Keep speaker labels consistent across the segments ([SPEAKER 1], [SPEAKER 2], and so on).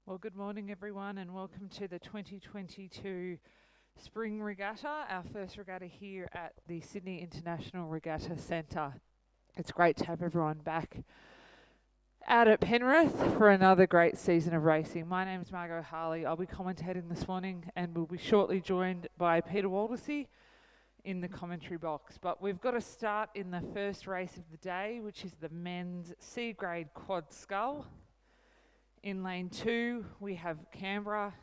[SPEAKER 1] Well, good morning everyone and welcome to the 2022 Spring Regatta, our first regatta here at the Sydney International Regatta Centre. It's great to have everyone back out at Penrith for another great season of racing. My name's Margot Harley. I'll be commentating this morning and we'll be shortly joined by Peter Waldersee in the commentary box. But we've got to start in the first race of the day, which is the men's C-grade quad scull. In lane 2, we have Canberra.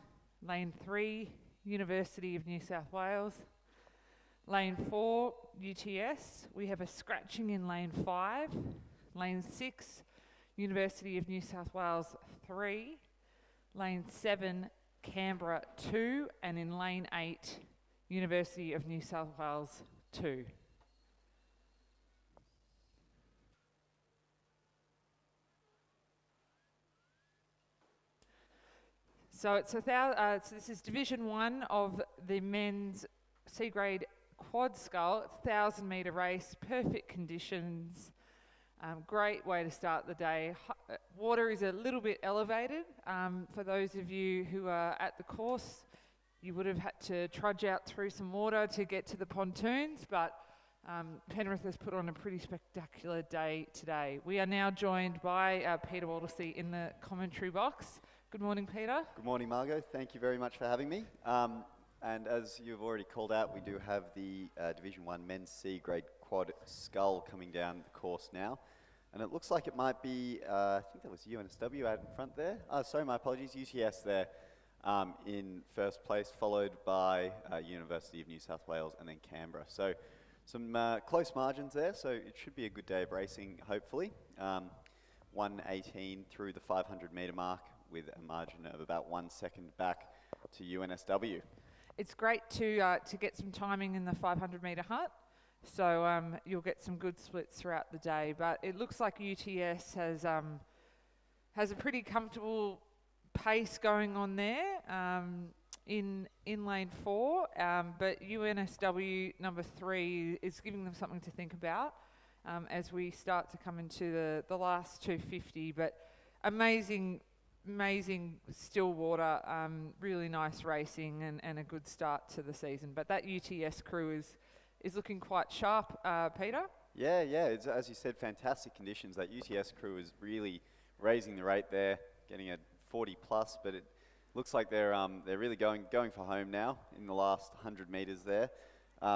[SPEAKER 1] Lane 3, University of New South Wales. Lane 4, UTS. We have a scratching in lane 5. Lane 6, University of New South Wales 3. Lane 7, Canberra 2. And in lane 8, University of New South Wales 2. So this is Division 1 of the men's C-grade quad scull. It's a 1,000-metre race, perfect conditions, great way to start the day. Water is a little bit elevated. For those of you who are at the course, you would have had to trudge out through some water to get to the pontoons, but Penrith has put on a pretty spectacular day today. We are now joined by Peter Waldersee in the commentary box. Good morning, Peter.
[SPEAKER 2] Good morning, Margot. Thank you very much for having me. And as you've already called out, we do have the Division 1 Men's C-Grade Quad Scull coming down the course now. And it looks like it might be, I think that was UNSW out in front there. Sorry, my apologies, UTS there in first place, followed by University of New South Wales and then Canberra. So some close margins there, so it should be a good day of racing, hopefully. 1:18 through the 500-metre mark, with a margin of about 1 second back to UNSW.
[SPEAKER 1] It's great to get some timing in the 500-metre hut, so you'll get some good splits throughout the day. But it looks like UTS has a pretty comfortable pace going on there in lane 4, but UNSW number 3 is giving them something to think about as we start to come into the last 250. But amazing still water, really nice racing and a good start to the season. But that UTS crew is looking quite sharp, Peter. Yeah,
[SPEAKER 2] it's, as you said, fantastic conditions. That UTS crew is really raising the rate there, getting a 40 plus, but it looks like they're really going for home now in the last 100 metres there.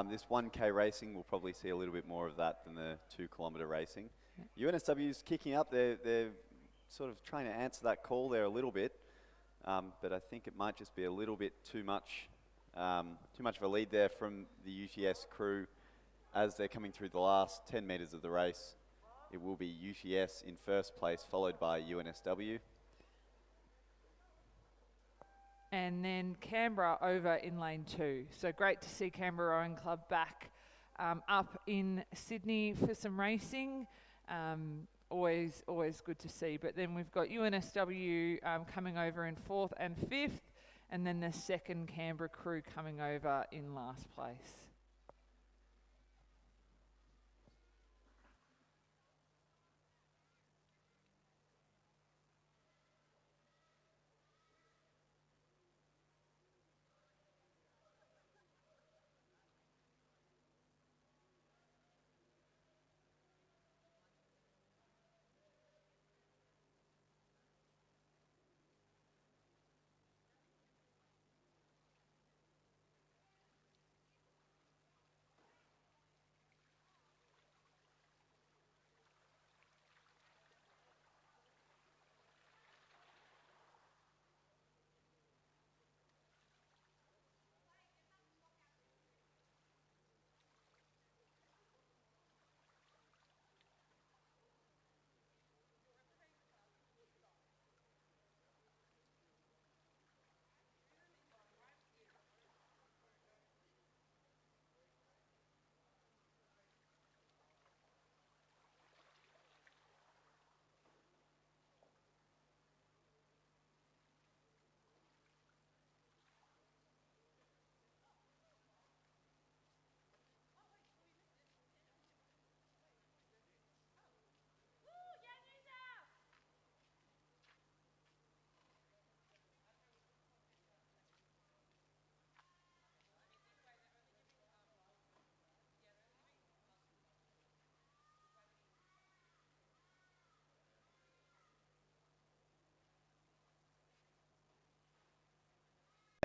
[SPEAKER 2] This 1K racing, we'll probably see a little bit more of that than the 2-kilometre racing. Yeah. UNSW's kicking up. They're sort of trying to answer that call there a little bit, but I think it might just be a little bit too much of a lead there from the UTS crew as they're coming through the last 10 metres of the race. It will be UTS in first place, followed by UNSW.
[SPEAKER 1] And then Canberra over in lane 2. So great to see Canberra Rowing Club back up in Sydney for some racing. Always good to see. But then we've got UNSW coming over in 4th and 5th, and then the second Canberra crew coming over in last place.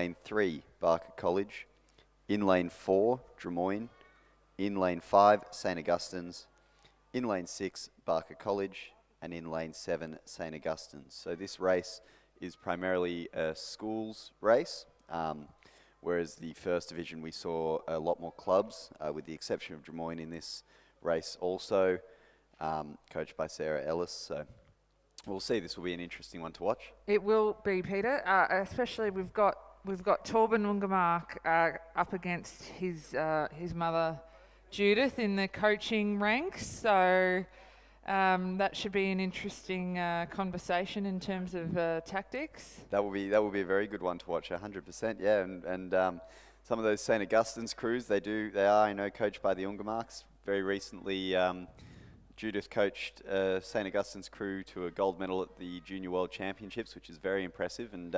[SPEAKER 2] lane 3, Barker College. In lane 4, Drummoyne. In lane 5, St Augustine's. In lane 6, Barker College. And in lane 7, St Augustine's. So this race is primarily a schools race, whereas the first division we saw a lot more clubs, with the exception of Drummoyne in this race also, coached by Sarah Ellis. So we'll see. This will be an interesting one to watch.
[SPEAKER 1] It will be, Peter. Especially we've got Torben Ungemark up against his mother Judith in the coaching ranks. So that should be an interesting conversation in terms of tactics.
[SPEAKER 2] That will be a very good one to watch. 100%, yeah. And some of those St Augustine's crews, they are, I know, coached by the Ungemarks. Very recently, Judith coached St Augustine's crew to a gold medal at the Junior World Championships, which is very impressive. And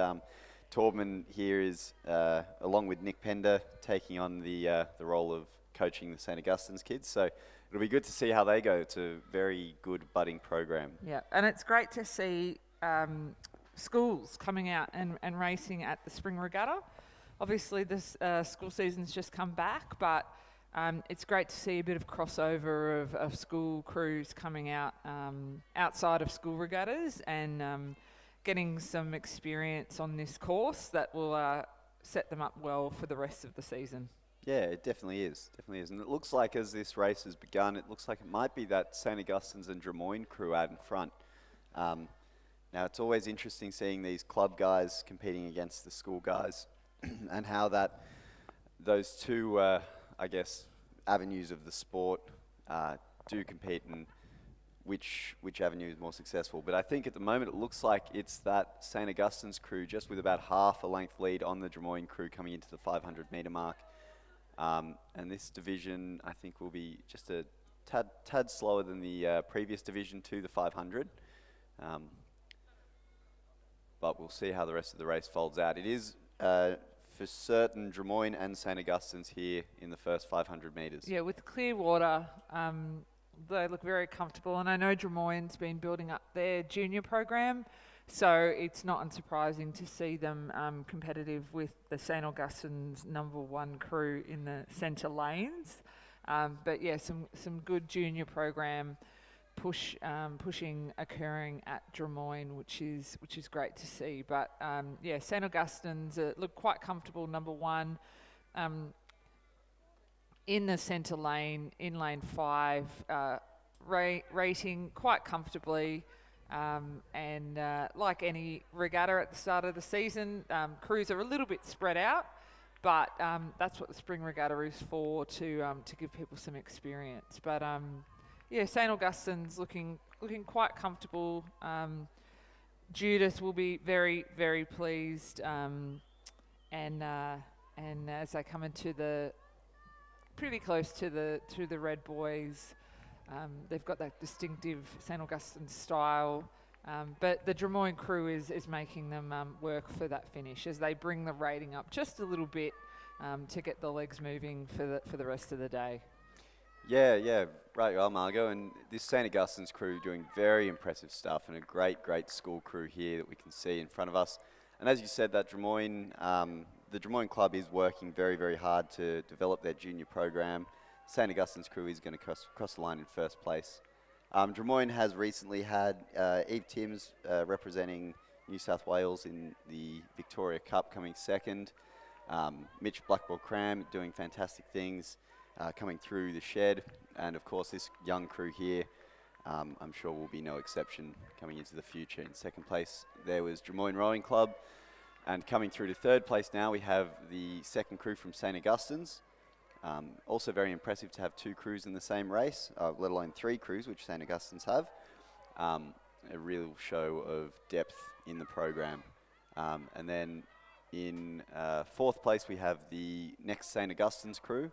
[SPEAKER 2] Torben here is, along with Nick Pender, taking on the role of coaching the St Augustine's kids. So it'll be good to see how they go. It's a very good budding program.
[SPEAKER 1] Yeah, and it's great to see schools coming out and racing at the Spring Regatta. Obviously, this school season's just come back, but it's great to see a bit of crossover of school crews coming out outside of school regattas and getting some experience on this course that will set them up well for the rest of the season.
[SPEAKER 2] Yeah, it definitely is. And it looks like as this race has begun, it looks like it might be that St Augustine's and Drummoyne crew out in front. Now, it's always interesting seeing these club guys competing against the school guys and how those two, I guess, avenues of the sport do compete and which avenue is more successful. But I think at the moment it looks like it's that St Augustine's crew just with about half a length lead on the Drummoyne crew coming into the 500 metre mark. And this division, I think, will be just a tad slower than the previous division to the 500. But we'll see how the rest of the race folds out. It is, for certain, Drummoyne and St Augustine's here in the first 500 metres.
[SPEAKER 1] Yeah, with Clearwater, they look very comfortable. And I know Drummoyne's been building up their junior program, so it's not unsurprising to see them competitive with the St Augustine's #1 crew in the centre lanes. But yeah, some good junior program pushing occurring at Drummoyne, which is great to see. But yeah, St Augustine's look quite comfortable #1 in the centre lane, in lane 5, rating quite comfortably. And like any regatta at the start of the season, crews are a little bit spread out, but that's what the Spring Regatta is for, to give people some experience. But yeah, St Augustine's looking quite comfortable. Judith will be very, very pleased, and as they come into pretty close to the Red Boys. They've got that distinctive St Augustine style, but the Drummoyne crew is making them work for that finish as they bring the rating up just a little bit to get the legs moving for the rest of the day.
[SPEAKER 2] Yeah, right, well, Margot, and this St Augustine's crew doing very impressive stuff, and a great school crew here that we can see in front of us. And as you said, that Drummoyne, the Drummoyne club is working very, very hard to develop their junior program. St Augustine's crew is going to cross the line in first place. Drummoyne has recently had Eve Timms representing New South Wales in the Victoria Cup coming second. Mitch Blackball-Cram doing fantastic things, coming through the shed. And of course this young crew here, I'm sure will be no exception coming into the future. In second place there was Drummoyne Rowing Club. And coming through to third place now we have the second crew from St Augustine's. Also very impressive to have 2 crews in the same race, let alone 3 crews, which St Augustine's have. A real show of depth in the program. And then in fourth place we have the next St Augustine's crew,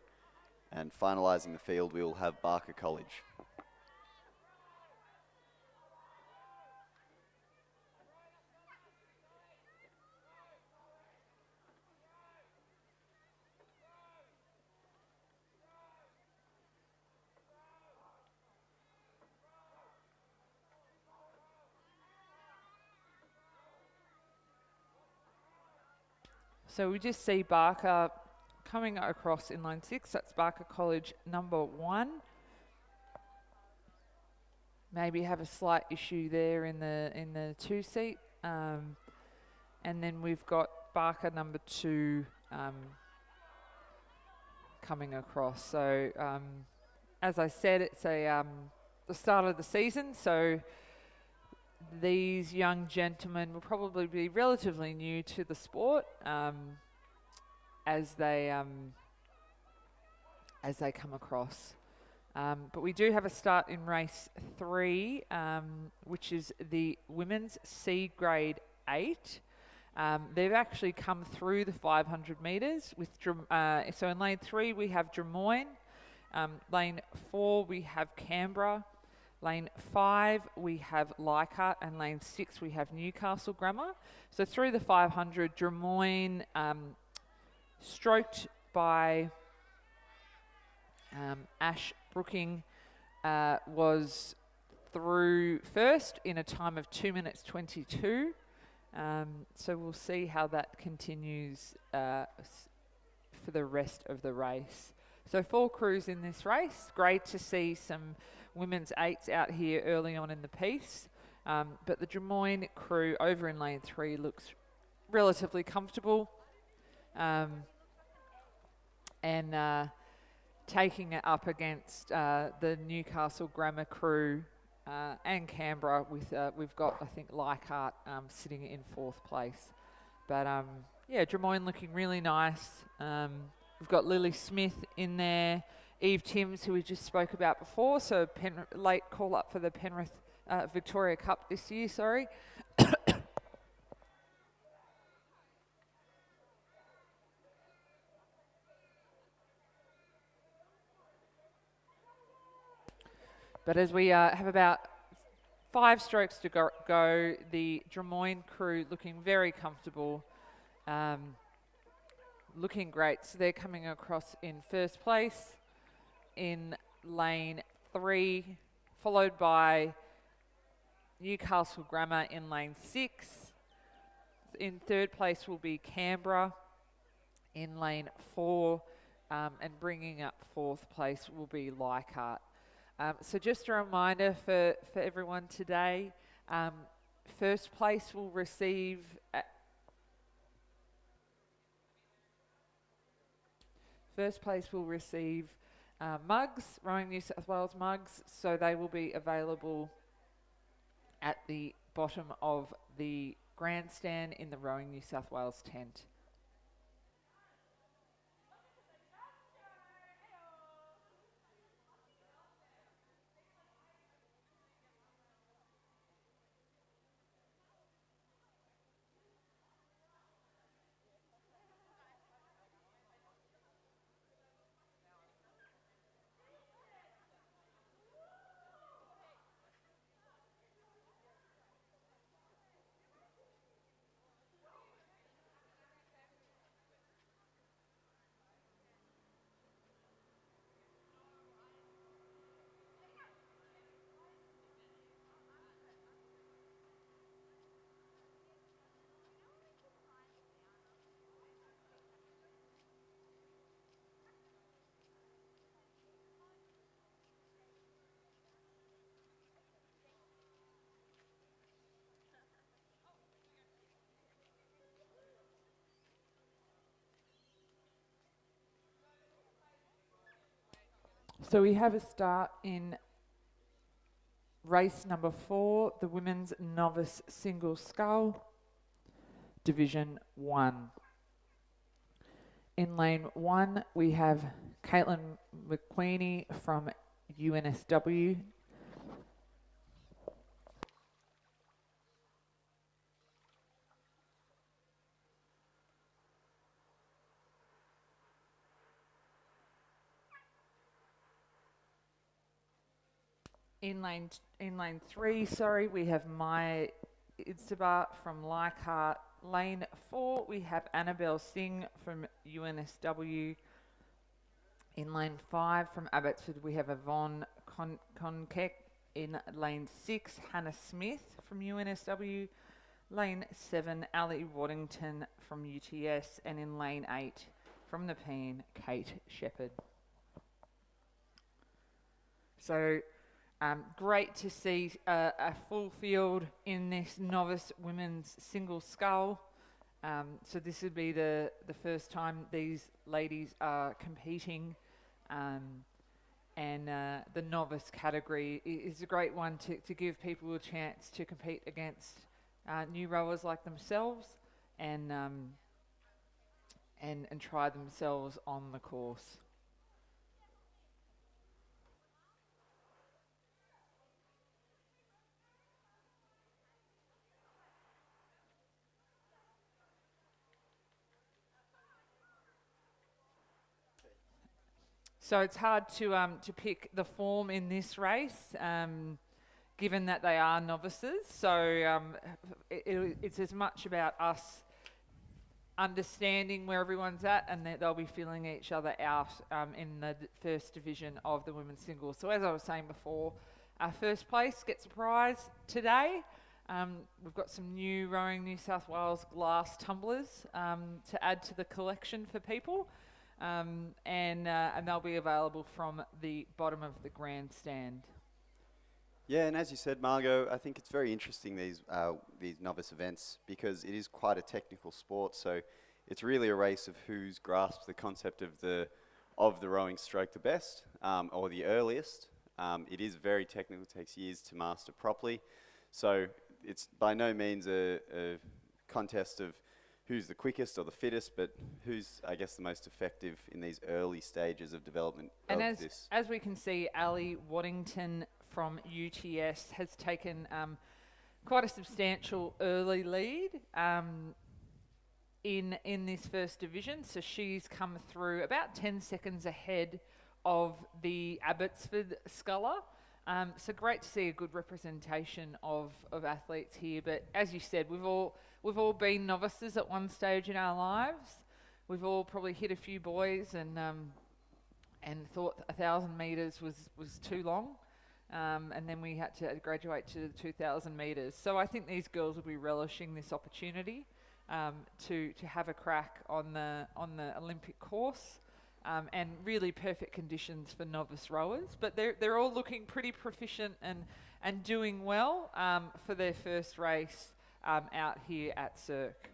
[SPEAKER 2] and finalising the field we will have Barker College.
[SPEAKER 1] So we just see Barker coming across in lane 6. That's Barker College number 1. Maybe have a slight issue there in the 2 seat. And then we've got Barker number 2 coming across. So as I said, it's the start of the season, so these young gentlemen will probably be relatively new to the sport as they come across. But we do have a start in race 3, which is the women's C grade 8. They've actually come through the 500 metres with so in lane 3 we have Drummoyne, lane 4 we have Canberra, lane 5 we have Leichhardt, and lane 6 we have Newcastle Grammar. So through the 500, Drummoyne, stroked by Ash Brooking, was through first in a time of 2 minutes 22. So we'll see how that continues for the rest of the race. So 4 crews in this race. Great to see some women's 8s out here early on in the piece. But the Drummoyne crew over in lane 3 looks relatively comfortable. And taking it up against the Newcastle Grammar crew and Canberra with we've got, I think, Leichhardt sitting in 4th place. But yeah, Drummoyne looking really nice. We've got Lily Smith in there, Eve Timms, who we just spoke about before, so late call up for the Penrith Victoria Cup this year, sorry. But as we have about 5 strokes to go, the Drummoyne crew looking very comfortable, looking great. So they're coming across in 1st place in lane 3, followed by Newcastle Grammar in lane 6. In 3rd place will be Canberra in lane 4, and bringing up 4th place will be Leichhardt. So just a reminder for everyone today, 1st place will receive mugs, Rowing New South Wales mugs, so they will be available at the bottom of the grandstand in the Rowing New South Wales tent. So we have a start in race number 4, the Women's Novice Single Scull, Division 1. In lane 1, we have Caitlin McQueenie from UNSW. In lane 3, sorry, we have Maya Idzabart from Leichhardt. Lane 4, we have Annabelle Singh from UNSW. In lane 5, from Abbotsford, we have Yvonne Konkek. In lane 6, Hannah Smith from UNSW. Lane 7, Ali Waddington from UTS, and in lane 8 from Nepean, Kate Shepherd. So great to see a full field in this novice women's single scull. So this would be the first time these ladies are competing, and the novice category is a great one to give people a chance to compete against new rowers like themselves, and try themselves on the course. So it's hard to pick the form in this race, given that they are novices. So it's as much about us understanding where everyone's at, and that they'll be filling each other out in the first division of the women's singles. So as I was saying before, our first place gets a prize today. We've got some new Rowing New South Wales glass tumblers to add to the collection for people. And they'll be available from the bottom of the grandstand.
[SPEAKER 2] Yeah, and as you said, Margot, I think it's very interesting, these novice events, because it is quite a technical sport. So it's really a race of who's grasped the concept of the rowing stroke the best, or the earliest. It is very technical; it takes years to master properly. So it's by no means a contest of who's the quickest or the fittest, but who's, I guess, the most effective in these early stages of development
[SPEAKER 1] and
[SPEAKER 2] of this.
[SPEAKER 1] as we can see, Ali Waddington from UTS has taken quite a substantial early lead in this first division. So she's come through about 10 seconds ahead of the Abbotsford sculler. So great to see a good representation of athletes here. But as you said, we've all been novices at one stage in our lives. We've all probably hit a few buoys and thought 1,000 metres was too long. And then we had to graduate to 2,000 metres. So I think these girls will be relishing this opportunity to have a crack on the Olympic course. And really perfect conditions for novice rowers, but they're all looking pretty proficient and doing well for their first race out here at Cirque.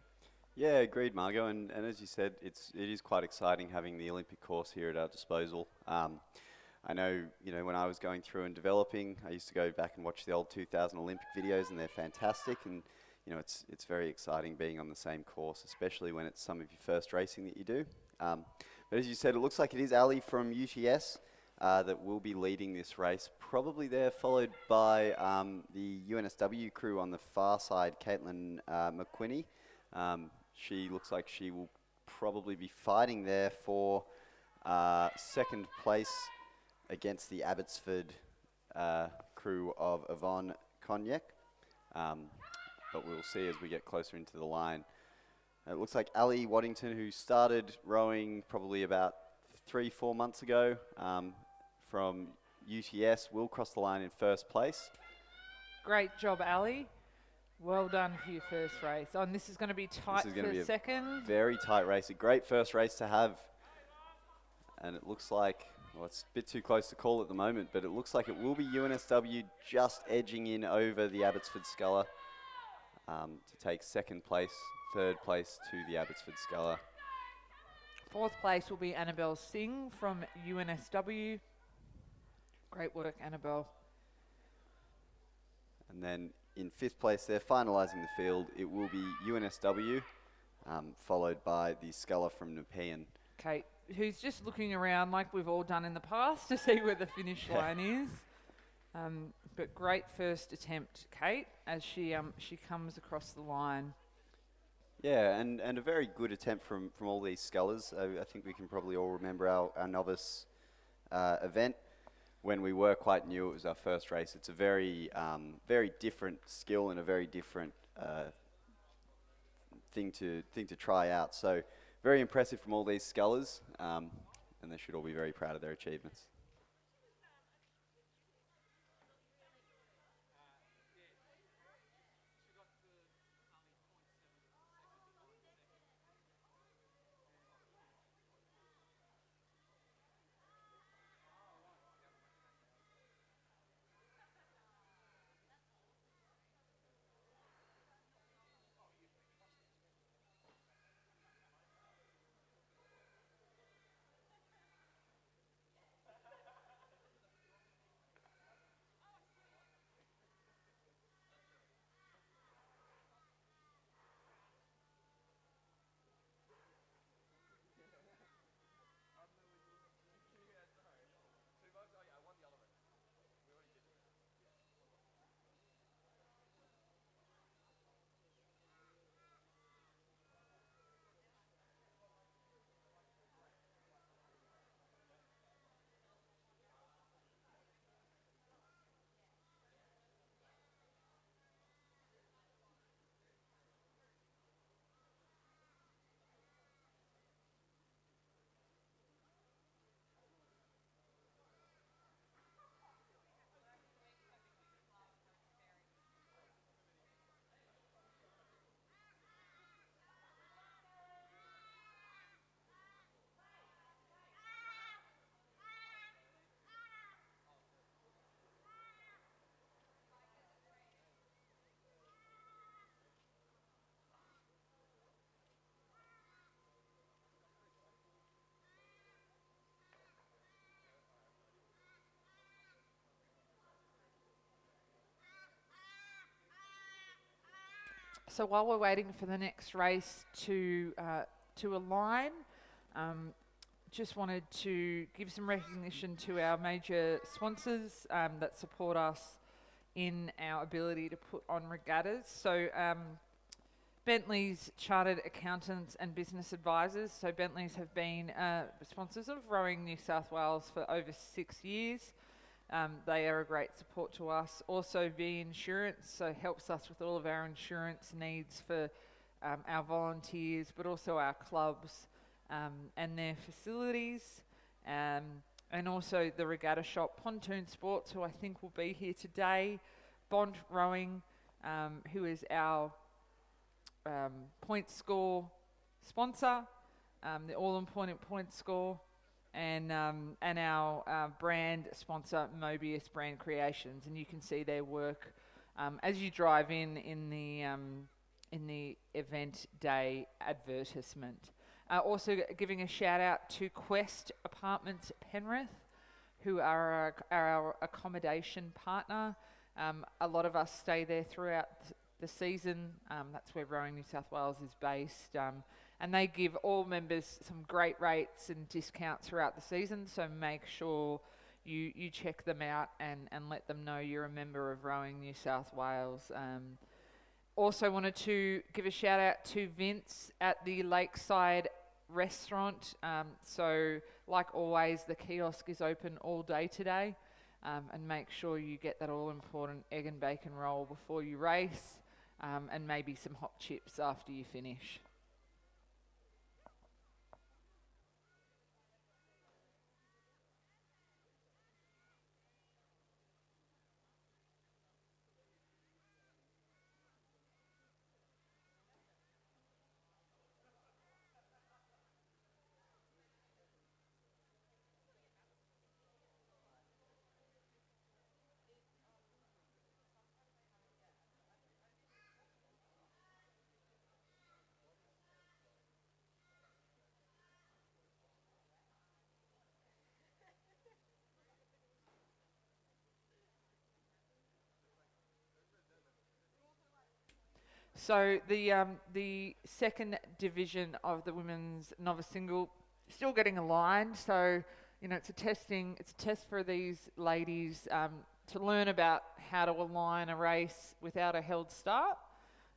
[SPEAKER 2] Yeah, agreed, Margot. And as you said, it is quite exciting having the Olympic course here at our disposal. I know, when I was going through and developing, I used to go back and watch the old 2000 Olympic videos, and they're fantastic. And it's very exciting being on the same course, especially when it's some of your first racing that you do. But as you said, it looks like it is Ali from UTS that will be leading this race. Probably there, followed by the UNSW crew on the far side, Caitlin McQuinney. She looks like she will probably be fighting there for second place against the Abbotsford crew of Yvonne Cognac. But we'll see as we get closer into the line. It looks like Ali Waddington, who started rowing probably about 3-4 months ago from UTS, will cross the line in first place.
[SPEAKER 1] Great job, Ali. Well done for your first race. Oh, and this is going to be tight for second.
[SPEAKER 2] Very tight race. A great first race to have. And it looks like, well, it's a bit too close to call at the moment, but it looks like it will be UNSW just edging in over the Abbotsford sculler to take second place. Third place to the Abbotsford sculler.
[SPEAKER 1] Fourth place will be Annabelle Singh from UNSW. Great work, Annabelle.
[SPEAKER 2] And then in fifth place, they're finalising the field. It will be UNSW, followed by the sculler from Nepean.
[SPEAKER 1] Kate, who's just looking around like we've all done in the past to see where the finish line is. But great first attempt, Kate, as she comes across the line.
[SPEAKER 2] Yeah, and a very good attempt from all these scullers. I think we can probably all remember our novice event when we were quite new. It was our first race. It's a very different skill and a very different thing to try out. So very impressive from all these scullers, and they should all be very proud of their achievements.
[SPEAKER 1] So while we're waiting for the next race to align, just wanted to give some recognition to our major sponsors that support us in our ability to put on regattas. So Bentley's Chartered Accountants and Business Advisors. So Bentley's have been sponsors of Rowing New South Wales for over 6 years. They are a great support to us. Also V Insurance, so helps us with all of our insurance needs for our volunteers, but also our clubs and their facilities. And also the Regatta Shop, Pontoon Sports, who I think will be here today. Bond Rowing, who is our point score sponsor, the all-important point score, and our brand sponsor, Mobius Brand Creations. And you can see their work as you drive in the event day advertisement. Also giving a shout out to Quest Apartments Penrith, who are our accommodation partner. A lot of us stay there throughout the season. That's where Rowing New South Wales is based. And they give all members some great rates and discounts throughout the season. So make sure you check them out and let them know you're a member of Rowing New South Wales. Also wanted to give a shout out to Vince at the Lakeside Restaurant. So like always, the kiosk is open all day today. And make sure you get that all important egg and bacon roll before you race, and maybe some hot chips after you finish. So the second division of the women's novice single still getting aligned. So it's a test for these ladies to learn about how to align a race without a held start.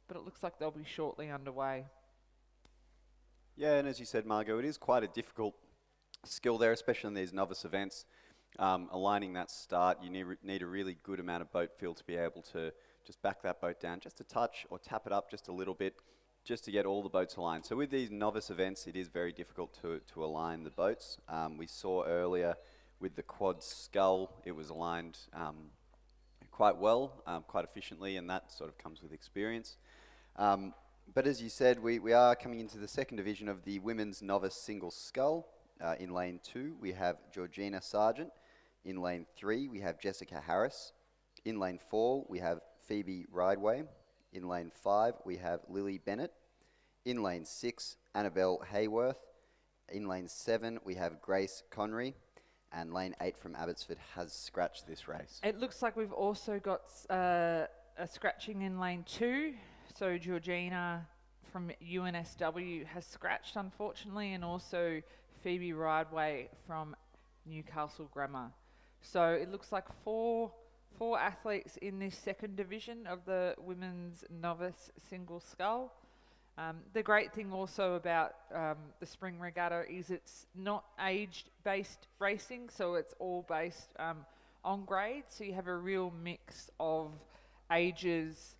[SPEAKER 1] But it looks like they'll be shortly underway.
[SPEAKER 2] Yeah, and as you said, Margot, it is quite a difficult skill there, especially in these novice events. Aligning that start, you need a really good amount of boat feel to be able to just back that boat down just a touch or tap it up just a little bit just to get all the boats aligned. So with these novice events, it is very difficult to align the boats. We saw earlier with the quad scull, it was aligned quite well, quite efficiently, and that sort of comes with experience. But as you said, we are coming into the second division of the women's novice single scull. In lane 2, we have Georgina Sargent. In lane 3, we have Jessica Harris. In lane 4, we have Phoebe Rideway. In lane 5, we have Lily Bennett. In lane 6, Annabelle Hayworth. In lane 7, we have Grace Connery. And lane 8 from Abbotsford has scratched this race.
[SPEAKER 1] It looks like we've also got a scratching in lane 2. So Georgina from UNSW has scratched, unfortunately, and also Phoebe Rideway from Newcastle Grammar. So it looks like four athletes in this second division of the women's novice single scull. The great thing also about the spring regatta is it's not age-based racing, so it's all based on grade. So you have a real mix of ages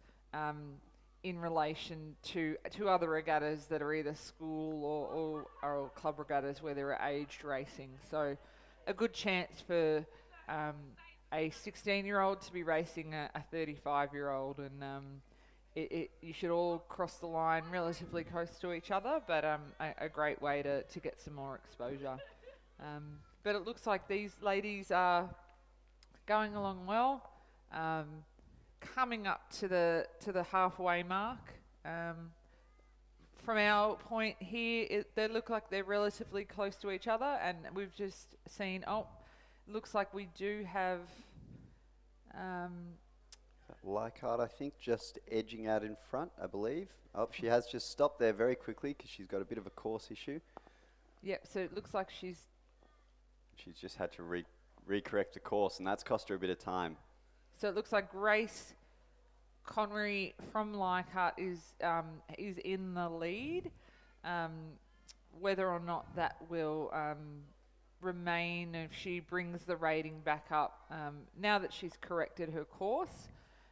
[SPEAKER 1] in relation to other regattas that are either school or club regattas where there are aged racing. So a good chance for a 16-year-old to be racing a 35-year-old, and you should all cross the line relatively close to each other, but a great way to get some more exposure. But it looks like these ladies are going along well. Coming up to the halfway mark. From our point here, they look like they're relatively close to each other, and we've just seen, looks like we do have
[SPEAKER 2] Leichhardt, I think, just edging out in front, I believe. Oh, she has just stopped there very quickly because she's got a bit of a course issue.
[SPEAKER 1] Yep, so it looks like she's
[SPEAKER 2] Just had to recorrect the course, and that's cost her a bit of time.
[SPEAKER 1] So it looks like Grace Connery from Leichhardt is in the lead. Whether or not that will remain if she brings the rating back up now that she's corrected her course.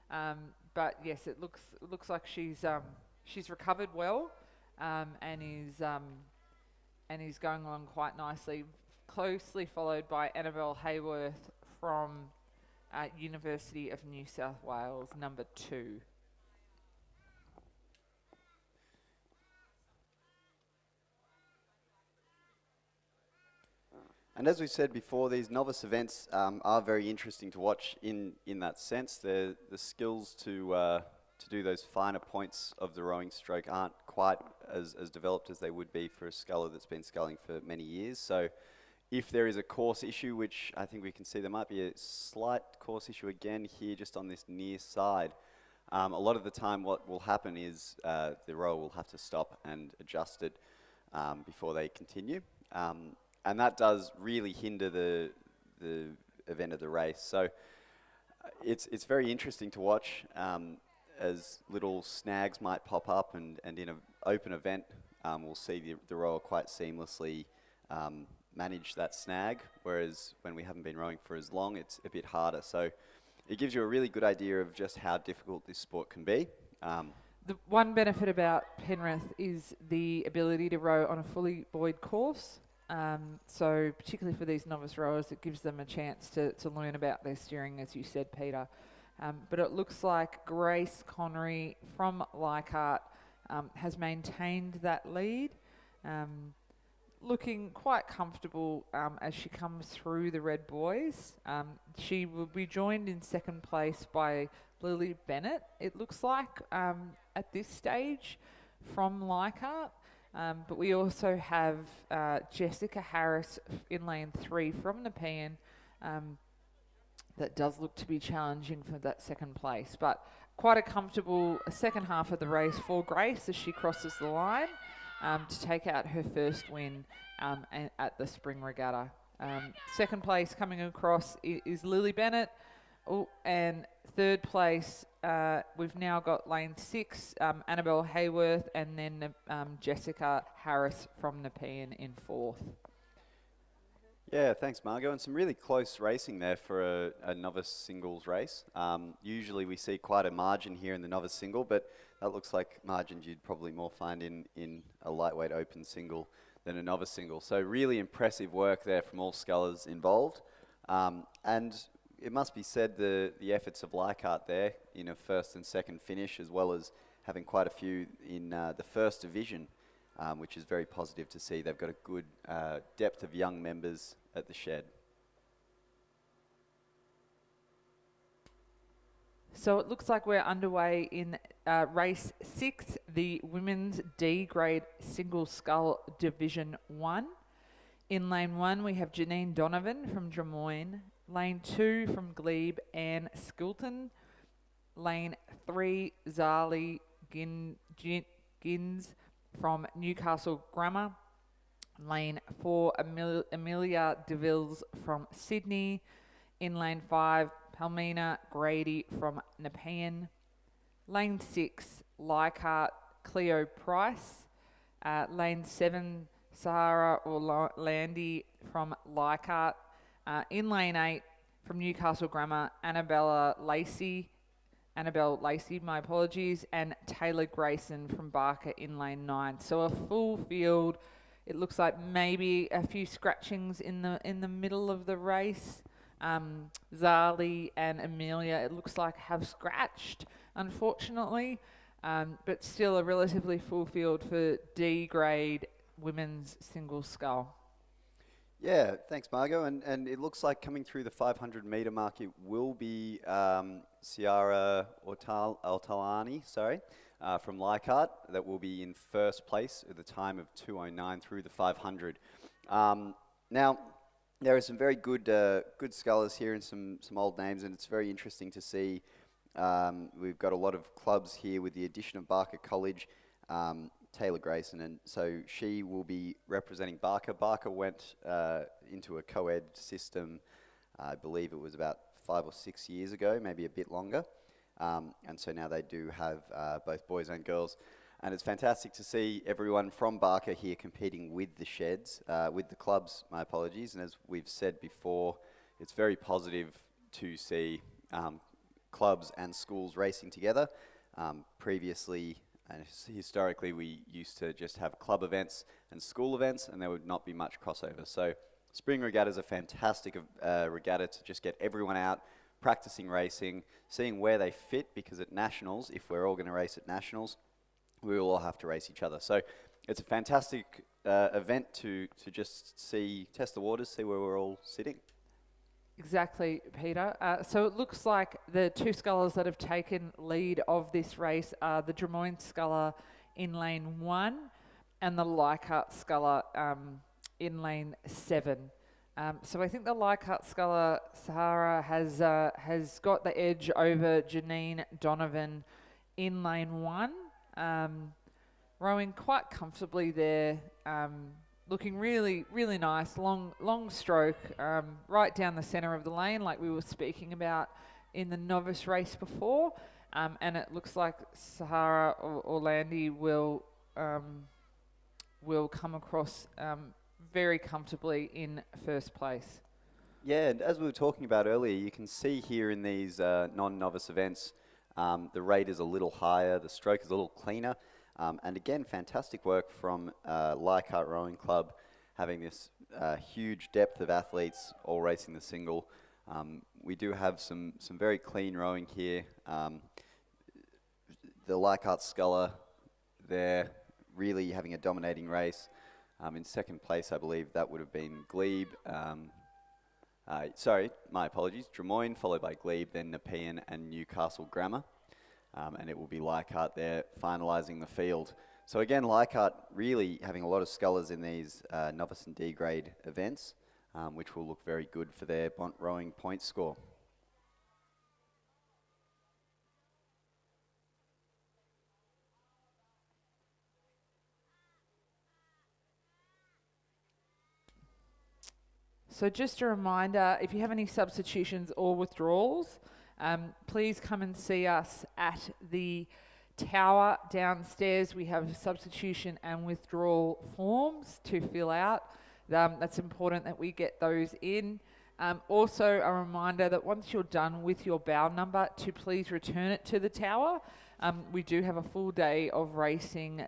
[SPEAKER 1] But yes, it looks like she's recovered well and is going along quite nicely. Closely followed by Annabelle Hayworth from University of New South Wales, number 2.
[SPEAKER 2] And as we said before, these novice events are very interesting to watch in that sense. The skills to do those finer points of the rowing stroke aren't quite as developed as they would be for a sculler that's been sculling for many years. So if there is a course issue, which I think we can see there might be a slight course issue again here just on this near side, a lot of the time what will happen is the rower will have to stop and adjust it before they continue. And that does really hinder the event of the race. So it's very interesting to watch as little snags might pop up, and in an open event we'll see the rower quite seamlessly manage that snag, whereas when we haven't been rowing for as long, it's a bit harder. So it gives you a really good idea of just how difficult this sport can be.
[SPEAKER 1] The one benefit about Penrith is the ability to row on a fully buoyed course. So particularly for these novice rowers, it gives them a chance to learn about their steering, as you said, Peter. But it looks like Grace Connery from Leichhardt has maintained that lead. Looking quite comfortable as she comes through the red buoys. She will be joined in second place by Lily Bennett, it looks like, at this stage from Leichhardt. But we also have Jessica Harris in lane 3 from Nepean. That does look to be challenging for that second place. But quite a comfortable second half of the race for Grace as she crosses the line to take out her first win at the Spring Regatta. Second place coming across is Lily Bennett. Oh, and third place, we've now got lane 6, Annabelle Hayworth, and then Jessica Harris from Nepean in 4th.
[SPEAKER 2] Yeah, thanks, Margot. And some really close racing there for a novice singles race. Usually we see quite a margin here in the novice single, but that looks like margins you'd probably more find in a lightweight open single than a novice single. So really impressive work there from all scullers involved. And it must be said the efforts of Leichhardt there in a first and second finish, as well as having quite a few in the first division, which is very positive to see. They've got a good depth of young members at the shed.
[SPEAKER 1] So it looks like we're underway in race 6, the women's D grade single scull division 1. In lane 1 we have Janine Donovan from Drummoyne. Lane 2 from Glebe, Anne Skilton. Lane 3, Zali Gins from Newcastle Grammar. Lane 4, Amelia DeVilles from Sydney. In lane 5, Palmina Grady from Nepean. Lane 6, Leichhardt Cleo Price. Lane 7, Sahara Orlandi from Leichhardt. In lane 8, from Newcastle Grammar, Annabelle Lacey, my apologies, and Taylor Grayson from Barker in lane 9. So a full field. It looks like maybe a few scratchings in the middle of the race. Zali and Amelia, it looks like, have scratched, unfortunately, but still a relatively full field for D grade women's single scull.
[SPEAKER 2] Yeah, thanks, Margot. And it looks like coming through the 500 metre mark, it will be Ciara Altalani, from Leichhardt, that will be in first place at the time of 2:09 through the 500. Now, there are some very good scullers here and some old names, and it's very interesting to see We've got a lot of clubs here with the addition of Barker College, Taylor Grayson, and so she will be representing Barker. Barker went into a co-ed system, I believe it was about 5 or 6 years ago, maybe a bit longer. And so now they do have both boys and girls. And it's fantastic to see everyone from Barker here competing with the sheds, with the clubs, my apologies. And as we've said before, it's very positive to see clubs and schools racing together. Previously and historically, we used to just have club events and school events, and there would not be much crossover. So Spring Regatta is a fantastic regatta to just get everyone out, practicing racing, seeing where they fit, because at Nationals, if we're all going to race at Nationals, we will all have to race each other. So it's a fantastic event to just test the waters, see where we're all sitting.
[SPEAKER 1] Exactly, Peter. So it looks like the two scullers that have taken lead of this race are the Drummoyne sculler in lane 1 and the Leichhardt sculler in lane 7. So I think the Leichhardt sculler, Sahara, has got the edge over Janine Donovan in lane 1. Rowing quite comfortably there, looking really, really nice, long stroke, right down the centre of the lane, like we were speaking about in the novice race before. And it looks like Sahara or Landy will come across very comfortably in first place.
[SPEAKER 2] Yeah, and as we were talking about earlier, you can see here in these non-novice events, the rate is a little higher, the stroke is a little cleaner. And again, fantastic work from Leichhardt Rowing Club, having this huge depth of athletes all racing the single. We do have some very clean rowing here. The Leichhardt sculler there really having a dominating race. In second place, I believe that would have been Glebe. Sorry, my apologies. Drummoyne, followed by Glebe, then Nepean and Newcastle Grammar. And it will be Leichhardt there finalising the field. So again, Leichhardt really having a lot of scullers in these novice and D grade events, which will look very good for their rowing point score.
[SPEAKER 1] So just a reminder, if you have any substitutions or withdrawals, please come and see us at the tower downstairs. We have substitution and withdrawal forms to fill out. That's important that we get those in. Also, a reminder that once you're done with your bow number, to please return it to the tower. We do have a full day of racing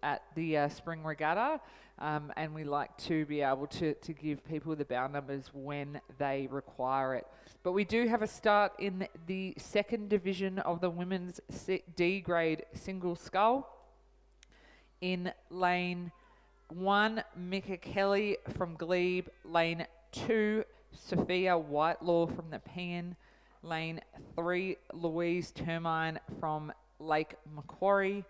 [SPEAKER 1] at the Spring Regatta, and we like to be able to give people the bow numbers when they require it. But we do have a start in the second division of the women's D grade single scull. In lane 1, Mika Kelly from Glebe. Lane 2, Sophia Whitelaw from Nepean. Lane 3, Louise Termine from Lake Macquarie.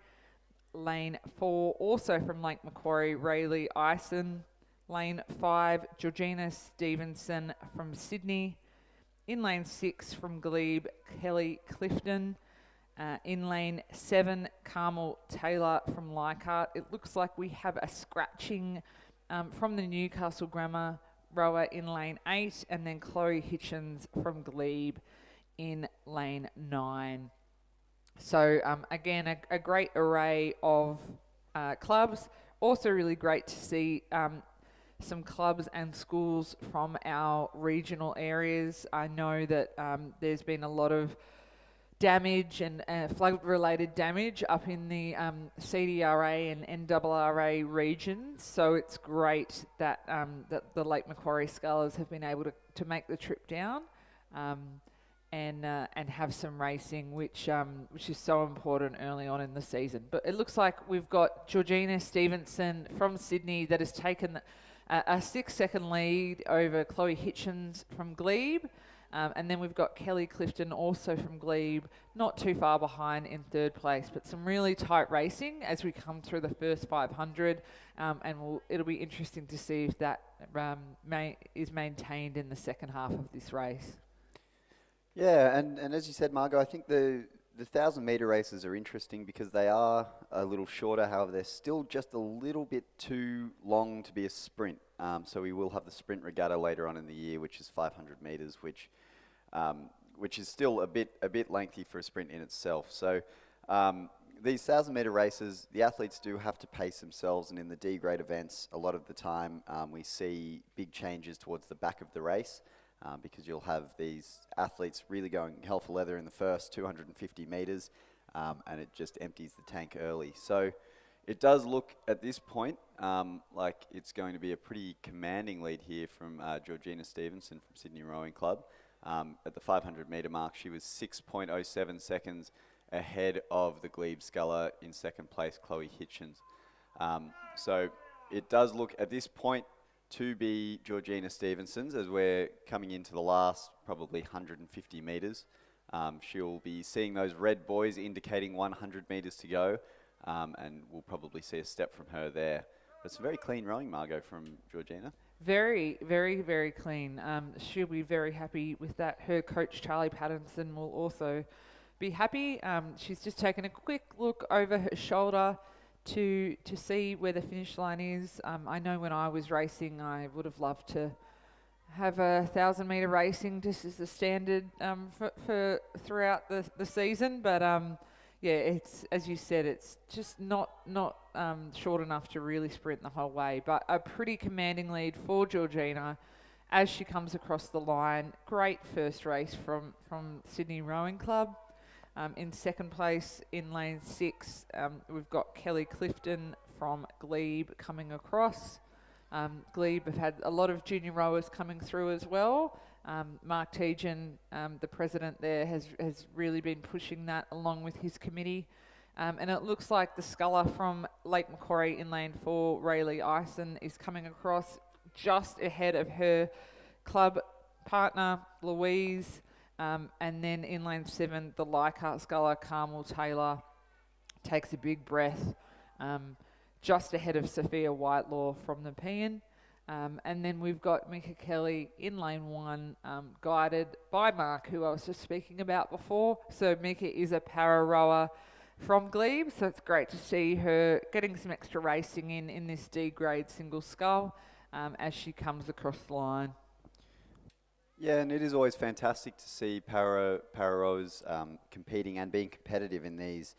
[SPEAKER 1] Lane 4, also from Lake Macquarie, Rayleigh Ison. Lane 5, Georgina Stevenson from Sydney. In lane 6 from Glebe, Kelly Clifton. In lane 7, Carmel Taylor from Leichhardt. It looks like we have a scratching from the Newcastle Grammar rower in lane 8, and then Chloe Hitchens from Glebe in lane 9. So again, a great array of clubs. Also really great to see some clubs and schools from our regional areas. I know that there's been a lot of damage and flood-related damage up in the CDRA and NRRA regions. So it's great that that the Lake Macquarie Scullers have been able to make the trip down and have some racing, which is so important early on in the season. But it looks like we've got Georgina Stevenson from Sydney that has taken a 6-second lead over Chloe Hitchens from Glebe. And then we've got Kelly Clifton also from Glebe, not too far behind in third place, but some really tight racing as we come through the first 500. And it'll be interesting to see if that is maintained in the second half of this race.
[SPEAKER 2] Yeah, and as you said, Margot, I think the 1,000 metre races are interesting because they are a little shorter. However, they're still just a little bit too long to be a sprint. So we will have the sprint regatta later on in the year, which is 500 metres, which is still a bit lengthy for a sprint in itself. So these 1,000 metre races, the athletes do have to pace themselves, and in the D grade events, a lot of the time we see big changes towards the back of the race. Because you'll have these athletes really going hell for leather in the first 250 metres, and it just empties the tank early. So it does look at this point like it's going to be a pretty commanding lead here from Georgina Stevenson from Sydney Rowing Club. At the 500 metre mark, she was 6.07 seconds ahead of the glebe sculler in second place, Chloe Hitchens. So it does look at this point to be Georgina Stevenson's as we're coming into the last probably 150 metres. She'll be seeing those red buoys indicating 100 metres to go, and we'll probably see a step from her there. But it's very clean rowing, Margot, from Georgina.
[SPEAKER 1] Very, very, very clean. She'll be very happy with that. Her coach, Charlie Pattinson, will also be happy. She's just taken a quick look over her shoulder to see where the finish line is. I know when I was racing, I would have loved to have a 1,000-metre racing just as the standard for throughout the season. But yeah, it's, as you said, it's just not short enough to really sprint the whole way. But a pretty commanding lead for Georgina as she comes across the line. Great first race from Sydney Rowing Club. In second place in lane 6, we've got Kelly Clifton from Glebe coming across. Glebe have had a lot of junior rowers coming through as well. Mark Tejan, the president there, has really been pushing that along with his committee. And it looks like the sculler from Lake Macquarie in lane 4, Rayleigh Ison, is coming across just ahead of her club partner, Louise. And then in lane 7, the Leichhardt sculler, Carmel Taylor, takes a big breath just ahead of Sophia Whitelaw from the Nepean. And then we've got Mika Kelly in lane 1, guided by Mark, who I was just speaking about before. So Mika is a para rower from Glebe, so it's great to see her getting some extra racing in this D grade single scull as she comes across the line.
[SPEAKER 2] Yeah, and it is always fantastic to see para rowers competing and being competitive in these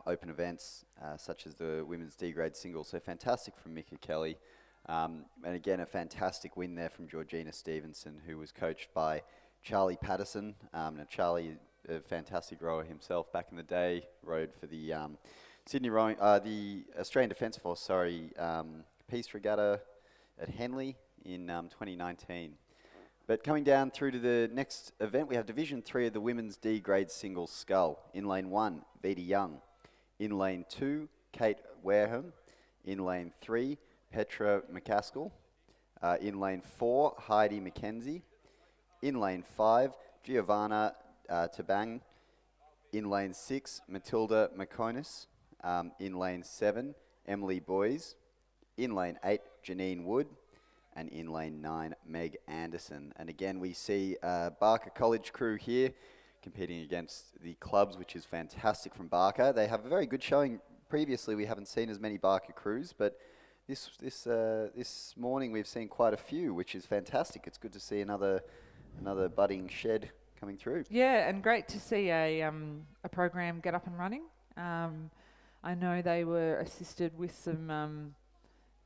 [SPEAKER 2] open events, such as the women's D-grade single. So fantastic from Mika Kelly. And again, a fantastic win there from Georgina Stevenson, who was coached by Charlie Patterson. Now Charlie, a fantastic rower himself back in the day, rowed for the Sydney rowing, the Australian Defence Force, Peace Regatta at Henley in 2019. But coming down through to the next event, we have Division 3 of the Women's D-Grade Single Scull. In lane 1, Vita Young. In lane 2, Kate Wareham. In lane 3, Petra McCaskill. In lane 4, Heidi McKenzie. In lane 5, Giovanna Tabang. In lane 6, Matilda McConis. In lane 7, Emily Boys. In lane 8, Janine Wood. And in lane 9, Meg Anderson. And again, we see Barker College crew here competing against the clubs, which is fantastic from Barker. They have a very good showing. Previously, we haven't seen as many Barker crews, but this morning we've seen quite a few, which is fantastic. It's good to see another budding shed coming through.
[SPEAKER 1] Yeah, and great to see a program get up and running. I know they were assisted with some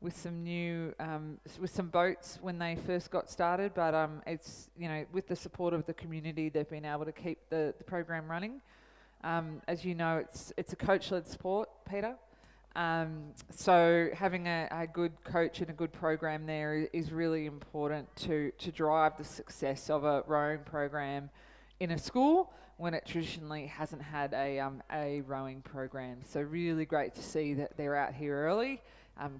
[SPEAKER 1] new with some boats when they first got started, but it's, you know, with the support of the community, they've been able to keep the program running. As you know, it's a coach-led sport, Peter. So having a good coach and a good program there is really important to drive the success of a rowing program in a school when it traditionally hasn't had a rowing program. So really great to see that they're out here early,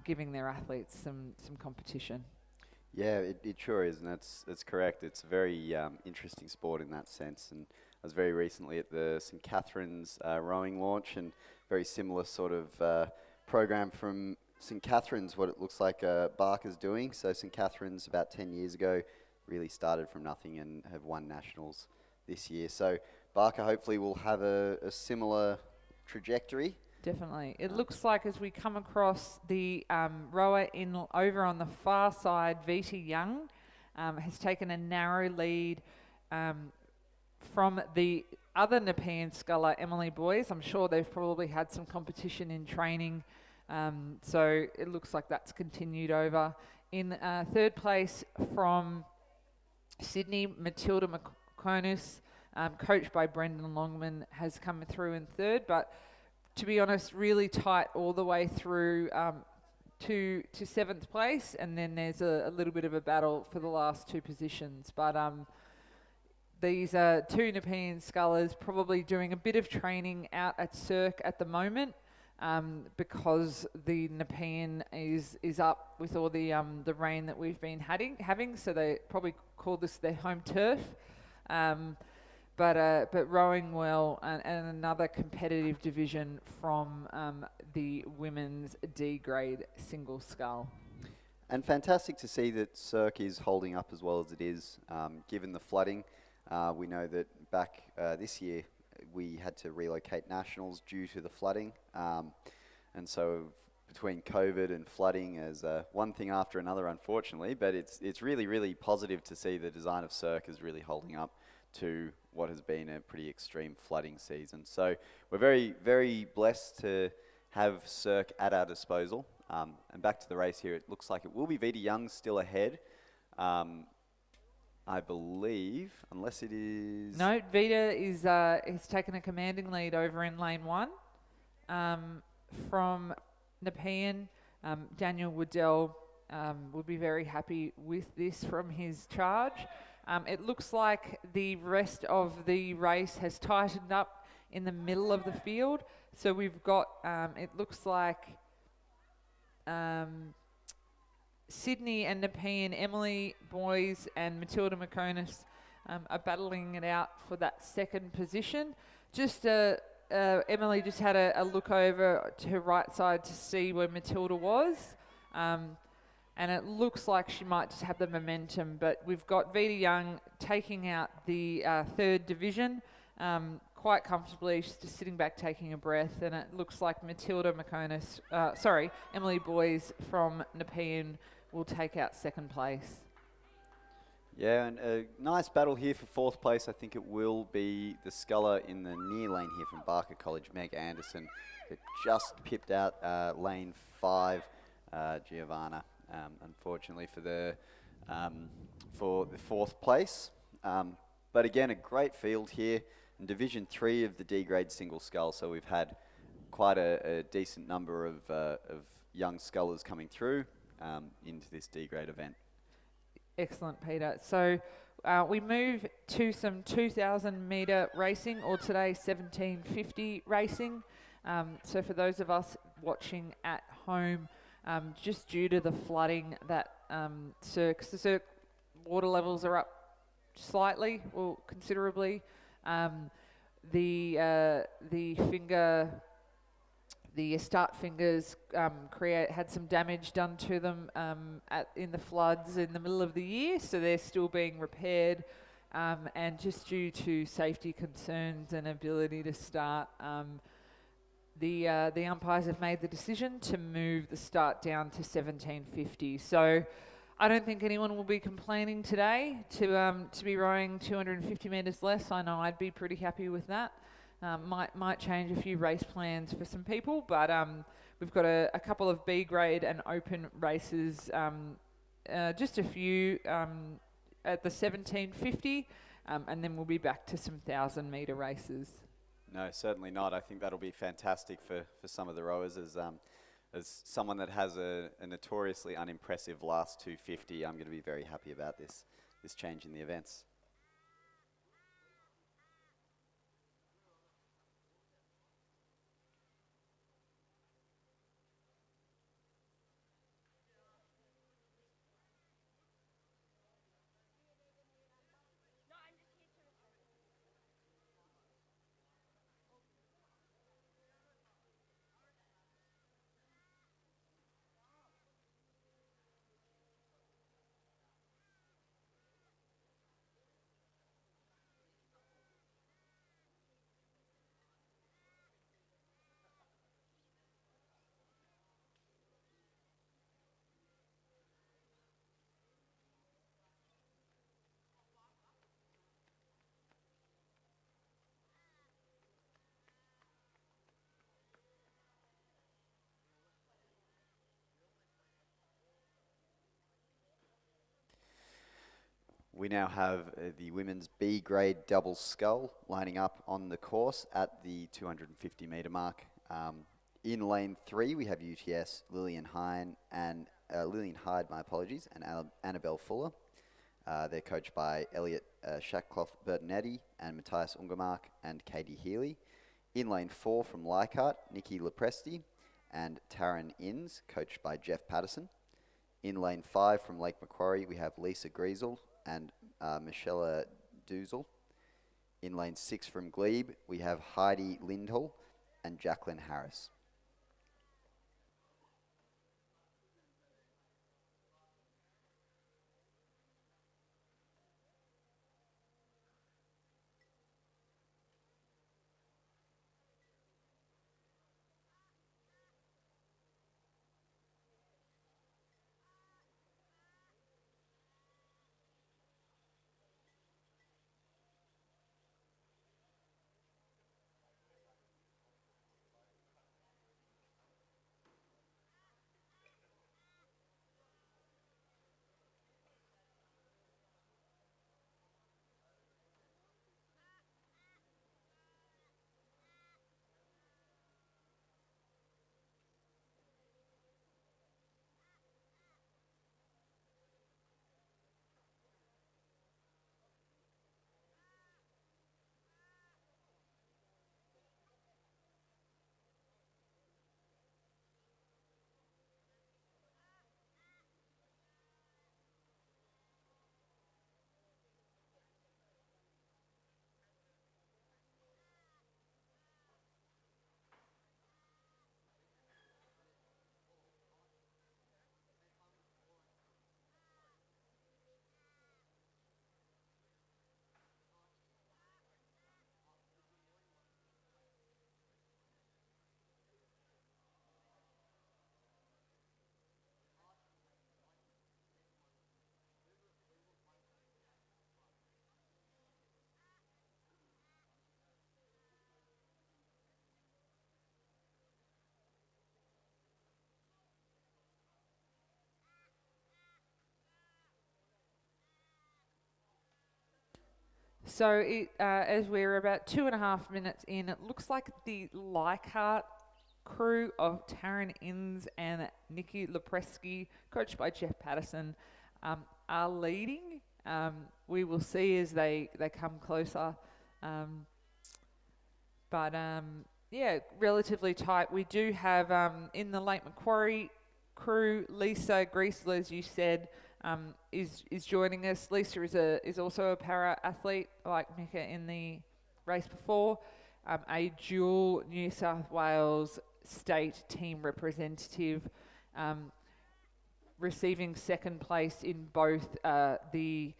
[SPEAKER 1] giving their athletes some competition.
[SPEAKER 2] Yeah, it sure is, and that's correct. It's a very interesting sport in that sense. And I was very recently at the St Catherine's rowing launch, and very similar sort of program from St Catherine's, what it looks like Barker's doing. So St Catherine's about 10 years ago really started from nothing and have won nationals this year. So Barker hopefully will have a similar trajectory.
[SPEAKER 1] Definitely. It looks like as we come across the rower over on the far side, Vita Young has taken a narrow lead from the other Nepean sculler, Emily Boys. I'm sure they've probably had some competition in training, so it looks like that's continued over. In third place from Sydney, Matilda McConus, coached by Brendan Longman, has come through in third, but to be honest, really tight all the way through to seventh place, and then there's a little bit of a battle for the last two positions. But these two Nepean scullers probably doing a bit of training out at Cirque at the moment, because the Nepean is up with all the rain that we've been having, so they probably call this their home turf. But rowing well, and another competitive division from the women's D grade single scull.
[SPEAKER 2] And fantastic to see that Cirque is holding up as well as it is, given the flooding. We know that back this year we had to relocate nationals due to the flooding, and so between COVID and flooding is one thing after another, unfortunately. But it's really, really positive to see the design of Cirque is really holding up to what has been a pretty extreme flooding season. So we're very, very blessed to have Cirque at our disposal. And back to the race here, it looks like it will be Vita Young still ahead. I believe, unless it is...
[SPEAKER 1] No, Vita is taken a commanding lead over in lane one. From Nepean, Daniel Waddell would be very happy with this from his charge. It looks like the rest of the race has tightened up in the middle of the field. So we've got, it looks like Sydney and Nepean, Emily Boys and Matilda McConus are battling it out for that second position. Just Emily just had a look over to her right side to see where Matilda was. And it looks like she might just have the momentum, but we've got Vita Young taking out the third division quite comfortably. She's just sitting back taking a breath, and it looks like Matilda McConus, Emily Boys from Nepean will take out second place.
[SPEAKER 2] Yeah, and a nice battle here for fourth place. I think it will be the sculler in the near lane here from Barker College, Meg Anderson, that just pipped out lane 5, Giovanna. Unfortunately for the fourth place. But again, a great field here in Division 3 of the D grade single scull. So we've had quite a decent number of young scullers coming through into this D grade event.
[SPEAKER 1] Excellent, Peter. So we move to some 2,000 metre racing, or today 1750 racing. So for those of us watching at home, just due to the flooding that the Cirque water levels are up slightly or considerably. The start fingers had some damage done to them in the floods in the middle of the year, so they're still being repaired. And just due to safety concerns and ability to start, the umpires have made the decision to move the start down to 1750. So I don't think anyone will be complaining today to be rowing 250 metres less. I know I'd be pretty happy with that. Might change a few race plans for some people, but we've got a couple of B grade and open races, just a few at the 1750, and then we'll be back to some 1,000 metre races.
[SPEAKER 2] No, certainly not. I think that'll be fantastic for some of the rowers. As someone that has a notoriously unimpressive last 250, I'm going to be very happy about this change in the events. We now have the women's B grade double scull lining up on the course at the 250 metre mark. In lane 3, we have UTS Lillian Hyde, and Annabelle Fuller. They're coached by Elliot Shackcloth-Bertinetti and Matthias Ungermark and Katie Healy. In lane 4 from Leichhardt, Nikki Lepresti and Taryn Inns, coached by Jeff Patterson. In lane 5 from Lake Macquarie, we have Lisa Griesel and Michelle Duzel. In lane 6 from Glebe, we have Heidi Lindhall and Jacqueline Harris.
[SPEAKER 1] So as we're about 2.5 minutes in, it looks like the Leichhardt crew of Taryn Inns and Nikki Lepreski, coached by Jeff Patterson, are leading. We will see as they come closer. Yeah, relatively tight. We do have in the Lake Macquarie crew, Lisa Griesel, as you said, is joining us. Lisa is also a para athlete like Mika in the race before, a dual New South Wales state team representative, receiving second place in both the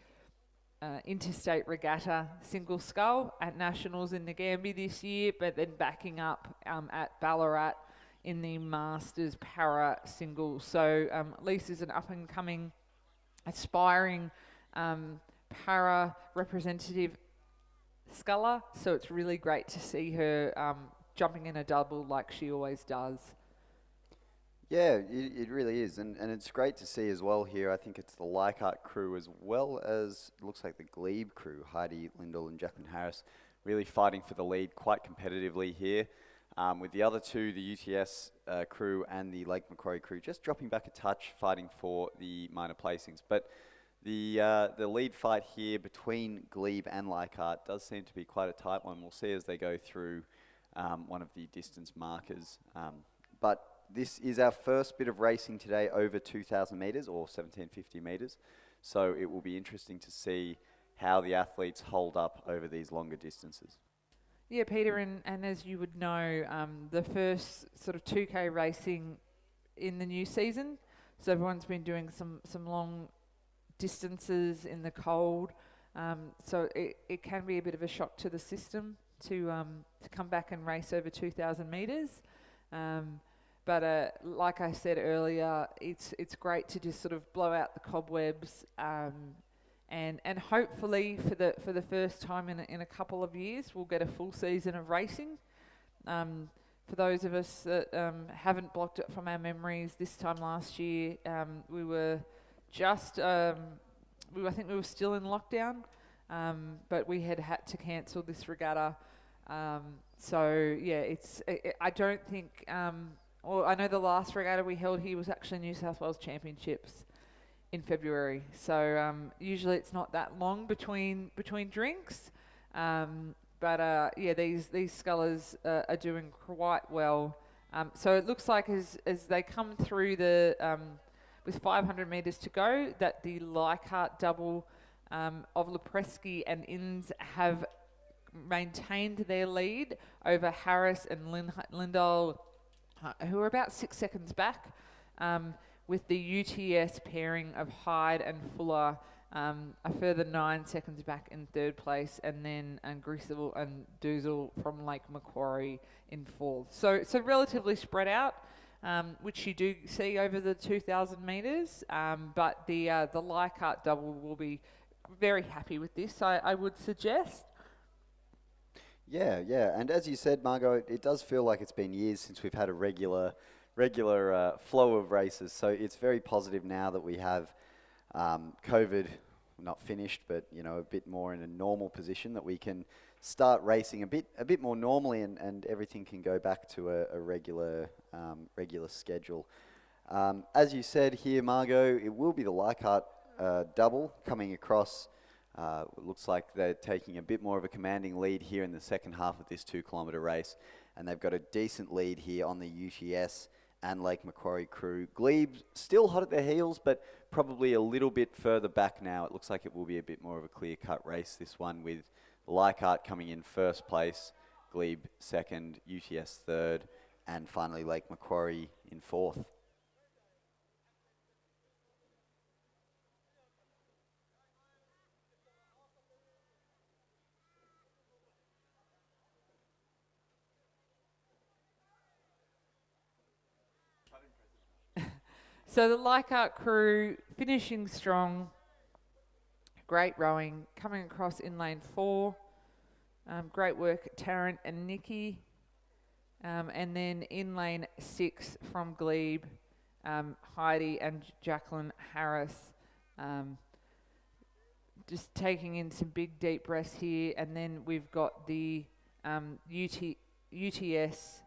[SPEAKER 1] interstate regatta single scull at Nationals in Nagambie this year, but then backing up at Ballarat in the Masters para single. So Lisa's an up-and-coming, aspiring para representative sculler, so it's really great to see her jumping in a double like she always does.
[SPEAKER 2] Yeah, it really is, and it's great to see as well here. I think it's the Leichhardt crew as well as it looks like the Glebe crew, Heidi Lindell and Jacqueline Harris, really fighting for the lead quite competitively here. With the other two, the UTS crew and the Lake Macquarie crew, just dropping back a touch, fighting for the minor placings. But the lead fight here between Glebe and Leichhardt does seem to be quite a tight one. We'll see as they go through one of the distance markers. But this is our first bit of racing today over 2,000 metres or 1,750 metres. So it will be interesting to see how the athletes hold up over these longer distances.
[SPEAKER 1] Yeah, Peter, and as you would know, the first sort of 2K racing in the new season, so everyone's been doing some long distances in the cold, so it can be a bit of a shock to the system to come back and race over 2,000 metres. But like I said earlier, it's great to just sort of blow out the cobwebs, and hopefully for the first time in a couple of years, we'll get a full season of racing. For those of us that haven't blocked it from our memories, this time last year we were just I think we were still in lockdown, but we had to cancel this regatta. So yeah, I don't think. Well, I know the last regatta we held here was actually New South Wales Championships in February. So usually it's not that long between drinks. But yeah, these scullers are doing quite well. So it looks like as they come through with 500 metres to go, that the Leichhardt double of Lepreski and Inns have maintained their lead over Harris and Lindahl, who are about 6 seconds back, with the UTS pairing of Hyde and Fuller a further 9 seconds back in third place, and then Grisel and Doozle from Lake Macquarie in fourth. So relatively spread out, which you do see over the 2,000 metres, but the Leichhardt double will be very happy with this, I would suggest.
[SPEAKER 2] Yeah, and as you said, Margot, it does feel like it's been years since we've had a regular flow of races. So it's very positive now that we have COVID not finished, but a bit more in a normal position, that we can start racing a bit more normally, and everything can go back to a regular schedule. As you said here, Margot, it will be the Leichhardt double coming across. It looks like they're taking a bit more of a commanding lead here in the second half of this 2 kilometre race, and they've got a decent lead here on the UTS and Lake Macquarie crew. Glebe still hot at their heels, but probably a little bit further back now. It looks like it will be a bit more of a clear-cut race, this one, with Leichhardt coming in first place, Glebe second, UTS third, and finally Lake Macquarie in fourth.
[SPEAKER 1] So the Leichhardt crew finishing strong, great rowing, coming across in lane 4. Great work, Tarrant and Nikki. And then in lane 6 from Glebe, Heidi and Jacqueline Harris. Just taking in some big deep breaths here. And then we've got the UTS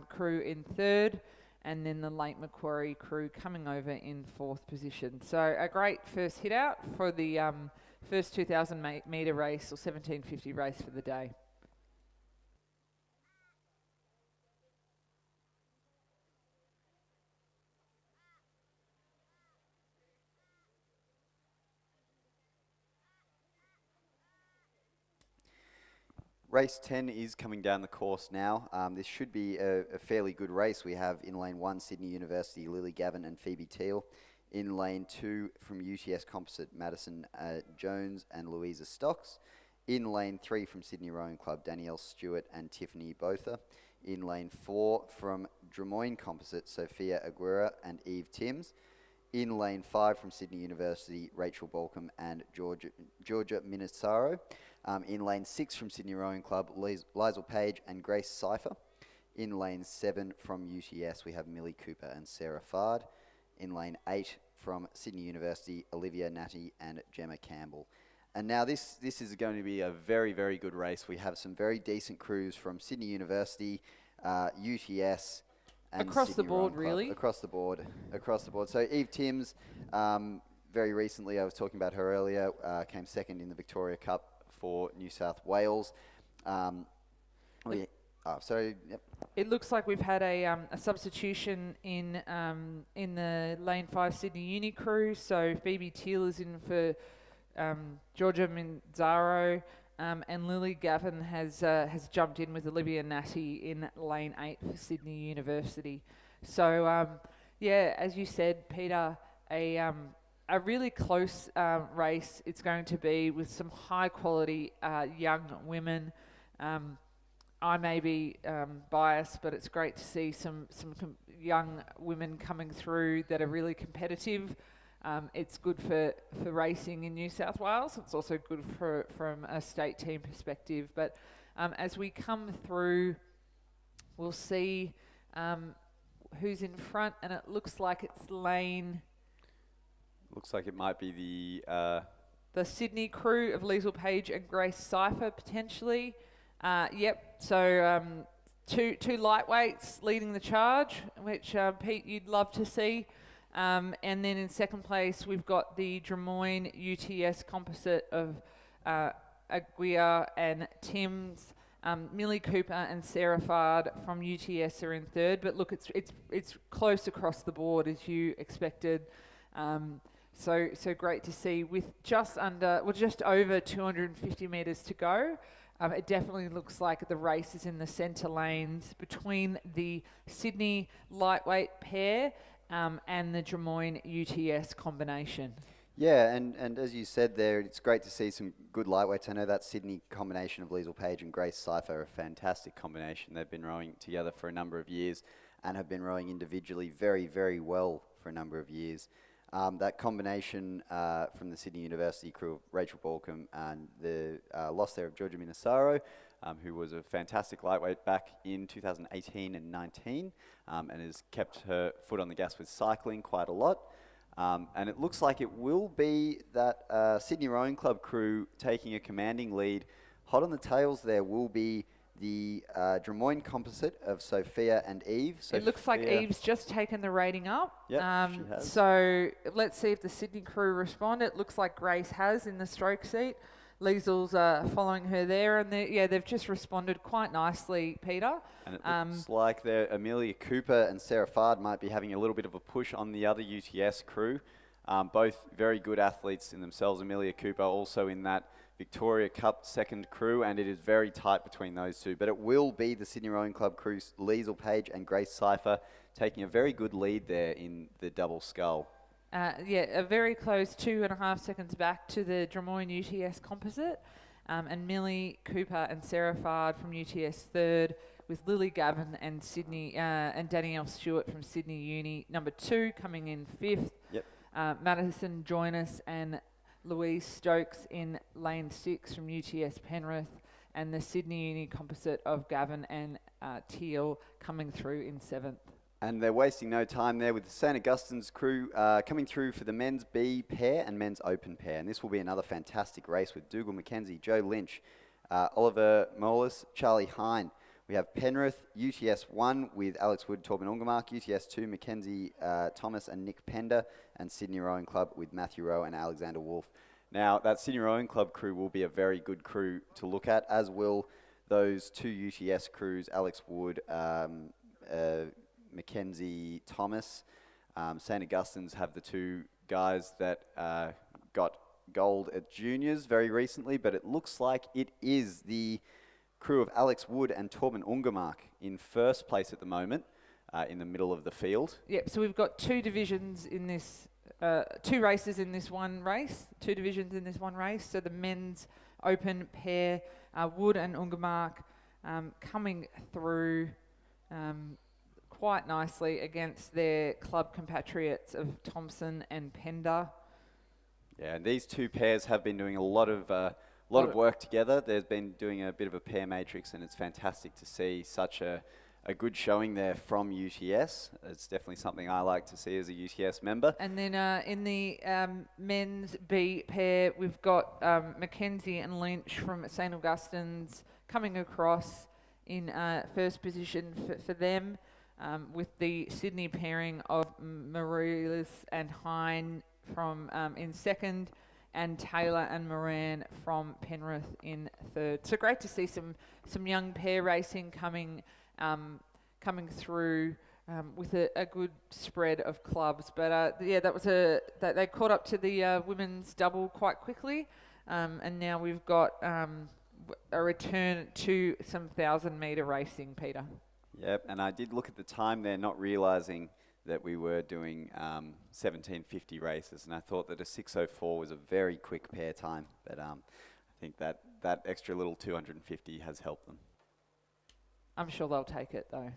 [SPEAKER 1] crew in third, and then the Lake Macquarie crew coming over in fourth position. So a great first hit out for the first 2,000 metre race, or 1750 race for the day.
[SPEAKER 2] Race 10 is coming down the course now. This should be a fairly good race. We have in lane 1 Sydney University, Lily Gavin and Phoebe Teal. In lane 2 from UTS Composite, Madison Jones and Louisa Stocks. In lane 3 from Sydney Rowing Club, Danielle Stewart and Tiffany Botha. In lane 4 from Drummoyne Composite, Sophia Aguera and Eve Timms. In lane 5 from Sydney University, Rachel Balcombe and Georgia Minisaro. In lane 6 from Sydney Rowing Club, Liesl Page and Grace Cipher. In lane 7 from UTS, we have Millie Cooper and Sarah Fard. In lane 8 from Sydney University, Olivia Natty and Gemma Campbell. And now this is going to be a very, very good race. We have some very decent crews from Sydney University, UTS, and
[SPEAKER 1] across
[SPEAKER 2] Sydney
[SPEAKER 1] the board,
[SPEAKER 2] Rowing Club.
[SPEAKER 1] really?
[SPEAKER 2] Across the board. So Eve Timms, very recently, I was talking about her earlier, came second in the Victoria Cup for New South Wales. Yep.
[SPEAKER 1] It looks like we've had a substitution in the lane 5 Sydney Uni crew. So Phoebe Teal is in for Georgia Minzaro, and Lily Gavin has jumped in with Olivia Natty in lane 8 for Sydney University. So yeah, as you said, Peter, a really close race it's going to be, with some high quality young women. I may be biased, but it's great to see some young women coming through that are really competitive. It's good for racing in New South Wales. It's also good from a state team perspective. But as we come through, we'll see who's in front, and it looks like it's lane...
[SPEAKER 2] Looks like it might be the
[SPEAKER 1] the Sydney crew of Liesl Page and Grace Cypher potentially. Yep, so two lightweights leading the charge, which Pete, you'd love to see. And then in second place, we've got the Drummoyne UTS composite of Aguirre and Timms. Millie Cooper and Sarah Fard from UTS are in third, but look, it's close across the board as you expected. So great to see with just over 250 metres to go. It definitely looks like the race is in the centre lanes between the Sydney lightweight pair and the Drummoyne UTS combination.
[SPEAKER 3] Yeah, and as you said there, it's great to see some good lightweights. I know that Sydney combination of Liesl Page and Grace Cypher are a fantastic combination. They've been rowing together for a number of years and have been rowing individually very, very well for a number of years. That combination from the Sydney University crew of Rachel Balcombe and the loss there of Georgia Minasaro, who was a fantastic lightweight back in 2018 and 19 and has kept her foot on the gas with cycling quite a lot. And it looks like it will be that Sydney Rowing Club crew taking a commanding lead. Hot on the tails there will be the Drummoyne composite of Sophia and Eve.
[SPEAKER 1] It looks like Eve's just taken the rating up.
[SPEAKER 3] Yep, she has.
[SPEAKER 1] So let's see if the Sydney crew respond. It looks like Grace has in the stroke seat. Liesl's following her there, and they've just responded quite nicely, Peter.
[SPEAKER 2] And it looks like Amelia Cooper and Sarah Fard might be having a little bit of a push on the other UTS crew. Both very good athletes in themselves. Amelia Cooper also in that Victoria Cup second crew, and it is very tight between those two. But it will be the Sydney Rowing Club crew, Liesl Page and Grace Cypher, taking a very good lead there in the double scull.
[SPEAKER 1] A very close 2.5 seconds back to the Drummoyne UTS composite, and Millie Cooper and Sarah Fard from UTS third, with Lily Gavin and Sydney and Danielle Stewart from Sydney Uni number 2 coming in fifth.
[SPEAKER 2] Yep.
[SPEAKER 1] Madison Joyner and Louise Stokes in lane 6 from UTS Penrith, and the Sydney Uni composite of Gavin and Teal coming through in 7th.
[SPEAKER 2] And they're wasting no time there with the St. Augustine's crew coming through for the men's B pair and men's open pair. And this will be another fantastic race with Dougal McKenzie, Joe Lynch, Oliver Moelis, Charlie Hine. We have Penrith, UTS 1 with Alex Wood, Torben Ungermark, UTS 2, Mackenzie Thomas and Nick Pender, and Sydney Rowing Club with Matthew Rowe and Alexander Wolfe. Now, that Sydney Rowing Club crew will be a very good crew to look at, as will those two UTS crews, Alex Wood, Mackenzie Thomas. St. Augustine's have the two guys that got gold at juniors very recently, but it looks like it is the crew of Alex Wood and Torben Ungermark in first place at the moment in the middle of the field.
[SPEAKER 1] Yep, so we've got two divisions in this, two races in this one race, two divisions in this one race. So the men's open pair, Wood and Ungermark coming through quite nicely against their club compatriots of Thompson and Pender.
[SPEAKER 2] Yeah, and these two pairs have been doing a lot of work together. There's been doing a bit of a pair matrix, and it's fantastic to see such a good showing there from UTS. It's definitely something I like to see as a UTS member.
[SPEAKER 1] And then in the men's B pair, we've got Mackenzie and Lynch from St. Augustine's coming across in first position for them, with the Sydney pairing of Marilis and Hine from in second, and Taylor and Moran from Penrith in third. So great to see some young pair racing coming through with a good spread of clubs. But that was they caught up to the women's double quite quickly, and now we've got a return to some 1,000-metre racing, Peter.
[SPEAKER 2] Yep, and I did look at the time there, not realising that we were doing 1750 races, and I thought that a 6:04 was a very quick pair time, but I think that extra little 250 has helped them.
[SPEAKER 1] I'm sure they'll take it though.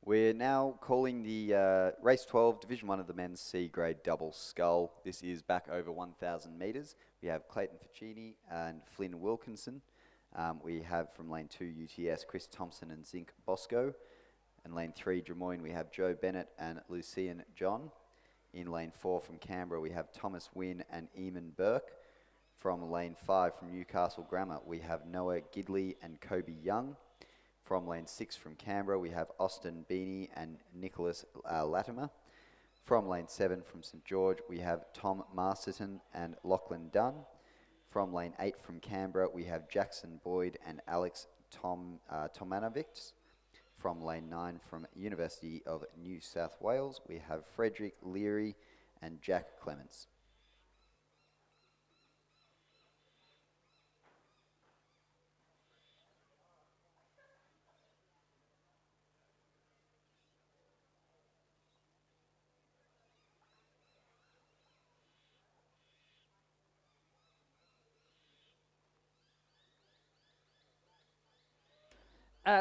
[SPEAKER 3] We're now calling the race 12, Division 1 of the men's C grade double scull. This is back over 1,000 metres. We have Clayton Ficini and Flynn Wilkinson. We have from lane 2 UTS, Chris Thompson and Zink Bosco. And lane 3 Drummoyne, we have Joe Bennett and Lucian John. In lane 4 from Canberra, we have Thomas Wynne and Eamon Burke. From lane 5 from Newcastle Grammar, we have Noah Gidley and Kobe Young. From lane 6 from Canberra, we have Austin Beanie and Nicholas Latimer. From lane 7 from St George, we have Tom Masterton and Lachlan Dunn. From lane 8 from Canberra, we have Jackson Boyd and Alex Tomanovic. From lane 9 from University of New South Wales, we have Frederick Leary and Jack Clements.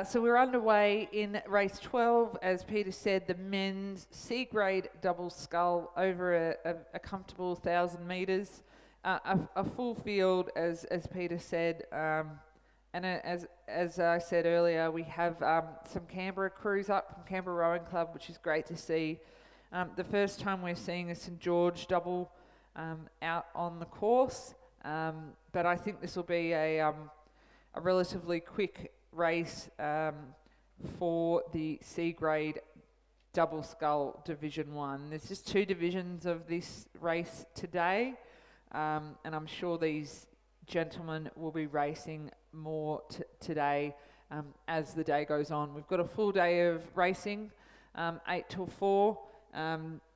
[SPEAKER 1] So we're underway in race 12. As Peter said, the men's C grade double scull over a comfortable 1,000 metres. A full field, as Peter said. And as I said earlier, we have some Canberra crews up from Canberra Rowing Club, which is great to see. The first time we're seeing a St George double out on the course. But I think this will be a relatively quick race for the C grade double scull Division 1. There's just 2 divisions of this race today, and I'm sure these gentlemen will be racing more today as the day goes on. We've got a full day of racing, 8 till 4.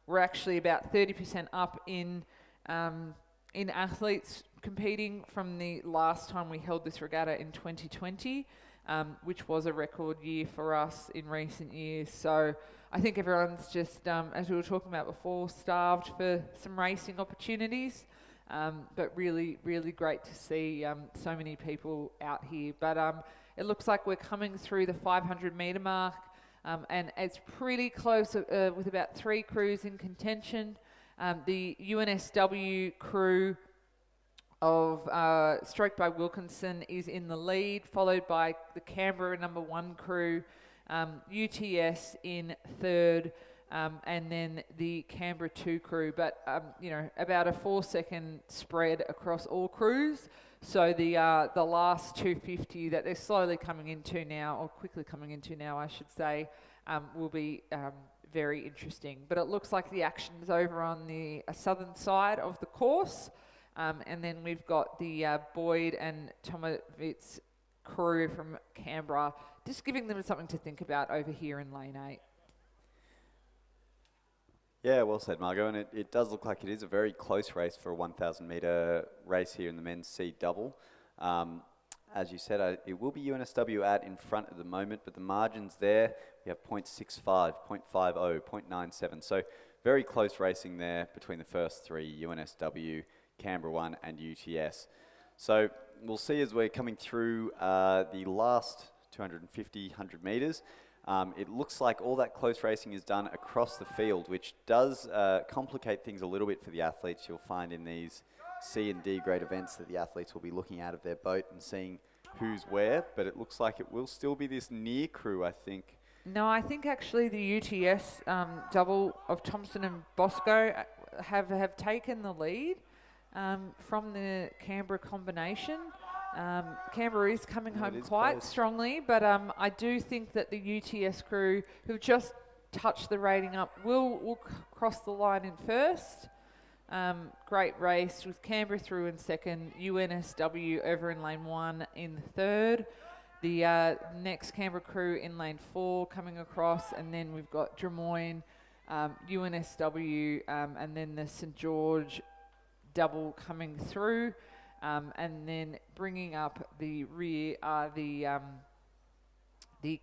[SPEAKER 1] We're actually about 30% up in athletes competing from the last time we held this regatta in 2020. Which was a record year for us in recent years. So I think everyone's just, as we were talking about before, starved for some racing opportunities. But really, really great to see so many people out here. But it looks like we're coming through the 500 metre mark, and it's pretty close with about 3 crews in contention. The UNSW crew of Stroke by Wilkinson is in the lead, followed by the Canberra number 1 crew, UTS in third, and then the Canberra 2 crew. But about a 4-second spread across all crews. So the last 250 that they're slowly coming into now, or quickly coming into now, I should say, will be very interesting. But it looks like the action's over on the southern side of the course. And then we've got the Boyd and Tomovitz crew from Canberra, just giving them something to think about over here in lane 8.
[SPEAKER 2] Yeah, well said, Margot. And it does look like it is a very close race for a 1,000 metre race here in the men's C double. As you said, it will be UNSW out in front at the moment, but the margins there, we have 0.65, 0.50, 0.97. So very close racing there between the first 3, UNSW, Canberra 1 and UTS. So we'll see as we're coming through the last 250, 100 metres. It looks like all that close racing is done across the field, which does complicate things a little bit for the athletes. You'll find in these C and D grade events that the athletes will be looking out of their boat and seeing who's where, but it looks like it will still be this near crew, I think.
[SPEAKER 1] No, I think actually the UTS double of Thompson and Bosco have taken the lead from the Canberra combination. Canberra is coming home quite close, strongly, but I do think that the UTS crew, who've just touched the rating up, will cross the line in first. Great race with Canberra through in second, UNSW over in lane 1 in third. The next Canberra crew in lane 4 coming across, and then we've got Drummoyne, UNSW, and then the St George double coming through, and then bringing up the rear are the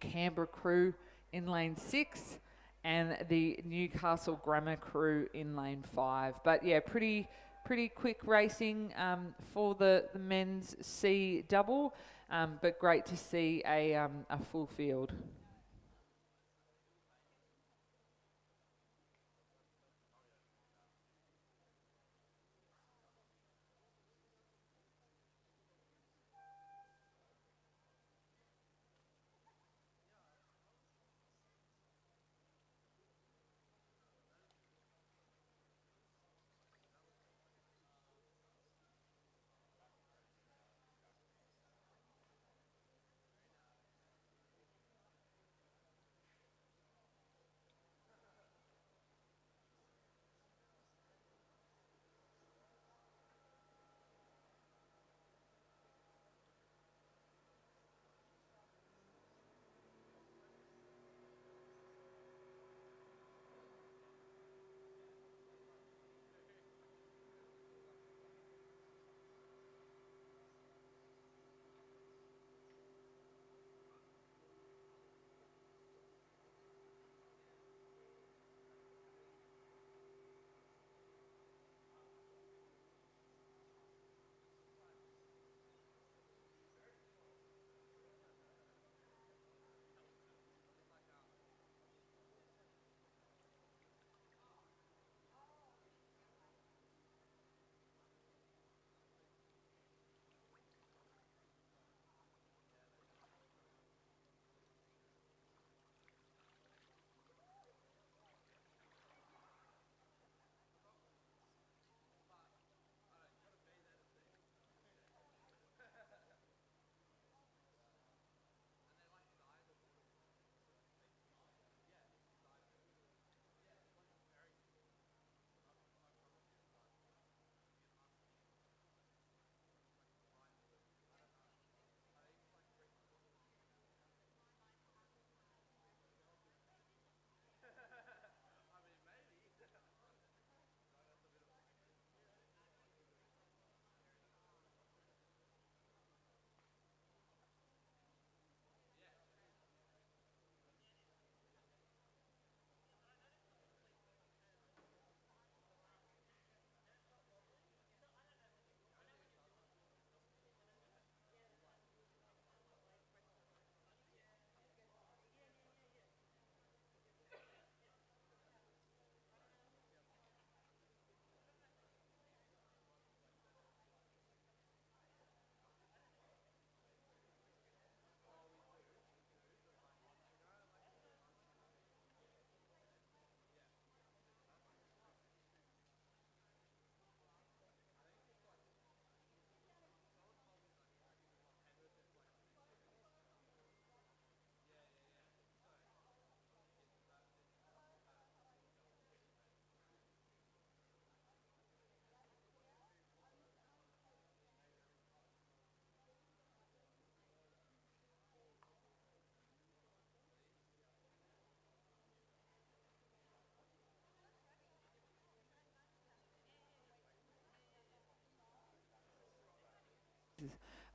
[SPEAKER 1] Canberra crew in lane 6 and the Newcastle Grammar crew in lane 5. But yeah, pretty quick racing for the men's C double, but great to see a full field.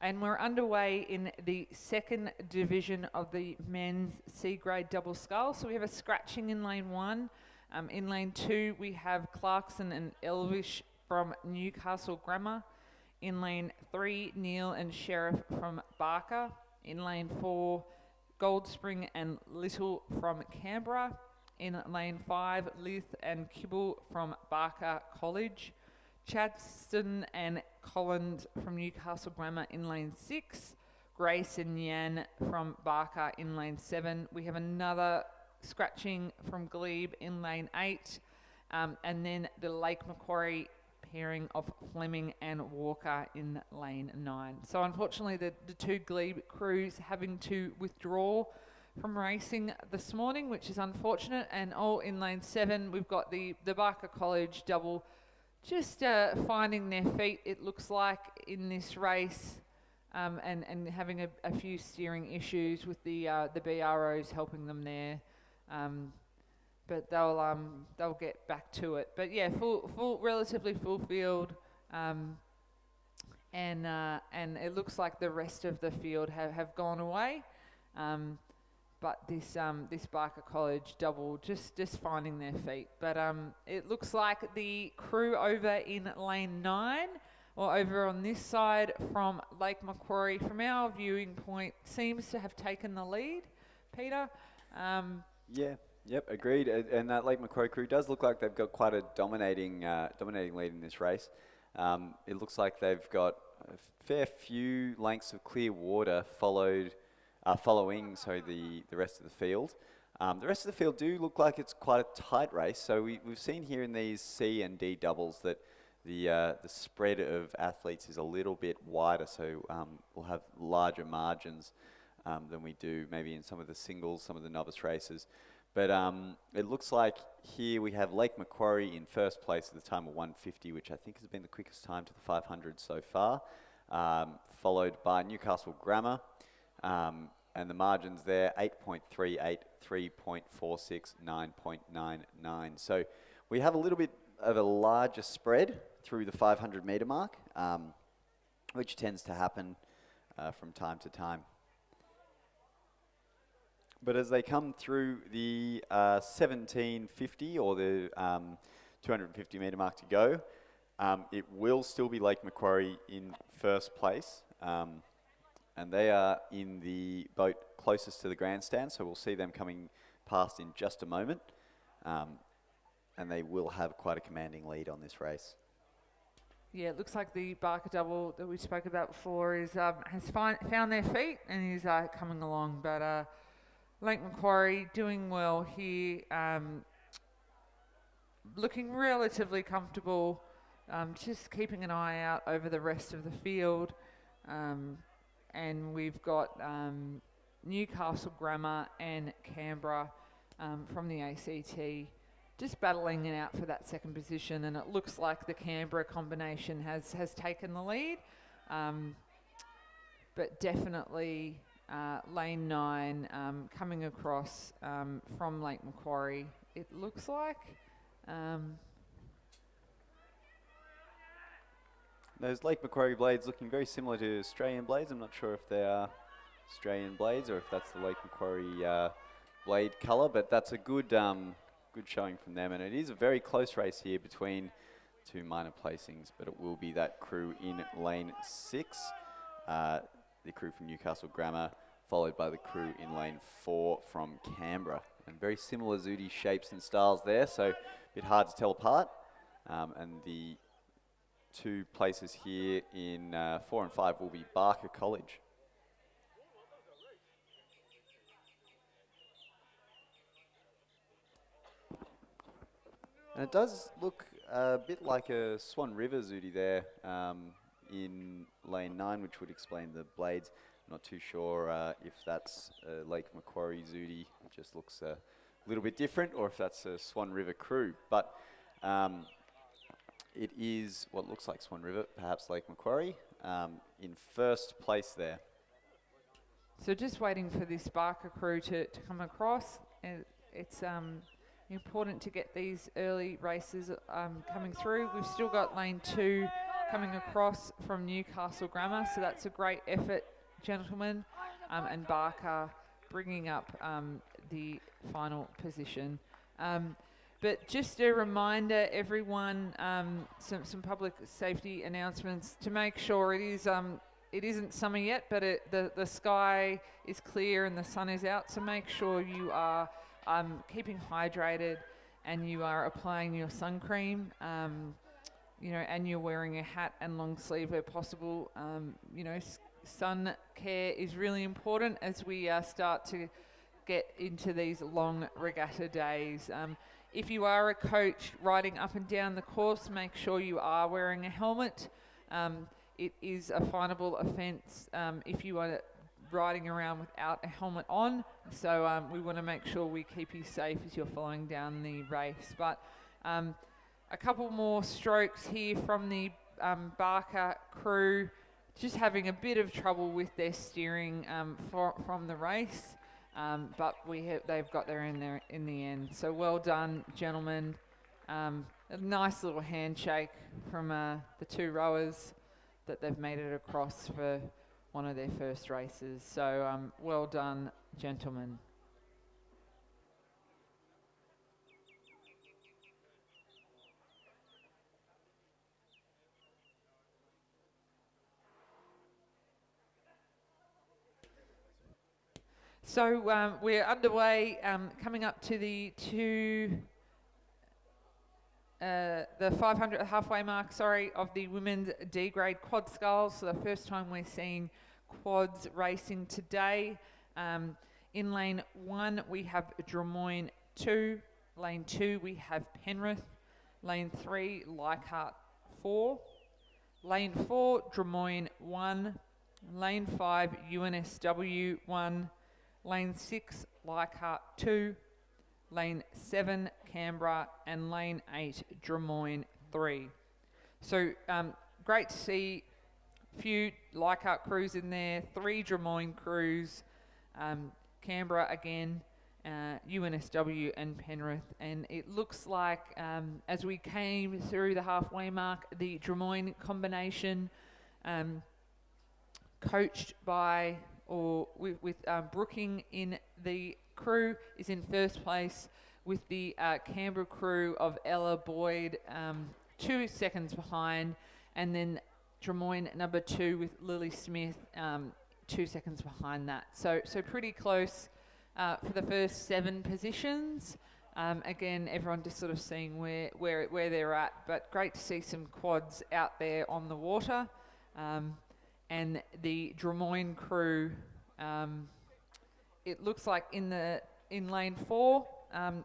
[SPEAKER 1] And we're underway in the second division of the men's C grade double scull. So we have a scratching in lane 1. In lane 2, we have Clarkson and Elvish from Newcastle Grammar. In lane 3, Neil and Sheriff from Barker. In lane 4, Goldspring and Little from Canberra. In lane 5, Lith and Kibble from Barker College. Chadston and Collins from Newcastle Grammar in lane 6. Grace and Yan from Barker in lane 7. We have another scratching from Glebe in lane 8. And then the Lake Macquarie pairing of Fleming and Walker in lane 9. So unfortunately the two Glebe crews having to withdraw from racing this morning, which is unfortunate. And all in lane 7, we've got the Barker College double just finding their feet, it looks like, in this race, and having a few steering issues with the BROs helping them there. But they'll get back to it. But yeah, relatively full field, and it looks like the rest of the field have gone away. But this Barker College double just finding their feet. But it looks like the crew over in lane 9, or over on this side from Lake Macquarie, from our viewing point, seems to have taken the lead. Peter?
[SPEAKER 2] Yep, agreed. And that Lake Macquarie crew does look like they've got quite a dominating lead in this race. It looks like they've got a fair few lengths of clear water following the rest of the field. The rest of the field do look like it's quite a tight race. So we've seen here in these C and D doubles that the spread of athletes is a little bit wider. So we'll have larger margins than we do maybe in some of the singles, some of the novice races. But it looks like here we have Lake Macquarie in first place at the time of 150, which I think has been the quickest time to the 500 so far, followed by Newcastle Grammar. And the margins there, 8.38, 3.46, 9.99. So we have a little bit of a larger spread through the 500 metre mark, which tends to happen from time to time. But as they come through the 1750 or the 250 metre mark to go, it will still be Lake Macquarie in first place. And they are in the boat closest to the grandstand, so we'll see them coming past in just a moment. And they will have quite a commanding lead on this race.
[SPEAKER 1] Yeah, it looks like the Barker double that we spoke about before has found their feet and is coming along. But Lake Macquarie doing well here, looking relatively comfortable, just keeping an eye out over the rest of the field. And we've got Newcastle Grammar and Canberra from the ACT just battling it out for that second position, and it looks like the Canberra combination has taken the lead, but definitely lane 9 coming across from Lake Macquarie, it looks like.
[SPEAKER 2] Those Lake Macquarie blades looking very similar to Australian blades. I'm not sure if they are Australian blades or if that's the Lake Macquarie blade colour, but that's a good showing from them. And it is a very close race here between two minor placings, but it will be that crew in lane 6, the crew from Newcastle Grammar, followed by the crew in lane 4 from Canberra. And very similar Zudi shapes and styles there, so a bit hard to tell apart. And the two places here in 4 and 5 will be Barker College. And it does look a bit like a Swan River Zudi there in lane 9, which would explain the blades. I'm not too sure if that's Lake Macquarie Zudi. It just looks a little bit different, or if that's a Swan River crew. But it is what looks like Swan River, perhaps Lake Macquarie, in first place there.
[SPEAKER 1] So just waiting for this Barker crew to come across. It's important to get these early races coming through. We've still got lane 2 coming across from Newcastle Grammar. So that's a great effort, gentlemen. And Barker bringing up the final position. But just a reminder, everyone, some public safety announcements to make sure it isn't summer yet, but the sky is clear and the sun is out. So make sure you are keeping hydrated and you are applying your sun cream, and you're wearing a hat and long sleeve where possible. Sun care is really important as we start to get into these long regatta days. If you are a coach riding up and down the course, make sure you are wearing a helmet. It is a finable offence if you are riding around without a helmet on. So we want to make sure we keep you safe as you're following down the race. But a couple more strokes here from the Barker crew, just having a bit of trouble with their steering from the race. But they've got there in the end. So well done, gentlemen. A nice little handshake from the two rowers that they've made it across for one of their first races. So well done, gentlemen. So we're underway, coming up to the 500 halfway mark, of the women's D grade quad sculls. So the first time we're seeing quads racing today. In lane 1 we have Drummoyne 2, lane 2 we have Penrith, lane 3 Leichhardt 4, lane 4 Drummoyne 1, lane 5 UNSW 1, lane 6 Leichhardt 2, lane 7 Canberra, and lane 8 Drummoyne 3. So great to see a few Leichhardt crews in there, 3 Drummoyne crews, Canberra again, UNSW and Penrith. And it looks like as we came through the halfway mark, the Drummoyne combination coached by with Brooking in the crew is in first place, with the Canberra crew of Ella Boyd 2 seconds behind, and then Drummoyne number 2 with Lily Smith 2 seconds behind that. So pretty close for the first 7 positions. Again, everyone just sort of seeing where they're at, but great to see some quads out there on the water. And the Drummoyne crew, it looks like in lane 4,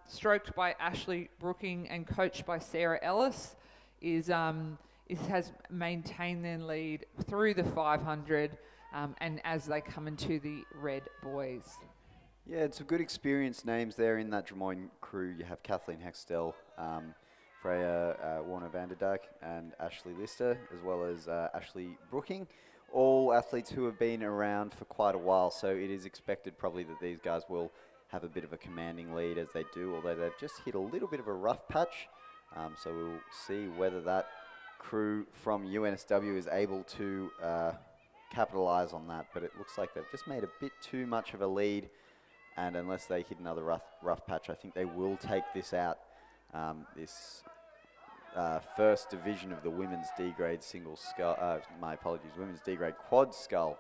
[SPEAKER 1] stroked by Ashley Brooking and coached by Sarah Ellis, has maintained their lead through the 500, and as they come into the red boys.
[SPEAKER 3] Yeah, it's a good experienced names there in that Drummoyne crew. You have Kathleen Hextell, Freya Warner Vanderdyk, and Ashley Lister, as well as Ashley Brooking. All athletes who have been around for quite a while, so it is expected probably that these guys will have a bit of a commanding lead as they do, although they've just hit a little bit of a rough patch. So we'll see whether that crew from UNSW is able to capitalise on that, but it looks like they've just made a bit too much of a lead, and unless they hit another rough patch, I think they will take this out. This first division of the women's D-grade single scull, women's D-grade quad scull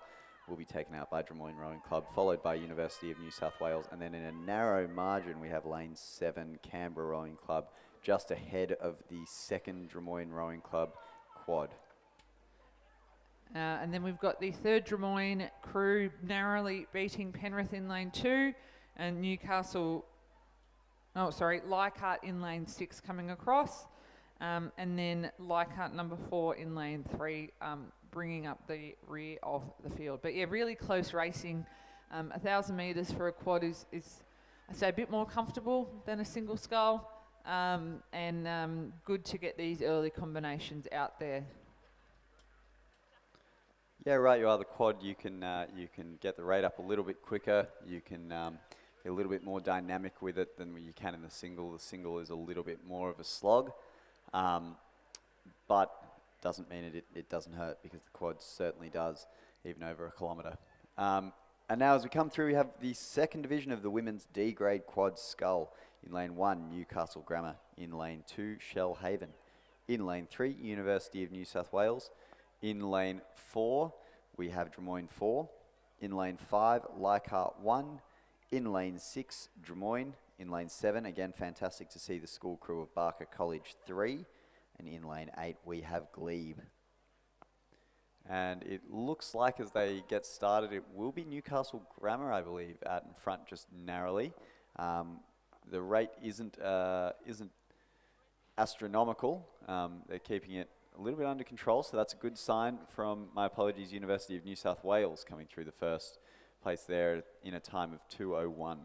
[SPEAKER 3] will be taken out by Drummoyne Rowing Club, followed by University of New South Wales, and then in a narrow margin we have lane 7 Canberra Rowing Club just ahead of the second Drummoyne Rowing Club quad.
[SPEAKER 1] And then we've got the third Drummoyne crew narrowly beating Penrith in lane 2, and Leichhardt in lane 6 coming across. And then Leichhardt number 4 in lane 3, bringing up the rear of the field. But yeah, really close racing. 1,000 metres for a quad is I'd say a bit more comfortable than a single scull, and good to get these early combinations out there.
[SPEAKER 3] Yeah, right. You are the quad. You can get the rate up a little bit quicker. You can be a little bit more dynamic with it than you can in the single. The single is a little bit more of a slog. But doesn't mean it doesn't hurt, because the quad certainly does, even over a kilometre. And now as we come through, we have the second division of the women's D grade quad scull. In lane 1, Newcastle Grammar. In lane 2, Shellhaven. In lane 3, University of New South Wales. In lane 4, we have Drummoyne 4. In lane 5, Leichhardt 1. In lane 6, Drummoyne. In lane 7, again, fantastic to see the school crew of Barker College 3. And in lane 8, we have Glebe. And it looks like as they get started, it will be Newcastle Grammar, I believe, out in front just narrowly. The rate isn't astronomical. They're keeping it a little bit under control, so that's a good sign from, my apologies, University of New South Wales coming through the first place there in a time of 2:01.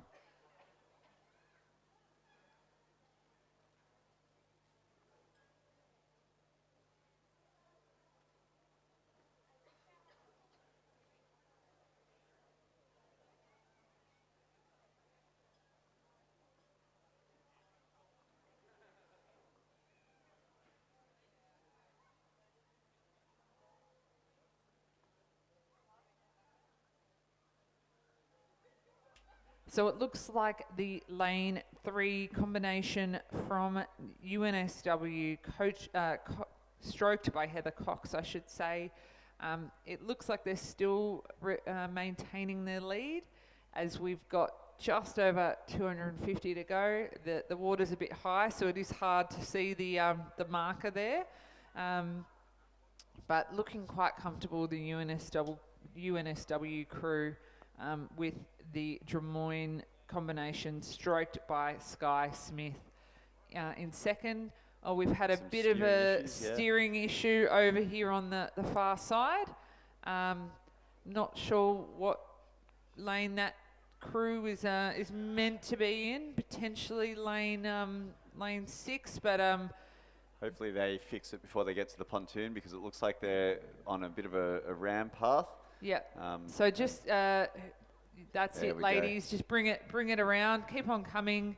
[SPEAKER 1] So it looks like the lane 3 combination from UNSW, stroked by Heather Cox, I should say. It looks like they're still maintaining their lead, as we've got just over 250 to go. The water's a bit high, so it is hard to see the marker there. But looking quite comfortable, the UNSW crew, with the Drummoyne combination stroked by Sky Smith. In second, we've had a bit of a steering issue over here on the far side. Not sure what lane that crew is meant to be in. Potentially lane 6, but
[SPEAKER 2] Hopefully they fix it before they get to the pontoon, because it looks like they're on a bit of a ram path.
[SPEAKER 1] yeah. So just that's it, ladies. Just bring it around. Keep on coming.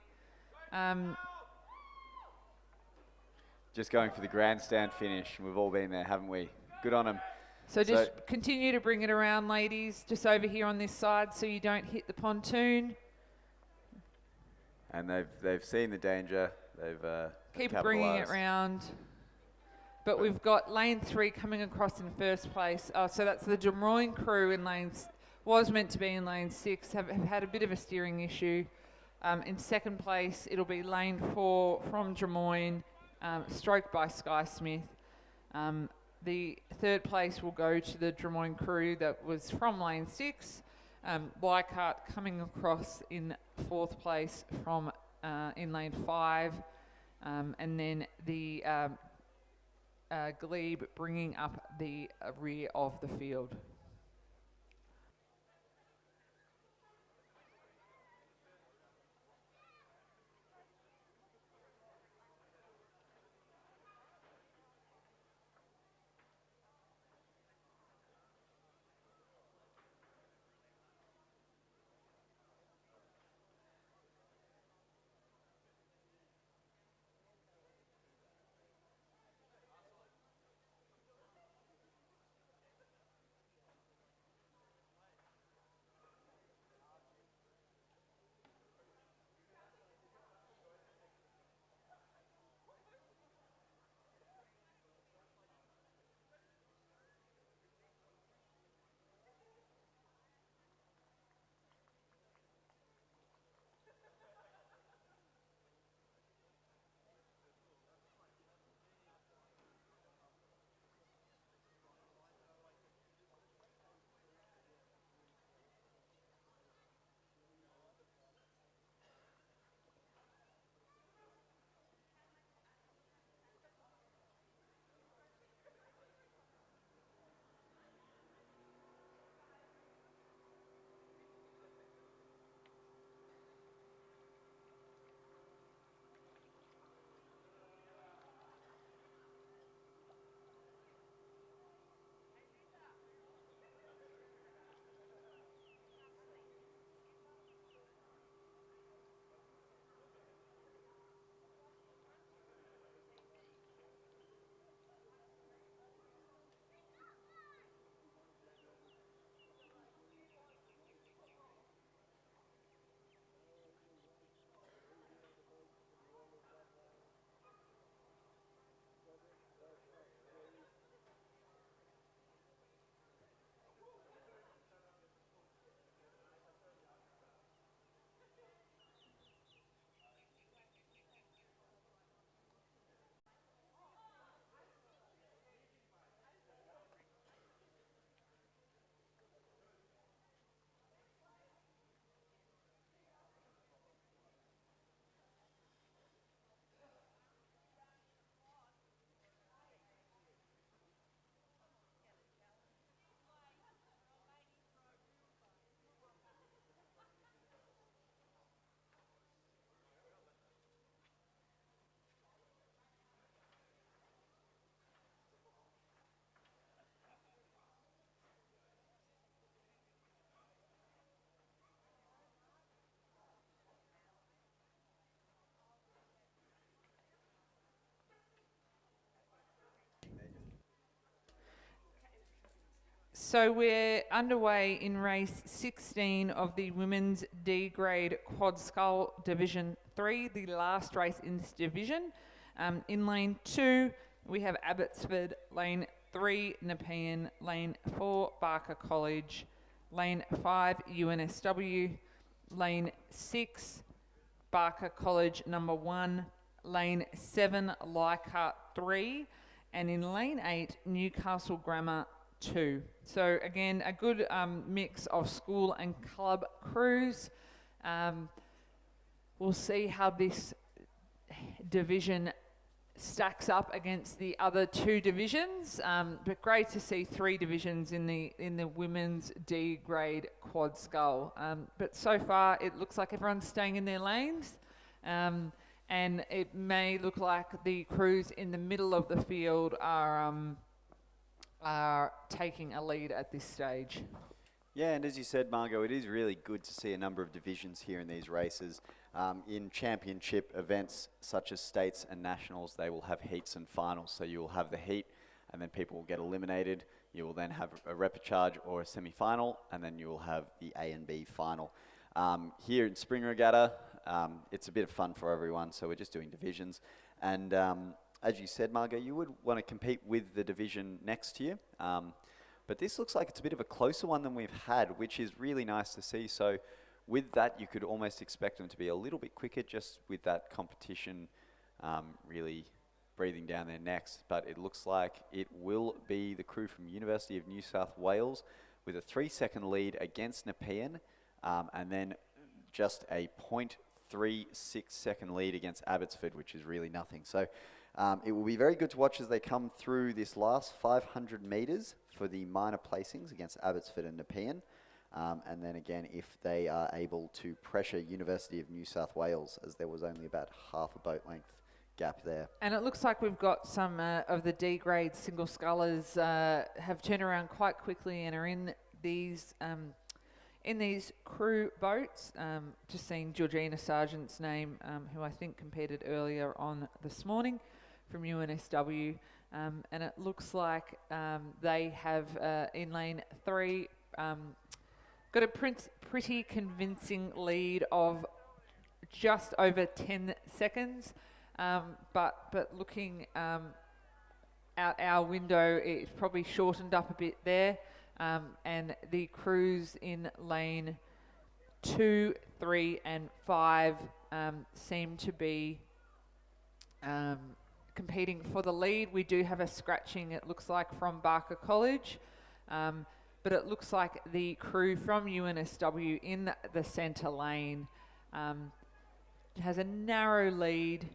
[SPEAKER 2] Just going for the grandstand finish. We've all been there, haven't we? Good on them.
[SPEAKER 1] So just continue to bring it around, ladies, just over here on this side, so you don't hit the pontoon.
[SPEAKER 2] And they've seen the danger. They've
[SPEAKER 1] keep bringing it round. But we've got lane 3 coming across in first place. So that's the Drummoyne crew in lanes. Was meant to be in lane 6. Have had a bit of a steering issue. In second place, it'll be lane 4 from Drummoyne, stroked by Sky Smith. The third place will go to the Drummoyne crew that was from lane 6. Leichhardt coming across in fourth place from in lane 5. And then the Glebe bringing up the rear of the field. So we're underway in race 16 of the Women's D grade Quad Scull Division 3, the last race in this division. In lane 2, we have Abbotsford, lane 3, Nepean, lane 4, Barker College, lane 5, UNSW, lane 6, Barker College number 1, lane 7, Leichhardt 3, and in lane 8, Newcastle Grammar 2. So again, a good mix of school and club crews. We'll see how this division stacks up against the other 2 divisions, but great to see 3 divisions in the women's D grade Quad Scull. But so far, it looks like everyone's staying in their lanes, and it may look like the crews in the middle of the field are taking a lead at this stage.
[SPEAKER 2] Yeah, and as you said, Margot, it is really good to see a number of divisions here in these races. In championship events such as states and nationals, they will have heats and finals. So you will have the heat, and then people will get eliminated. You will then have a repechage or a semi-final, and then you will have the A and B final. Here in Spring Regatta, it's a bit of fun for everyone, so we're just doing divisions. And as you said, Margot, you would want to compete with the division next year. But this looks like it's a bit of a closer one than we've had, which is really nice to see. So with that, you could almost expect them to be a little bit quicker, just with that competition really breathing down their necks. But it looks like it will be the crew from University of New South Wales with a 3-second lead against Nepean, and then just a 0.36 second lead against Abbotsford, which is really nothing. So it will be very good to watch as they come through this last 500 metres for the minor placings against Abbotsford and Nepean. And then again, if they are able to pressure University of New South Wales, as there was only about half a boat length gap there.
[SPEAKER 1] And it looks like we've got some of the D-grade single scullers have turned around quite quickly and are in these crew boats. Just seeing Georgina Sargent's name, who I think competed earlier on this morning from UNSW. And it looks like they have, in lane 3, got a pretty convincing lead of just over 10 seconds. But looking out our window, it's probably shortened up a bit there. And the crews in lane 2, 3 and 5 seem to be competing for the lead. We do have a scratching, it looks like, from Barker College. But it looks like the crew from UNSW in the centre lane has a narrow lead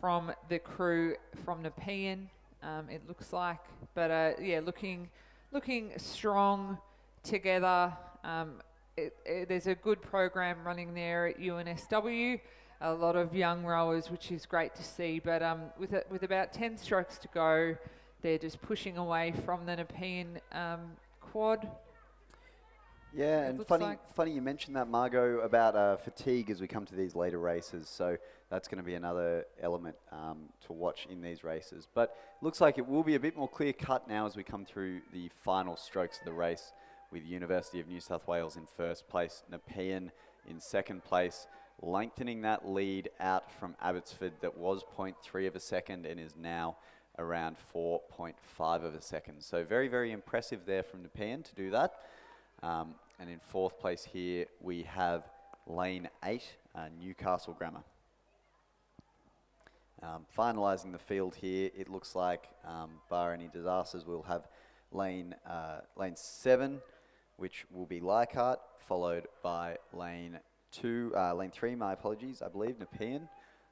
[SPEAKER 1] from the crew from Nepean, it looks like. But yeah, looking strong together. There's a good program running there at UNSW. A lot of young rowers, which is great to see. But with about 10 strokes to go, they're just pushing away from the Nepean quad.
[SPEAKER 2] Yeah, and funny you mentioned that, Margot, about fatigue as we come to these later races. So that's going to be another element to watch in these races. But looks like it will be a bit more clear cut now as we come through the final strokes of the race, with University of New South Wales in first place, Nepean in second place, lengthening that lead out from Abbotsford that was 0.3 of a second and is now around 4.5 of a second. So very, very impressive there from Nepean to do that. And in fourth place here, we have lane 8, Newcastle Grammar. Finalising the field here, it looks like, bar any disasters, we'll have lane 7, which will be Leichhardt, followed by lane 3, my apologies, I believe, Nepean,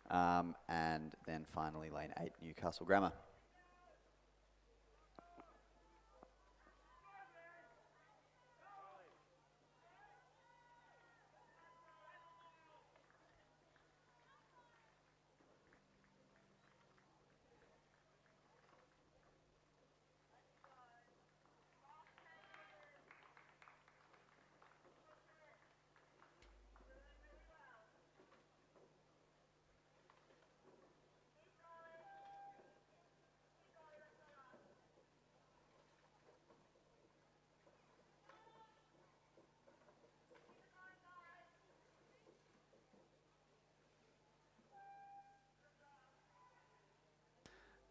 [SPEAKER 2] and then finally lane 8, Newcastle Grammar.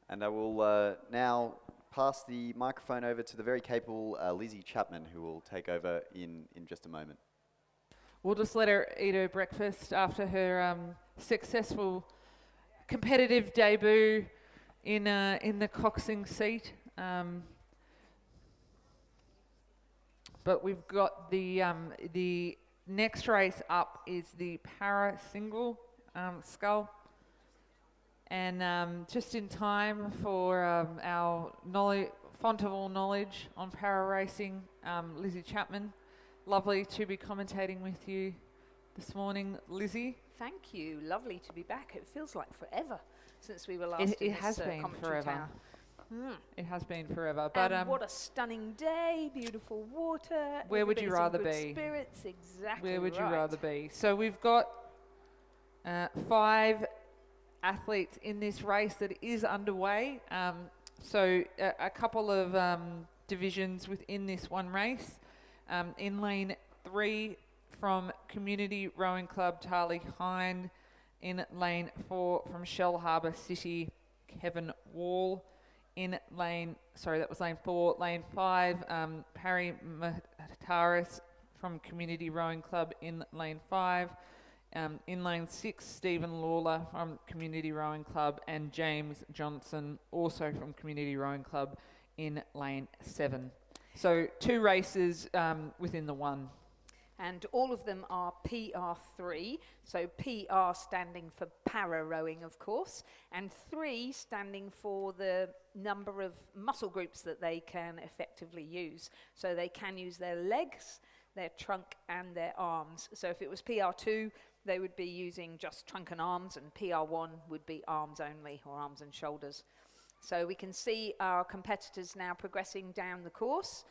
[SPEAKER 3] And I will now pass the microphone over to the very capable Lizzie Chapman, who will take over in just a moment.
[SPEAKER 1] We'll just let her eat her breakfast after her successful competitive debut in the coxing seat. But we've got the next race up is the para single scull, and just in time for our font of all knowledge on para racing, Lizzie Chapman. Lovely to be commentating with you this morning, Lizzie.
[SPEAKER 4] Thank you. Lovely to be back. It feels like forever since we were last in
[SPEAKER 1] It
[SPEAKER 4] this
[SPEAKER 1] has been
[SPEAKER 4] commentary
[SPEAKER 1] forever.
[SPEAKER 4] tower.
[SPEAKER 1] It has been forever. But
[SPEAKER 4] And what a stunning day, beautiful water.
[SPEAKER 1] Where would you
[SPEAKER 4] everybody's in
[SPEAKER 1] rather
[SPEAKER 4] good
[SPEAKER 1] be?
[SPEAKER 4] Spirits, exactly.
[SPEAKER 1] where would you
[SPEAKER 4] right.
[SPEAKER 1] rather be? So we've got 5 athletes in this race that is underway. So a couple of divisions within this one race. In lane 3 from Community Rowing Club, Tarly Hind. In lane 4 from Shell Harbour City, Kevin Wall. In lane 4. Lane 5, Parry Mataris from Community Rowing Club in lane 5. In lane 6, Stephen Lawler from Community Rowing Club, and James Johnson also from Community Rowing Club in lane 7. So 2 races within the one.
[SPEAKER 4] And all of them are PR3, so PR standing for para rowing, of course, and 3 standing for the number of muscle groups that they can effectively use. So they can use their legs, their trunk, and their arms. So if it was PR2, they would be using just trunk and arms, and PR1 would be arms only, or arms and shoulders. So we can see our competitors now progressing down the course.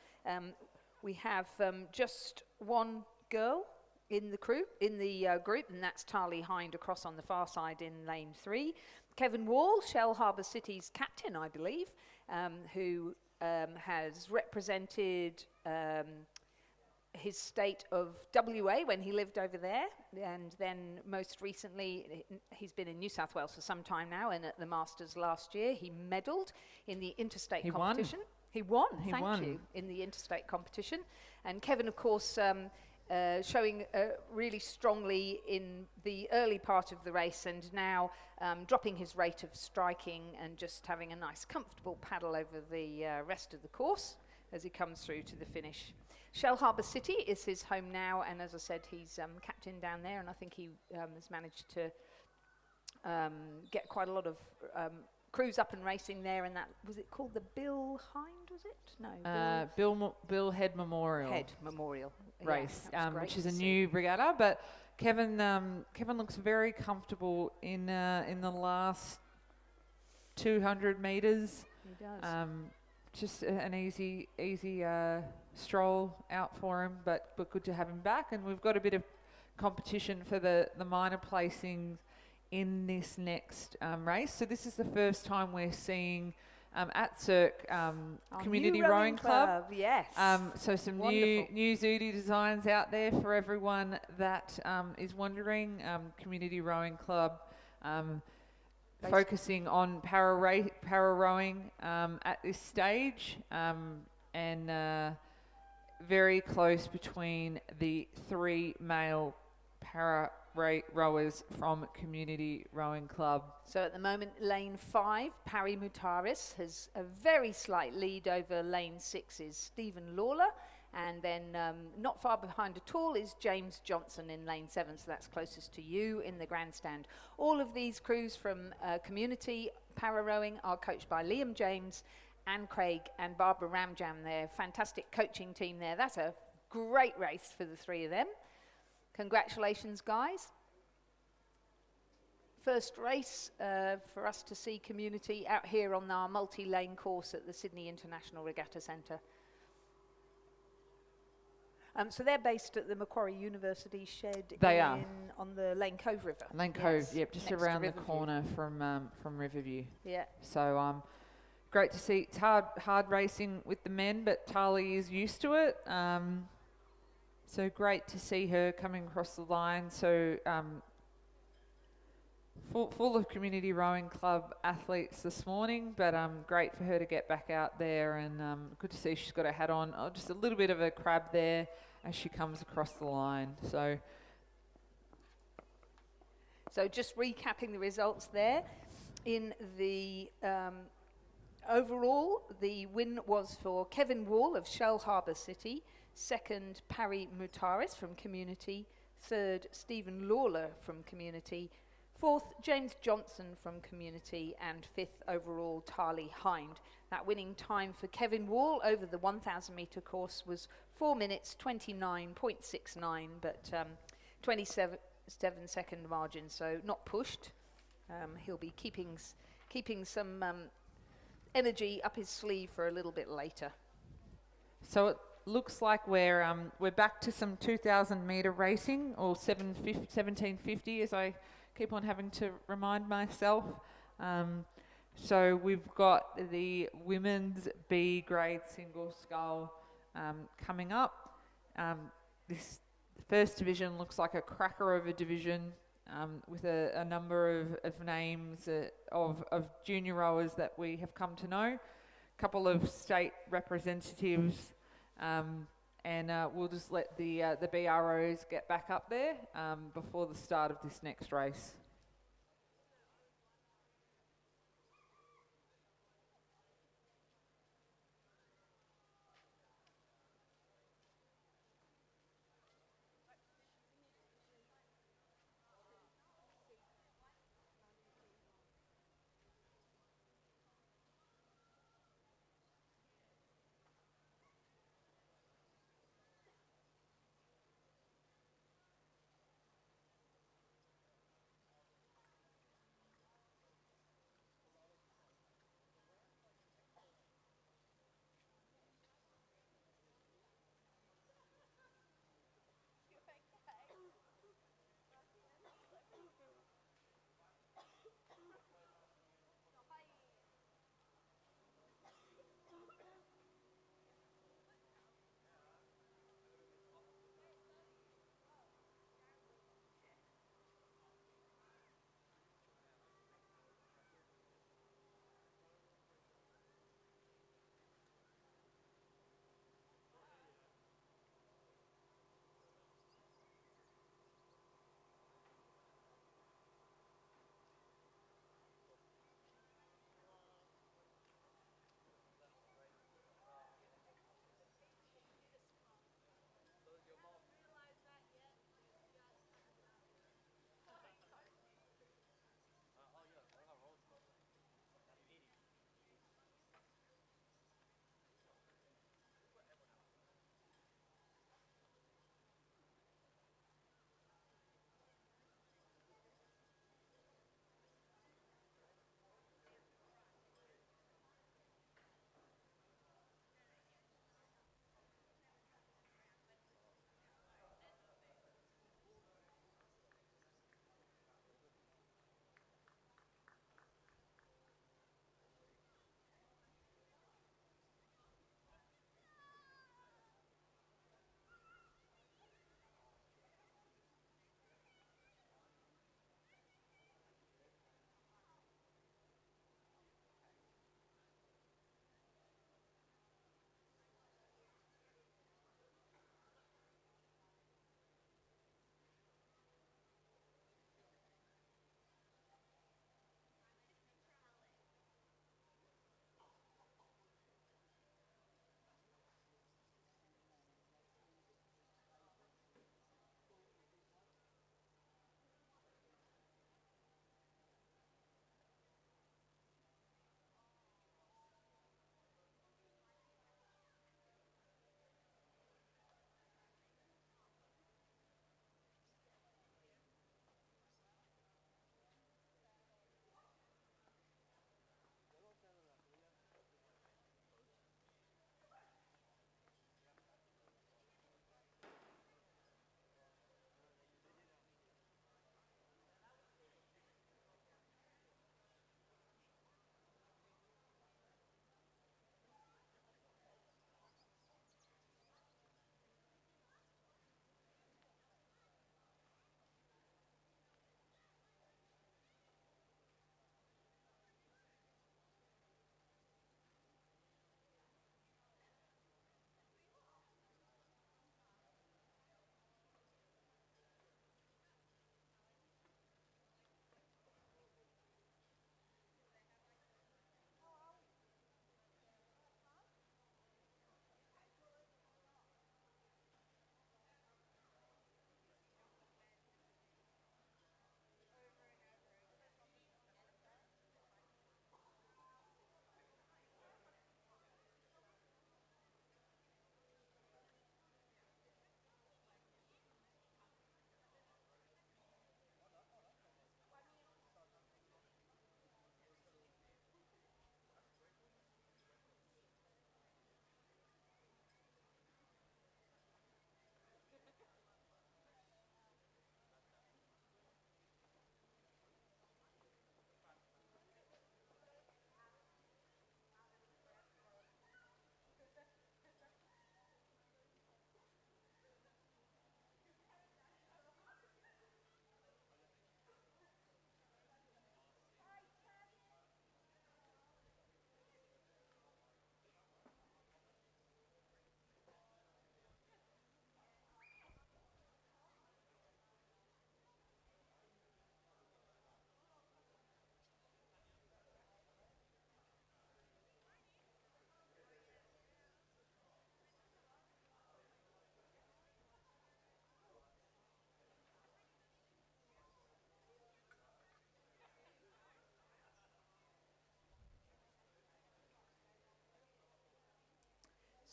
[SPEAKER 4] We have just one girl in the group, and that's Tarly Hind across on the far side in lane 3. Kevin Wall, Shell Harbour City's captain, I believe, who has represented his state of WA when he lived over there, and then most recently he's been in New South Wales for some time now, and at the Masters last year he medalled in the interstate competition. He won, thank you, in the interstate competition. And Kevin, of course, showing really strongly in the early part of the race, and now dropping his rate of striking and just having a nice comfortable paddle over the rest of the course as he comes through to the finish. Shell Harbour City is his home now, and as I said, he's captain down there, and I think he has managed to get quite a lot of crews up and racing there. And that, was it called the Bill Hind, was it? No,
[SPEAKER 1] Bill Head Memorial.
[SPEAKER 4] Head Memorial
[SPEAKER 1] Race,
[SPEAKER 4] yeah,
[SPEAKER 1] which is a new regatta. But Kevin looks very comfortable in the last 200 metres.
[SPEAKER 4] He does.
[SPEAKER 1] Just an easy stroll out for him, but good to have him back. And we've got a bit of competition for the minor placings in this next race. So this is the first time we're seeing at Cirque Community Rowing Club.
[SPEAKER 4] Yes.
[SPEAKER 1] So some
[SPEAKER 4] Wonderful.
[SPEAKER 1] new Zudi designs out there for everyone that is wondering. Community Rowing Club. Focusing on para rowing at this stage, and very close between the 3 male para rowers from Community Rowing Club.
[SPEAKER 4] So at the moment, lane 5, Parry Mutaris, has a very slight lead over lane 6's Stephen Lawler. And then not far behind at all is James Johnson in lane 7, so that's closest to you in the grandstand. All of these crews from Community Para Rowing are coached by Liam James, Anne Craig and Barbara Ramjam. They're a fantastic coaching team there. That's a great race for the 3 of them. Congratulations, guys. First race for us to see Community out here on our multi-lane course at the Sydney International Regatta Centre. So they're based at the Macquarie University shed on the Lane Cove River.
[SPEAKER 1] Lane Cove,
[SPEAKER 4] Yes,
[SPEAKER 1] yep, just
[SPEAKER 4] next
[SPEAKER 1] around
[SPEAKER 4] to
[SPEAKER 1] the corner from Riverview.
[SPEAKER 4] Yeah.
[SPEAKER 1] So great to see. It's hard racing with the men, but Tarly is used to it. So great to see her coming across the line. So Full of community rowing club athletes this morning, but great for her to get back out there, and good to see she's got her hat on. Oh, just a little bit of a crab there as she comes across the line. So
[SPEAKER 4] just recapping the results there. In the overall, the win was for Kevin Wall of Shell Harbour City, second Parry Mutaris from Community, third Stephen Lawler from Community, fourth James Johnson from Community, and fifth overall Tarly Hind. That winning time for Kevin Wall over the 1,000 metre course was 4 minutes 29.69, but 27-second margin, so not pushed. He'll be keeping some energy up his sleeve for a little bit later.
[SPEAKER 1] So it looks like we're back to some 2,000 metre racing, or 1750, as I keep on having to remind myself. So we've got the women's B grade single scull coming up. This first division looks like a cracker of a division, with a number of names of junior rowers that we have come to know, a couple of state representatives, and we'll just let the BROs get back up there before the start of this next race.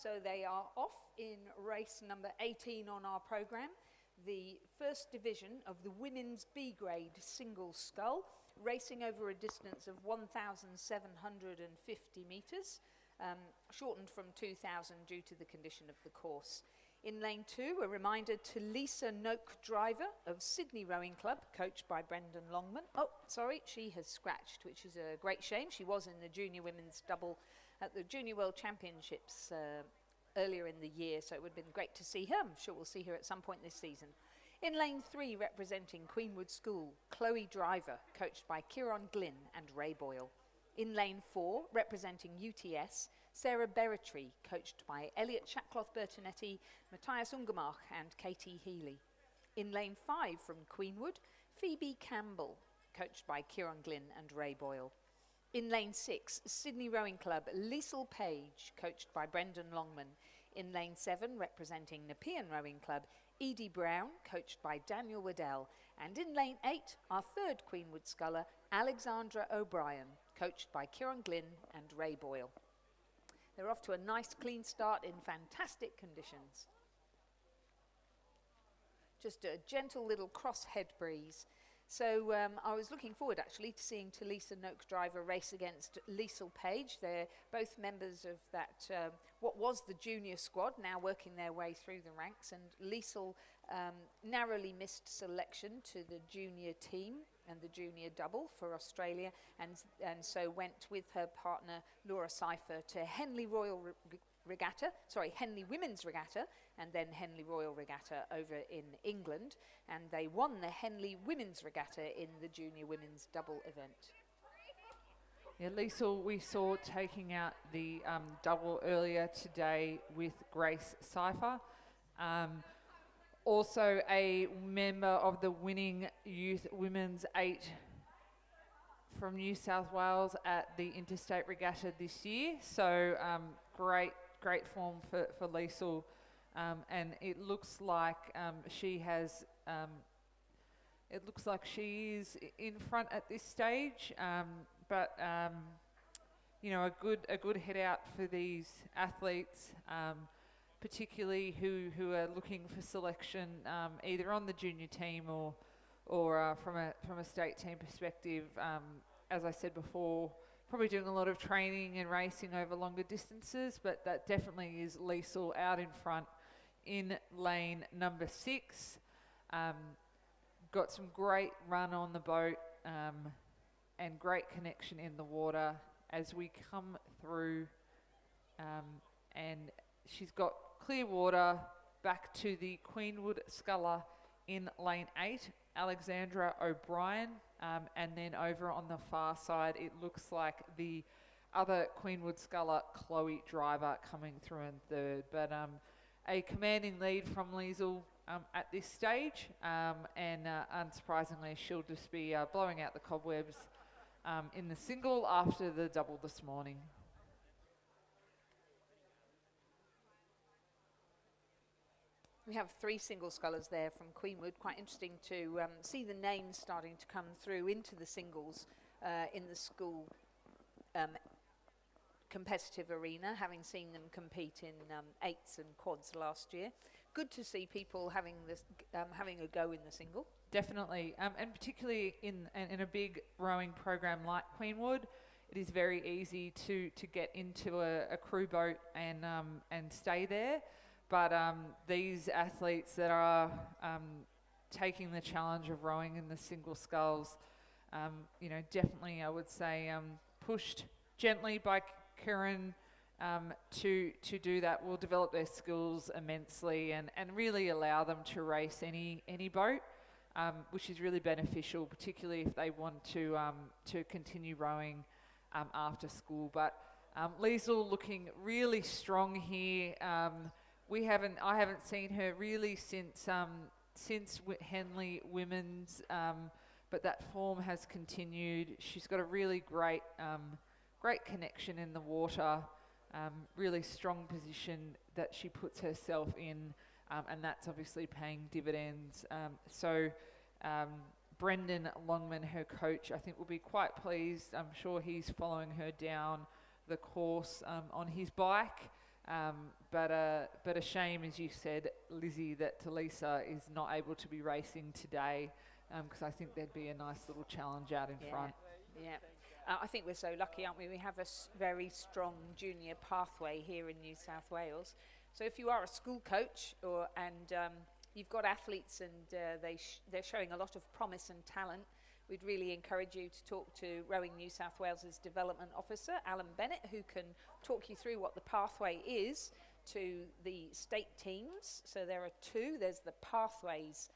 [SPEAKER 4] So they are off in race number 18 on our programme, the first division of the women's B grade single scull, racing over a distance of 1,750 metres, shortened from 2,000 due to the condition of the course. In lane 2, a reminder to Lisa Noak Driver of Sydney Rowing Club, coached by Brendan Longman. Oh, sorry, she has scratched, which is a great shame. She was in the junior women's double at the Junior World Championships earlier in the year, so it would have been great to see her. I'm sure we'll see her at some point this season. In lane 3, representing Queenwood School, Chloe Driver, coached by Kieran Glynn and Ray Boyle. In lane 4, representing UTS, Sarah Berretree, coached by Elliot Shackcloth-Bertonetti, Matthias Ungemach and Katie Healy. In lane 5, from Queenwood, Phoebe Campbell, coached by Kieran Glynn and Ray Boyle. In lane 6, Sydney Rowing Club, Liesl Page, coached by Brendan Longman. In lane 7, representing Nepean Rowing Club, Edie Brown, coached by Daniel Waddell. And in lane 8, our third Queenwood sculler, Alexandra O'Brien, coached by Kieran Glynn and Ray Boyle. They're off to a nice clean start in fantastic conditions. Just a gentle little cross-head breeze. So I was looking forward actually to seeing Talisa Noak Driver race against Liesl Page. They're both members of that, what was the junior squad, now working their way through the ranks. And Liesl narrowly missed selection to the junior team and the junior double for Australia, and so went with her partner Laura Cypher to Henley Women's Regatta, and then Henley Royal Regatta over in England, and they won the Henley Women's Regatta in the junior women's double event.
[SPEAKER 1] Yeah, Liesl we saw taking out the double earlier today with Grace Cypher. Also a member of the winning youth women's 8 from New South Wales at the Interstate Regatta this year. So great form for Liesl. And it looks like she is in front at this stage. But you know, a good head out for these athletes. Particularly who are looking for selection either on the junior team or from a state team perspective. As I said before, probably doing a lot of training and racing over longer distances, but that definitely is Liesl out in front in lane number 6. Got some great run on the boat and great connection in the water as we come through, and she's got clear water back to the Queenwood sculler in lane 8, Alexandra O'Brien, and then over on the far side it looks like the other Queenwood sculler, Chloe Driver, coming through in third. But a commanding lead from Liesl at this stage, and unsurprisingly she'll just be blowing out the cobwebs in the single after the double this morning.
[SPEAKER 4] We have 3 single scullers there from Queenwood. Quite interesting to see the names starting to come through into the singles in the school competitive arena, having seen them compete in 8s and quads last year. Good to see people having a go in the single. Definitely,
[SPEAKER 1] and particularly in a big rowing program like Queenwood, it is very easy to get into a crew boat and stay there. But these athletes that are taking the challenge of rowing in the single sculls, you know, definitely I would say pushed gently by Kieran to do that will develop their skills immensely and really allow them to race any boat, which is really beneficial, particularly if they want to continue rowing after school. But Liesl looking really strong here. I haven't seen her really since Henley Women's, but that form has continued. She's got a really great connection in the water, really strong position that she puts herself in, and that's obviously paying dividends. So Brendan Longman, her coach, I think will be quite pleased. I'm sure he's following her down the course on his bike. But a shame, as you said, Lizzie, that Talisa is not able to be racing today, because I think there'd be a nice little challenge out in front.
[SPEAKER 4] Yeah. I think we're so lucky, aren't we? We have a very strong junior pathway here in New South Wales. So if you are a school coach and you've got athletes and they're showing a lot of promise and talent, we'd really encourage you to talk to Rowing New South Wales's Development Officer, Alan Bennett, who can talk you through what the pathway is to the state teams. So there are two. There's the Pathways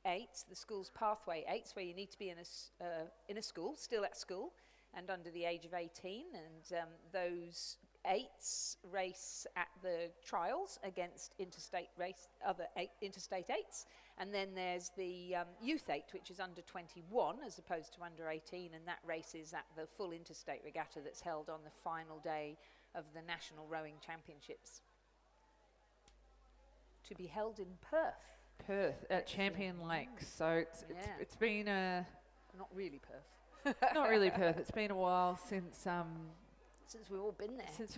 [SPEAKER 4] 8s, the school's Pathway 8s, where you need to be in a school, still at school, and under the age of 18. And those 8s race at the trials against other interstate 8s. And then there's the Youth 8, which is under 21 as opposed to under 18, and that race is at the full interstate regatta that's held on the final day of the National Rowing Championships, to be held in Perth
[SPEAKER 1] At Champion Lakes. So it's been
[SPEAKER 4] not really Perth.
[SPEAKER 1] not really Perth. It's been a while since
[SPEAKER 4] we've all been there.
[SPEAKER 1] Since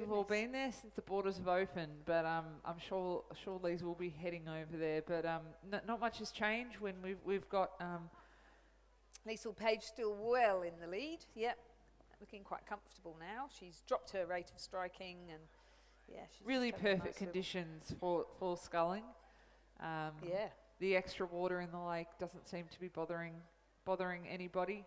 [SPEAKER 1] the borders have opened. But I'm sure Lise will be heading over there. But not much has changed when we've got
[SPEAKER 4] Liesl Page still well in the lead. Yep, looking quite comfortable now. She's dropped her rate of striking, and she's
[SPEAKER 1] really
[SPEAKER 4] taken a
[SPEAKER 1] perfect
[SPEAKER 4] nice
[SPEAKER 1] conditions for sculling. The extra water in the lake doesn't seem to be bothering anybody.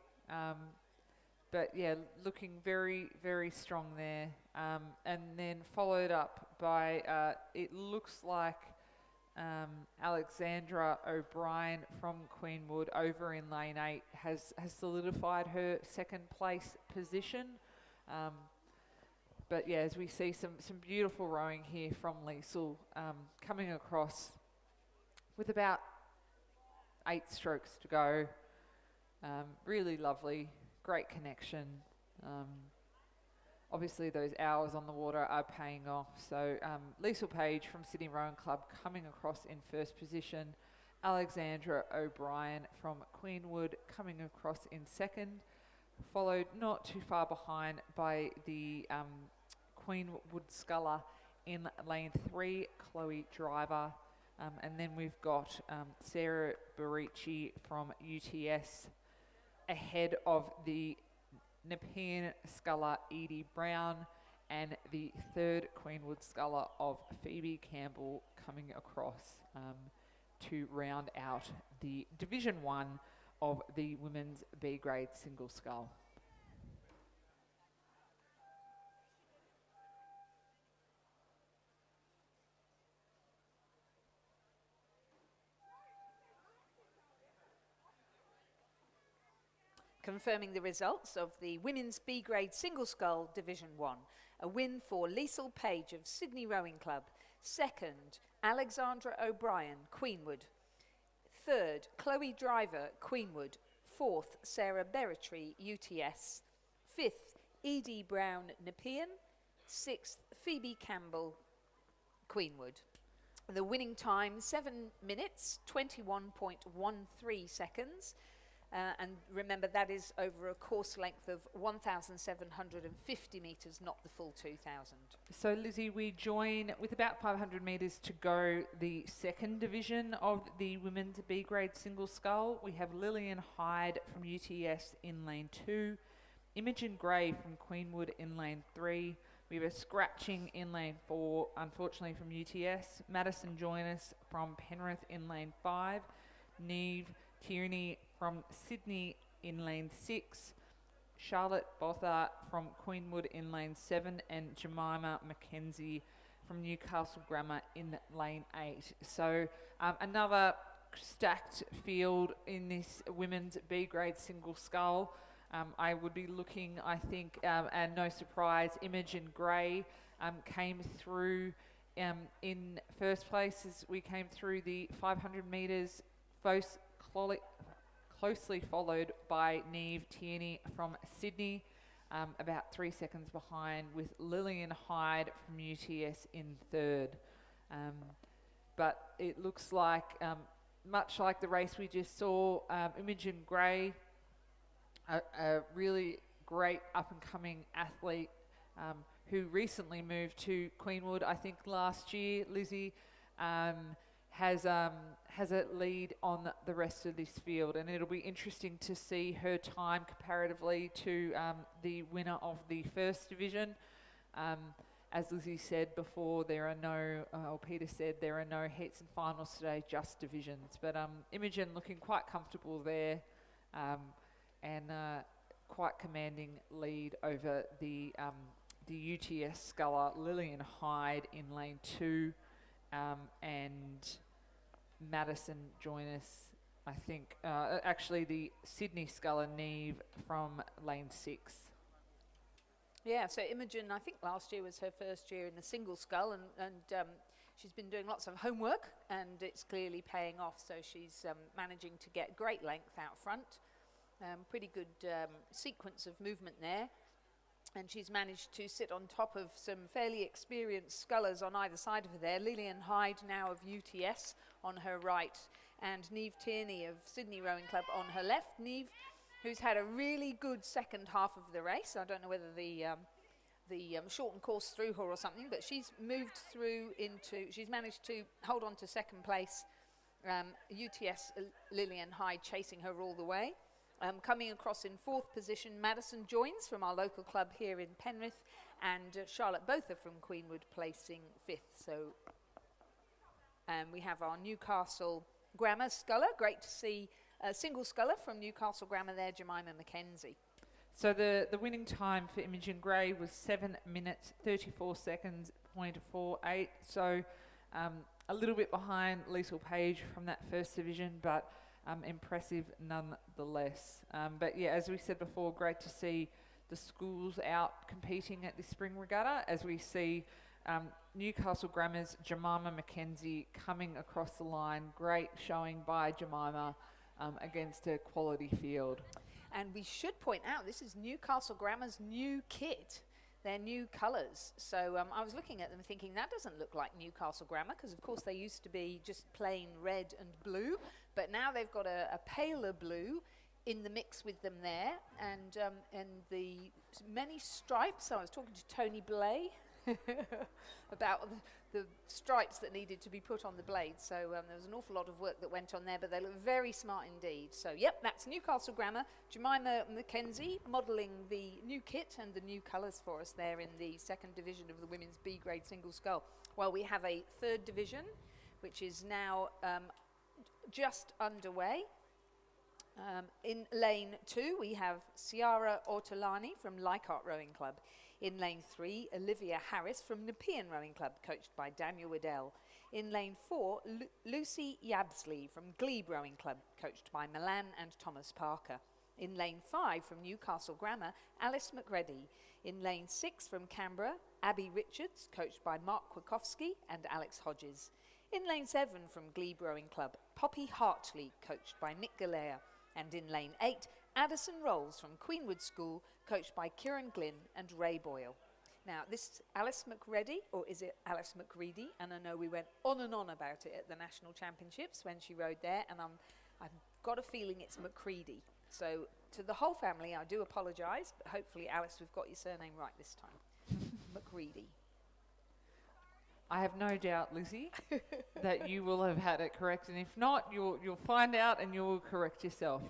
[SPEAKER 1] But yeah, looking very, very strong there. And then followed up by, it looks like Alexandra O'Brien from Queenwood over in lane 8 has solidified her second place position. But yeah, as we see some beautiful rowing here from Liesl, coming across with about 8 strokes to go. Really lovely, great connection. Obviously those hours on the water are paying off. So Liesl Page from Sydney Rowing Club coming across in first position. Alexandra O'Brien from Queenwood coming across in second, followed not too far behind by the Queenwood sculler in lane 3, Chloe Driver. And then we've got Sarah Barici from UTS ahead of the Nepean sculler Edie Brown and the third Queenwood sculler of Phoebe Campbell coming across to round out the Division 1 of the women's B grade single scull.
[SPEAKER 4] Confirming the results of the Women's B Grade Single Scull Division 1. A win for Liesl Page of Sydney Rowing Club. Second, Alexandra O'Brien, Queenwood. Third, Chloe Driver, Queenwood. Fourth, Sarah Berritry, UTS. Fifth, Edie Brown, Nepean. Sixth, Phoebe Campbell, Queenwood. The winning time, 7 minutes, 21.13 seconds. And remember, that is over a course length of 1,750 metres, not the full 2,000.
[SPEAKER 1] So, Lizzie, we join with about 500 metres to go the second division of the women's B grade single scull. We have Lillian Hyde from UTS in lane 2, Imogen Gray from Queenwood in lane 3. We have a scratching in lane 4, unfortunately from UTS. Madison Joyner from Penrith in lane 5. Neve Tierney from Sydney in lane 6, Charlotte Bothart from Queenwood in lane 7, and Jemima Mackenzie from Newcastle Grammar in lane 8. So another stacked field in this women's B grade single scull. I would be looking, I think, and no surprise, Imogen Gray came through in first place as we came through the 500 metres, closely followed by Neve Tierney from Sydney, about 3 seconds behind, with Lillian Hyde from UTS in third. But it looks like, much like the race we just saw, Imogen Gray, a really great up-and-coming athlete who recently moved to Queenwood, I think last year, Lizzie, has a lead on the rest of this field, and it'll be interesting to see her time comparatively to the winner of the first division. As Lizzie said before, there are no, or Peter said, there are no heats and finals today, just divisions. But Imogen looking quite comfortable there, and quite commanding lead over the UTS sculler Lillian Hyde in lane 2, and Madison Joynes, I think, actually the Sydney sculler Neve from lane 6.
[SPEAKER 4] Yeah, so Imogen, I think last year was her first year in the single scull, and she's been doing lots of homework, and it's clearly paying off. So she's managing to get great length out front, pretty good sequence of movement there, and she's managed to sit on top of some fairly experienced scullers on either side of her there. Lillian Hyde now of UTS on her right, and Neve Tierney of Sydney Rowing Club on her left. Neve, who's had a really good second half of the race. I don't know whether the shortened course threw her or something, but she's moved through she's managed to hold on to second place. UTS Lillian Hyde chasing her all the way. Coming across in 4th position, Madison Joynes from our local club here in Penrith, and Charlotte Botha from Queenwood placing 5th. So we have our Newcastle Grammar sculler. Great to see a single sculler from Newcastle Grammar there, Jemima Mackenzie.
[SPEAKER 1] So the winning time for Imogen Gray was 7 minutes 34 seconds .48. So a little bit behind Liesl Page from that first division, but impressive nonetheless. But yeah, as we said before, great to see the schools out competing at the spring regatta, as we see Newcastle Grammar's Jemima Mackenzie coming across the line. Great showing by Jemima against a quality field.
[SPEAKER 4] And we should point out, this is Newcastle Grammar's new kit, their new colours. So I was looking at them thinking, that doesn't look like Newcastle Grammar, because of course they used to be just plain red and blue, but now they've got a paler blue in the mix with them there, and the many stripes. I was talking to Tony Blay about the stripes that needed to be put on the blades. So there was an awful lot of work that went on there, but they look very smart indeed. So yep, that's Newcastle Grammar. Jemima Mackenzie modelling the new kit and the new colours for us there in the 2nd division of the women's B grade single scull. Well, we have a 3rd division, which is now just underway. In lane 2, we have Ciara Ortolani from Leichhardt Rowing Club. In lane 3, Olivia Harris from Nepean Rowing Club, coached by Daniel Waddell. In lane 4, Lucy Yabsley from Glebe Rowing Club, coached by Milan and Thomas Parker. In lane 5, from Newcastle Grammar, Alice McReady. In lane 6, from Canberra, Abby Richards, coached by Mark Kwiatkowski and Alex Hodges. In lane 7, from Glebe Rowing Club, Poppy Hartley, coached by Nick Galea. And in lane 8, Addison Rolls from Queenwood School, coached by Kieran Glynn and Ray Boyle. Now, this is Alice McReady, or is it Alice McReady? And I know we went on and on about it at the National Championships when she rode there, and I've got a feeling it's McReady. So to the whole family, I do apologise, but hopefully, Alice, we've got your surname right this time. McReady.
[SPEAKER 1] I have no doubt, Lizzie, that you will have had it correct, and if not, you'll find out and you'll correct yourself.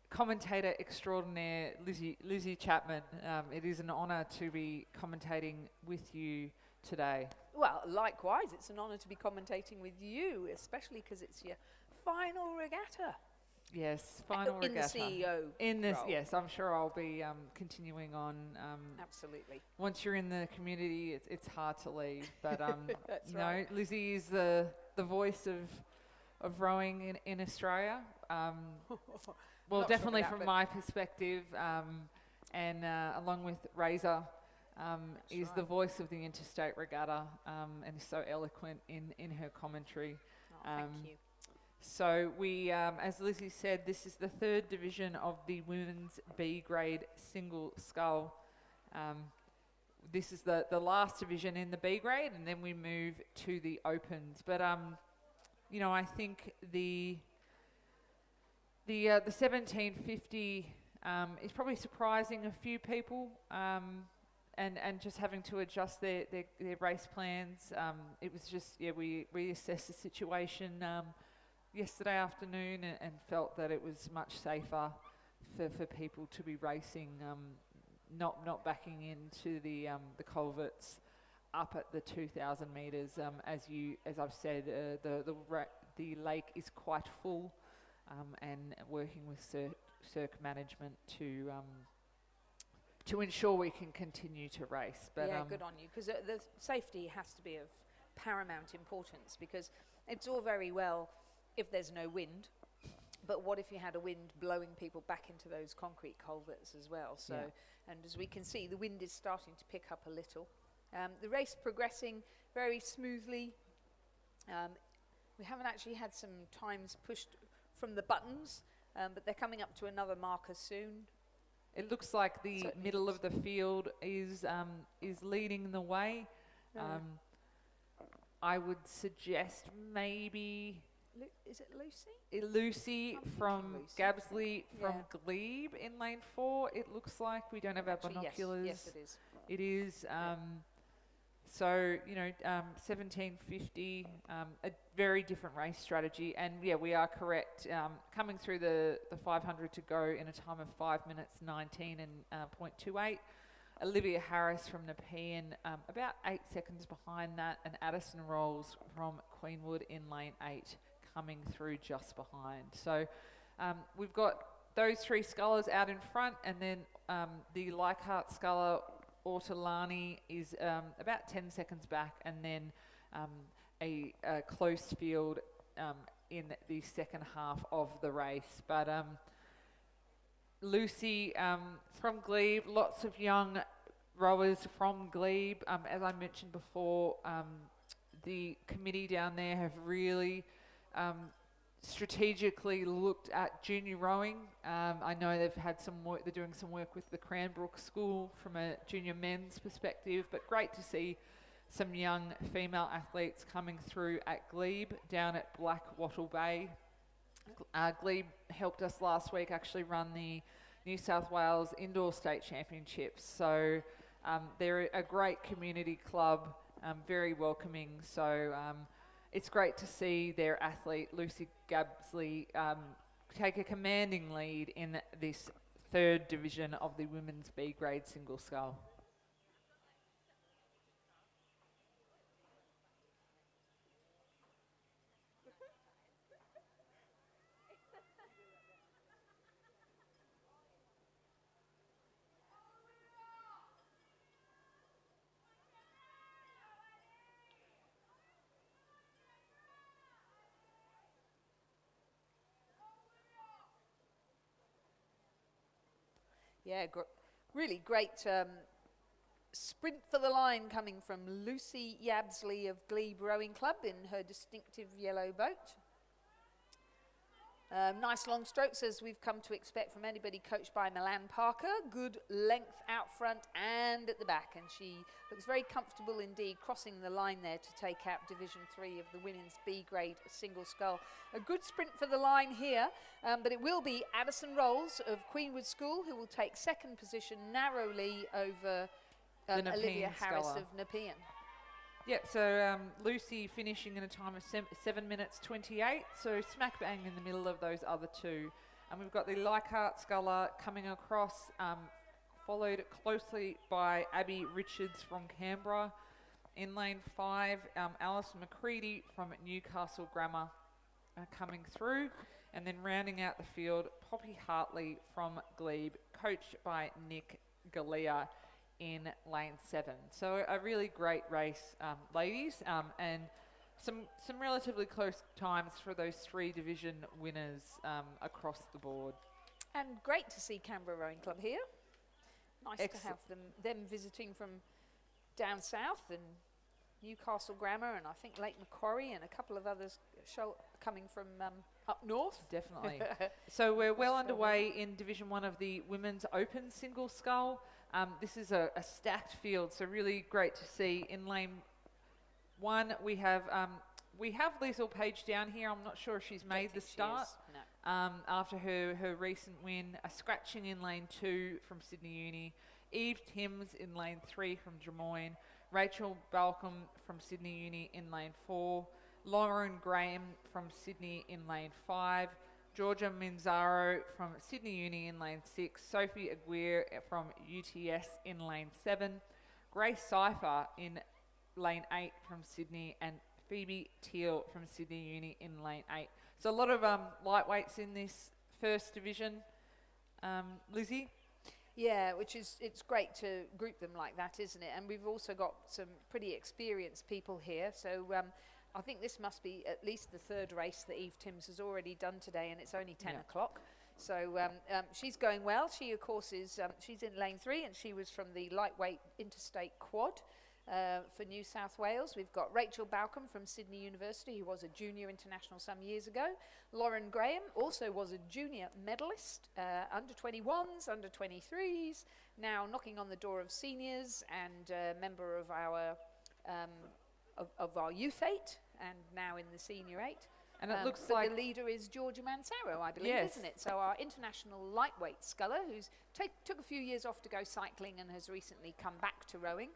[SPEAKER 1] Commentator extraordinaire Lizzie Chapman, it is an honour to be commentating with you today.
[SPEAKER 4] Well, likewise, it's an honour to be commentating with you, especially because it's your final regatta.
[SPEAKER 1] Yes, final regatta.
[SPEAKER 4] In the CEO
[SPEAKER 1] In this,
[SPEAKER 4] role.
[SPEAKER 1] yes, I'm sure I'll be continuing on.
[SPEAKER 4] Absolutely.
[SPEAKER 1] Once you're in the community, it's hard to leave. But
[SPEAKER 4] That's
[SPEAKER 1] you
[SPEAKER 4] right.
[SPEAKER 1] know, Lizzie is the voice of rowing in Australia. Well,
[SPEAKER 4] Not sure
[SPEAKER 1] definitely
[SPEAKER 4] about
[SPEAKER 1] from
[SPEAKER 4] that.
[SPEAKER 1] my perspective, and along with Razor, is
[SPEAKER 4] right.
[SPEAKER 1] the voice of the interstate regatta, and is so eloquent in her commentary.
[SPEAKER 4] Oh, thank you.
[SPEAKER 1] So we, as Lizzie said, this is the 3rd division of the women's B grade single scull. This is the last division in the B grade, and then we move to the opens. But you know, I think the 1750 is probably surprising a few people, and just having to adjust their race plans. It was just, we reassessed the situation yesterday afternoon and felt that it was much safer for people to be racing, not backing into the culverts up at the 2,000 metres. As I've said, the lake is quite full, and working with circ management to ensure we can continue to race. But
[SPEAKER 4] yeah, good on you, because the safety has to be of paramount importance, because it's all very well if there's no wind, but what if you had a wind blowing people back into those concrete culverts as well? So, and as we can see, the wind is starting to pick up a little. The race progressing very smoothly. We haven't actually had some times pushed from the buttons, but they're coming up to another marker soon.
[SPEAKER 1] It looks like the middle of the field is leading the way. I would suggest maybe
[SPEAKER 4] Is it Lucy?
[SPEAKER 1] Lucy from
[SPEAKER 4] Lucy.
[SPEAKER 1] Gabsley from
[SPEAKER 4] Yeah.
[SPEAKER 1] Glebe in lane 4. It looks like we don't have our
[SPEAKER 4] Actually,
[SPEAKER 1] binoculars.
[SPEAKER 4] Yes, it is.
[SPEAKER 1] It is. So, 1750, a very different race strategy. And yeah, we are correct. Coming through the 500 to go in a time of 5 minutes 19 and 0.28. Olivia Harris from Nepean, about 8 seconds behind that. And Addison Rolls from Queenwood in lane 8 coming through just behind. So we've got those three scullers out in front, and then the Leichhardt sculler Ortolani is about 10 seconds back, and then a close field in the second half of the race. But Lucy from Glebe, lots of young rowers from Glebe. As I mentioned before, the committee down there have really strategically looked at junior rowing. I know they've had some work, they're doing some work with the Cranbrook School from a junior men's perspective, but great to see some young female athletes coming through at Glebe down at Black Wattle Bay. Glebe helped us last week actually run the New South Wales Indoor State Championships, so they're a great community club, very welcoming. So it's great to see their athlete, Lucy Gabsley, take a commanding lead in this third division of the women's B grade single scull.
[SPEAKER 4] Yeah, really great sprint for the line coming from Lucy Yabsley of Glebe Rowing Club in her distinctive yellow boat. Nice long strokes, as we've come to expect from anybody coached by Milan Parker. Good length out front and at the back, and she looks very comfortable indeed crossing the line there to take out Division 3 of the women's B grade single scull. A good sprint for the line here, but it will be Addison Rolls of Queenwood School who will take second position narrowly over Olivia Harris
[SPEAKER 1] sculler
[SPEAKER 4] of Nepean.
[SPEAKER 1] Yep, so Lucy finishing in a time of 7 minutes 28, so smack bang in the middle of those other two. And we've got the Leichhardt sculler coming across, followed closely by Abby Richards from Canberra. In lane 5, Alison McCready from Newcastle Grammar coming through. And then rounding out the field, Poppy Hartley from Glebe, coached by Nick Galea in lane 7. So a really great race, ladies, and some relatively close times for those three division winners across the board.
[SPEAKER 4] And great to see Canberra Rowing Club here. Nice
[SPEAKER 1] Excellent.
[SPEAKER 4] to have them visiting from down south, and Newcastle Grammar, and I think Lake Macquarie, and a couple of others coming from up north.
[SPEAKER 1] Definitely. So we're well underway in Division 1 of the Women's Open Single Scull. This is a stacked field, so really great to see. In lane 1, we have Liesl Page down here. I'm not sure if she's made the start.
[SPEAKER 4] No.
[SPEAKER 1] After her recent win, a scratching in lane 2 from Sydney Uni. Eve Timms in lane 3 from Drummoyne, Rachel Balcom from Sydney Uni in lane 4, Lauren Graham from Sydney in lane 5, Georgia Minzaro from Sydney Uni in lane 6, Sophie Aguirre from UTS in lane 7, Grace Cipher in lane 8 from Sydney, and Phoebe Teal from Sydney Uni in lane 8. So a lot of lightweights in this first division, Lizzie.
[SPEAKER 4] Yeah, it's great to group them like that, isn't it? And we've also got some pretty experienced people here. So I think this must be at least the third race that Eve Timms has already done today, and it's only 10 o'clock. So she's going well. She, of course, is she's in lane 3, and she was from the lightweight interstate quad for New South Wales. We've got Rachel Balcom from Sydney University, who was a junior international some years ago. Lauren Graham also was a junior medalist, under 21s, under 23s, now knocking on the door of seniors, and a member of our youth 8, and now in the senior 8.
[SPEAKER 1] And it looks
[SPEAKER 4] but
[SPEAKER 1] like
[SPEAKER 4] the leader is Georgia Mansaro, I believe,
[SPEAKER 1] Yes.
[SPEAKER 4] isn't it? So our international lightweight sculler, who's took a few years off to go cycling and has recently come back to rowing,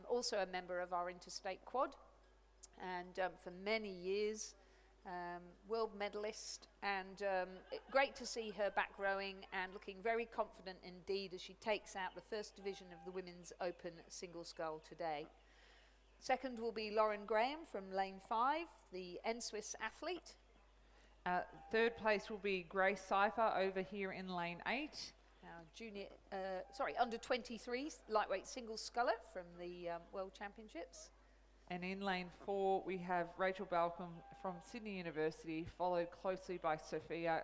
[SPEAKER 4] also a member of our interstate quad, and for many years world medalist, and great to see her back rowing and looking very confident indeed as she takes out the first division of the Women's Open single scull today. Second will be Lauren Graham from lane 5, the N-Swiss athlete.
[SPEAKER 1] third place will be Grace Cipher over here in lane 8.
[SPEAKER 4] Under 23 lightweight single sculler from the World Championships.
[SPEAKER 1] And in lane 4, we have Rachel Balcom from Sydney University, followed closely by Sophia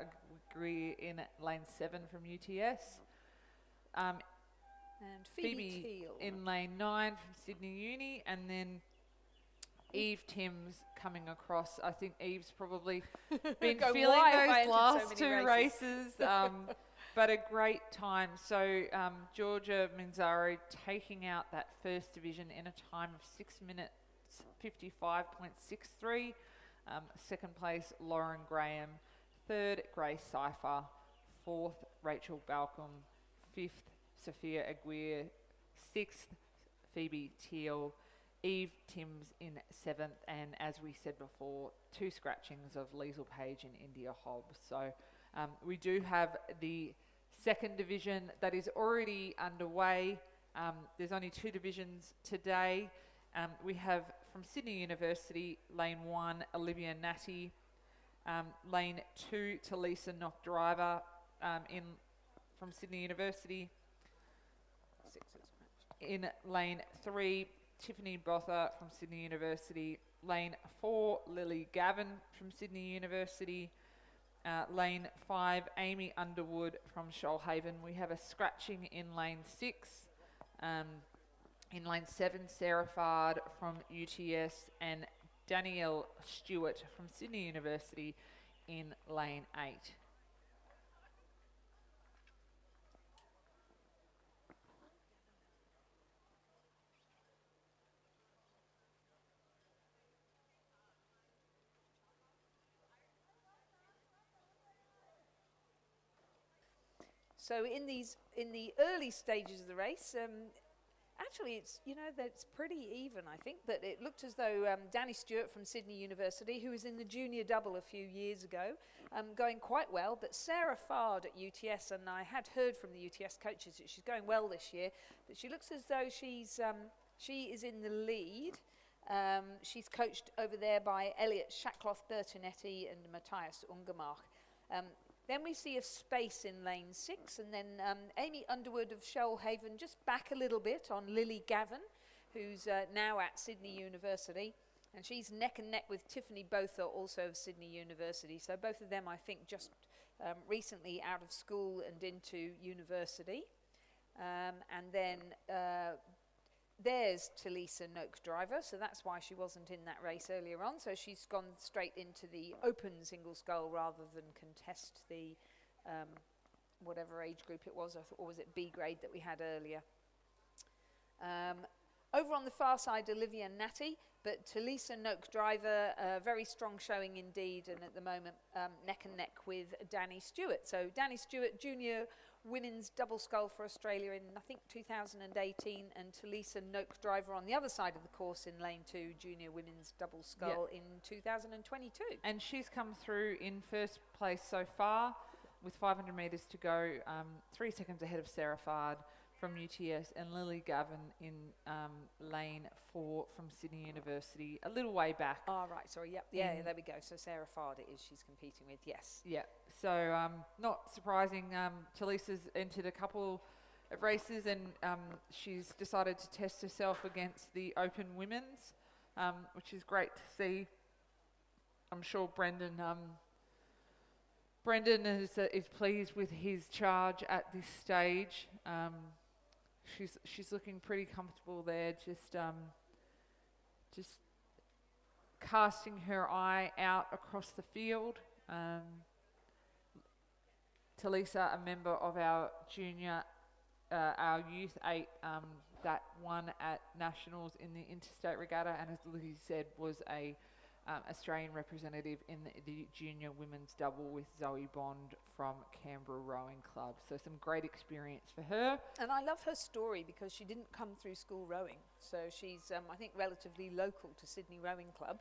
[SPEAKER 1] Greer in lane 7 from UTS.
[SPEAKER 4] And Phoebe Teal
[SPEAKER 1] in lane 9 from Sydney Uni, and then Eve Timms coming across. I think Eve's probably been feeling those last two races, but a great time. So Georgia Minzaro taking out that first division in a time of 6 minutes 55.63. Second place, Lauren Graham. Third, Grace Cipher. Fourth, Rachel Balcom. Fifth, Sophia Aguirre. Sixth, Phoebe Teal. Eve Timms in 7th, and as we said before, 2 scratchings of Liesl Page and India Hobbs. So we do have the second division that is already underway. There's only 2 divisions today. We have from Sydney University, lane 1, Olivia Natty. Lane 2, Talisa Knock Driver from Sydney University. In lane 3, Tiffany Botha from Sydney University. Lane 4, Lily Gavin from Sydney University. Lane 5, Amy Underwood from Shoalhaven. We have a scratching in lane 6. In lane 7, Sarah Fard from UTS, and Danielle Stewart from Sydney University in lane 8.
[SPEAKER 4] So in the early stages of the race, actually that's pretty even, I think. But it looked as though Danny Stewart from Sydney University, who was in the junior double a few years ago, going quite well. But Sarah Fard at UTS, and I had heard from the UTS coaches that she's going well this year, but she looks as though she is in the lead. She's coached over there by Elliot Shackloff Bertinetti and Matthias Ungermark. Then we see a space in lane 6, and then Amy Underwood of Shoalhaven just back a little bit on Lily Gavin, who's now at Sydney University. And she's neck and neck with Tiffany Botha, also of Sydney University. So both of them, I think, just recently out of school and into university. And then there's Talisa Noak Driver, so that's why she wasn't in that race earlier on. So she's gone straight into the open single scull rather than contest the whatever age group it was, or was it B grade that we had earlier. Over on the far side, Olivia Natty, but Talisa Noak Driver, very strong showing indeed, and at the moment neck and neck with Danny Stewart. So Danny Stewart, junior women's double scull for Australia in, I think, 2018, and Talisa Noak Driver on the other side of the course in lane 2, junior women's double scull in 2022.
[SPEAKER 1] And she's come through in first place so far with 500 metres to go, 3 seconds ahead of Sarah Fard from UTS and Lily Gavin in lane 4 from Sydney University, a little way back.
[SPEAKER 4] Oh, right, sorry, yep, yeah, there we go. So Sarah Fard it is she's competing with, yes.
[SPEAKER 1] Yeah, so not surprising, Talisa's entered a couple of races and she's decided to test herself against the Open Women's, which is great to see. I'm sure Brendan is pleased with his charge at this stage. She's looking pretty comfortable there, just casting her eye out across the field. Talisa, a member of our our youth 8 that won at Nationals in the Interstate Regatta, and as Lizzie said, was a Australian representative in the junior women's double with Zoe Bond from Canberra Rowing Club. So some great experience for her.
[SPEAKER 4] And I love her story because she didn't come through school rowing. So she's, I think, relatively local to Sydney Rowing Club,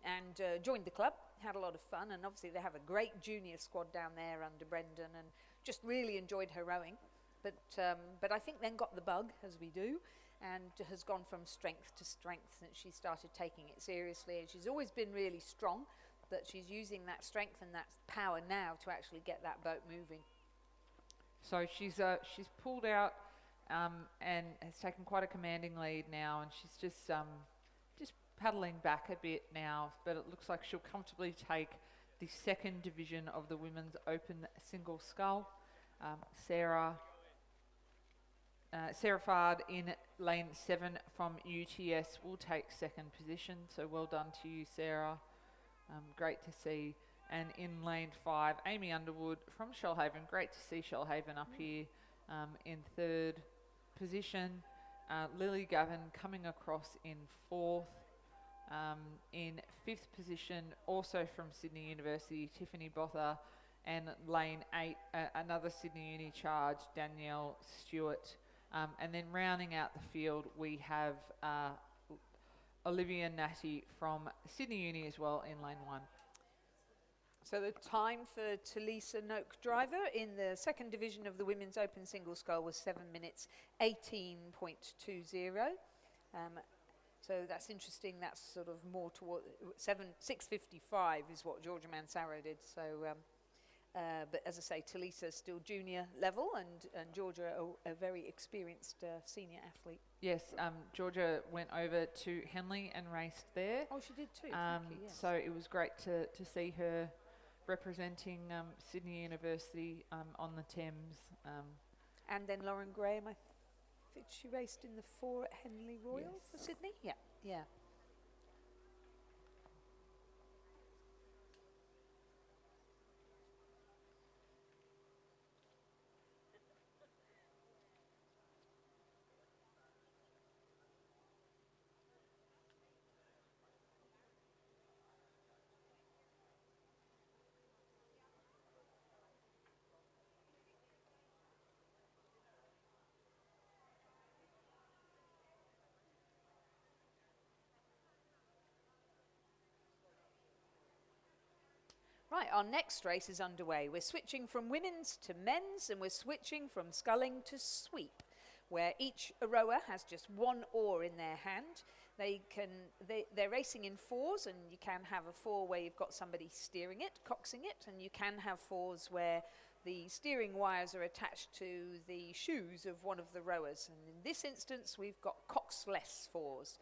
[SPEAKER 4] and joined the club, had a lot of fun, and obviously they have a great junior squad down there under Brendan, and just really enjoyed her rowing. But I think then got the bug, as we do, and has gone from strength to strength since she started taking it seriously. And she's always been really strong, but she's using that strength and that power now to actually get that boat moving.
[SPEAKER 1] So she's pulled out and has taken quite a commanding lead now, and she's just paddling back a bit now, but it looks like she'll comfortably take the second division of the women's open single scull. Sarah Fard in lane 7 from UTS will take second position, so well done to you, Sarah. Great to see. And in lane 5, Amy Underwood from Shoalhaven. Great to see Shoalhaven up here in third position. Lily Gavin coming across in 4th. In 5th position, also from Sydney University, Tiffany Botha. And lane 8, another Sydney Uni charge, Danielle Stewart. And then rounding out the field, we have Olivia Natty from Sydney Uni as well in lane 1.
[SPEAKER 4] So the time for Talisa Noak Driver in the second division of the women's open single scull was 7 minutes 18.20. So that's interesting. That's sort of more toward 6:55 is what Georgia Mansaro did. So. But as I say, Talisa's still junior level, and Georgia a very experienced senior athlete.
[SPEAKER 1] Yes, Georgia went over to Henley and raced there.
[SPEAKER 4] Oh, she did too. Thank you, yes.
[SPEAKER 1] So it was great to see her representing Sydney University on the Thames.
[SPEAKER 4] And then Lauren Graham, I think she raced in the 4 at Henley Royal for Sydney. Yeah, yeah. Right, our next race is underway. We're switching from women's to men's, and we're switching from sculling to sweep, where each rower has just one oar in their hand. They're racing in 4s, and you can have a 4 where you've got somebody steering it, coxing it, and you can have 4s where the steering wires are attached to the shoes of one of the rowers. And in this instance, we've got coxless 4s.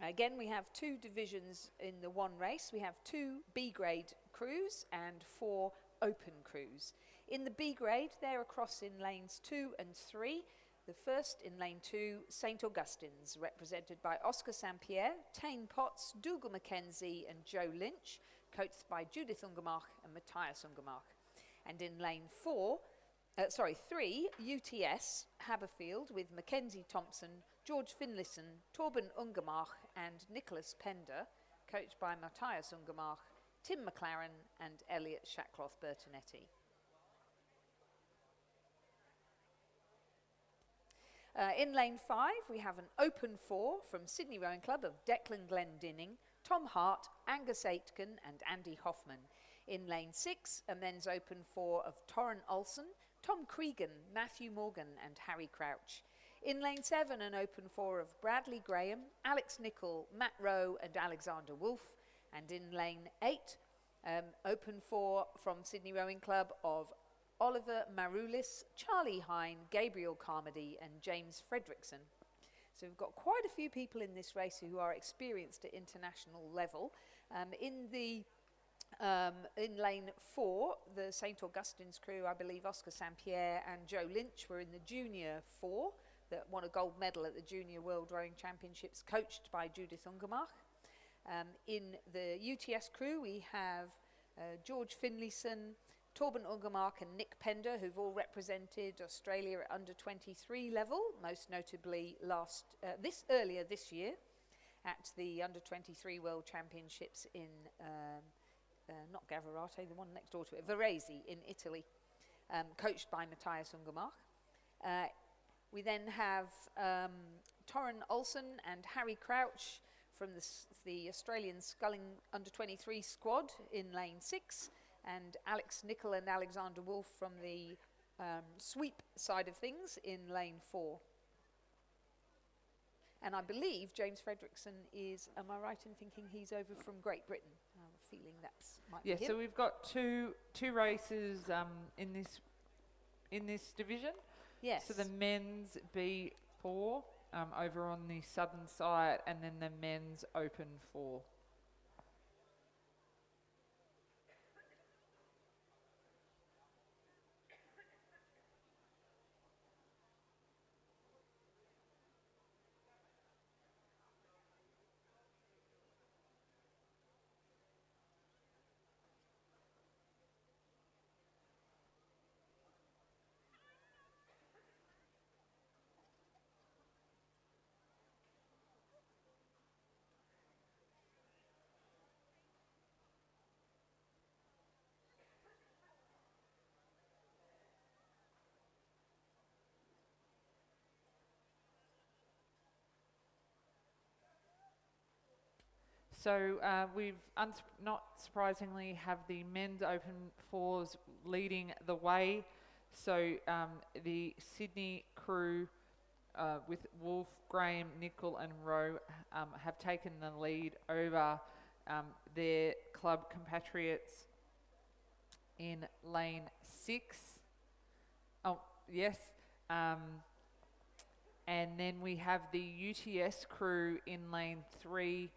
[SPEAKER 4] Again, we have 2 divisions in the one race. We have 2 B-grade crews and 4 open crews. In the B-grade, they're across in lanes 2 and 3. The first in lane 2, St Augustine's, represented by Oscar St Pierre, Tane Potts, Dougal Mackenzie and Joe Lynch, coached by Judith Ungermark and Matthias Ungermark. And in lane 3, UTS, Haberfield, with Mackenzie Thompson, George Finlayson, Torben Ungermark and Nicholas Pender, coached by Matthias Ungermark, Tim McLaren and Elliot Shackcloth Bertonetti. In lane 5, we have an open 4 from Sydney Rowing Club of Declan Glendinning, Tom Hart, Angus Aitken and Andy Hoffman. In lane 6, a men's open 4 of Torrin Olsen, Tom Cregan, Matthew Morgan and Harry Crouch. In lane 7, an open 4 of Bradley Graham, Alex Nichol, Matt Rowe and Alexander Wolfe. And in lane 8, open 4 from Sydney Rowing Club of Oliver Maroulis, Charlie Hine, Gabriel Carmody and James Fredrickson. So we've got quite a few people in this race who are experienced at international level. In lane 4, the St Augustine's crew, I believe Oscar St Pierre and Joe Lynch were in the Junior 4 that won a gold medal at the Junior World Rowing Championships, coached by Judith Ungermach. In the UTS crew, we have George Finlayson, Torben Ungermark and Nick Pender, who've all represented Australia at under 23 level, most notably earlier this year at the under 23 World Championships in, not Gavorrate, the one next door to it, Varese in Italy, coached by Matthias Ungermark. We then have Torrin Olsen and Harry Crouch from the Australian sculling under 23 squad in lane 6. And Alex Nichol and Alexander Wolfe from the sweep side of things in lane 4. And I believe James Fredrickson is, am I right in thinking he's over from Great Britain? I have a feeling that's might be him.
[SPEAKER 1] So we've got two races in this division.
[SPEAKER 4] Yes.
[SPEAKER 1] So the men's B4 over on the southern side, and then the men's open 4. So we've, not surprisingly, have the men's open 4s leading the way. So the Sydney crew with Wolfe, Graham, Nichol and Rowe have taken the lead over their club compatriots in lane 6. Oh, yes. And then we have the UTS crew in lane 3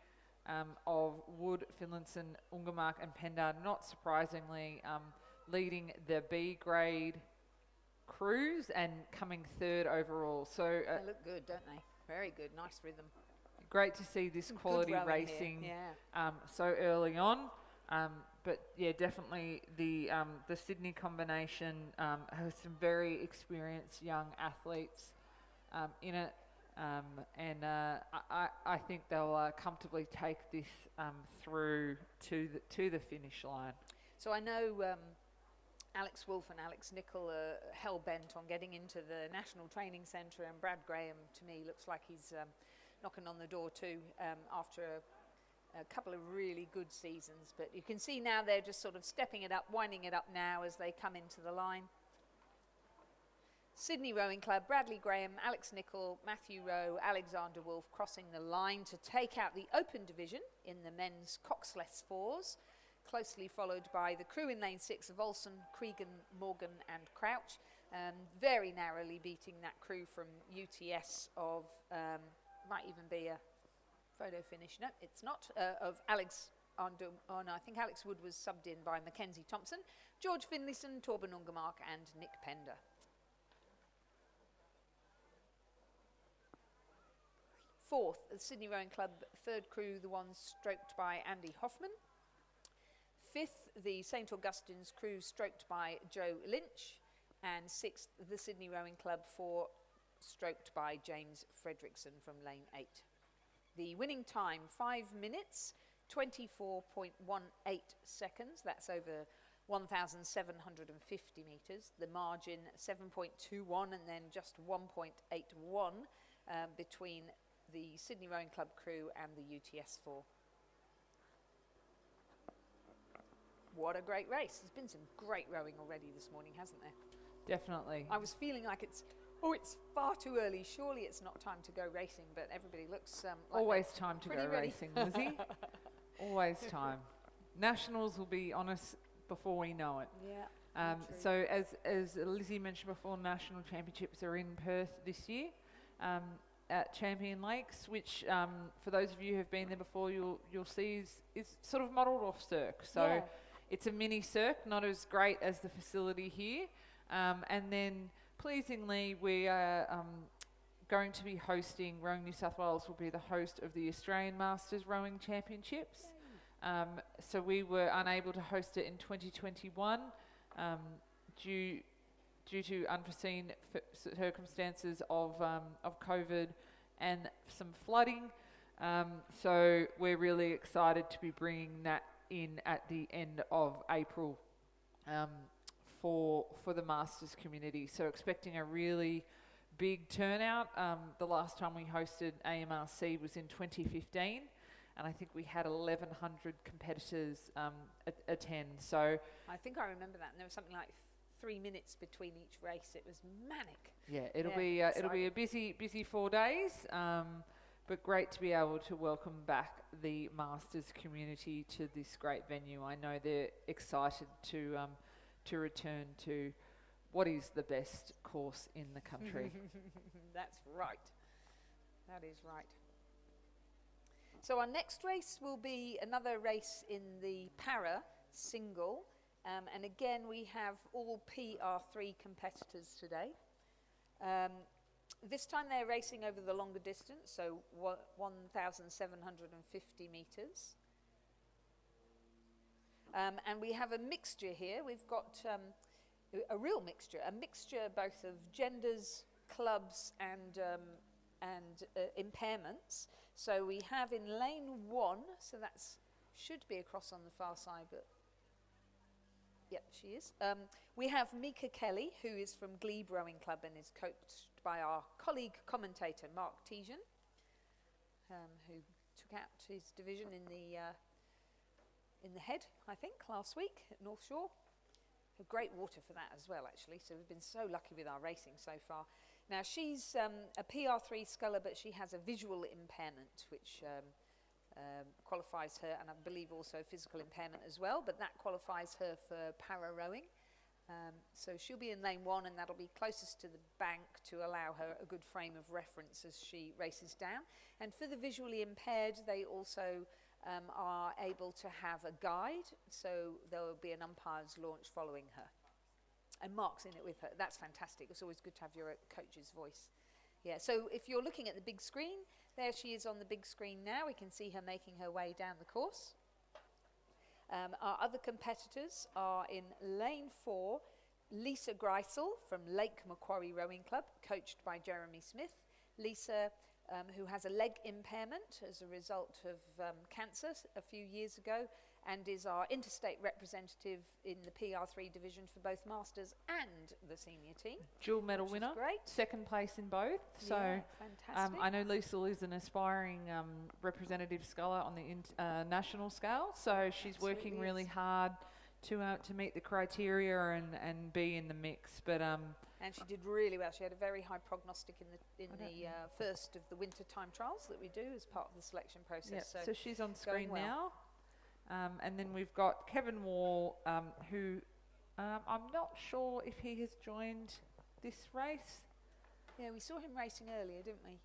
[SPEAKER 1] of Wood, Finlayson, Ungermark and Pender, not surprisingly leading the B grade crews and coming 3rd overall. So
[SPEAKER 4] they look good, don't they? Very good, nice rhythm.
[SPEAKER 1] Great to see this quality racing so early on. But yeah, definitely the Sydney combination has some very experienced young athletes in it. I think they'll comfortably take this through to the finish line.
[SPEAKER 4] So I know Alex Wolfe and Alex Nichol are hell-bent on getting into the National Training Centre, and Brad Graham, to me, looks like he's knocking on the door too after a couple of really good seasons. But you can see now they're just sort of stepping it up, winding it up now as they come into the line. Sydney Rowing Club, Bradley Graham, Alex Nichol, Matthew Rowe, Alexander Wolfe crossing the line to take out the open division in the men's Coxless 4s, closely followed by the crew in lane 6 of Olsen, Cregan, Morgan and Crouch, very narrowly beating that crew from UTS of, might even be a photo finish, no it's not, of Alex, no, I think Alex Wood was subbed in by Mackenzie Thompson, George Finlayson, Torben Ungermark and Nick Pender. Fourth, the Sydney Rowing Club, 3rd crew, the one stroked by Andy Hoffman. 5th, the St Augustine's crew, stroked by Joe Lynch. And 6th, the Sydney Rowing Club 4, stroked by James Fredrickson from lane 8. The winning time, 5 minutes, 24.18 seconds. That's over 1,750 metres. The margin 7.21 and then just 1.81 between the Sydney Rowing Club crew and the UTS4. What a great race. There's been some great rowing already this morning, hasn't there?
[SPEAKER 1] Definitely.
[SPEAKER 4] I was feeling like it's far too early. Surely it's not time to go racing, but everybody looks like
[SPEAKER 1] Always time to
[SPEAKER 4] pretty
[SPEAKER 1] go
[SPEAKER 4] ready.
[SPEAKER 1] racing, Lizzie. Always time. Nationals will be on us before we know it.
[SPEAKER 4] Yeah. True.
[SPEAKER 1] So as Lizzie mentioned before, national championships are in Perth this year at Champion Lakes, which for those of you who have been there before, you'll see is sort of modelled off Cirque. So
[SPEAKER 4] Yeah.
[SPEAKER 1] it's a mini Cirque, not as great as the facility here. And then pleasingly, we are going to be hosting, Rowing New South Wales will be the host of the Australian Masters Rowing Championships. So we were unable to host it in 2021 due to unforeseen circumstances of COVID and some flooding. So we're really excited to be bringing that in at the end of April for the Masters community. So expecting a really big turnout. The last time we hosted AMRC was in 2015. And I think we had 1,100 competitors attend. So
[SPEAKER 4] I think I remember that. And there was something like 3 minutes between each race. It was manic.
[SPEAKER 1] yeah, it'll
[SPEAKER 4] Yeah,
[SPEAKER 1] be a busy 4 days. But great to be able to welcome back the Masters community to this great venue. I know they're excited to return to what is the best course in the country.
[SPEAKER 4] That's right. That is right. So our next race will be another race in the para single. And again, we have all PR3 competitors today. This time they're racing over the longer distance, so 1,750 metres. And we have a mixture here. We've got a real mixture, both of genders, clubs and impairments. So we have in lane 1, so that's should be across on the far side, but yep, she is. We have Mika Kelly, who is from Glebe Rowing Club and is coached by our colleague commentator Mark Tejan, who took out his division in the head, I think, last week at North Shore. A great water for that as well, actually. So we've been so lucky with our racing so far. Now she's a PR3 sculler, but she has a visual impairment, which qualifies her, and I believe also physical impairment as well, but that qualifies her for para rowing. So she'll be in lane 1, and that'll be closest to the bank to allow her a good frame of reference as she races down. And for the visually impaired, they also are able to have a guide, so there will be an umpire's launch following her. And Mark's in it with her. That's fantastic. It's always good to have your coach's voice. Yeah, so if you're looking at the big screen, there she is on the big screen now. We can see her making her way down the course. Our other competitors are in lane 4, Lisa Greisel from Lake Macquarie Rowing Club, coached by Jeremy Smith. Lisa, who has a leg impairment as a result of cancer a few years ago, and is our interstate representative in the PR3 division for both Masters and the senior team.
[SPEAKER 1] Dual medal
[SPEAKER 4] Which is
[SPEAKER 1] winner,
[SPEAKER 4] great.
[SPEAKER 1] second place in both. So
[SPEAKER 4] Yeah, fantastic.
[SPEAKER 1] I know Lisa is an aspiring representative sculler on the national scale, so she's working
[SPEAKER 4] Absolutely
[SPEAKER 1] really
[SPEAKER 4] is.
[SPEAKER 1] hard to meet the criteria and be in the mix. But
[SPEAKER 4] And she did really well. She had a very high prognostic in the first of the winter time trials that we do as part of the selection process.
[SPEAKER 1] yeah, so she's on screen
[SPEAKER 4] well.
[SPEAKER 1] now. And then we've got Kevin Wall, who I'm not sure if he has joined this race.
[SPEAKER 4] Yeah, we saw him racing earlier, didn't we?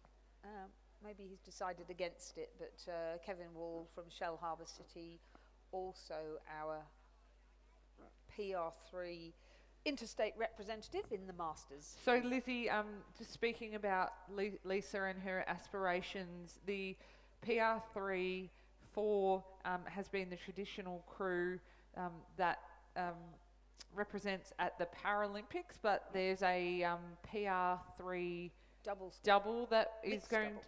[SPEAKER 4] Maybe he's decided against it, but Kevin Wall from Shell Harbour City, also our PR3 interstate representative in the Masters.
[SPEAKER 1] So Lizzie, just speaking about Lisa and her aspirations, the PR3 4 has been the traditional crew that represents at the Paralympics, but there's a PR3 double that is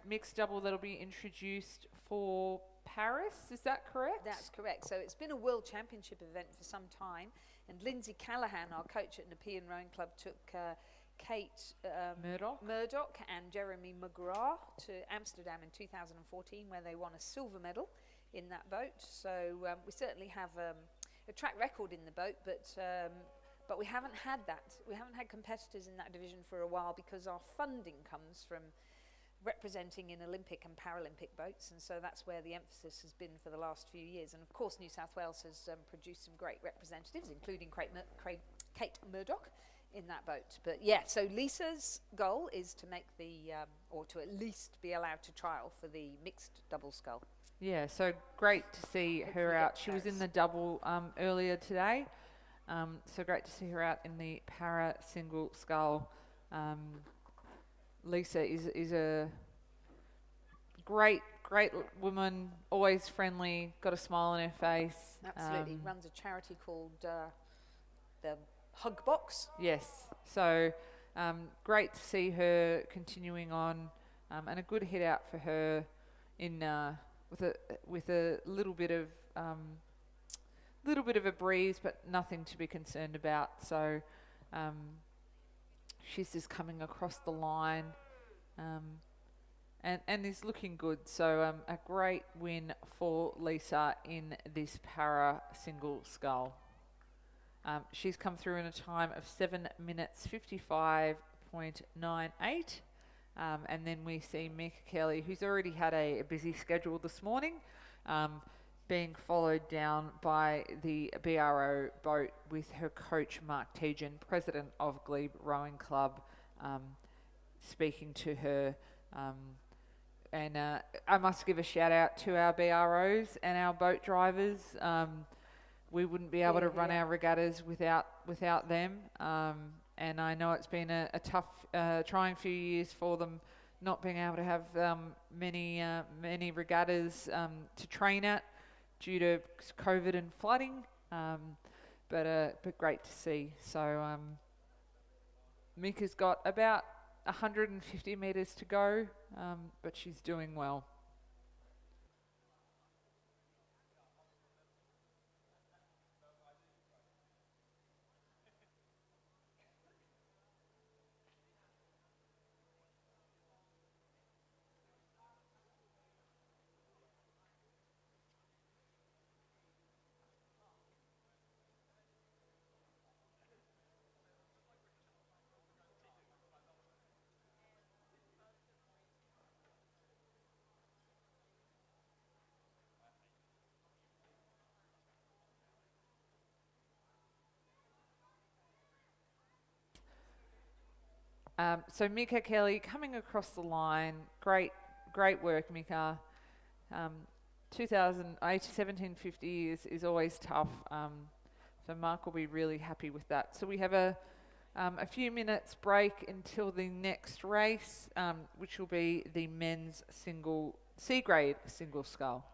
[SPEAKER 1] mixed double that'll be introduced for Paris. Is that correct?
[SPEAKER 4] That's correct. So it's been a World Championship event for some time. And Lindsay Callahan, our coach at Nepean Rowing Club, took Kate Murdoch and Jeremy McGrath to Amsterdam in 2014, where they won a silver medal in that boat. So we certainly have a track record in the boat, but we haven't had that. We haven't had competitors in that division for a while because our funding comes from representing in Olympic and Paralympic boats, and so that's where the emphasis has been for the last few years. And of course New South Wales has produced some great representatives, including Kate Murdoch in that boat. But yeah, so Lisa's goal is to make or to at least be allowed to trial for the mixed double scull.
[SPEAKER 1] Yeah, so great to see her out. She was in the double earlier today, so great to see her out in the para single scull. Lisa is a great woman, always friendly, got a smile on her face.
[SPEAKER 4] Absolutely, runs a charity called the Hug Box.
[SPEAKER 1] Yes, so great to see her continuing on, and a good hit out for her in with a little bit of a breeze, but nothing to be concerned about. So. She's just coming across the line and is looking good. So a great win for Lisa in this para single scull. She's come through in a time of 7 minutes 55.98. And then we see Mika Kelly, who's already had a busy schedule this morning, being followed down by the BRO boat with her coach Mark Tejan, president of Glebe Rowing Club, speaking to her. And I must give a shout out to our BROs and our boat drivers. We wouldn't be able to run our regattas without them. And I know it's been a tough, trying few years for them, not being able to have many regattas to train at, due to COVID and flooding, but great to see. So Mika's got about 150 metres to go, but she's doing well. So Mika Kelly coming across the line, great work, Mika. 1750 is always tough, so Mark will be really happy with that. So we have a few minutes break until the next race, which will be the men's C grade single scull.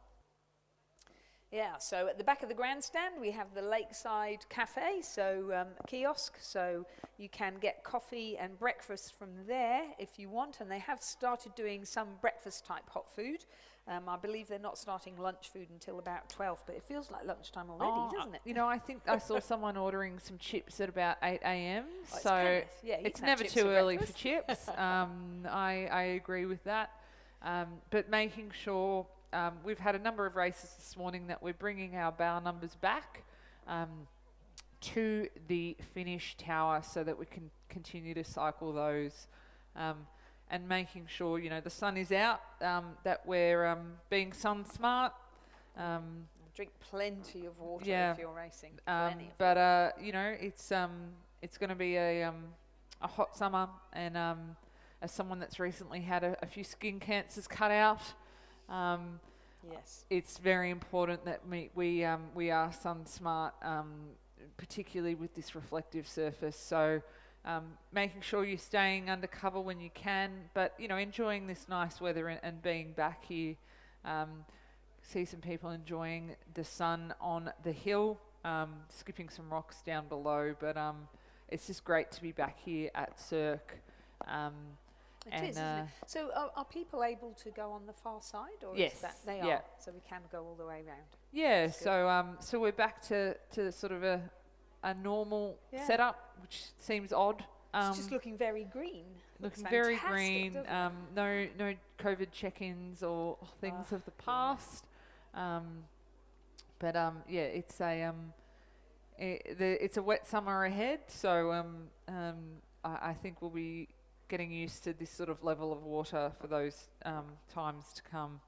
[SPEAKER 4] Yeah, so at the back of the grandstand we have the Lakeside Cafe, so a kiosk, so you can get coffee and breakfast from there if you want, and they have started doing some breakfast type hot food. I believe they're not starting lunch food until about 12, but it feels like lunchtime already, doesn't it?
[SPEAKER 1] You know, I think I saw someone ordering some chips at about 8 a.m,
[SPEAKER 4] so
[SPEAKER 1] it's never too early for chips. I agree with that, but making sure we've had a number of races this morning that we're bringing our bow numbers back to the finish tower so that we can continue to cycle those, and making sure, you know, the sun is out, that we're being sun smart.
[SPEAKER 4] Drink plenty of water if you're racing.
[SPEAKER 1] You know, it's going to be a hot summer, and as someone that's recently had a few skin cancers cut out,
[SPEAKER 4] yes,
[SPEAKER 1] it's very important that we are sun smart, particularly with this reflective surface. So making sure you're staying under cover when you can, but you know, enjoying this nice weather and being back here. See some people enjoying the sun on the hill, skipping some rocks down below, but it's just great to be back here at Cirque.
[SPEAKER 4] It is, isn't it? So are people able to go on the far side, or
[SPEAKER 1] yes,
[SPEAKER 4] is that they are? So we can go all the way around.
[SPEAKER 1] Yeah, so we're back to sort of a a normal
[SPEAKER 4] Yeah.
[SPEAKER 1] setup, which seems odd.
[SPEAKER 4] It's just looking very green. Looks
[SPEAKER 1] Looking very
[SPEAKER 4] fantastic,
[SPEAKER 1] green.
[SPEAKER 4] doesn't it?
[SPEAKER 1] No COVID check-ins or things of the past. But yeah, it's a wet summer ahead, so I think we'll be getting used to this sort of level of water for those times to come.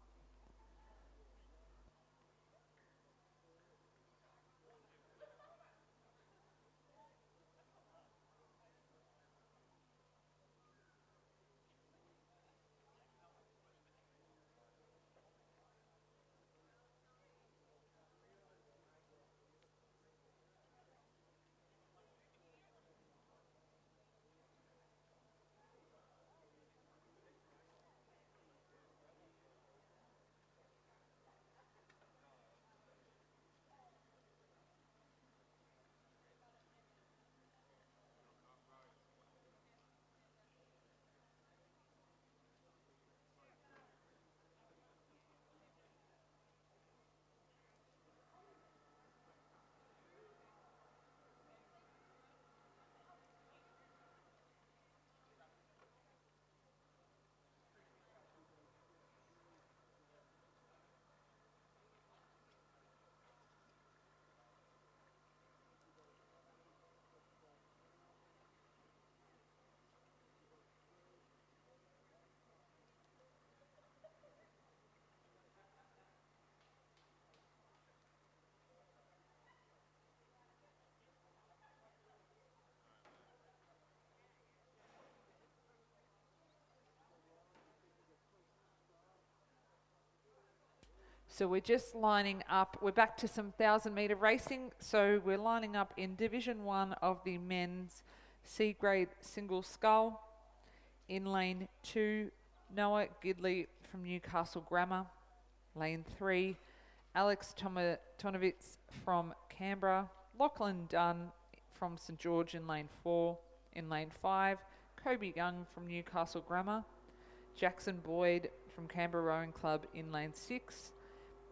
[SPEAKER 1] So we're just lining up. We're back to some 1,000-metre racing. So we're lining up in Division 1 of the men's C-grade single scull. In lane 2, Noah Gidley from Newcastle Grammar. Lane 3, Alex Tonovitz from Canberra. Lachlan Dunn from St George in lane 4. In lane 5, Kobe Young from Newcastle Grammar. Jackson Boyd from Canberra Rowing Club in lane 6.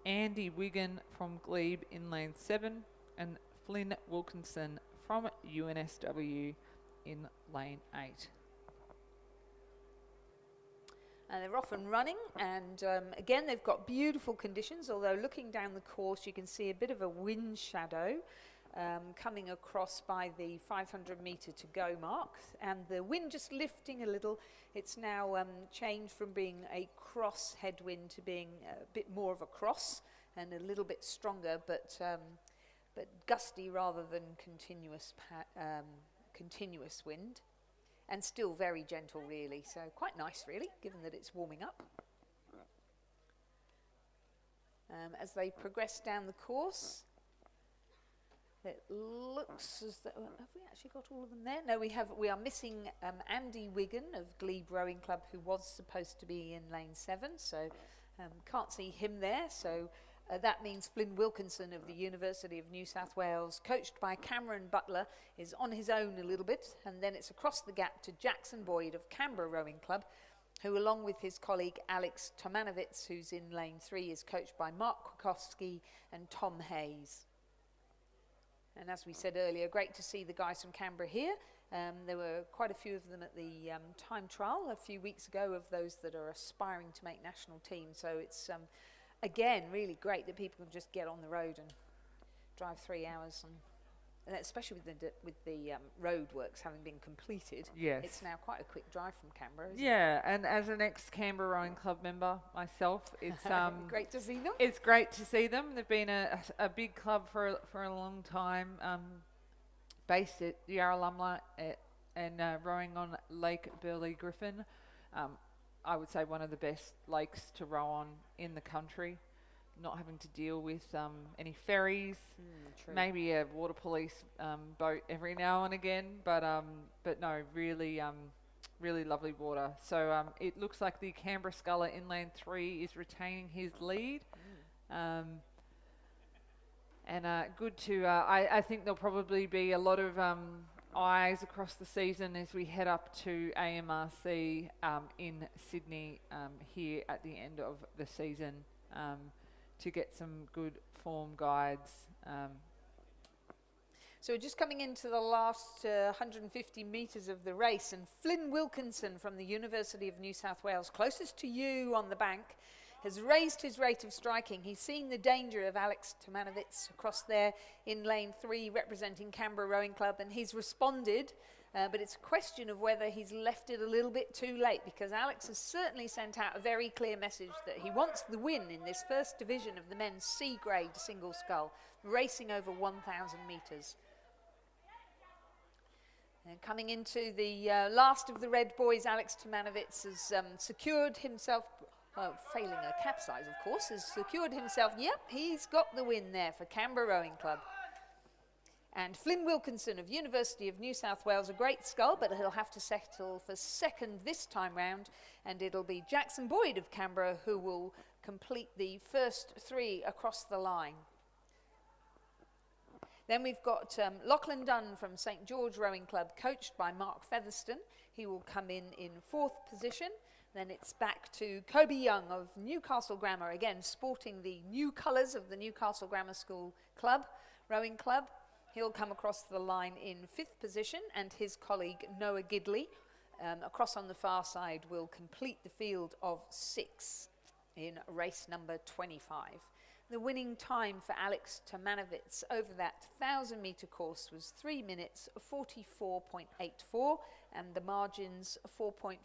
[SPEAKER 1] Andy Wigan from Glebe in lane 7, and Flynn Wilkinson from UNSW in lane 8.
[SPEAKER 4] And they're off and running, and again they've got beautiful conditions, although looking down the course you can see a bit of a wind shadow coming across by the 500 metre to go mark, and the wind just lifting a little. It's now changed from being a cross headwind to being a bit more of a cross and a little bit stronger, but gusty rather than continuous wind, and still very gentle really, so quite nice really given that it's warming up. As they progress down the course, it looks as though, have we actually got all of them there? No, we are missing Andy Wigan of Glebe Rowing Club, who was supposed to be in lane 7, so can't see him there. So that means Flynn Wilkinson of the University of New South Wales, coached by Cameron Butler, is on his own a little bit, and then it's across the gap to Jackson Boyd of Canberra Rowing Club, who along with his colleague Alex Tomanovitz, who's in lane 3, is coached by Mark Kwiatkowski and Tom Hayes. And as we said earlier, great to see the guys from Canberra here. There were quite a few of them at the time trial a few weeks ago, of those that are aspiring to make national teams. So it's, again, really great that people can just get on the road and drive 3 hours. And especially with the road works having been completed,
[SPEAKER 1] Yes.
[SPEAKER 4] it's now quite a quick drive from Canberra, isn't
[SPEAKER 1] Yeah, and as an ex-Canberra Rowing Club member myself, it's
[SPEAKER 4] great to see them.
[SPEAKER 1] It's great to see them. They've been a big club for a long time, based at Yarralumla and rowing on Lake Burley Griffin. I would say one of the best lakes to row on in the country. Not having to deal with any ferries, maybe a water police boat every now and again, but no, really really lovely water. So it looks like the Canberra Sculler in lane 3 is retaining his lead, and good to. I think there'll probably be a lot of eyes across the season as we head up to AMRC in Sydney here at the end of the season. To get some good form guides.
[SPEAKER 4] So we're just coming into the last 150 metres of the race, and Flynn Wilkinson from the University of New South Wales, closest to you on the bank, has raised his rate of striking. He's seen the danger of Alex Tomanovitz across there in lane 3 representing Canberra Rowing Club, and he's responded, but it's a question of whether he's left it a little bit too late, because Alex has certainly sent out a very clear message that he wants the win in this first division of the men's C grade single scull, racing over 1,000 metres. And coming into the last of the red boys, Alex Tomanovitz has secured himself, failing a capsize of course, has secured himself, yep, he's got the win there for Canberra Rowing Club. And Flynn Wilkinson of University of New South Wales, a great scull, but he'll have to settle for second this time round, and it'll be Jackson Boyd of Canberra who will complete the first 3 across the line. Then we've got Lachlan Dunn from St George Rowing Club, coached by Mark Featherston. He will come in 4th position. Then it's back to Kobe Young of Newcastle Grammar, again sporting the new colours of the Newcastle Grammar School Club, Rowing Club. He'll come across the line in 5th position, and his colleague Noah Gidley across on the far side will complete the field of 6 in race number 25. The winning time for Alex Tomanovitz over that 1,000 metre course was 3 minutes 44.84, and the margins 4.45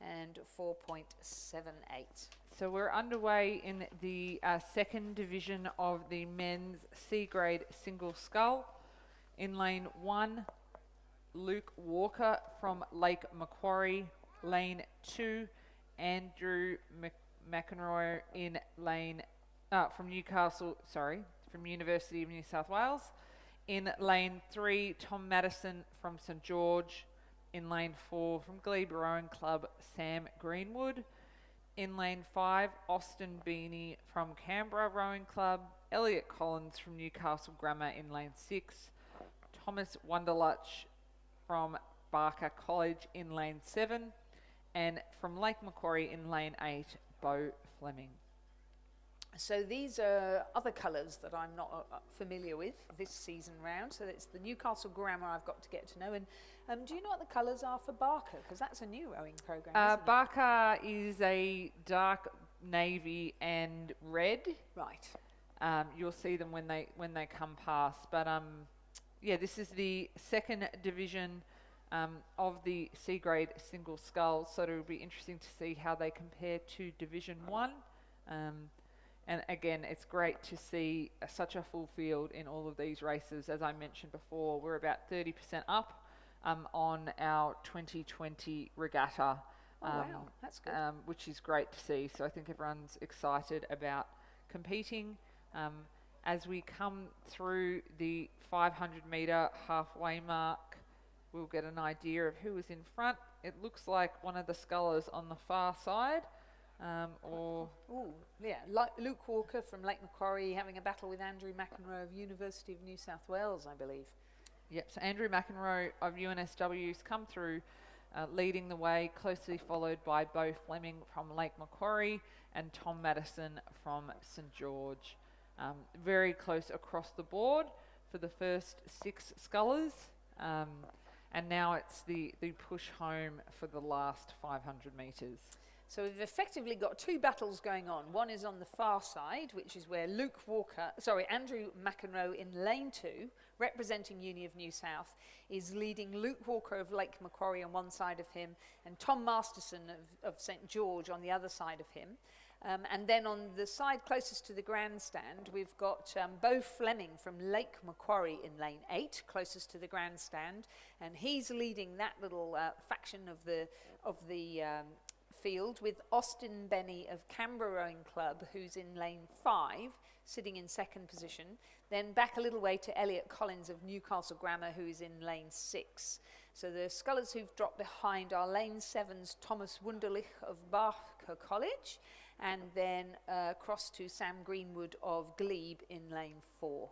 [SPEAKER 4] and 4.78.
[SPEAKER 1] So we're underway in the second division of the men's C grade single scull. In lane 1, Luke Walker from Lake Macquarie. Lane 2, Andrew McEnroe in lane from University of New South Wales. In lane 3, Tom Madison from St George. In lane 4, from Glebe Rowing Club, Sam Greenwood. In lane 5, Austin Beanie from Canberra Rowing Club. Elliot Collins from Newcastle Grammar in lane 6. Thomas Wunderlutch from Barker College in lane 7. And from Lake Macquarie in lane 8, Beau Fleming.
[SPEAKER 4] So these are other colours that I'm not familiar with this season round. So it's the Newcastle Grammar I've got to get to know. And do you know what the colours are for Barker? Because that's a new rowing programme, isn't it?
[SPEAKER 1] Barker is a dark navy and red.
[SPEAKER 4] Right.
[SPEAKER 1] You'll see them when they come past. But yeah, this is the second division of the C grade single sculls. So it'll be interesting to see how they compare to Division 1. And again, it's great to see such a full field in all of these races. As I mentioned before, we're about 30% up on our 2020 regatta.
[SPEAKER 4] Wow, that's good.
[SPEAKER 1] Which is great to see. So I think everyone's excited about competing. As we come through the 500 metre halfway mark, we'll get an idea of who is in front. It looks like one of the scullers on the far side.
[SPEAKER 4] Luke Walker from Lake Macquarie having a battle with Andrew McEnroe of University of New South Wales, I believe.
[SPEAKER 1] Yep, so Andrew McEnroe of UNSW's come through leading the way, closely followed by Beau Fleming from Lake Macquarie and Tom Madison from St George. Very close across the board for the first 6 scullers. And now it's the push home for the last 500 metres.
[SPEAKER 4] So we've effectively got 2 battles going on. One is on the far side, which is where Andrew McEnroe in lane 2, representing Uni of New South, is leading Luke Walker of Lake Macquarie on one side of him and Tom Masterson of St George on the other side of him. And then on the side closest to the grandstand, we've got Beau Fleming from Lake Macquarie in lane 8, closest to the grandstand, and he's leading that little faction of the field with Austin Benny of Canberra Rowing Club, who's in lane 5, sitting in 2nd position. Then back a little way to Elliot Collins of Newcastle Grammar, who is in lane 6. So the scullers who've dropped behind are lane 7's Thomas Wunderlich of Barker College, and then across to Sam Greenwood of Glebe in lane 4.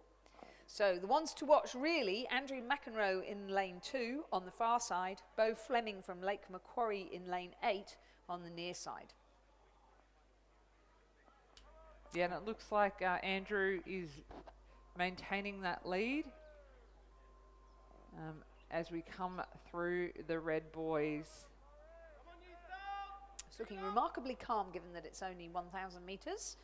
[SPEAKER 4] So the ones to watch really, Andrew McEnroe in lane 2 on the far side, Beau Fleming from Lake Macquarie in lane 8 on the near side.
[SPEAKER 1] Yeah, and it looks like Andrew is maintaining that lead. as we come through the red boys.
[SPEAKER 4] It's looking remarkably calm given that it's only 1,000 metres.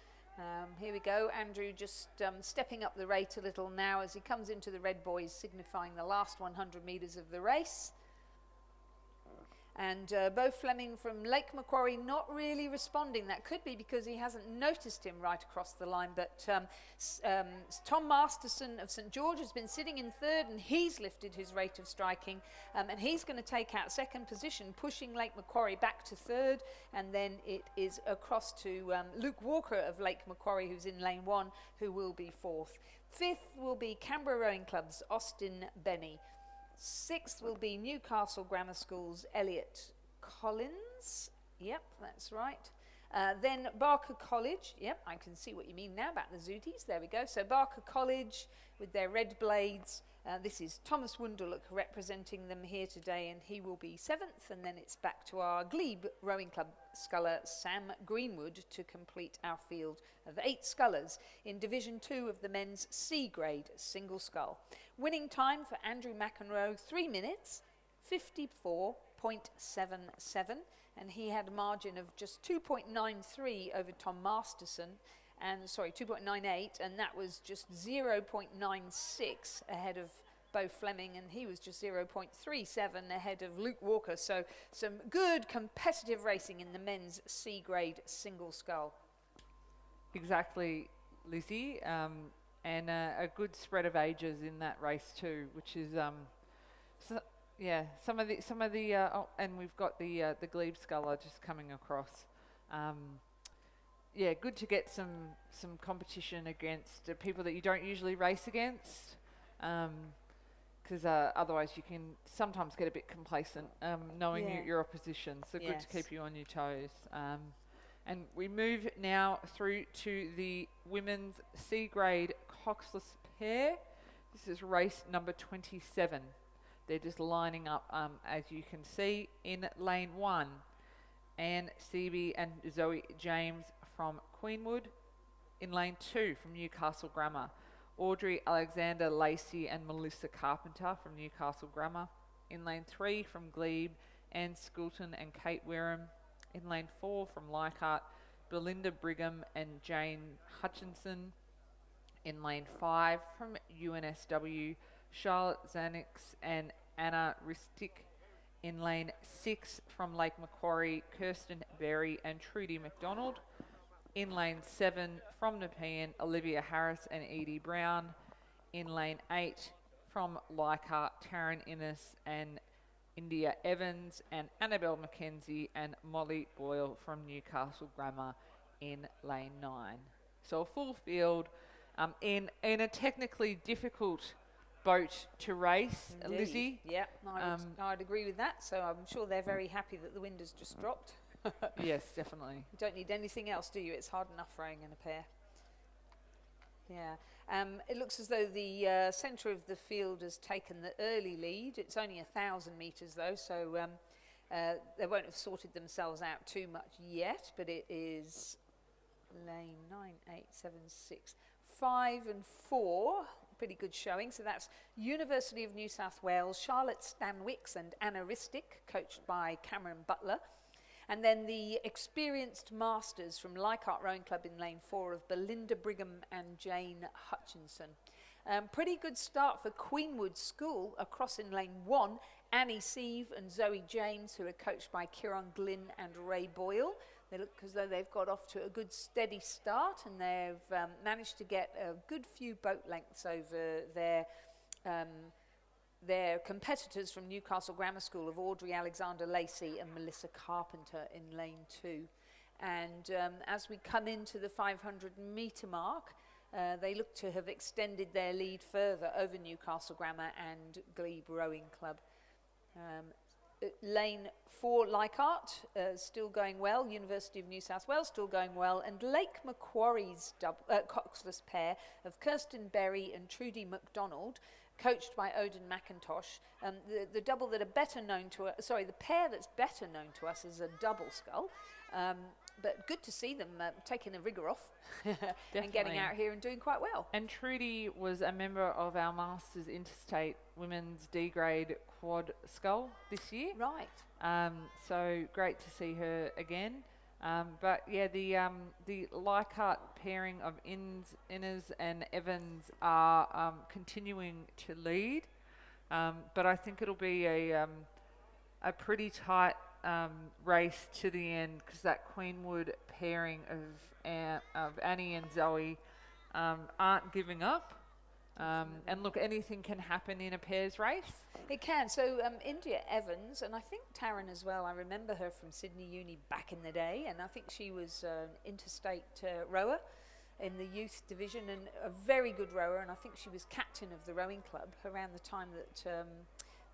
[SPEAKER 4] Here we go, Andrew just stepping up the rate a little now as he comes into the red boys, signifying the last 100 metres of the race. And Bo Fleming from Lake Macquarie not really responding. That could be because he hasn't noticed him right across the line. But Tom Masterson of St George has been sitting in third, and he's lifted his rate of striking. And he's going to take out second position, pushing Lake Macquarie back to third. And then it is across to Luke Walker of Lake Macquarie, who's in lane 1, who will be fourth. Fifth will be Canberra Rowing Club's Austin Benny. Sixth will be Newcastle Grammar School's Elliot Collins. Yep, that's right. Then Barker College. Yep, I can see what you mean now about the Zooties. There we go. So Barker College with their red blades. This is Thomas Wunderlich representing them here today, and he will be seventh. And then it's back to our Glebe Rowing Club sculler Sam Greenwood to complete our field of 8 scullers in Division 2 of the men's C grade single scull. Winning time for Andrew McEnroe, 3 minutes, 54.77, and he had a margin of just 2.93 over Tom Masterson, and 2.98, and that was just 0.96 ahead of Bo Fleming, and he was just 0.37 ahead of Luke Walker. So some good competitive racing in the men's C grade single scull.
[SPEAKER 1] Exactly, Lizzie. And a good spread of ages in that race too, which is some of the and we've got the Glebe sculler just coming across. Good to get some competition against people that you don't usually race against, because otherwise you can sometimes get a bit complacent knowing your opposition. So good to keep you on your toes. And we move now through to the women's C grade coxless pair. This is race number 27. They're just lining up, as you can see, in lane 1. Anne Seaby and Zoe James from Queenwood. In lane 2 from Newcastle Grammar, Audrey Alexander Lacey and Melissa Carpenter from Newcastle Grammar. In lane 3 from Glebe, Anne Scoulton and Kate Wareham. In lane 4 from Leichhardt, Belinda Brigham and Jane Hutchinson. In lane 5 from UNSW, Charlotte Zanix and Anna Ristic. In lane 6 from Lake Macquarie, Kirsten Berry and Trudy McDonald. In lane 7 from Nepean, Olivia Harris and Edie Brown. In lane 8 from Leichhardt, Taryn Innes and India Evans, and Annabelle McKenzie and Molly Boyle from Newcastle Grammar in lane 9. So a full field in a technically difficult boat to race.
[SPEAKER 4] Indeed.
[SPEAKER 1] Lizzie?
[SPEAKER 4] Yeah, I'd agree with that. So I'm sure they're very happy that the wind has just dropped.
[SPEAKER 1] Yes, definitely.
[SPEAKER 4] You don't need anything else, do you? It's hard enough rowing in a pair. Yeah. It looks as though the centre of the field has taken the early lead. It's only 1,000 metres though, so they won't have sorted themselves out too much yet, but it is lane 9, 8, 7, 6, 5 and 4. Pretty good showing. So that's University of New South Wales, Charlotte Stanwicks and Anna Ristic, coached by Cameron Butler. And then the experienced masters from Leichhardt Rowing Club in lane 4 of Belinda Brigham and Jane Hutchinson. Pretty good start for Queenwood School across in lane 1. Annie Seave and Zoe James, who are coached by Kieran Glynn and Ray Boyle. They look as though they've got off to a good steady start, and they've managed to get a good few boat lengths over their competitors from Newcastle Grammar School of Audrey Alexander Lacey and Melissa Carpenter in lane 2. And as we come into the 500 metre mark, they look to have extended their lead further over Newcastle Grammar and Glebe Rowing Club. Lane 4 Leichhardt still going well, University of New South Wales still going well, and Lake Macquarie's coxless pair of Kirsten Berry and Trudy McDonald coached by Odin McIntosh. The double that are better known to us, the pair that's better known to us is a double scull. But good to see them taking the rigour off and getting out here and doing quite well.
[SPEAKER 1] And Trudy was a member of our Masters Interstate Women's D grade quad scull this year.
[SPEAKER 4] Right.
[SPEAKER 1] So great to see her again. But yeah, the Leichhardt pairing of Innes and Evans are continuing to lead. But I think it'll be a pretty tight race to the end, because that Queenwood pairing of Annie and Zoe aren't giving up. And look, anything can happen in a pairs race.
[SPEAKER 4] It can. So India Evans, and I think Taryn as well, I remember her from Sydney Uni back in the day, and I think she was an interstate rower in the youth division, and a very good rower, and I think she was captain of the rowing club around the time that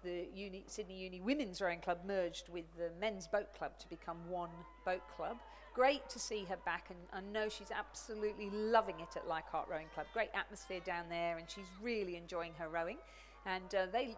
[SPEAKER 4] the Sydney Uni Women's Rowing Club merged with the Men's Boat Club to become one boat club. Great to see her back, and I know she's absolutely loving it at Leichhardt Rowing Club. Great atmosphere down there, and she's really enjoying her rowing. And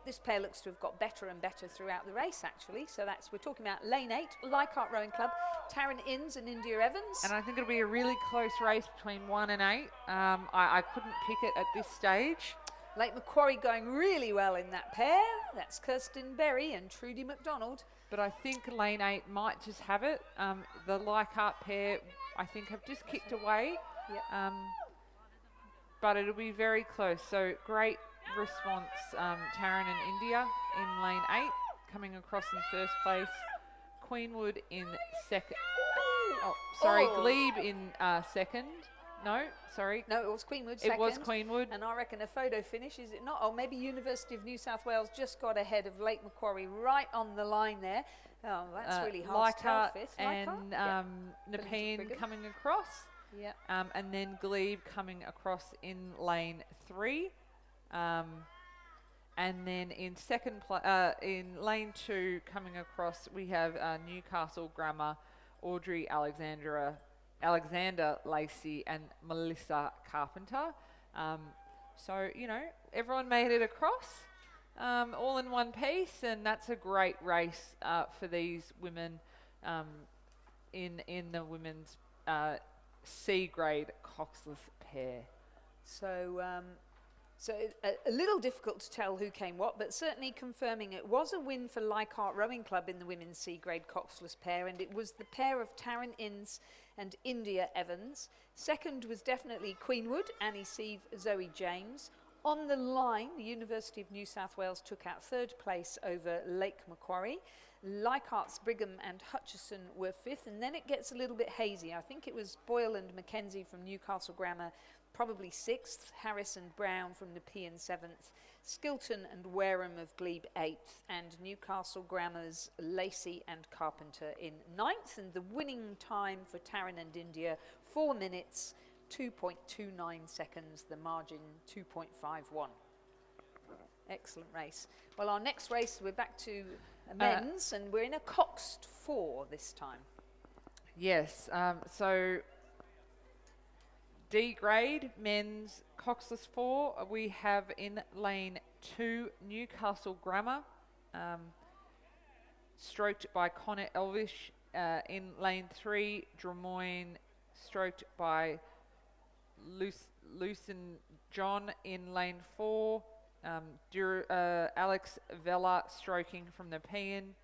[SPEAKER 4] this pair looks to have got better and better throughout the race, actually. So we're talking about Lane 8, Leichhardt Rowing Club, Taryn Innes and India Evans.
[SPEAKER 1] And I think it'll be a really close race between 1 and 8. I couldn't pick it at this stage.
[SPEAKER 4] Lake Macquarie going really well in that pair. That's Kirsten Berry and Trudy McDonald.
[SPEAKER 1] But I think Lane 8 might just have it. The Leichhardt pair, I think, have just kicked away.
[SPEAKER 4] Yep.
[SPEAKER 1] But it'll be very close. So great response, Taryn and India in Lane 8, coming across in first place. Queenwood in second. Glebe in second. No, sorry.
[SPEAKER 4] No, it was Queenwood second.
[SPEAKER 1] It was Queenwood.
[SPEAKER 4] And I reckon a photo finish, is it not? Oh, maybe University of New South Wales just got ahead of Lake Macquarie right on the line there. Oh, that's really hard to tell.
[SPEAKER 1] Leichhardt
[SPEAKER 4] Fifth.
[SPEAKER 1] and Nepean coming across.
[SPEAKER 4] Yeah.
[SPEAKER 1] And then Glebe coming across in lane 3. And then in in lane 2 coming across, we have Newcastle Grammar, Audrey Alexander Lacey and Melissa Carpenter. So, everyone made it across all in one piece, and that's a great race for these women in the women's C grade coxless pair.
[SPEAKER 4] So a little difficult to tell who came what, but certainly confirming it was a win for Leichhardt Rowing Club in the women's C grade coxless pair, and it was the pair of Taryn Innes and India Evans. Second was definitely Queenwood, Annie Sieve, Zoe James. On the line, the University of New South Wales took out third place over Lake Macquarie. Leichhardt's Brigham and Hutchison were fifth, and then it gets a little bit hazy. I think it was Boyle and Mackenzie from Newcastle Grammar probably sixth, Harris and Brown from Nepean seventh, Skilton and Wareham of Glebe eighth, and Newcastle Grammar's Lacey and Carpenter in ninth. And the winning time for Taryn and India, 4 minutes, 2.29 seconds, the margin 2.51. Excellent race. Well, our next race, we're back to men's, and we're in a Coxed 4 this time.
[SPEAKER 1] Yes, so D grade men's coxless 4, we have in lane 2 Newcastle Grammar, stroked by Connor Elvish. In lane 3 Drummoyne, stroked by Lucen John. In lane 4 Alex Vella stroking from Nepean,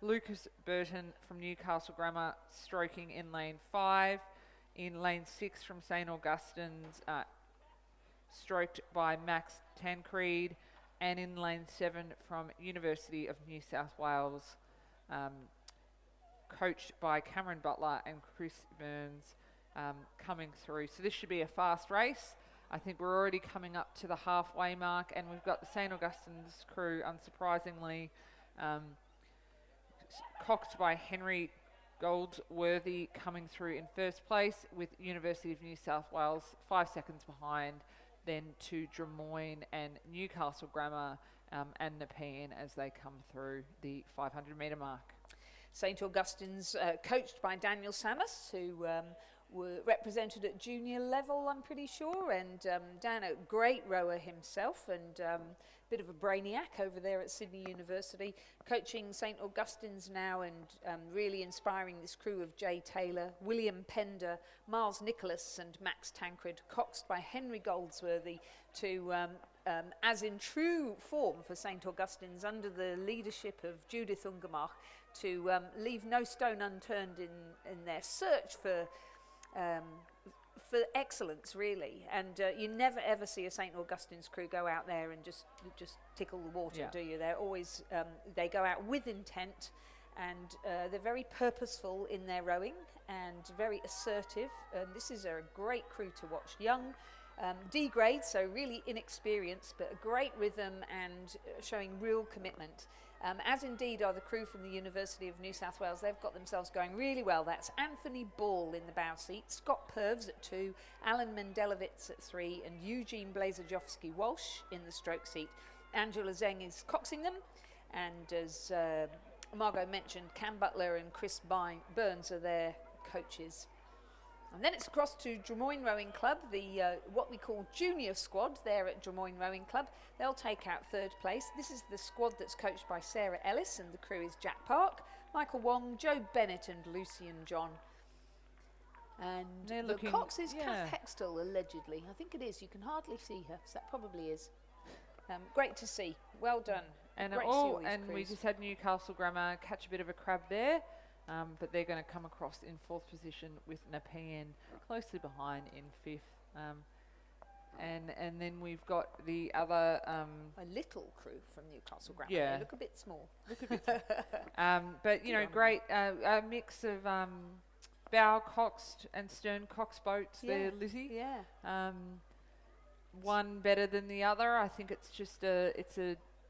[SPEAKER 1] Lucas Burton from Newcastle Grammar stroking in lane 5. In lane 6 from St Augustine's, stroked by Max Tancreed, and in lane 7 from University of New South Wales, coached by Cameron Butler and Chris Burns, coming through. So this should be a fast race. I think we're already coming up to the halfway mark, and we've got the St Augustine's crew, unsurprisingly, cocked by Henry Goldsworthy, coming through in first place, with University of New South Wales 5 seconds behind, then to Drummoyne and Newcastle Grammar and Nepean as they come through the 500 metre mark.
[SPEAKER 4] St Augustine's coached by Daniel Samus, who were represented at junior level, I'm pretty sure, and Dan, a great rower himself, and bit of a brainiac over there at Sydney University, coaching St Augustine's now, and really inspiring this crew of Jay Taylor, William Pender, Miles Nicholas and Max Tancred, coxed by Henry Goldsworthy, to as in true form for St Augustine's under the leadership of Judith Ungermach, to leave no stone unturned in their search for excellence, really. And you never ever see a St Augustine's crew go out there and just tickle the water, do you? They're always they go out with intent, and they're very purposeful in their rowing and very assertive. And this is a great crew to watch. Young, D grade, so really inexperienced, but a great rhythm and showing real commitment. As indeed are the crew from the University of New South Wales. They've got themselves going really well. That's Anthony Ball in the bow seat, Scott Purves at 2, Alan Mendelowitz at 3, and Eugene Blazerjowski-Walsh in the stroke seat. Angela Zeng is coxing them, and as Margot mentioned, Cam Butler and Chris Burns are their coaches. And then it's across to Drummoyne Rowing Club, the what we call junior squad there at Drummoyne Rowing Club. They'll take out 3rd place. This is the squad that's coached by Sarah Ellis, and the crew is Jack Park, Michael Wong, Joe Bennett and Lucy and John. And the cox is Kath Hextall, allegedly. I think it is. You can hardly see her, so that probably is. Great to see. Well done.
[SPEAKER 1] And
[SPEAKER 4] great to see all these crews.
[SPEAKER 1] we just had Newcastle Grammar catch a bit of a crab there. But they're going to come across in 4th position with Nepean closely behind in 5th. And then we've got the other...
[SPEAKER 4] a little crew from Newcastle Grammar.
[SPEAKER 1] Yeah.
[SPEAKER 4] They look a bit small.
[SPEAKER 1] But, you know, great a mix of bow coxed and stern coxed boats there, Lizzie.
[SPEAKER 4] Yeah.
[SPEAKER 1] One better than the other. I think it's just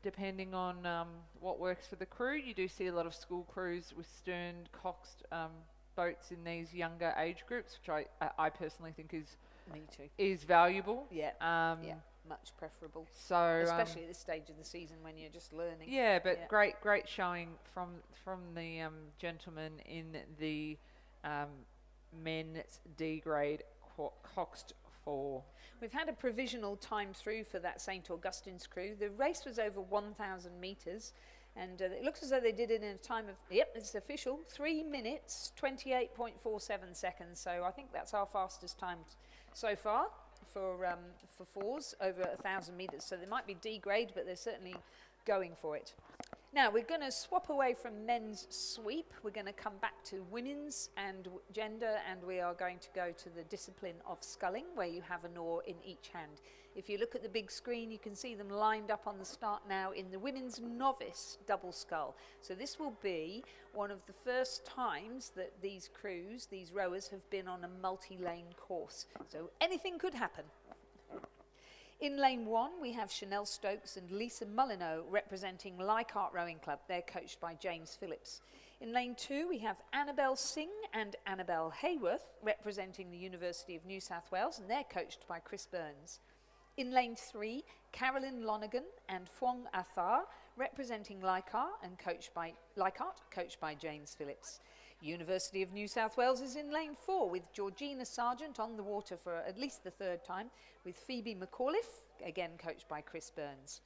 [SPEAKER 1] depending on what works for the crew. You do see a lot of school crews with stern coxed boats in these younger age groups, which I personally think is valuable.
[SPEAKER 4] Yeah, much preferable.
[SPEAKER 1] So
[SPEAKER 4] especially at this stage of the season when you're just learning.
[SPEAKER 1] Yeah, but great showing from the gentlemen in the men's D grade coxed 4.
[SPEAKER 4] We've had a provisional time through for that St Augustine's crew. The race was over 1,000 metres, and it looks as though they did it in a time of, it's official, 3 minutes, 28.47 seconds. So I think that's our fastest time so far for 4s over 1,000 metres. So they might be D grade, but they're certainly going for it. Now we're going to swap away from men's sweep. We're going to come back to women's and gender, and we are going to go to the discipline of sculling, where you have an oar in each hand. If you look at the big screen, you can see them lined up on the start now in the women's novice double scull. So this will be one of the first times that these crews, these rowers, have been on a multi-lane course. So anything could happen. In lane 1, we have Chanel Stokes and Lisa Mullineaux representing Leichhardt Rowing Club. They're coached by James Phillips. In lane 2, we have Annabelle Singh and Annabelle Hayworth representing the University of New South Wales, and they're coached by Chris Burns. In lane 3, Carolyn Lonergan and Phuong Athar representing Leichhardt, coached by James Phillips. University of New South Wales is in lane 4 with Georgina Sargent on the water for at least the 3rd time, with Phoebe McAuliffe, again coached by Chris Burns.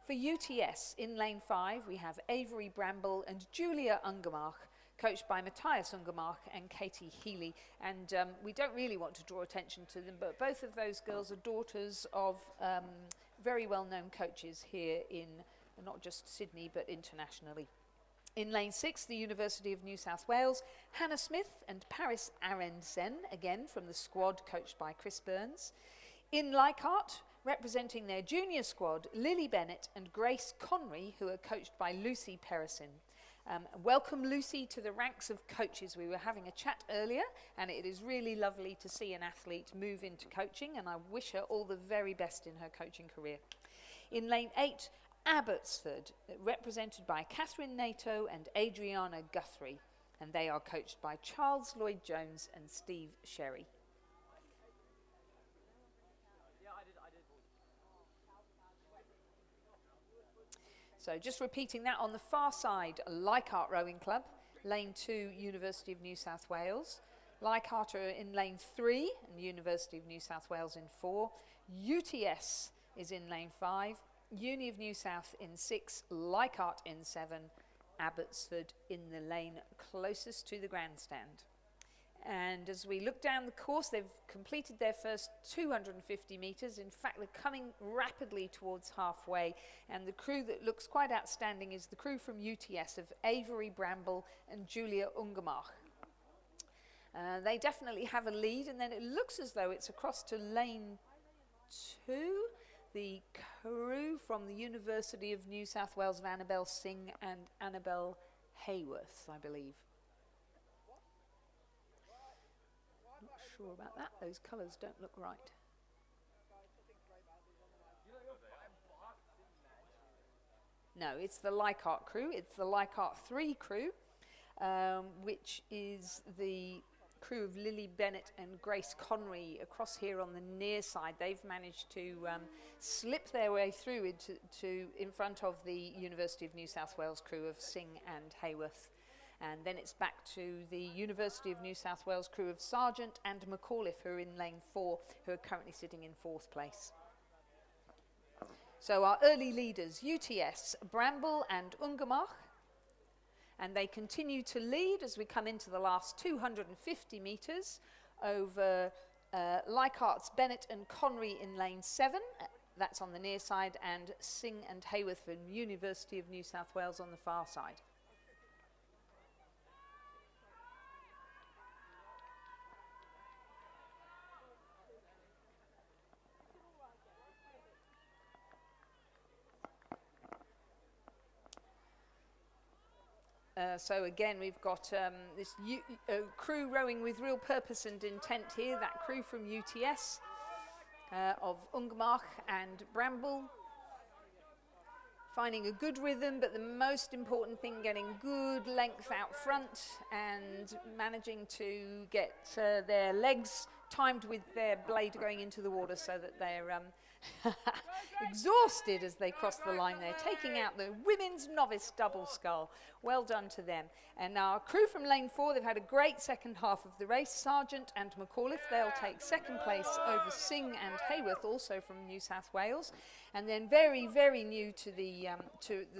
[SPEAKER 4] For UTS, in lane 5, we have Avery Bramble and Julia Ungermach, coached by Matthias Ungermach and Katie Healy. And we don't really want to draw attention to them, but both of those girls are daughters of very well-known coaches here in not just Sydney, but internationally. In lane 6, the University of New South Wales, Hannah Smith and Paris Arendsen, again from the squad coached by Chris Burns. In Leichhardt, representing their junior squad, Lily Bennett and Grace Conry, who are coached by Lucy Perisin. Welcome, Lucy, to the ranks of coaches. We were having a chat earlier, and it is really lovely to see an athlete move into coaching, and I wish her all the very best in her coaching career. In lane 8, Abbotsford, represented by Catherine Nato and Adriana Guthrie, and they are coached by Charles Lloyd-Jones and Steve Sherry. So just repeating that, on the far side, Leichhardt Rowing Club, lane 2, University of New South Wales. Leichhardt are in lane 3 and University of New South Wales in 4. UTS is in lane 5. Uni of New South in 6. Leichhardt in 7. Abbotsford in the lane closest to the grandstand. And as we look down the course, they've completed their first 250 metres. In fact, they're coming rapidly towards halfway. And the crew that looks quite outstanding is the crew from UTS of Avery Bramble and Julia Ungermach. They definitely have a lead, and then it looks as though it's across to lane 2. The crew from the University of New South Wales of Annabelle Singh and Annabelle Hayworth, I believe. Not sure about that. Those colours don't look right. No, it's the Leichhardt crew. It's the Leichhardt 3 crew, which is the crew of Lily Bennett and Grace Conry across here on the near side. They've managed to slip their way through in front of the University of New South Wales crew of Singh and Hayworth. And then it's back to the University of New South Wales crew of Sargent and McAuliffe, who are in lane 4, who are currently sitting in 4th place. So our early leaders, UTS, Bramble and Ungermach, and they continue to lead as we come into the last 250 metres over Leichhardt's Bennett and Conry in lane 7, that's on the near side, and Singh and Hayworth from University of New South Wales on the far side. So again, we've got this crew rowing with real purpose and intent here, that crew from UTS of Ungermach and Bramble, finding a good rhythm, but the most important thing, getting good length out front and managing to get their legs timed with their blade going into the water so that they're exhausted as they cross the line. They're taking out the women's novice double scull. Well done to them. And now our crew from lane 4, they've had a great second half of the race. Sargent and McAuliffe, they'll take second place over Singh and Hayworth, also from New South Wales. And then very, very new to the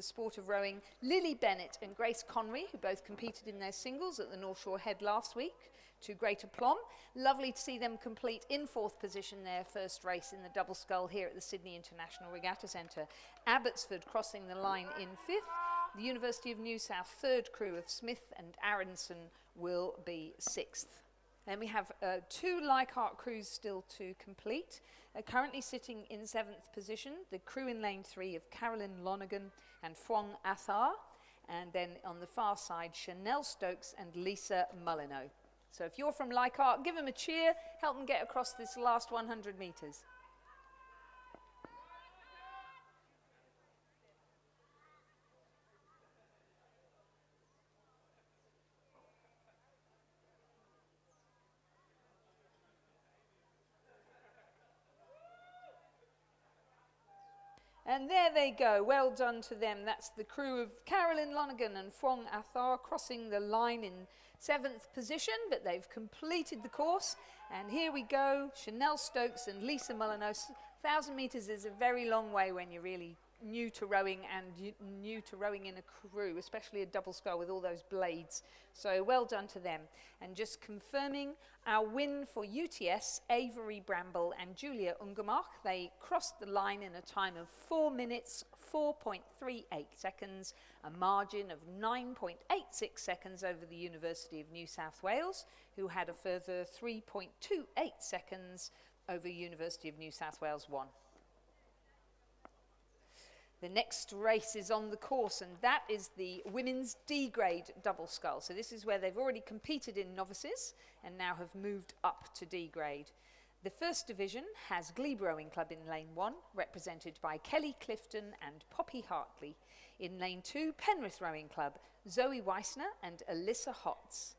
[SPEAKER 4] sport of rowing, Lily Bennett and Grace Conry, who both competed in their singles at the North Shore Head last week, to great aplomb. Lovely to see them complete in 4th position their first race in the double scull here at the Sydney International Regatta Centre. Abbotsford crossing the line in 5th. The University of New South 3rd crew of Smith and Aronson will be 6th. Then we have 2 Leichhardt crews still to complete. Currently sitting in 7th position, the crew in lane 3 of Carolyn Lonergan and Phuong Athar. And then on the far side, Chanel Stokes and Lisa Mullineaux. So if you're from Leichhardt, give them a cheer, help them get across this last 100 metres. And there they go, well done to them. That's the crew of Carolyn Lonergan and Phuong Athar crossing the line in 7th position, but they've completed the course. And here we go, Chanel Stokes and Lisa Mullineaux. 1,000 metres is a very long way when you're really new to rowing and new to rowing in a crew, especially a double scull with all those blades. So well done to them. And just confirming our win for UTS, Avery Bramble and Julia Ungermach. They crossed the line in a time of 4 minutes, 4.38 seconds, a margin of 9.86 seconds over the University of New South Wales, who had a further 3.28 seconds over University of New South Wales 1. The next race is on the course, and that is the women's D-grade double scull. So this is where they've already competed in novices and now have moved up to D-grade. The first division has Glebe Rowing Club in lane 1, represented by Kelly Clifton and Poppy Hartley. In lane 2, Penrith Rowing Club, Zoe Weissner and Alyssa Hotz.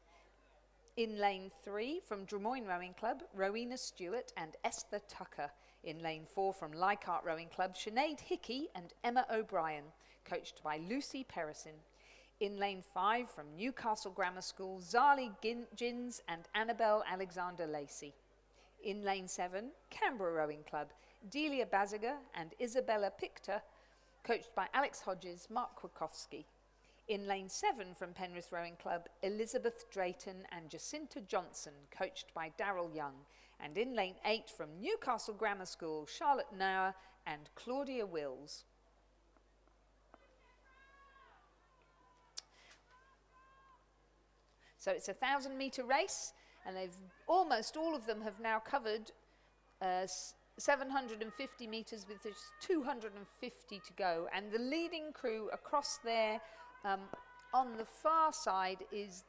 [SPEAKER 4] In lane 3, from Drummoyne Rowing Club, Rowena Stewart and Esther Tucker. In lane 4, from Leichhardt Rowing Club, Sinead Hickey and Emma O'Brien, coached by Lucy Perrison. In lane 5 from Newcastle Grammar School, Zali Gins and Annabelle Alexander Lacey. In lane 7, Canberra Rowing Club, Delia Baziger and Isabella Pictor, coached by Alex Hodges, Mark Kwiatkowski. In lane 7 from Penrith Rowing Club, Elizabeth Drayton and Jacinta Johnson, coached by Daryl Young. And in lane 8 from Newcastle Grammar School, Charlotte Nauer and Claudia Wills. So it's a 1,000-metre race, and almost all of them have now covered 750 metres with just 250 to go. And the leading crew across there on the far side is,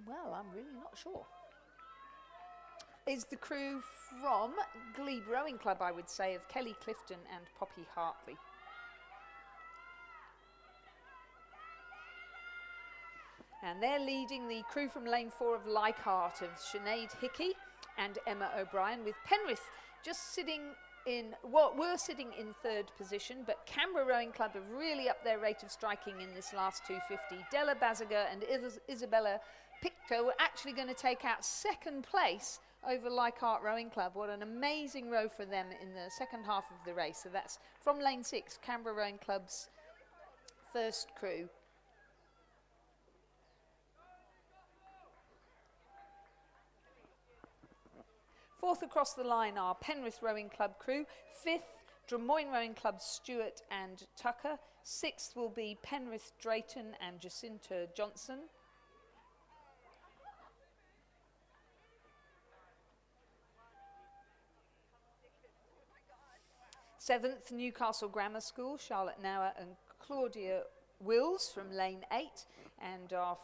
[SPEAKER 4] well, I'm really not sure, is the crew from Glebe Rowing Club, I would say, of Kelly Clifton and Poppy Hartley. And they're leading the crew from lane 4 of Leichhardt of Sinead Hickey and Emma O'Brien, with Penrith just sitting in, what were sitting in 3rd position, but Canberra Rowing Club have really upped their rate of striking in this last 250. Della Baziger and Isabella Picto were actually going to take out 2nd place over Leichhardt Rowing Club. What an amazing row for them in the second half of the race. So that's from lane 6, Canberra Rowing Club's first crew. Fourth across the line are Penrith Rowing Club crew. 5th, Drummoyne Rowing Club Stewart and Tucker. 6th will be Penrith Drayton and Jacinta Johnson. Seventh, Newcastle Grammar School, Charlotte Nauer and Claudia Wills from lane 8. And our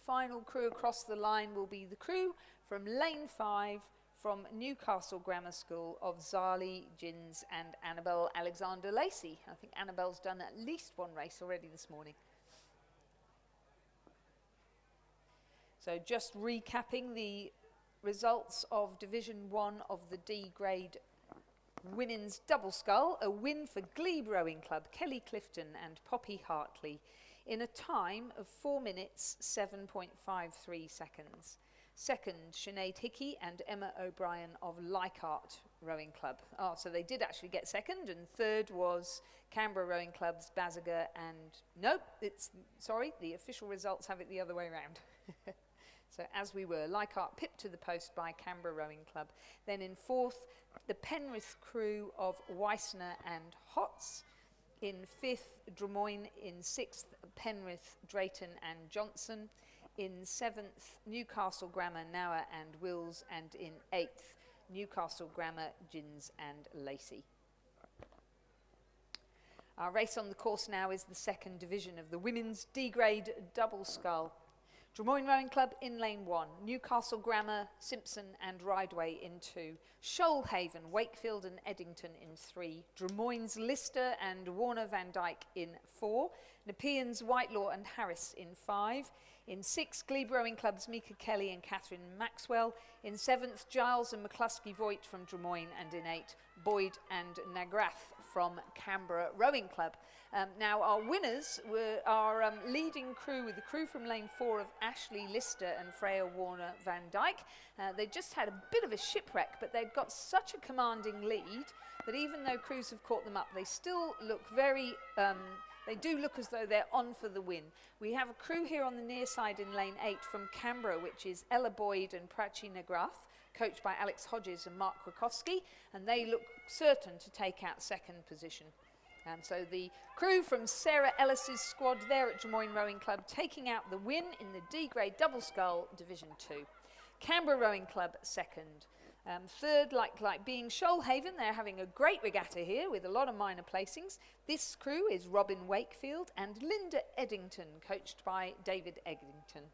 [SPEAKER 4] final crew across the line will be the crew from lane 5 from Newcastle Grammar School of Zali Gins and Annabelle Alexander Lacey. I think Annabelle's done at least one race already this morning. So just recapping the results of Division 1 of the D grade women's double scull. A win for Glebe Rowing Club, Kelly Clifton and Poppy Hartley, in a time of 4 minutes 7.53 seconds. Second, Sinead Hickey and Emma O'Brien of Leichhardt Rowing Club. Oh, so they did actually get second. And third was Canberra Rowing Club's Baziger and, nope, sorry, the official results have it the other way around. So as we were, Leichhardt pipped to the post by Canberra Rowing Club. Then in fourth, the Penrith crew of Weissner and Hotz. In 5th, Drummoyne. In 6th, Penrith, Drayton and Johnson. In 7th, Newcastle Grammar, Nauer and Wills. And in 8th, Newcastle Grammar, Gins and Lacey. Our race on the course now is the second division of the women's D-grade double scull. Drummoyne Rowing Club in lane 1, Newcastle Grammar, Simpson and Rideway in 2, Shoalhaven, Wakefield and Eddington in 3, Drummoyne's Lister and Warner Van Dyke in 4, Nepean's Whitelaw and Harris in 5, in 6, Glebe Rowing Club's Mika Kelly and Catherine Maxwell, in 7th, Giles and McCluskey Voigt from Drummoyne, and in 8, Boyd and Nagrath from Canberra Rowing Club. Now our winners were our leading crew, with the crew from lane 4 of Ashley Lister and Freya Warner Van Dyke. They just had a bit of a shipwreck, but they'd got such a commanding lead that even though crews have caught them up, they still look very, they do look as though they're on for the win. We have a crew here on the near side in lane 8 from Canberra, which is Ella Boyd and Prachi Nagrath, coached by Alex Hodges and Mark Kwiatkowski, and they look certain to take out second position. So the crew from Sarah Ellis's squad there at Drummoyne Rowing Club taking out the win in the D-grade double scull Division 2. Canberra Rowing Club second. Third, like being Shoalhaven, they're having a great regatta here with a lot of minor placings. This crew is Robin Wakefield and Linda Eddington, coached by David Eddington.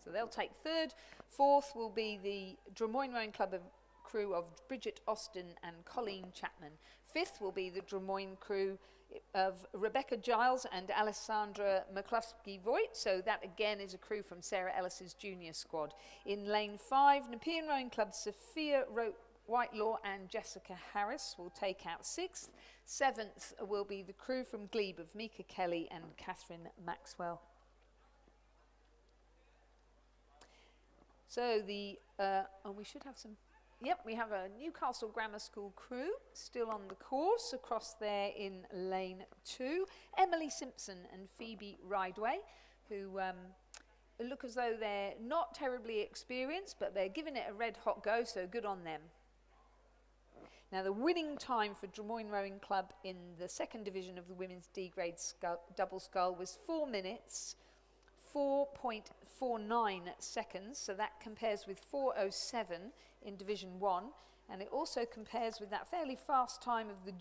[SPEAKER 4] So they'll take third. Fourth will be the Drummoyne Rowing Club crew of Bridget Austin and Colleen Chapman. Fifth will be the Drummoyne crew of Rebecca Giles and Alessandra McCluskey-Voigt. So that again is a crew from Sarah Ellis's junior squad. In lane 5, Nepean Rowing Club Sophia Whitelaw and Jessica Harris will take out 6th. 7th will be the crew from Glebe of Mika Kelly and Catherine Maxwell. So we should have some. Yep, we have a Newcastle Grammar School crew still on the course across there in lane 2. Emily Simpson and Phoebe Rideway, who look as though they're not terribly experienced, but they're giving it a red hot go, so good on them. Now the winning time for Des Moines Rowing Club in the 2nd division of the women's D grade double scull was 4 minutes 4.49 seconds, so that compares with 4:07 in Division 1, and it also compares with that fairly fast time of the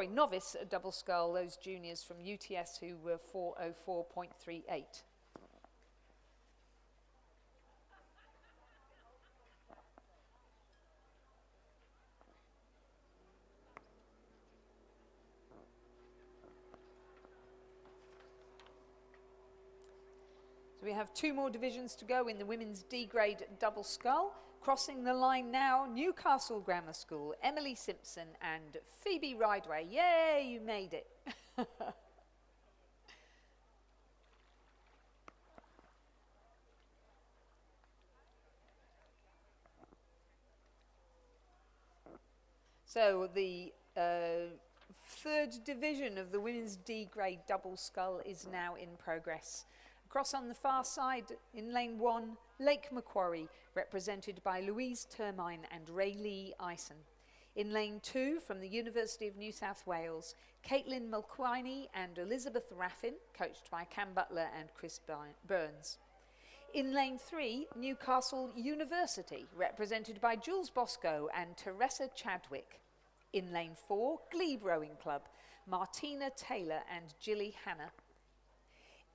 [SPEAKER 4] novice double scull, those juniors from UTS who were 4:04.38. So we have 2 more divisions to go in the women's D grade double scull. Crossing the line now, Newcastle Grammar School, Emily Simpson and Phoebe Rideway. Yay, you made it. So the 3rd division of the women's D grade double scull is now in progress. Across on the far side in lane 1, Lake Macquarie, represented by Louise Termine and Ray-Lee Ison. In lane 2, from the University of New South Wales, Caitlin Mulquiney and Elizabeth Raffin, coached by Cam Butler and Chris Burns. In lane 3, Newcastle University, represented by Jules Bosco and Teresa Chadwick. In lane 4, Glebe Rowing Club, Martina Taylor and Jilly Hanna.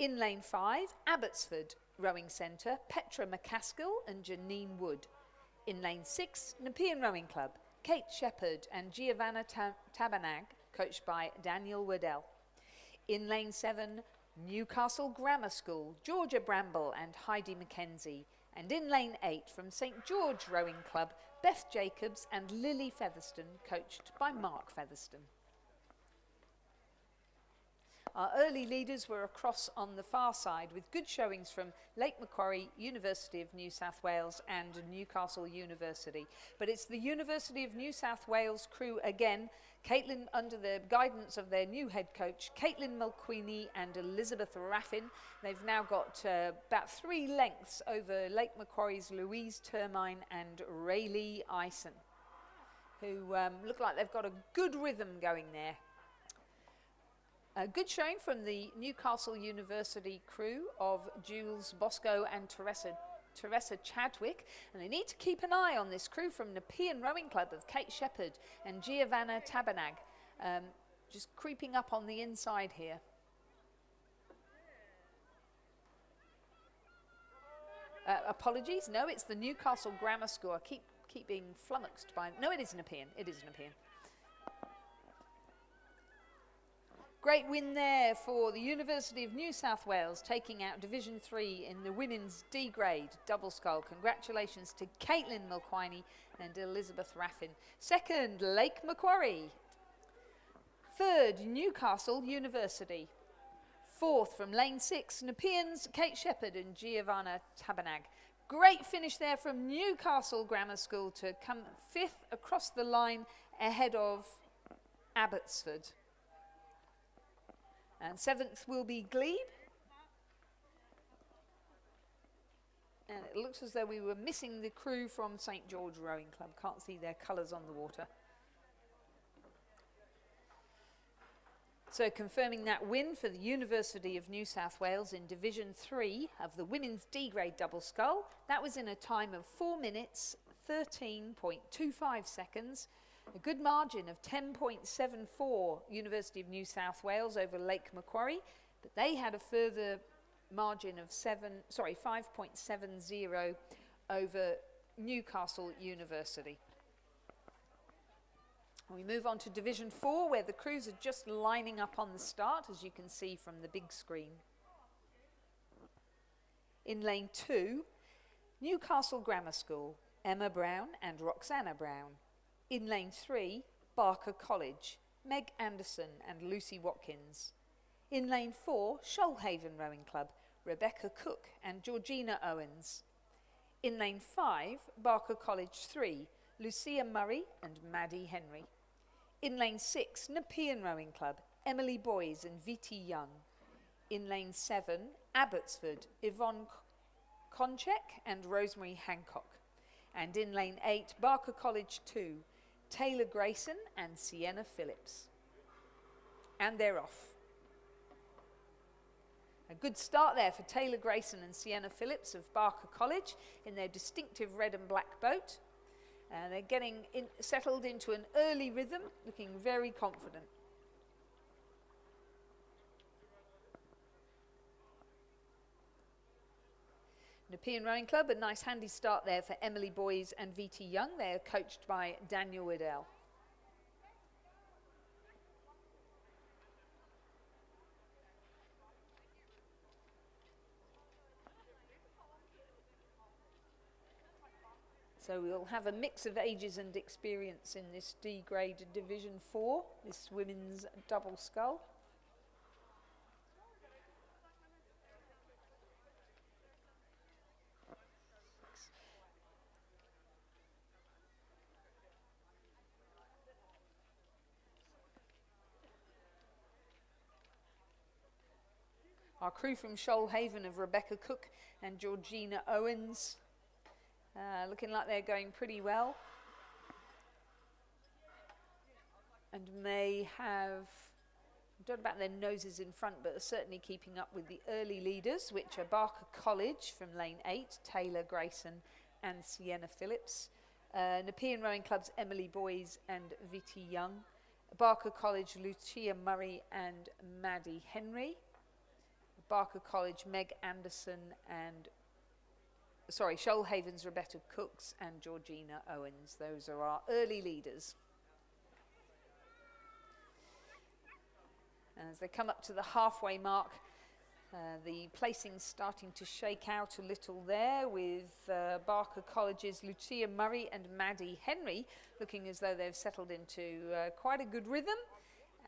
[SPEAKER 4] In lane 5, Abbotsford Rowing Centre, Petra McCaskill and Janine Wood. In lane 6, Nepean Rowing Club, Kate Shepherd and Giovanna Tabanag, coached by Daniel Waddell. In lane 7, Newcastle Grammar School, Georgia Bramble and Heidi Mackenzie. And in lane 8, from St George Rowing Club, Beth Jacobs and Lily Featherston, coached by Mark Featherston. Our early leaders were across on the far side with good showings from Lake Macquarie, University of New South Wales and Newcastle University. But it's the University of New South Wales crew again, Caitlin, under the guidance of their new head coach, Caitlin Mulquiney and Elizabeth Raffin. They've now got about 3 lengths over Lake Macquarie's Louise Termine and Ray-Lee Ison, who look like they've got a good rhythm going there. A good showing from the Newcastle University crew of Jules Bosco and Teresa Chadwick, and they need to keep an eye on this crew from Nepean Rowing Club of Kate Shepherd and Giovanna Tabanag, just creeping up on the inside here. Apologies, no, it's the Newcastle Grammar School. I keep being flummoxed by. No, it is Nepean. It is Nepean. Great win there for the University of New South Wales, taking out Division 3 in the women's D grade double scull. Congratulations to Caitlin Mulquiney and Elizabeth Raffin. 2nd, Lake Macquarie. 3rd, Newcastle University. 4th, from lane 6, Nepean's Kate Shepherd and Giovanna Tabanag. Great finish there from Newcastle Grammar School to come 5th across the line ahead of Abbotsford. And 7th will be Glebe. And it looks as though we were missing the crew from St George Rowing Club. Can't see their colours on the water. So confirming that win for the University of New South Wales in Division 3 of the women's D grade double scull. That was in a time of 4 minutes, 13.25 seconds. A good margin of 10.74 University of New South Wales over Lake Macquarie, but they had a further margin of 5.70 over Newcastle University. We move on to Division 4, where the crews are just lining up on the start, as you can see from the big screen. In lane 2, Newcastle Grammar School, Emma Brown and Roxana Brown. In lane 3, Barker College, Meg Anderson and Lucy Watkins. In lane 4, Shoalhaven Rowing Club, Rebecca Cook and Georgina Owens. In lane 5, Barker College 3, Lucia Murray and Maddie Henry. In lane 6, Nepean Rowing Club, Emily Boys and Viti Young. In lane 7, Abbotsford, Yvonne Konchek and Rosemary Hancock. And in lane 8, Barker College 2, Taylor Grayson and Sienna Phillips. And they're off. A good start there for Taylor Grayson and Sienna Phillips of Barker College in their distinctive red and black boat. They're getting settled into an early rhythm, looking very confident. Nepean Rowing Club, a nice handy start there for Emily Boys and Viti Young. They're coached by Daniel Widdell. So we'll have a mix of ages and experience in this D grade Division 4, this women's double scull. Our crew from Shoalhaven of Rebecca Cook and Georgina Owens. Looking like they're going pretty well. And may have, I don't know about their noses in front, but are certainly keeping up with the early leaders, which are Barker College from lane 8, Taylor Grayson and Sienna Phillips. Nepean Rowing Club's Emily Boys and Viti Young. Barker College, Lucia Murray and Maddie Henry. Barker College, Meg Anderson and Shoalhaven's Rebecca Cooks and Georgina Owens. Those are our early leaders. As they come up to the halfway mark, the placing's starting to shake out a little there with Barker College's Lucia Murray and Maddie Henry looking as though they've settled into quite a good rhythm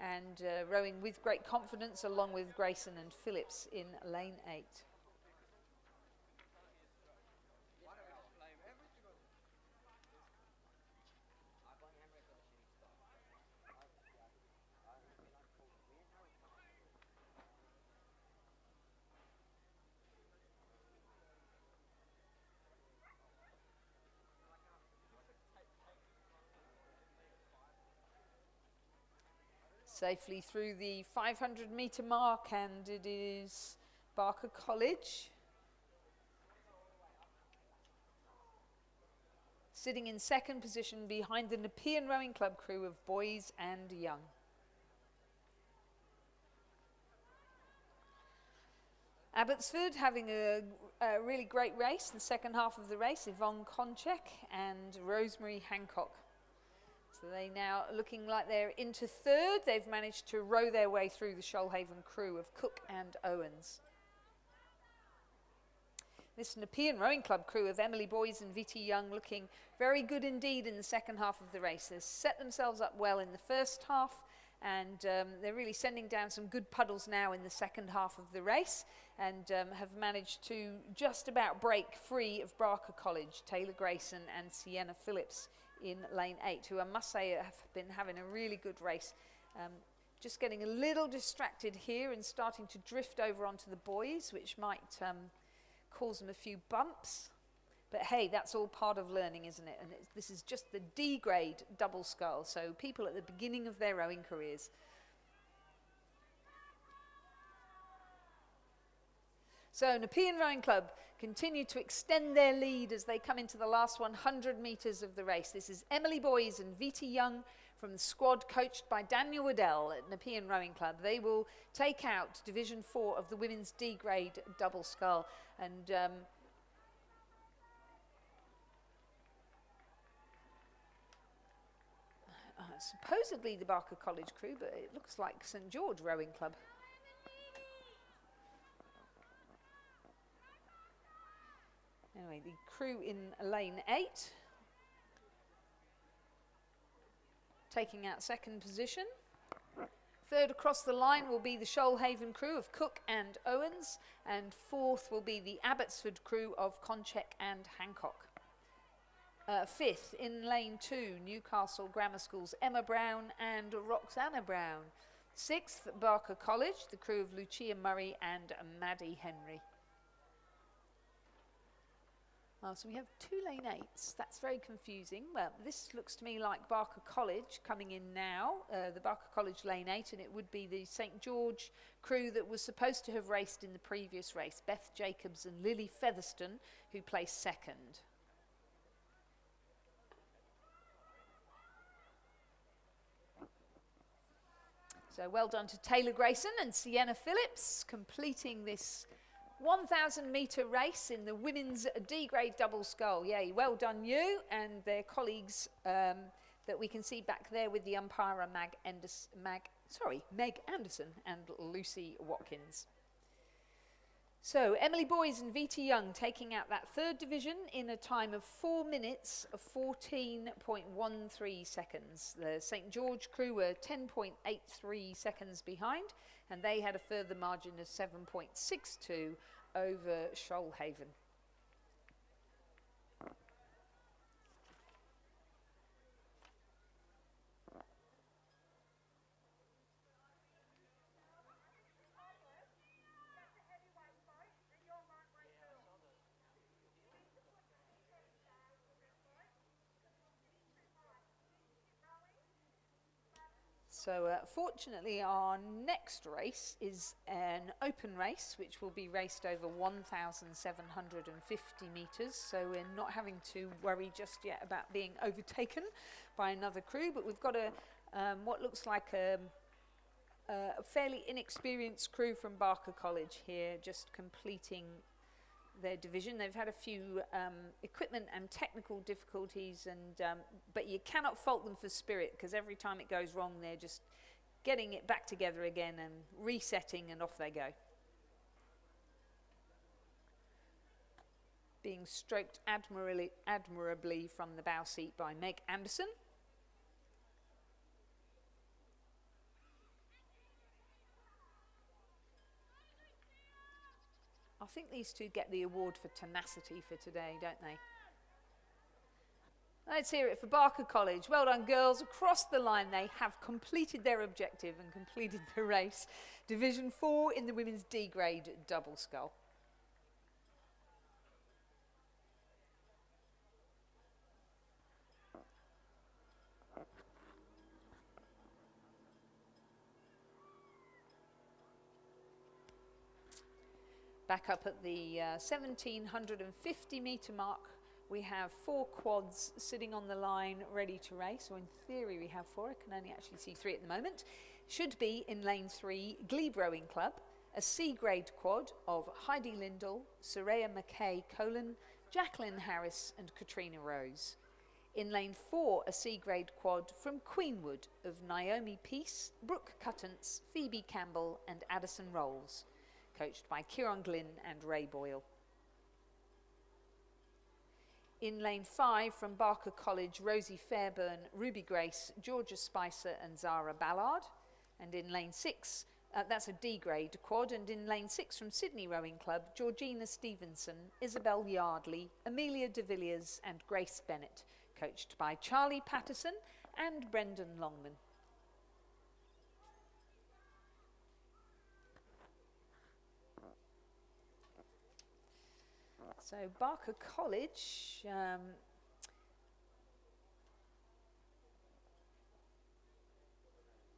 [SPEAKER 4] and rowing with great confidence along with Grayson and Phillips in lane 8. Safely through the 500 metre mark, and it is Barker College sitting in second position behind the Nepean Rowing Club crew of Boys and Young. Abbotsford having a really great race, the second half of the race, Yvonne Konchek and Rosemary Hancock. So they now looking like they're into third. They've managed to row their way through the Shoalhaven crew of Cook and Owens. This Nepean Rowing Club crew of Emily Boys and Viti Young looking very good indeed in the second half of the race. They've set themselves up well in the first half, and they're really sending down some good puddles now in the second half of the race, and have managed to just about break free of Barker College, Taylor Grayson and Sienna Phillips in lane 8, who I must say have been having a really good race. Just getting a little distracted here and starting to drift over onto the boys, which might cause them a few bumps. But hey, that's all part of learning, isn't it? And this is just the D grade double scull, so people at the beginning of their rowing careers. So Nepean Rowing Club continue to extend their lead as they come into the last 100 metres of the race. This is Emily Boys and Viti Young from the squad coached by Daniel Waddell at Nepean Rowing Club. They will take out Division 4 of the women's D grade double scull, and supposedly the Barker College crew, but it looks like St George Rowing Club. Anyway, the crew in lane 8 taking out second position. Third across the line will be the Shoalhaven crew of Cook and Owens, and fourth will be the Abbotsford crew of Konchek and Hancock. Fifth, in lane 2, Newcastle Grammar School's Emma Brown and Roxana Brown. Sixth, Barker College, the crew of Lucia Murray and Maddie Henry. So we have 2 lane 8s. That's very confusing. Well, this looks to me like Barker College coming in now, the Barker College lane 8, and it would be the St George crew that was supposed to have raced in the previous race, Beth Jacobs and Lily Featherston, who placed second. So well done to Taylor Grayson and Sienna Phillips, completing this 1,000 metre race in the women's D-grade double scull. Yay, well done you and their colleagues that we can see back there with the umpire Meg Anderson and Lucy Watkins. So Emily Boys and VT Young taking out that third division in a time of 4 minutes of 14.13 seconds. The St George crew were 10.83 seconds behind, and they had a further margin of 7.62 over Shoalhaven. So fortunately our next race is an open race which will be raced over 1,750 metres, so we're not having to worry just yet about being overtaken by another crew, but we've got a what looks like a fairly inexperienced crew from Barker College here just completing their division. They've had a few equipment and technical difficulties, and but you cannot fault them for spirit, because every time it goes wrong they're just getting it back together again and resetting, and off they go. Being stroked admirably from the bow seat by Meg Anderson. I think these two get the award for tenacity for today, don't they? Let's hear it for Barker College. Well done, girls. Across the line, they have completed their objective and completed the race. Division 4 in the women's D-grade double scull. Back up at the 1,750 metre mark, we have 4 quads sitting on the line ready to race, or in theory we have 4, I can only actually see 3 at the moment. Should be in lane 3, Glebe Rowing Club, a C-grade quad of Heidi Lindell, Soraya McKay Colin, Jacqueline Harris and Katrina Rose. In lane 4, a C-grade quad from Queenwood of Naomi Peace, Brooke Cuttance, Phoebe Campbell and Addison Rolls, coached by Kieran Glynn and Ray Boyle. In lane 5 from Barker College, Rosie Fairburn, Ruby Grace, Georgia Spicer and Zara Ballard. And in lane 6, that's a D-grade quad, and in lane 6 from Sydney Rowing Club, Georgina Stevenson, Isabel Yardley, Amelia de Villiers and Grace Bennett, coached by Charlie Patterson and Brendan Longman. So Barker College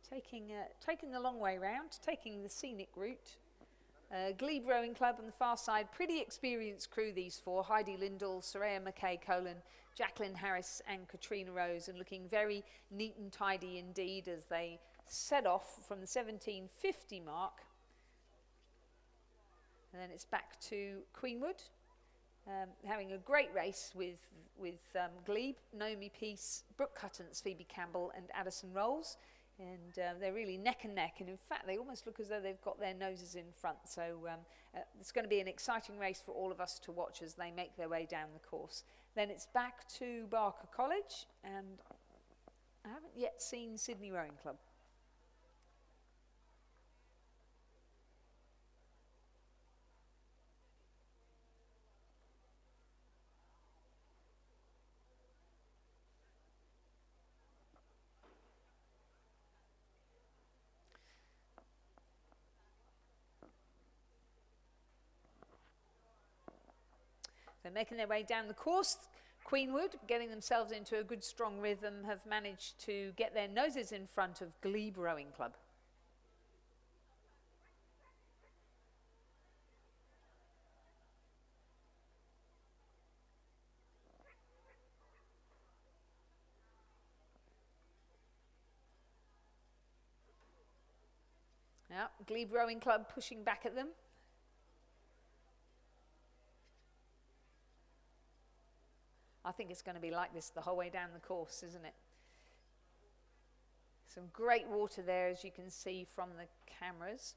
[SPEAKER 4] taking the long way round, taking the scenic route. Glebe Rowing Club on the far side, pretty experienced crew these 4, Heidi Lindell, Soraya McKay Colin, Jacqueline Harris and Katrina Rose, and looking very neat and tidy indeed as they set off from the 1,750 mark. And then it's back to Queenwood. Having a great race with Glebe, Naomi Peace, Brooke Cuttance, Phoebe Campbell and Addison Rolls, and they're really neck and neck, and in fact they almost look as though they've got their noses in front, so it's going to be an exciting race for all of us to watch as they make their way down the course. Then it's back to Barker College, and I haven't yet seen Sydney Rowing Club. They're making their way down the course. Queenwood, getting themselves into a good strong rhythm, have managed to get their noses in front of Glebe Rowing Club. Yeah, Glebe Rowing Club pushing back at them. I think it's going to be like this the whole way down the course, isn't it? Some great water there, as you can see from the cameras.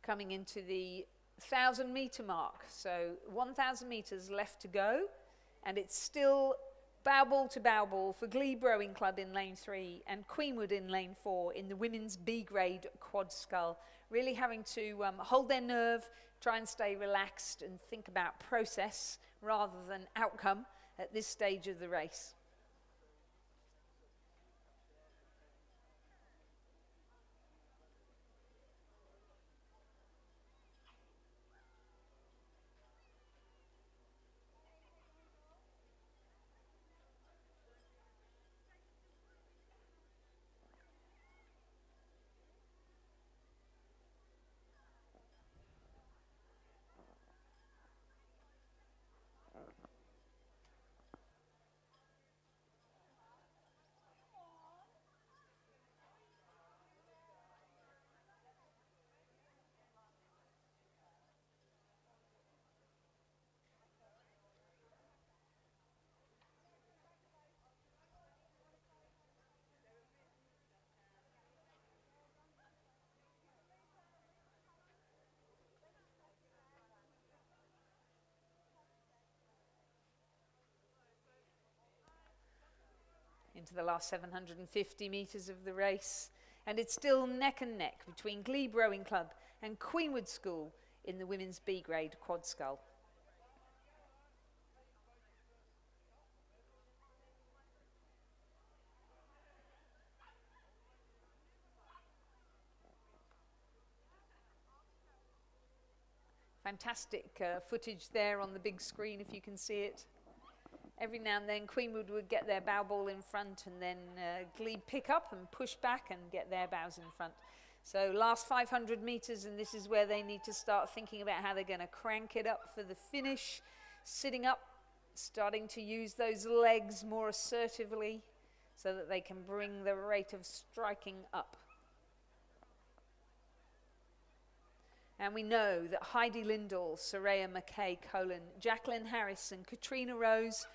[SPEAKER 4] Coming into the 1,000-metre mark, so 1,000 metres left to go, and it's still bow ball to bow ball for Glebe Rowing Club in lane 3 and Queenwood in lane 4 in the women's B grade quad scull. Really having to hold their nerve, try and stay relaxed and think about process rather than outcome at this stage of the race. Into the last 750 metres of the race, and it's still neck and neck between Glebe Rowing Club and Queenwood School in the women's B grade quad scull. Fantastic footage there on the big screen if you can see it. Every now and then Queenwood would get their bow ball in front, and then Glebe pick up and push back and get their bows in front. So last 500 metres, and this is where they need to start thinking about how they're going to crank it up for the finish. Sitting up, starting to use those legs more assertively so that they can bring the rate of striking up. And we know that Heidi Lindahl, Soraya McKay-Colin, Jacqueline Harris and Katrina Rose,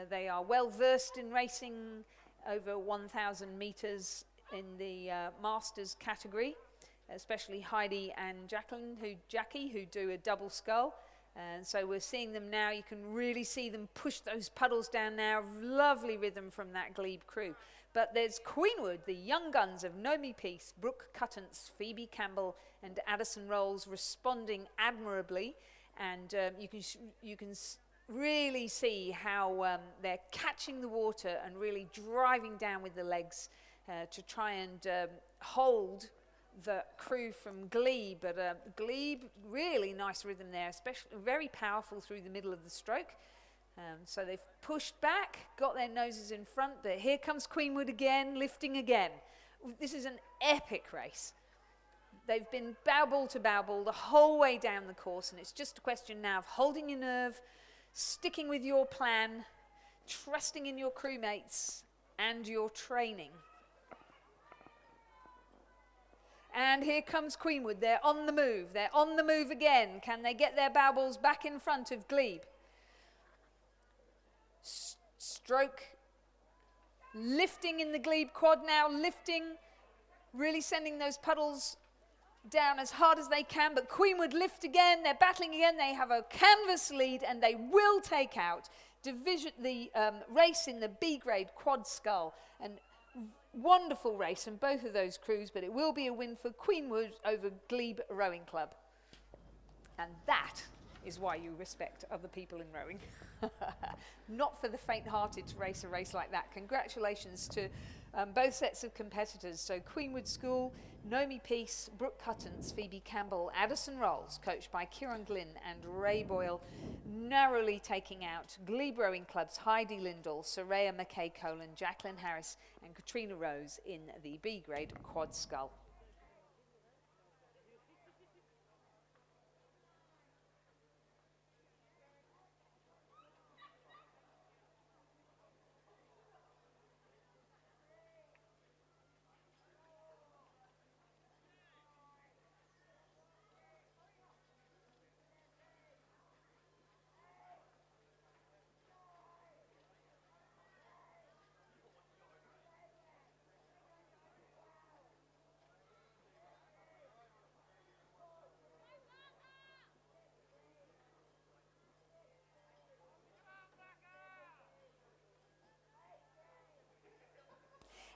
[SPEAKER 4] they are well versed in racing over 1,000 metres in the Masters category, especially Heidi and Jackie, who do a double scull. And so we're seeing them now. You can really see them push those puddles down now. Lovely rhythm from that Glebe crew. But there's Queenwood, the young guns of Nomi Peace, Brooke Cuttance, Phoebe Campbell and Addison Rolls responding admirably. And you can really see how they're catching the water and really driving down with the legs to try and hold the crew from Glebe. But Glebe, really nice rhythm there, especially very powerful through the middle of the stroke. So they've pushed back, got their noses in front, but here comes Queenwood again, lifting again. This is an epic race. They've been bow ball to bow ball the whole way down the course, and it's just a question now of holding your nerve, sticking with your plan, trusting in your crewmates and your training. And here comes Queenwood. They're on the move. They're on the move again. Can they get their bow balls back in front of Glebe? Stroke lifting in the glebe quad now, lifting, really sending those puddles down as hard as they can, but Queenwood lift again, they're battling again, they have a canvas lead and they will take out the race in the B grade quad scull. And wonderful race from both of those crews, but it will be a win for Queenwood over Glebe Rowing Club. And that is why you respect other people in rowing. Not for the faint-hearted to race a race like that. Congratulations to both sets of competitors. So Queenwood School, Naomi Peace, Brooke Cuttons, Phoebe Campbell, Addison Rolls, coached by Kieran Glynn and Ray Boyle, narrowly taking out Glebe Rowing Club's Heidi Lindell, Soraya McKay-Colan, Jacqueline Harris and Katrina Rose in the B grade quad scull.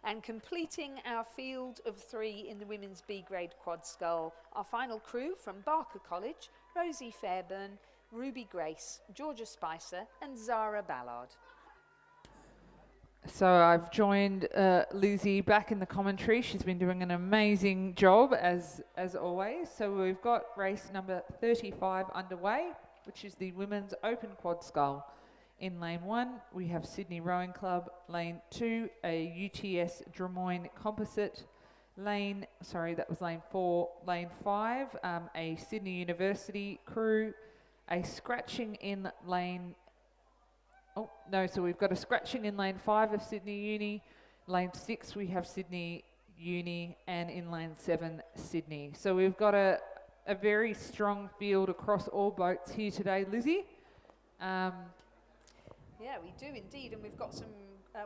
[SPEAKER 4] And completing our field of 3 in the women's B grade quad scull, our final crew from Barker College, Rosie Fairburn, Ruby Grace, Georgia Spicer and Zara Ballard.
[SPEAKER 1] So I've joined Lizzie back in the commentary. She's been doing an amazing job as always. So we've got race number 35 underway, which is the women's open quad scull. In lane 1, we have Sydney Rowing Club. Lane 2, a UTS Drummoyne Composite. Lane 4. Lane 5, a Sydney University crew. A scratching in lane... Oh, no, so we've got a scratching in lane 5 of Sydney Uni. Lane 6, we have Sydney Uni. And in lane 7, Sydney. So we've got a very strong field across all boats here today, Lizzie.
[SPEAKER 4] Yeah, we do indeed, and we've got some,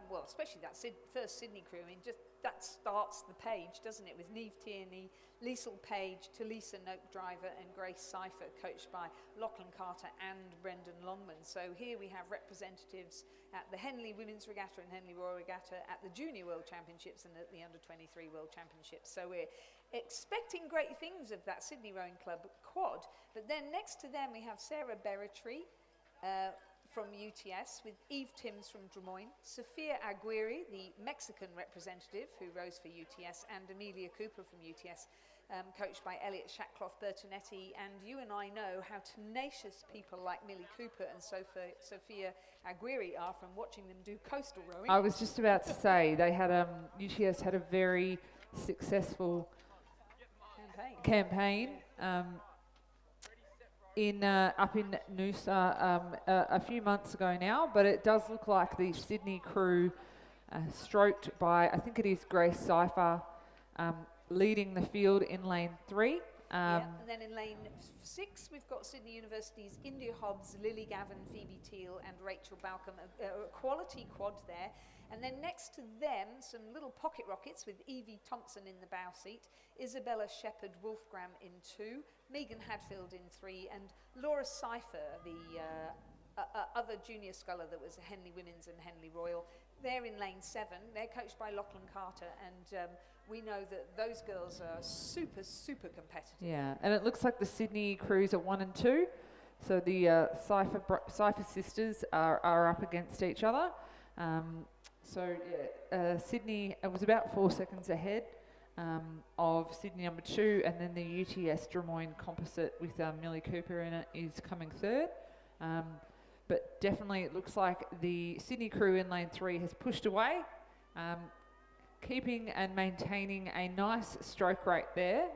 [SPEAKER 4] well, especially that first Sydney crew. I mean, just that starts the page, doesn't it? With Neve Tierney, Liesl Page, Talisa Noak Driver, and Grace Cipher, coached by Lachlan Carter and Brendan Longman. So here we have representatives at the Henley Women's Regatta and Henley Royal Regatta, at the Junior World Championships and at the Under-23 World Championships. So we're expecting great things of that Sydney Rowing Club quad. But then next to them we have Sarah Berritry, from UTS, with Eve Timms from Drummoyne, Sophia Aguirre, the Mexican representative who rows for UTS, and Amelia Cooper from UTS, coached by Elliot Shackcloth Bertonetti. And you and I know how tenacious people like Millie Cooper and Sophia Aguirre are from watching them do coastal rowing.
[SPEAKER 1] I was just about to say, they had UTS had a very successful campaign. Up in Noosa a few months ago now, but it does look like the Sydney crew, stroked by, I think it is Grace Cipher, leading the field in lane 3.
[SPEAKER 4] And then in lane 6 we've got Sydney University's India Hobbs, Lily Gavin, Phoebe Teal and Rachel Balcom, a quality quad there. And then next to them, some little pocket rockets with Evie Thompson in the bow seat, Isabella Shepherd Wolfgram in 2, Megan Hadfield in 3, and Laura Cipher, the other junior sculler that was Henley Women's and Henley Royal. They're in lane 7. They're coached by Lachlan Carter, and we know that those girls are super, super competitive.
[SPEAKER 1] Yeah, and it looks like the Sydney crews are 1 and 2. So the Cipher sisters are up against each other. Sydney was about 4 seconds ahead of Sydney number 2, and then the UTS Drummoyne Composite with Millie Cooper in it is coming 3rd. But definitely it looks like the Sydney crew in lane 3 has pushed away, keeping and maintaining a nice stroke rate there.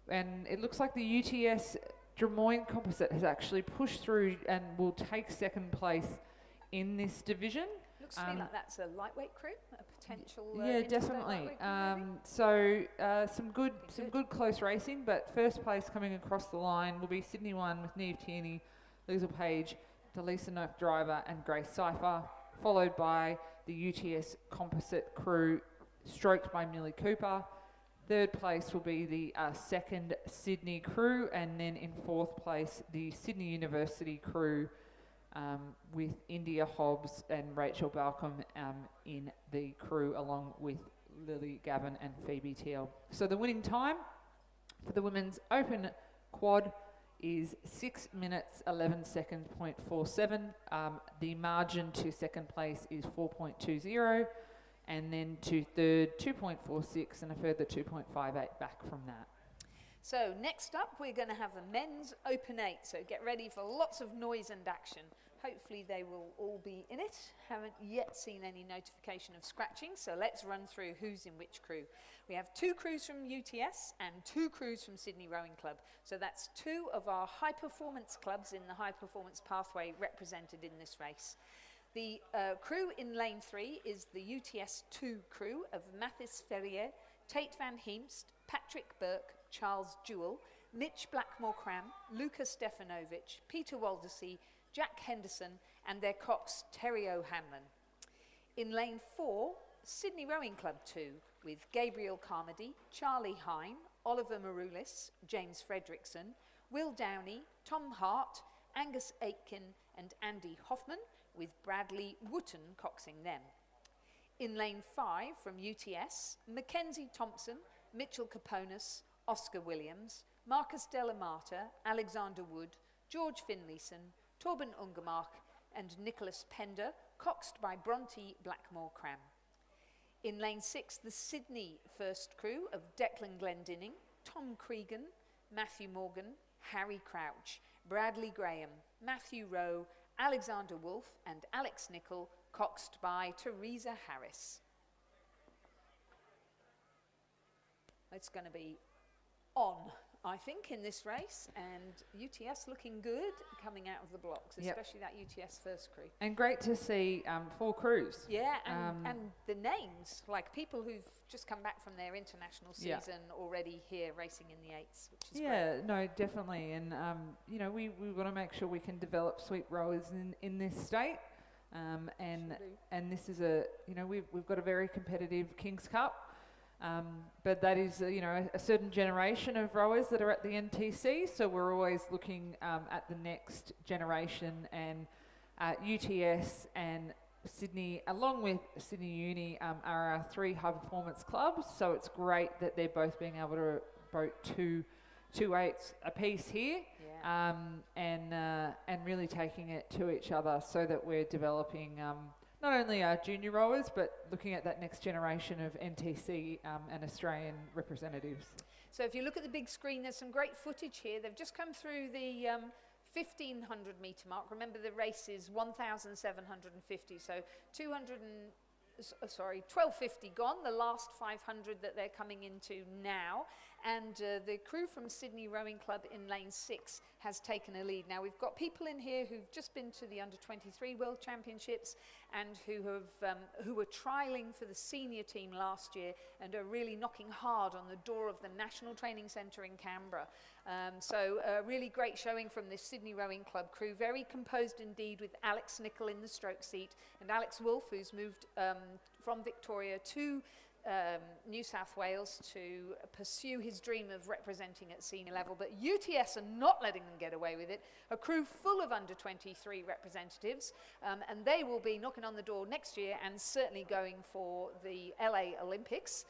[SPEAKER 1] And it looks like the UTS Drummoyne Composite has actually pushed through and will take 2nd place in this division.
[SPEAKER 4] Looks to me like that's a lightweight crew, a potential.
[SPEAKER 1] Yeah, definitely. Some good close racing, but first place coming across the line will be Sydney 1 with Neve Tierney, Liesl Page, Talisa Noak Driver, and Grace Cipher, followed by the UTS composite crew, stroked by Millie Cooper. Third place will be the second Sydney crew, and then in fourth place, the Sydney University crew, with India Hobbs and Rachel Balcom in the crew, along with Lily Gavin and Phoebe Teal. So the winning time for the women's open quad is 6 minutes 11 seconds, 0.47. The margin to second place is 4.20, and then to third 2.46, and a further 2.58 back from that.
[SPEAKER 4] So next up, we're going to have the men's open 8. So get ready for lots of noise and action. Hopefully they will all be in it. Haven't yet seen any notification of scratching, so let's run through who's in which crew. We have 2 crews from UTS and 2 crews from Sydney Rowing Club. So that's 2 of our high performance clubs in the high performance pathway represented in this race. The crew in lane 3 is the UTS 2 crew of Mathis Ferrier, Tate van Heemst, Patrick Burke, Charles Jewell, Mitch Blackmore-Cram, Luca Stefanovic, Peter Waldersee, Jack Henderson, and their cox Terry O'Hanlon. In lane 4, Sydney Rowing Club 2 with Gabriel Carmody, Charlie Hine, Oliver Maroulis, James Fredrickson, Will Downey, Tom Hart, Angus Aitken and Andy Hoffman, with Bradley Wooten coxing them. In lane 5 from UTS, Mackenzie Thompson, Mitchell Caponis, Oscar Williams, Marcus Delamata, Alexander Wood, George Finlayson, Torben Ungermark and Nicholas Pender, coxed by Bronte Blackmore-Cram. In lane 6, the Sydney first crew of Declan Glendinning, Tom Cregan, Matthew Morgan, Harry Crouch, Bradley Graham, Matthew Rowe, Alexander Wolfe and Alex Nicol, coxed by Teresa Harris. It's going to be on, I think, in this race, and UTS looking good coming out of the blocks, especially that UTS first crew.
[SPEAKER 1] And great to see 4 crews.
[SPEAKER 4] Yeah, and the names, like people who've just come back from their international season already here racing in the 8s, which is great.
[SPEAKER 1] No, definitely. And, you know, we want to make sure we can develop sweep rowers in this state. And this is we've got a very competitive King's Cup. But that is, a certain generation of rowers that are at the NTC, so we're always looking at the next generation, and UTS and Sydney, along with Sydney Uni, are our 3 high performance clubs, so it's great that they're both being able to boat two 8s apiece here, and really taking it to each other so that we're developing not only our junior rowers, but looking at that next generation of NTC and Australian representatives.
[SPEAKER 4] So if you look at the big screen, there's some great footage here. They've just come through the 1,500 metre mark. Remember, the race is 1,750, so 1,250 gone, the last 500 that they're coming into now. And the crew from Sydney Rowing Club in lane 6 has taken a lead. Now, we've got people in here who've just been to the Under-23 World Championships and who were trialling for the senior team last year and are really knocking hard on the door of the National Training Centre in Canberra. So a really great showing from this Sydney Rowing Club crew. Very composed indeed, with Alex Nicol in the stroke seat and Alex Wolfe, who's moved from Victoria to New South Wales to pursue his dream of representing at senior level. But UTS are not letting them get away with it. A crew full of under-23 representatives, and they will be knocking on the door next year and certainly going for the LA Olympics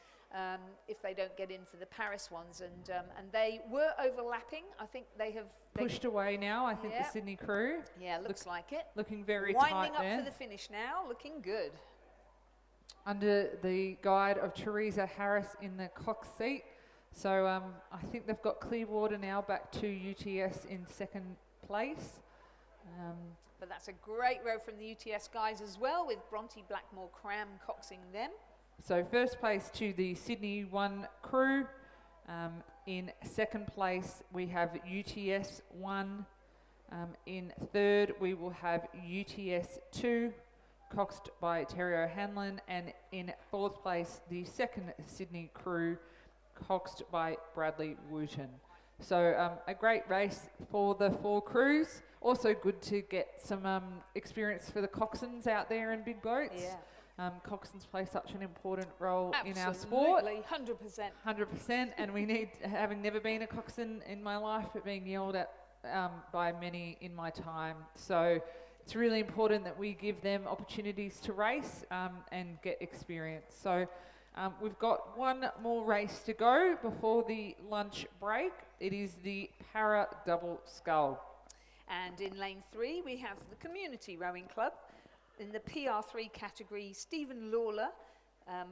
[SPEAKER 4] if they don't get in for the Paris ones. And they were overlapping. I think they have
[SPEAKER 1] pushed away now, I think, the Sydney crew.
[SPEAKER 4] Yeah, looks like it.
[SPEAKER 1] Looking very
[SPEAKER 4] Winding
[SPEAKER 1] tight
[SPEAKER 4] up
[SPEAKER 1] there.
[SPEAKER 4] for the finish now, looking good.
[SPEAKER 1] Under the guide of Teresa Harris in the cox seat. So I think they've got Clearwater now back to UTS in second place.
[SPEAKER 4] But that's a great row from the UTS guys as well, with Bronte Blackmore-Cram coxing them.
[SPEAKER 1] So first place to the Sydney 1 crew. In second place we have UTS 1. In third we will have UTS 2. Coxed by Terry O'Hanlon, and in fourth place, the second Sydney crew, coxed by Bradley Wooten. So a great race for the 4 crews. Also good to get some experience for the coxswains out there in big boats. Coxswains play such an important role in our sport.
[SPEAKER 4] Absolutely, 100%.
[SPEAKER 1] 100%, and we need, having never been a coxswain in my life, but being yelled at by many in my time. So it's really important that we give them opportunities to race and get experience. So we've got one more race to go before the lunch break. It is the para double scull.
[SPEAKER 4] And in lane 3, we have the Community Rowing Club. In the PR3 category, Stephen Lawler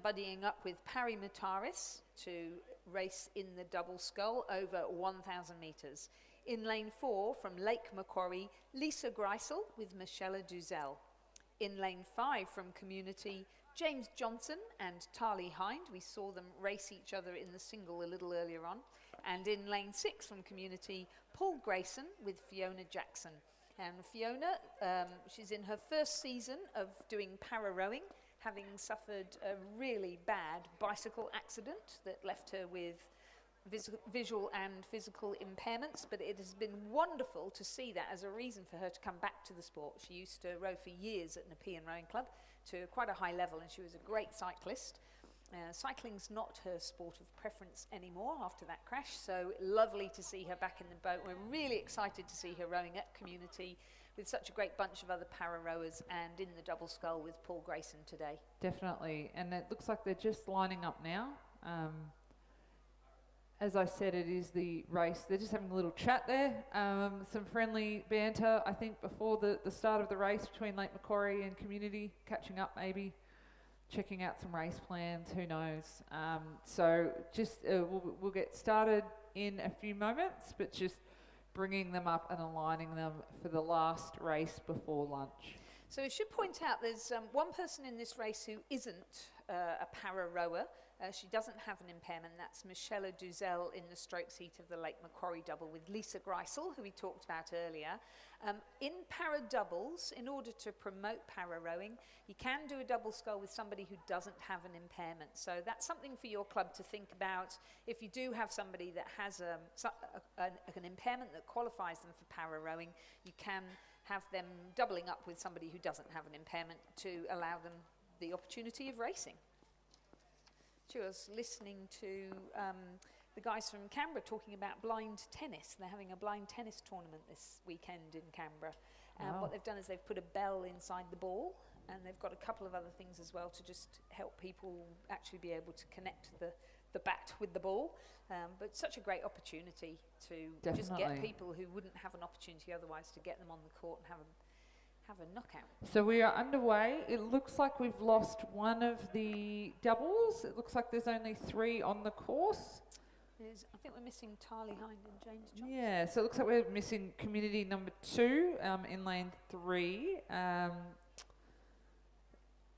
[SPEAKER 4] buddying up with Parry Mataris to race in the double scull over 1,000 metres. In lane 4, from Lake Macquarie, Lisa Greisel with Michelle Duzel. In lane 5, from Community, James Johnson and Tali Hind. We saw them race each other in the single a little earlier on. And in lane 6, from Community, Paul Grayson with Fiona Jackson. And Fiona, she's in her first season of doing para rowing, having suffered a really bad bicycle accident that left her with visual and physical impairments, but it has been wonderful to see that as a reason for her to come back to the sport. She used to row for years at Nepean Rowing Club to quite a high level, and she was a great cyclist. Cycling's not her sport of preference anymore after that crash, so lovely to see her back in the boat. We're really excited to see her rowing at Community with such a great bunch of other para rowers, and in the double scull with Paul Grayson today.
[SPEAKER 1] Definitely, and it looks like they're just lining up now. As I said, it is the race. They're just having a little chat there. Some friendly banter, I think, before the start of the race between Lake Macquarie and Community, catching up maybe, checking out some race plans, who knows. So just we'll get started in a few moments, but just bringing them up and aligning them for the last race before lunch.
[SPEAKER 4] So I should point out there's one person in this race who isn't a para rower. She doesn't have an impairment. That's Michelle Duzel in the stroke seat of the Lake Macquarie double with Lisa Greisel, who we talked about earlier. In para doubles, in order to promote para rowing, you can do a double scull with somebody who doesn't have an impairment. So that's something for your club to think about. If you do have somebody that has an impairment that qualifies them for para rowing, you can have them doubling up with somebody who doesn't have an impairment to allow them the opportunity of racing. She was listening to the guys from Canberra talking about blind tennis. They're having a blind tennis tournament this weekend in Canberra. And what they've done is they've put a bell inside the ball, and they've got a couple of other things as well to just help people actually be able to connect the bat with the ball. But such a great opportunity to just get people who wouldn't have an opportunity otherwise to get them on the court and have a knockout.
[SPEAKER 1] So we are underway. It looks like we've lost one of the doubles. It looks like there's only 3 on the course.
[SPEAKER 4] I think we're missing Tali Hind and James Johnson.
[SPEAKER 1] Yeah, so it looks like we're missing Community number 2 in lane 3.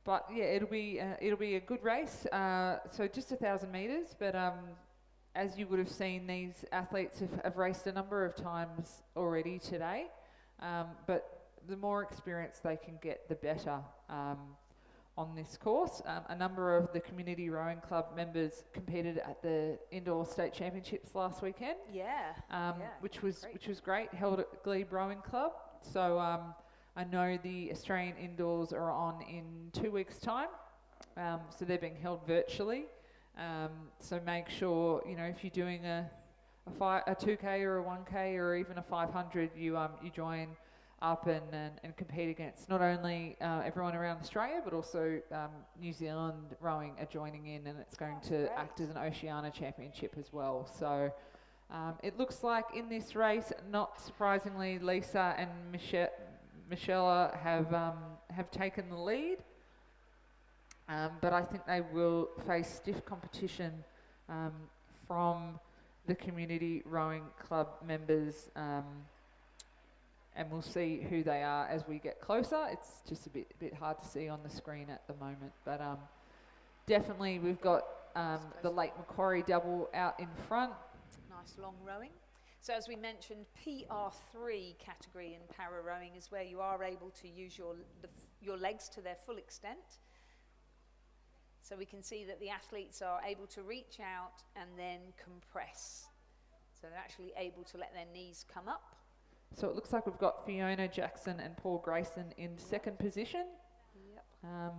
[SPEAKER 1] But yeah, it'll be a good race. So just 1,000 metres, but as you would have seen, these athletes have raced a number of times already today. But the more experience they can get, the better on this course. A number of the Community Rowing Club members competed at the Indoor State Championships last weekend. Which was great, held at Glebe Rowing Club. So I know the Australian Indoors are on in 2 weeks' time. So they're being held virtually. So make sure, if you're doing a 2K or a 1K or even a 500, you join up and compete against not only everyone around Australia, but also New Zealand rowing are joining in, and it's going to act as an Oceania Championship as well. So it looks like in this race, not surprisingly, Lisa and Michelle have taken the lead, but I think they will face stiff competition from the Community Rowing Club members. And we'll see who they are as we get closer. It's just a bit hard to see on the screen at the moment. But definitely we've got the Lake Macquarie double out in front.
[SPEAKER 4] Nice long rowing. So as we mentioned, PR3 category in para rowing is where you are able to use your legs to their full extent. So we can see that the athletes are able to reach out and then compress. So they're actually able to let their knees come up.
[SPEAKER 1] So it looks like we've got Fiona Jackson and Paul Grayson in second position.
[SPEAKER 4] Yep.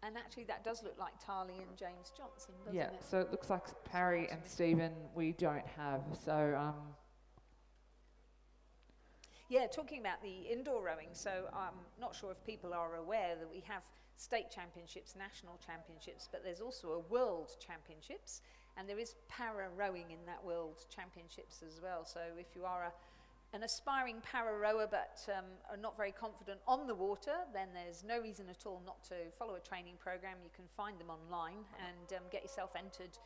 [SPEAKER 4] And actually, that does look like Tarly and James Johnson, doesn't
[SPEAKER 1] Yeah,
[SPEAKER 4] it?
[SPEAKER 1] so it looks like Parry and Stephen we don't have. So
[SPEAKER 4] Yeah, talking about the indoor rowing, so I'm not sure if people are aware that we have state championships, national championships, but there's also a world championships, and there is para rowing in that world championships as well. So if you are an aspiring para rower but are not very confident on the water, then there's no reason at all not to follow a training program. You can find them online and get yourself entered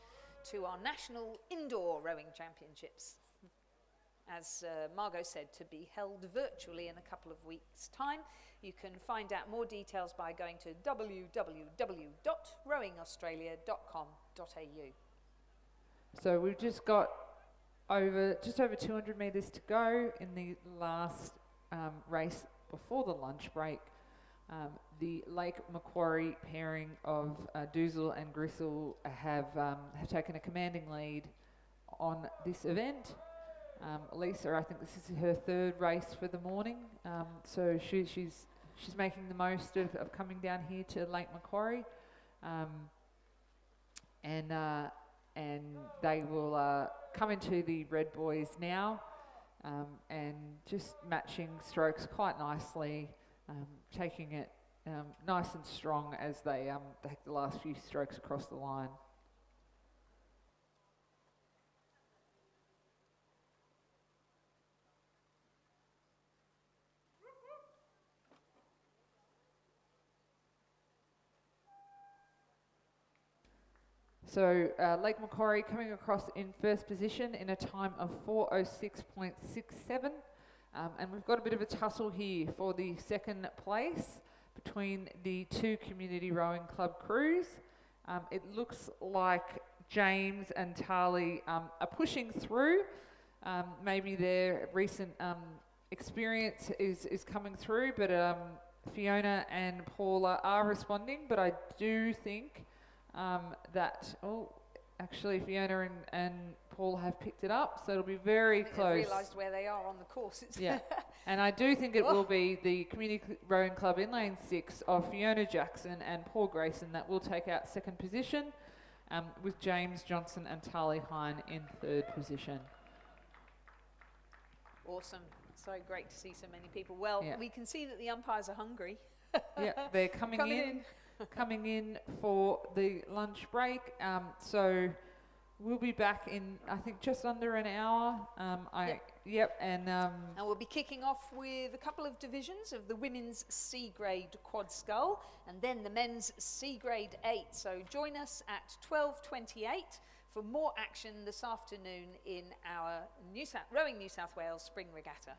[SPEAKER 4] to our national indoor rowing championships. As Margot said, to be held virtually in a couple of weeks' time. You can find out more details by going to www.rowingaustralia.com.au.
[SPEAKER 1] So we've just got just over 200 metres to go in the last race before the lunch break. The Lake Macquarie pairing of Doozle and Gristle have taken a commanding lead on this event. Lisa, I think this is her third race for the morning, so she's making the most of coming down here to Lake Macquarie, and they will come into the red boys now, and just matching strokes quite nicely, taking it nice and strong as they take the last few strokes across the line. So Lake Macquarie coming across in first position in a time of 4:06.67, and we've got a bit of a tussle here for the second place between the two community rowing club crews. It looks like James and Tarly are pushing through. Maybe their recent experience is coming through, but Fiona and Paula are responding, but I do think actually Fiona and Paul have picked it up, so it'll be very close.
[SPEAKER 4] They've realised where they are on the course.
[SPEAKER 1] Yeah, and I do think it will be the Community Rowing Club in lane 6 of Fiona Jackson and Paul Grayson that will take out second position, with James Johnson and Tarly Hine in third position.
[SPEAKER 4] Awesome. So great to see so many people. Well,
[SPEAKER 1] Yeah.
[SPEAKER 4] we can see that the umpires are hungry.
[SPEAKER 1] Yeah, they're coming in for the lunch break. So we'll be back in, I think, just under an hour. And
[SPEAKER 4] we'll be kicking off with a couple of divisions of the women's C grade quad scull and then the men's C grade 8. So join us at 12:28 for more action this afternoon in our Rowing New South Wales Spring Regatta.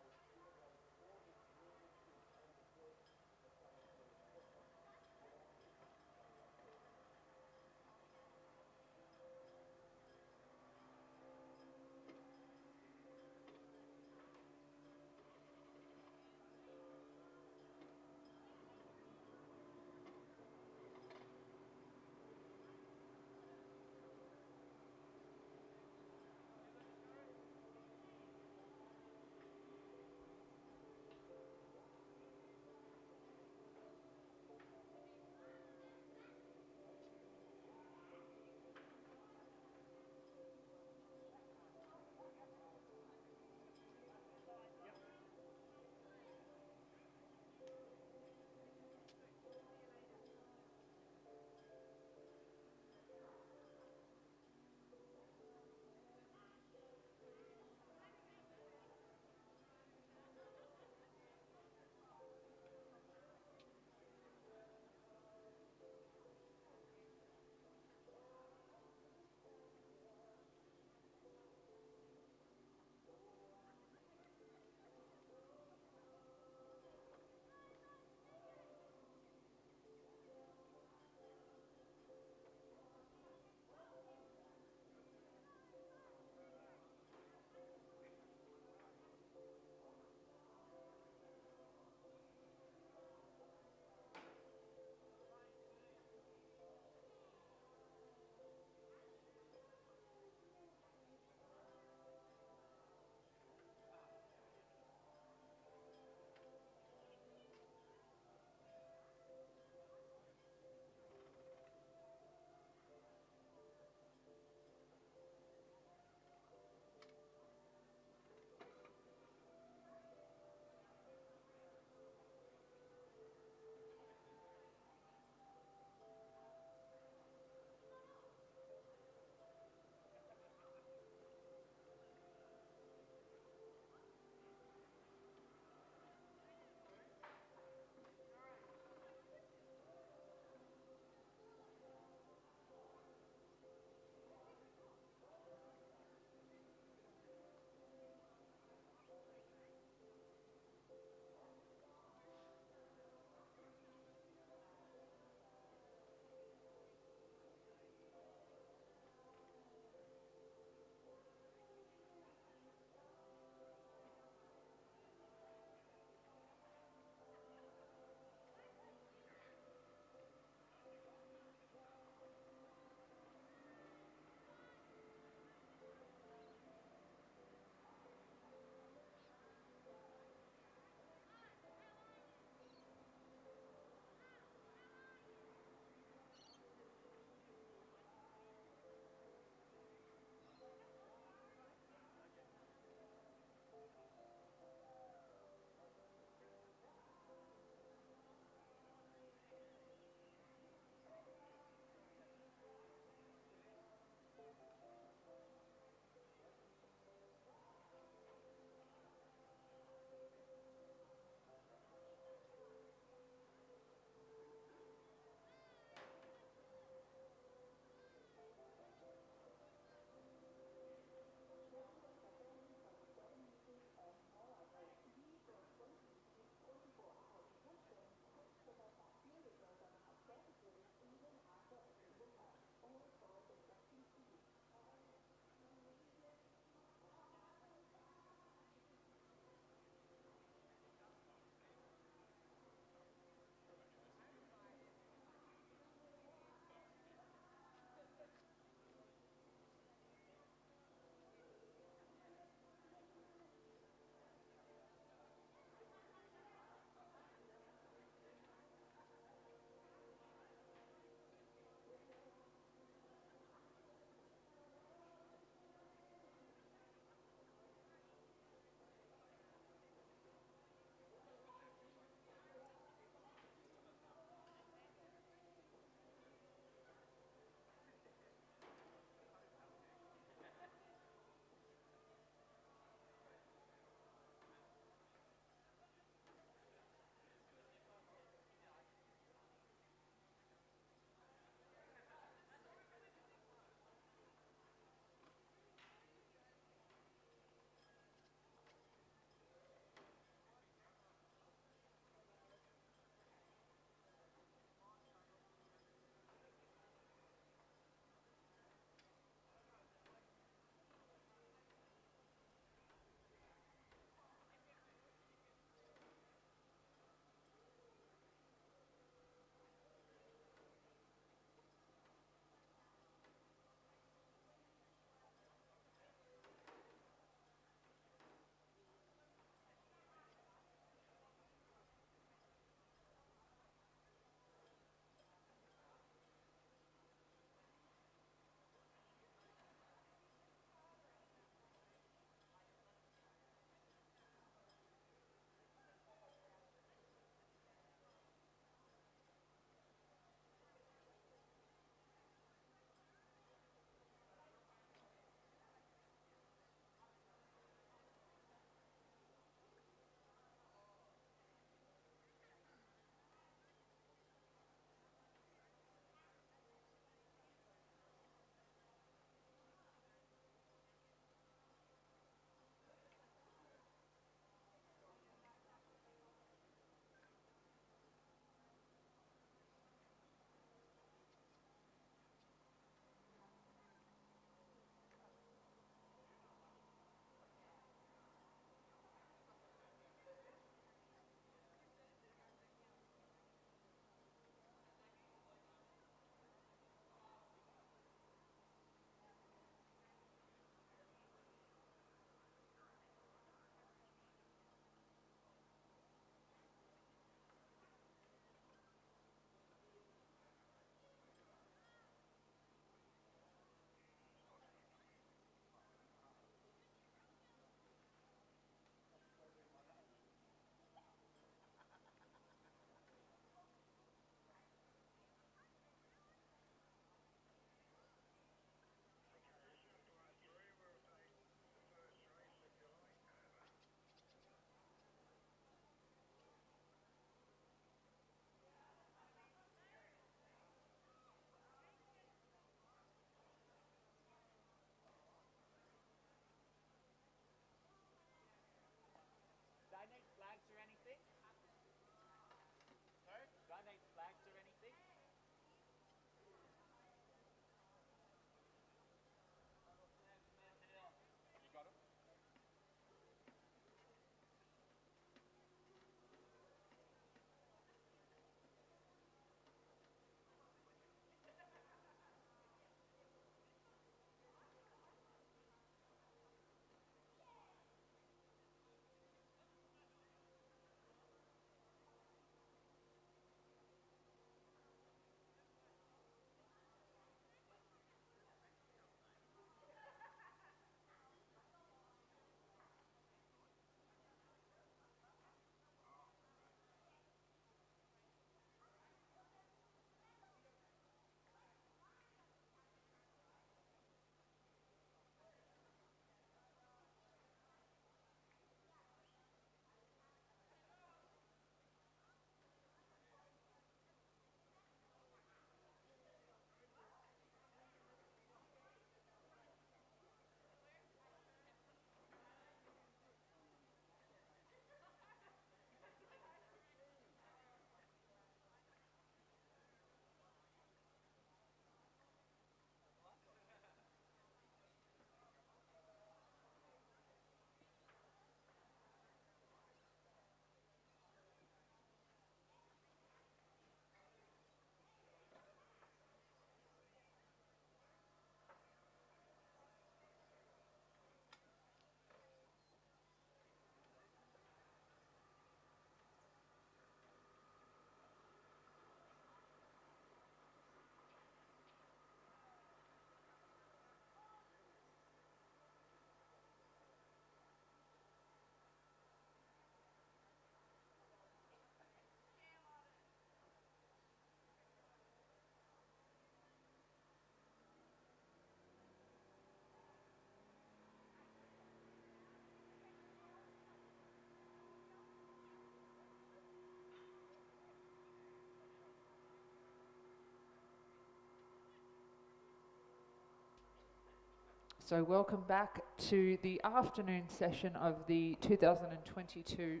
[SPEAKER 1] So welcome back to the afternoon session of the 2022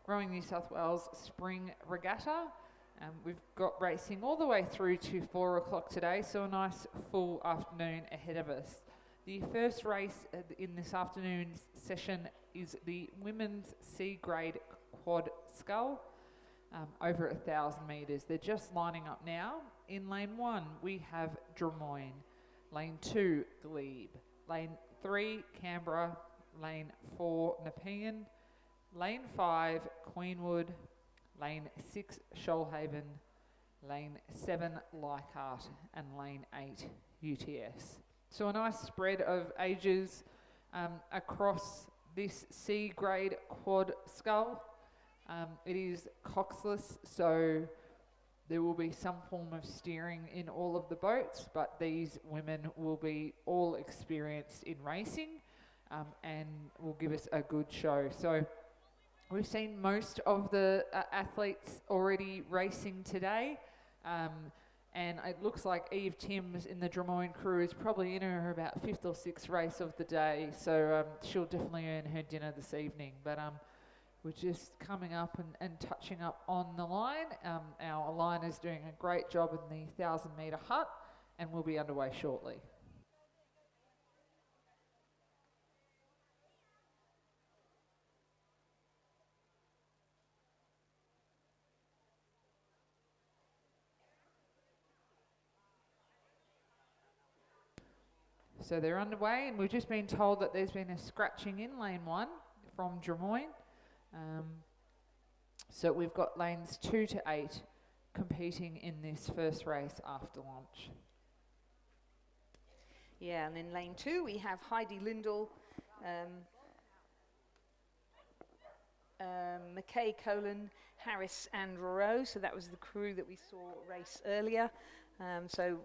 [SPEAKER 1] Rowing New South Wales Spring Regatta. We've got racing all the way through to 4 o'clock today, so a nice full afternoon ahead of us. The first race in this afternoon's session is the Women's C Grade Quad Scull, over 1,000 metres. They're just lining up now. In lane 1 we have Drummoyne, lane 2 Glebe, lane 3 Canberra, lane 4 Nepean, lane 5 Queenwood, lane 6 Shoalhaven, lane 7 Leichhardt, and lane 8 UTS. So a nice spread of ages across this C grade quad scull. It is coxless, so there will be some form of steering in all of the boats, but these women will be all experienced in racing and will give us a good show. So we've seen most of the athletes already racing today, and it looks like Eve Timms in the Drummoyne crew is probably in her about 5th or 6th race of the day, so she'll definitely earn her dinner this evening. But we're just coming up and touching up on the line. Our line is doing a great job in the 1,000 metre hut, and we'll be underway shortly. So they're underway, and we've just been told that there's been a scratching in lane 1 from Drummoyne. So we've got lanes 2 to 8 competing in this first race after lunch.
[SPEAKER 4] Yeah, and in lane 2 we have Heidi Lindell, McKay Colin, Harris and Rowe. So that was the crew that we saw race earlier. So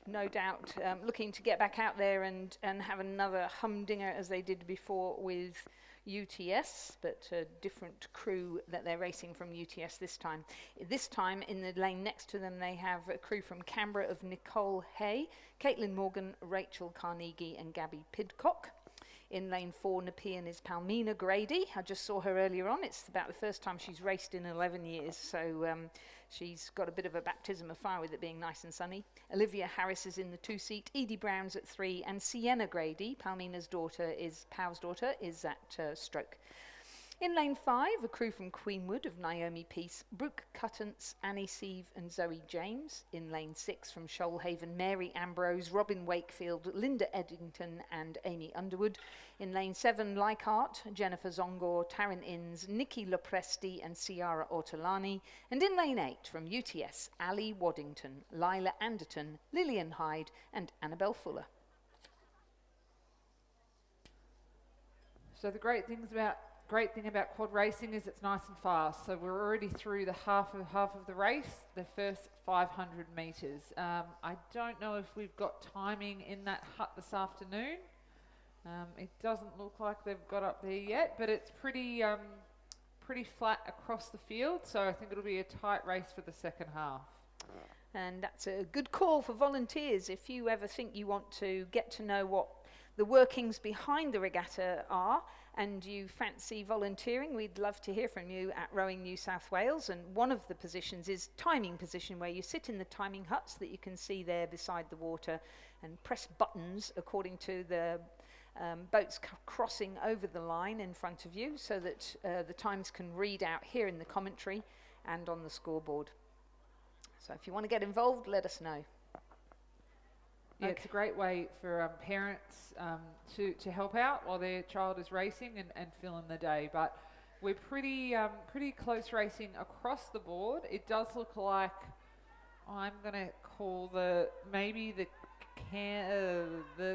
[SPEAKER 4] no doubt looking to get back out there and have another humdinger as they did before with UTS, but a different crew that they're racing from UTS this time. This time in the lane next to them they have a crew from Canberra of Nicole Hay, Caitlin Morgan, Rachel Carnegie and Gabby Pidcock. In lane 4 Nepean is Palmina Grady. I just saw her earlier on. It's about the first time she's raced in 11 years, so she's got a bit of a baptism of fire with it being nice and sunny. Olivia Harris is in the 2 seat, Edie Brown's at 3, and Sienna Grady, Palmina's daughter, Pow's daughter, is at stroke. In lane 5, a crew from Queenwood of Naomi Peace, Brooke Cuttance, Annie Sieve and Zoe James. In lane 6 from Shoalhaven, Mary Ambrose, Robin Wakefield, Linda Eddington and Amy Underwood. In lane 7, Leichhardt, Jennifer Zongor, Taryn Inns, Nikki Lopresti and Ciara Ortolani. And in lane 8 from UTS, Ali Waddington, Lila Anderton, Lillian Hyde and Annabelle Fuller.
[SPEAKER 1] So the great thing about quad racing is it's nice and fast. So we're already through the half of the race, the first 500 metres. I don't know if we've got timing in that hut this afternoon. It doesn't look like they've got up there yet, but it's pretty flat across the field. So I think it'll be a tight race for the second half.
[SPEAKER 4] And that's a good call for volunteers. If you ever think you want to get to know what the workings behind the regatta are, and you fancy volunteering, we'd love to hear from you at Rowing New South Wales. And one of the positions is timing position, where you sit in the timing huts that you can see there beside the water and press buttons according to the boats crossing over the line in front of you, so that the times can read out here in the commentary and on the scoreboard. So if you want to get involved, let us know.
[SPEAKER 1] Yeah, it's a great way for parents to help out while their child is racing and fill in the day. But we're pretty close racing across the board. It does look like I'm going to call the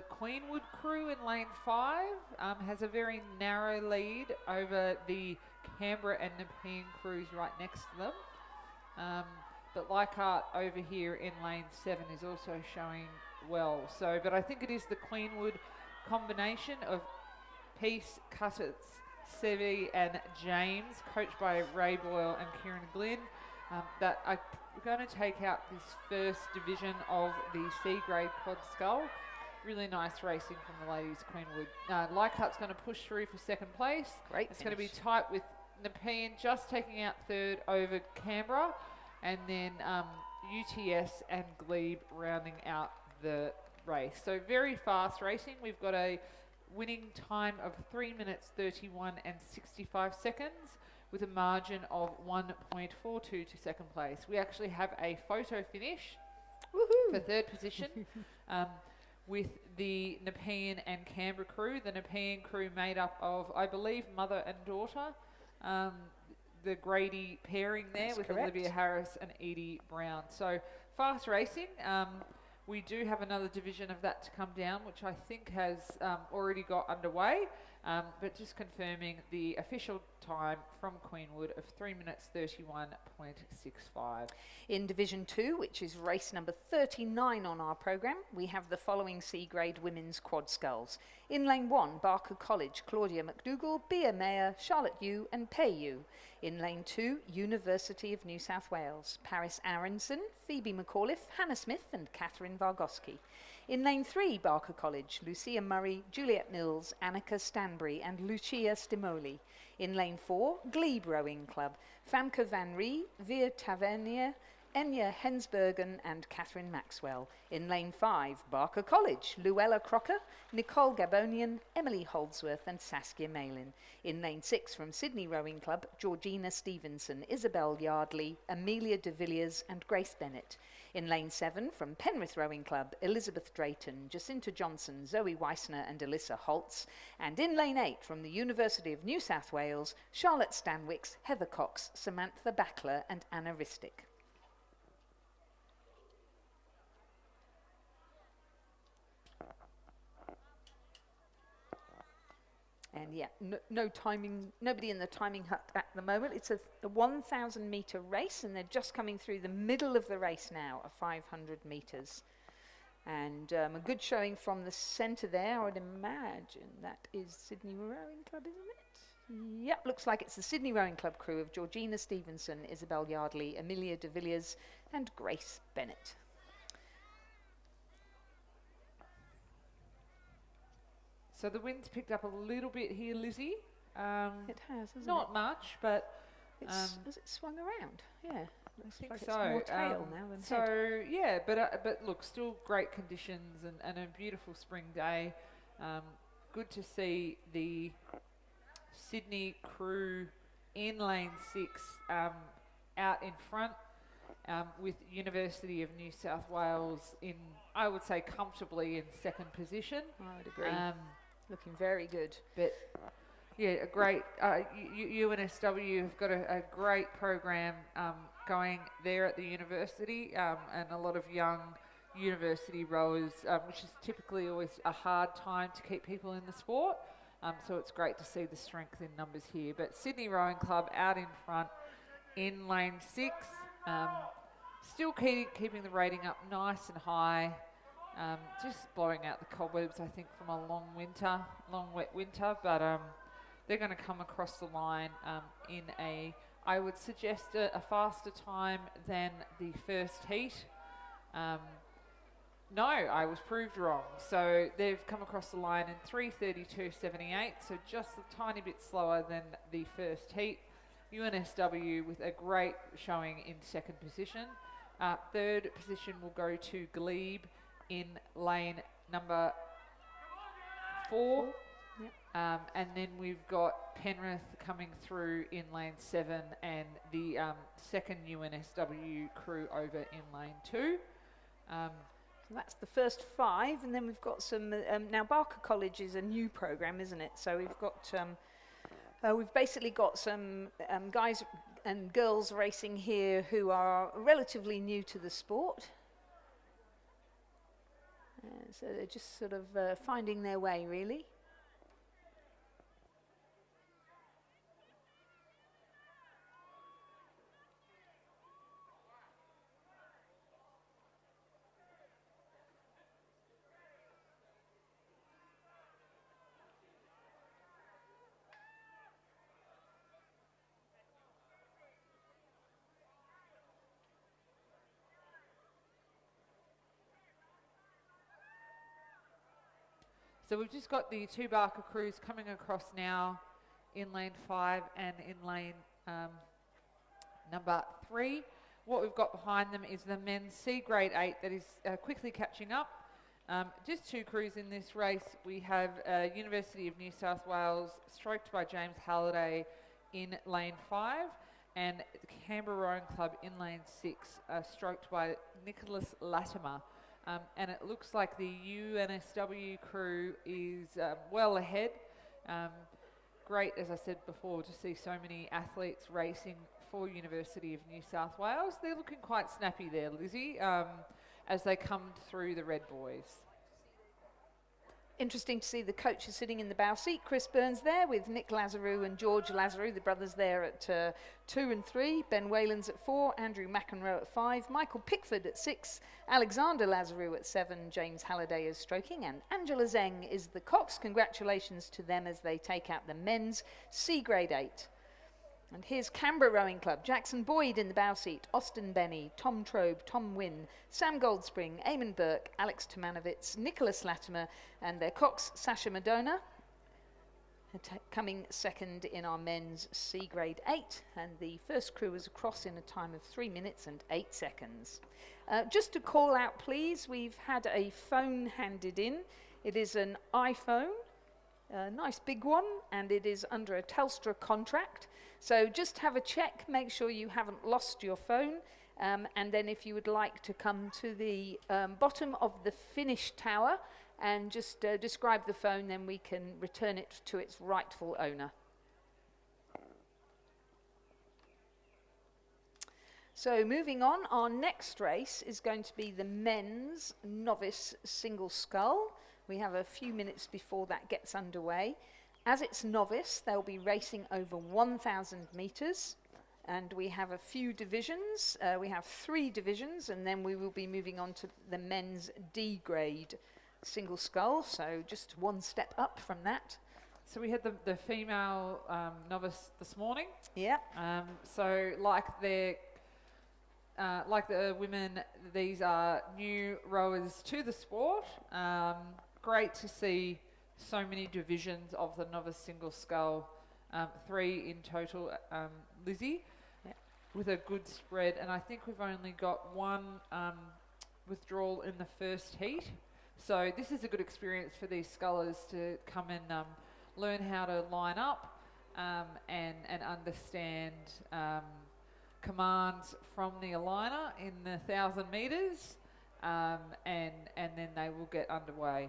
[SPEAKER 1] Queenwood crew in lane 5 has a very narrow lead over the Canberra and Nepean crews right next to them. But Leichhardt over here in lane 7 is also showing well. So, but I think it is the Queenwood combination of Peace, Cuttance, Sevi and James, coached by Ray Boyle and Kieran Glynn, that are going to take out this first division of the C grade quad scull. really nice racing from the ladies, Queenwood. Leichhardt's going to push through for second place.
[SPEAKER 4] Great
[SPEAKER 1] It's going to be
[SPEAKER 4] finish.
[SPEAKER 1] tight with Nepean just taking out third over Canberra, and then UTS and Glebe rounding out the race. So very fast racing. We've got a winning time of 3 minutes 31 and 65 seconds with a margin of 1.42 to second place. We actually have a photo finish for third position with the Nepean and Canberra crew. The Nepean crew made up of, I believe, mother and daughter. The Grady pairing there
[SPEAKER 4] That's
[SPEAKER 1] with
[SPEAKER 4] correct.
[SPEAKER 1] Olivia Harris and Edie Brown. So fast racing. We do have another division of that to come down, which I think has already got underway. But just confirming the official time from Queenwood of 3 minutes 31.65.
[SPEAKER 4] In Division 2, which is race number 39 on our programme, we have the following C-grade women's quad sculls. In lane 1, Barker College, Claudia McDougall, Bea Mayer, Charlotte Yu and Pei Yu. In lane 2, University of New South Wales, Paris Aronson, Phoebe McAuliffe, Hannah Smith and Catherine Vargoski. In lane 3, Barker College, Lucia Murray, Juliet Mills, Annika Stanbury and Lucia Stimoli. In lane 4, Glebe Rowing Club, Famke Van Rie, Veer Tavernier, Enya Hensbergen and Catherine Maxwell. In lane 5, Barker College, Luella Crocker, Nicole Gabonian, Emily Holdsworth and Saskia Malin. In lane 6 from Sydney Rowing Club, Georgina Stevenson, Isabel Yardley, Amelia de Villiers and Grace Bennett. In lane 7 from Penrith Rowing Club, Elizabeth Drayton, Jacinta Johnson, Zoe Weissner and Alyssa Holtz. And in lane 8 from the University of New South Wales, Charlotte Stanwicks, Heather Cox, Samantha Backler and Anna Ristic. And yeah, no timing, nobody in the timing hut at the moment. It's a 1,000 metre race and they're just coming through the middle of the race now of 500 metres. And a good showing from the centre there. I would imagine that is Sydney Rowing Club, isn't it? Yep, looks like it's the Sydney Rowing Club crew of Georgina Stevenson, Isabel Yardley, Amelia de Villiers and Grace Bennett.
[SPEAKER 1] So the wind's picked up a little bit here, Lizzie.
[SPEAKER 4] It has, hasn't
[SPEAKER 1] Not
[SPEAKER 4] it?
[SPEAKER 1] much, but
[SPEAKER 4] Has it swung around? Yeah.
[SPEAKER 1] I think
[SPEAKER 4] like
[SPEAKER 1] so.
[SPEAKER 4] it's more tail now than head.
[SPEAKER 1] So yeah, but look, still great conditions and a beautiful spring day. Good to see the Sydney crew in lane 6 out in front with University of New South Wales in, I would say, comfortably in second position.
[SPEAKER 4] I would agree. Looking very good.
[SPEAKER 1] But yeah, a great UNSW have got a great program going there at the university, and a lot of young university rowers, which is typically always a hard time to keep people in the sport. So it's great to see the strength in numbers here. But Sydney Rowing Club out in front in lane 6, still keeping the rating up nice and high. Just blowing out the cobwebs, I think, from a long wet winter, but they're going to come across the line in I would suggest a faster time than the first heat. No, I was proved wrong. So they've come across the line in 3:32.78, so just a tiny bit slower than the first heat. UNSW with a great showing in second position. Third position will go to Glebe in lane number 4.
[SPEAKER 4] Yep.
[SPEAKER 1] And then we've got Penrith coming through in lane 7 and the second UNSW crew over in lane 2.
[SPEAKER 4] So that's the first 5, and then we've got some. Now Barker College is a new program, isn't it? So we've got we've basically got some guys and girls racing here who are relatively new to the sport. So they're just sort of finding their way, really.
[SPEAKER 1] So we've just got the two Barker crews coming across now in lane 5 and in lane number 3. What we've got behind them is the men's C grade 8 that is quickly catching up. Just two crews in this race. We have University of New South Wales, stroked by James Halliday in lane 5, and Canberra Rowing Club in lane 6, stroked by Nicholas Latimer. And it looks like the RNSW crew is well ahead. Great, as I said before, to see so many athletes racing for University of New South Wales. They're looking quite snappy there, Lizzie, as they come through the red boys.
[SPEAKER 4] Interesting to see the coaches sitting in the bow seat. Chris Burns there with Nick Lazarou and George Lazarou, the brothers there at 2 and 3. Ben Whalens at 4, Andrew McEnroe at 5, Michael Pickford at 6, Alexander Lazarou at 7, James Halliday is stroking, and Angela Zeng is the cox. Congratulations to them as they take out the men's C grade 8. And here's Canberra Rowing Club. Jackson Boyd in the bow seat, Austin Benny, Tom Trobe, Tom Wynne, Sam Goldspring, Eamon Burke, Alex Tomanovitz, Nicholas Latimer, and their cox, Sasha Madonna, coming second in our men's C grade 8. And the first crew is across in a time of 3 minutes and 8 seconds. Just to call out, please, we've had a phone handed in. It is an iPhone, a nice big one, and it is under a Telstra contract. So just have a check, make sure you haven't lost your phone, and then if you would like to come to the bottom of the finish tower and just describe the phone, then we can return it to its rightful owner. So moving on, our next race is going to be the men's novice single scull. We have a few minutes before that gets underway. As it's novice, they'll be racing over 1,000 metres, and we have a few divisions. We have 3 divisions, and then we will be moving on to the men's D grade single scull, so just one step up from that.
[SPEAKER 1] So we had the female novice this morning.
[SPEAKER 4] Yeah.
[SPEAKER 1] So like the women, these are new rowers to the sport. Great to see so many divisions of the novice single scull, 3 in total, Lizzie, with a good spread. And I think we've only got one withdrawal in the first heat. So this is a good experience for these scullers to come and learn how to line up and understand commands from the aligner in the 1,000 metres, and then they will get underway.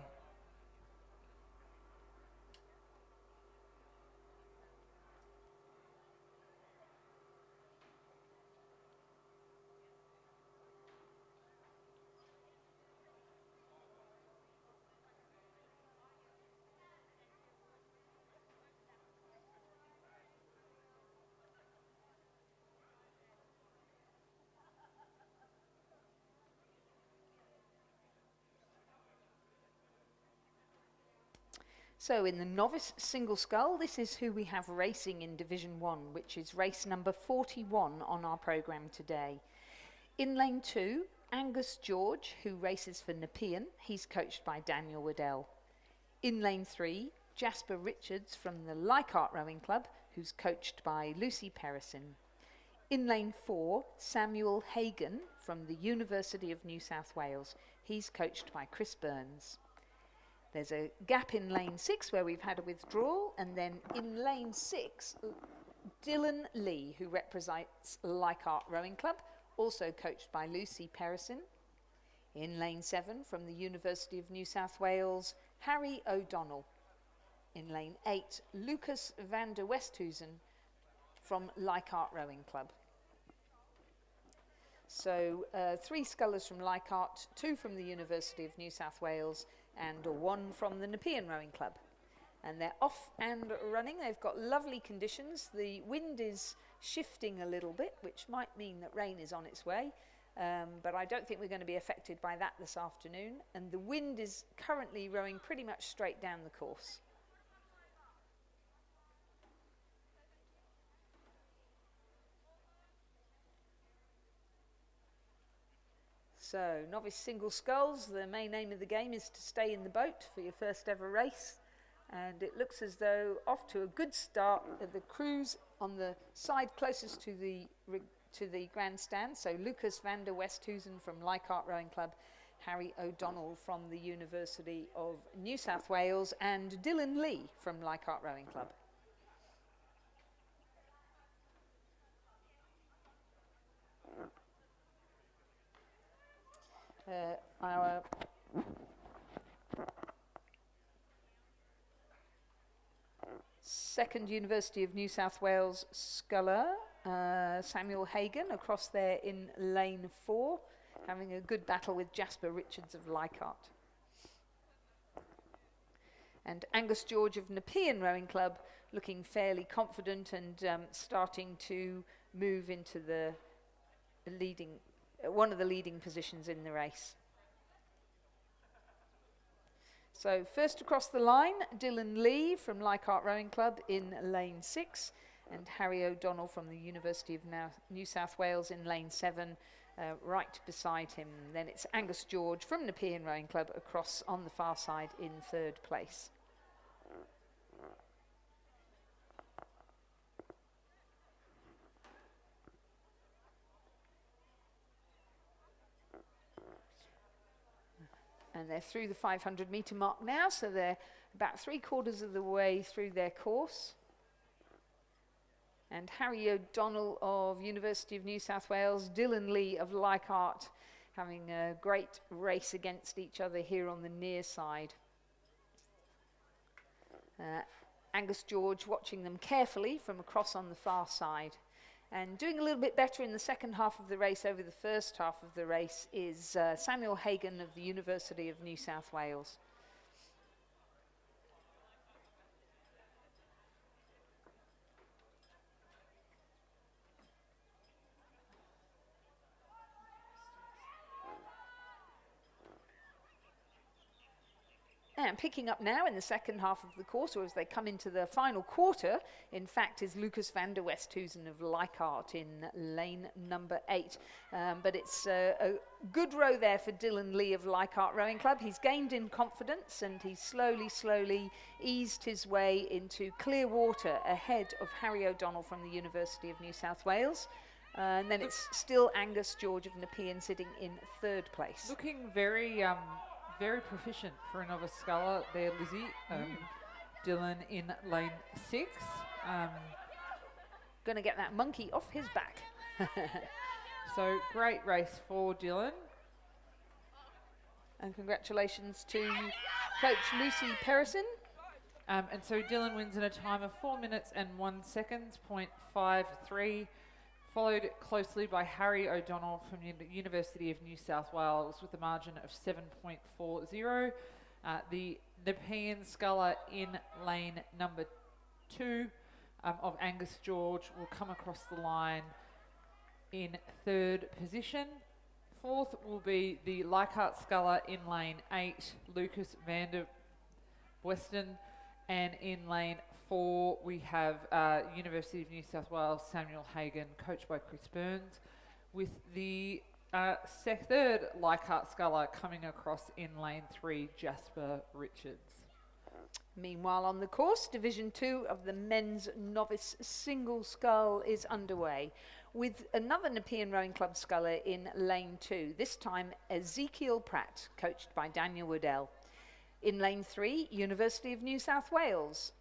[SPEAKER 4] So in the novice single scull, this is who we have racing in Division 1, which is race number 41 on our programme today. In lane 2, Angus George, who races for Nepean. He's coached by Daniel Waddell. In lane 3, Jasper Richards from the Leichhardt Rowing Club, who's coached by Lucy Perrison. In lane 4, Samuel Hagan from the University of New South Wales. He's coached by Chris Burns. There's a gap in lane 6 where we've had a withdrawal, and then in lane 6, Dylan Lee, who represents Leichhardt Rowing Club, also coached by Lucy Perrison. In lane 7, from the University of New South Wales, Harry O'Donnell. In lane 8, Lucas van der Westhuizen from Leichhardt Rowing Club. So 3 scullers from Leichhardt, 2 from the University of New South Wales, and 1 from the Nepean Rowing Club. And they're off and running. They've got lovely conditions. The wind is shifting a little bit, which might mean that rain is on its way. But I don't think we're going to be affected by that this afternoon. And the wind is currently rowing pretty much straight down the course. So, novice single sculls, the main aim of the game is to stay in the boat for your first ever race. And it looks as though off to a good start at the crews on the side closest to the grandstand. So Lucas van der Westhuizen from Leichhardt Rowing Club, Harry O'Donnell from the University of New South Wales, and Dylan Lee from Leichhardt Rowing Club. Our second University of New South Wales sculler, Samuel Hagan, across there in lane 4, having a good battle with Jasper Richards of Leichhardt. And Angus George of Nepean Rowing Club looking fairly confident and starting to move into the leading, one of the leading positions in the race. So first across the line, Dylan Lee from Leichhardt Rowing Club in lane 6, and Harry O'Donnell from the University of New South Wales in lane 7, right beside him. Then it's Angus George from Nepean Rowing Club across on the far side in 3rd place. And they're through the 500 metre mark now, so they're about 3/4 of the way through their course. And Harry O'Donnell of University of New South Wales, Dylan Lee of Leichhardt, having a great race against each other here on the near side. Angus George watching them carefully from across on the far side. And doing a little bit better in the second half of the race over the first half of the race is Samuel Hagan of the University of New South Wales. And picking up now in the second half of the course, or as they come into the final quarter, in fact, is Lucas van der Westhuizen of Leichhardt in lane number 8. But it's a good row there for Dylan Lee of Leichhardt Rowing Club. He's gained in confidence and he's slowly eased his way into clear water ahead of Harry O'Donnell from the University of New South Wales. And then it's still Angus George of Nepean sitting in 3rd place.
[SPEAKER 1] Looking very proficient for a novice sculler there, Lizzie. Dylan in lane 6.
[SPEAKER 4] Going to get that monkey off his back.
[SPEAKER 1] So great race for Dylan.
[SPEAKER 4] And congratulations to Coach Lucy Perrison.
[SPEAKER 1] And so Dylan wins in a time of 4 minutes and 1 second, 0.53. Followed closely by Harry O'Donnell from the University of New South Wales with a margin of 7.40. The Nepean sculler in lane number 2 of Angus George will come across the line in 3rd position. 4th will be the Leichhardt sculler in lane 8, Lucas van der Westhuizen, and in lane 4 we have University of New South Wales Samuel Hagan, coached by Chris Burns, with the 3rd Leichhardt sculler coming across in lane 3, Jasper Richards.
[SPEAKER 4] Meanwhile on the course, Division 2 of the men's novice single scull is underway, with another Nepean Rowing Club sculler in lane 2, this time Ezekiel Pratt, coached by Daniel Waddell. In lane 3, University of New South Wales,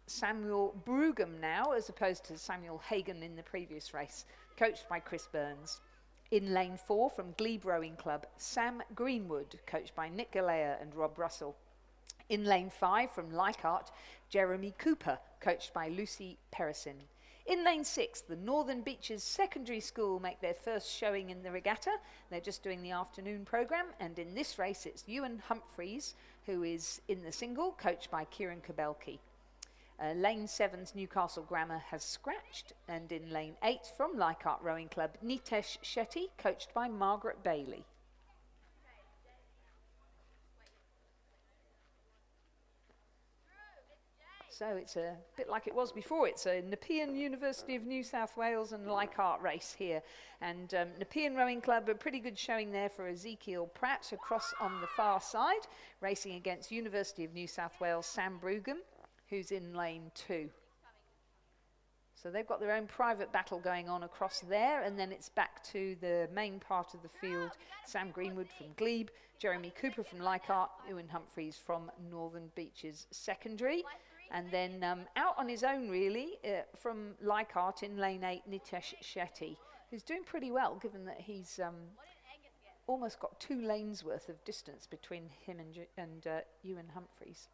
[SPEAKER 4] Samuel Brugam now, as opposed to Samuel Hagan in the previous race, coached by Chris Burns. In lane 4 from Glebe Rowing Club, Sam Greenwood, coached by Nick Galea and Rob Russell. In lane 5 from Leichhardt, Jeremy Cooper, coached by Lucy Perrison. In lane 6, the Northern Beaches Secondary School make their first showing in the regatta. They're just doing the afternoon programme, and in this race it's Ewan Humphreys, who is in the single, coached by Kieran Kabelki. Lane 7's Newcastle Grammar has scratched, and in lane 8 from Leichhardt Rowing Club, Nitesh Shetty, coached by Margaret Bailey. So it's a bit like it was before. It's a Nepean University of New South Wales and Leichhardt race here. And Nepean Rowing Club, a pretty good showing there for Ezekiel Pratt across on the far side, racing against University of New South Wales Sam Brugum, who's in lane 2. So they've got their own private battle going on across there, and then it's back to the main part of the field. Sam Greenwood from Glebe, Jeremy Cooper from Leichhardt, Ewan Humphreys from Northern Beaches Secondary. And then out on his own, really, from Leichhardt in lane 8, Nitesh Shetty, who's doing pretty well, given that he's almost got 2 lanes worth of distance between him and Ewan Humphreys.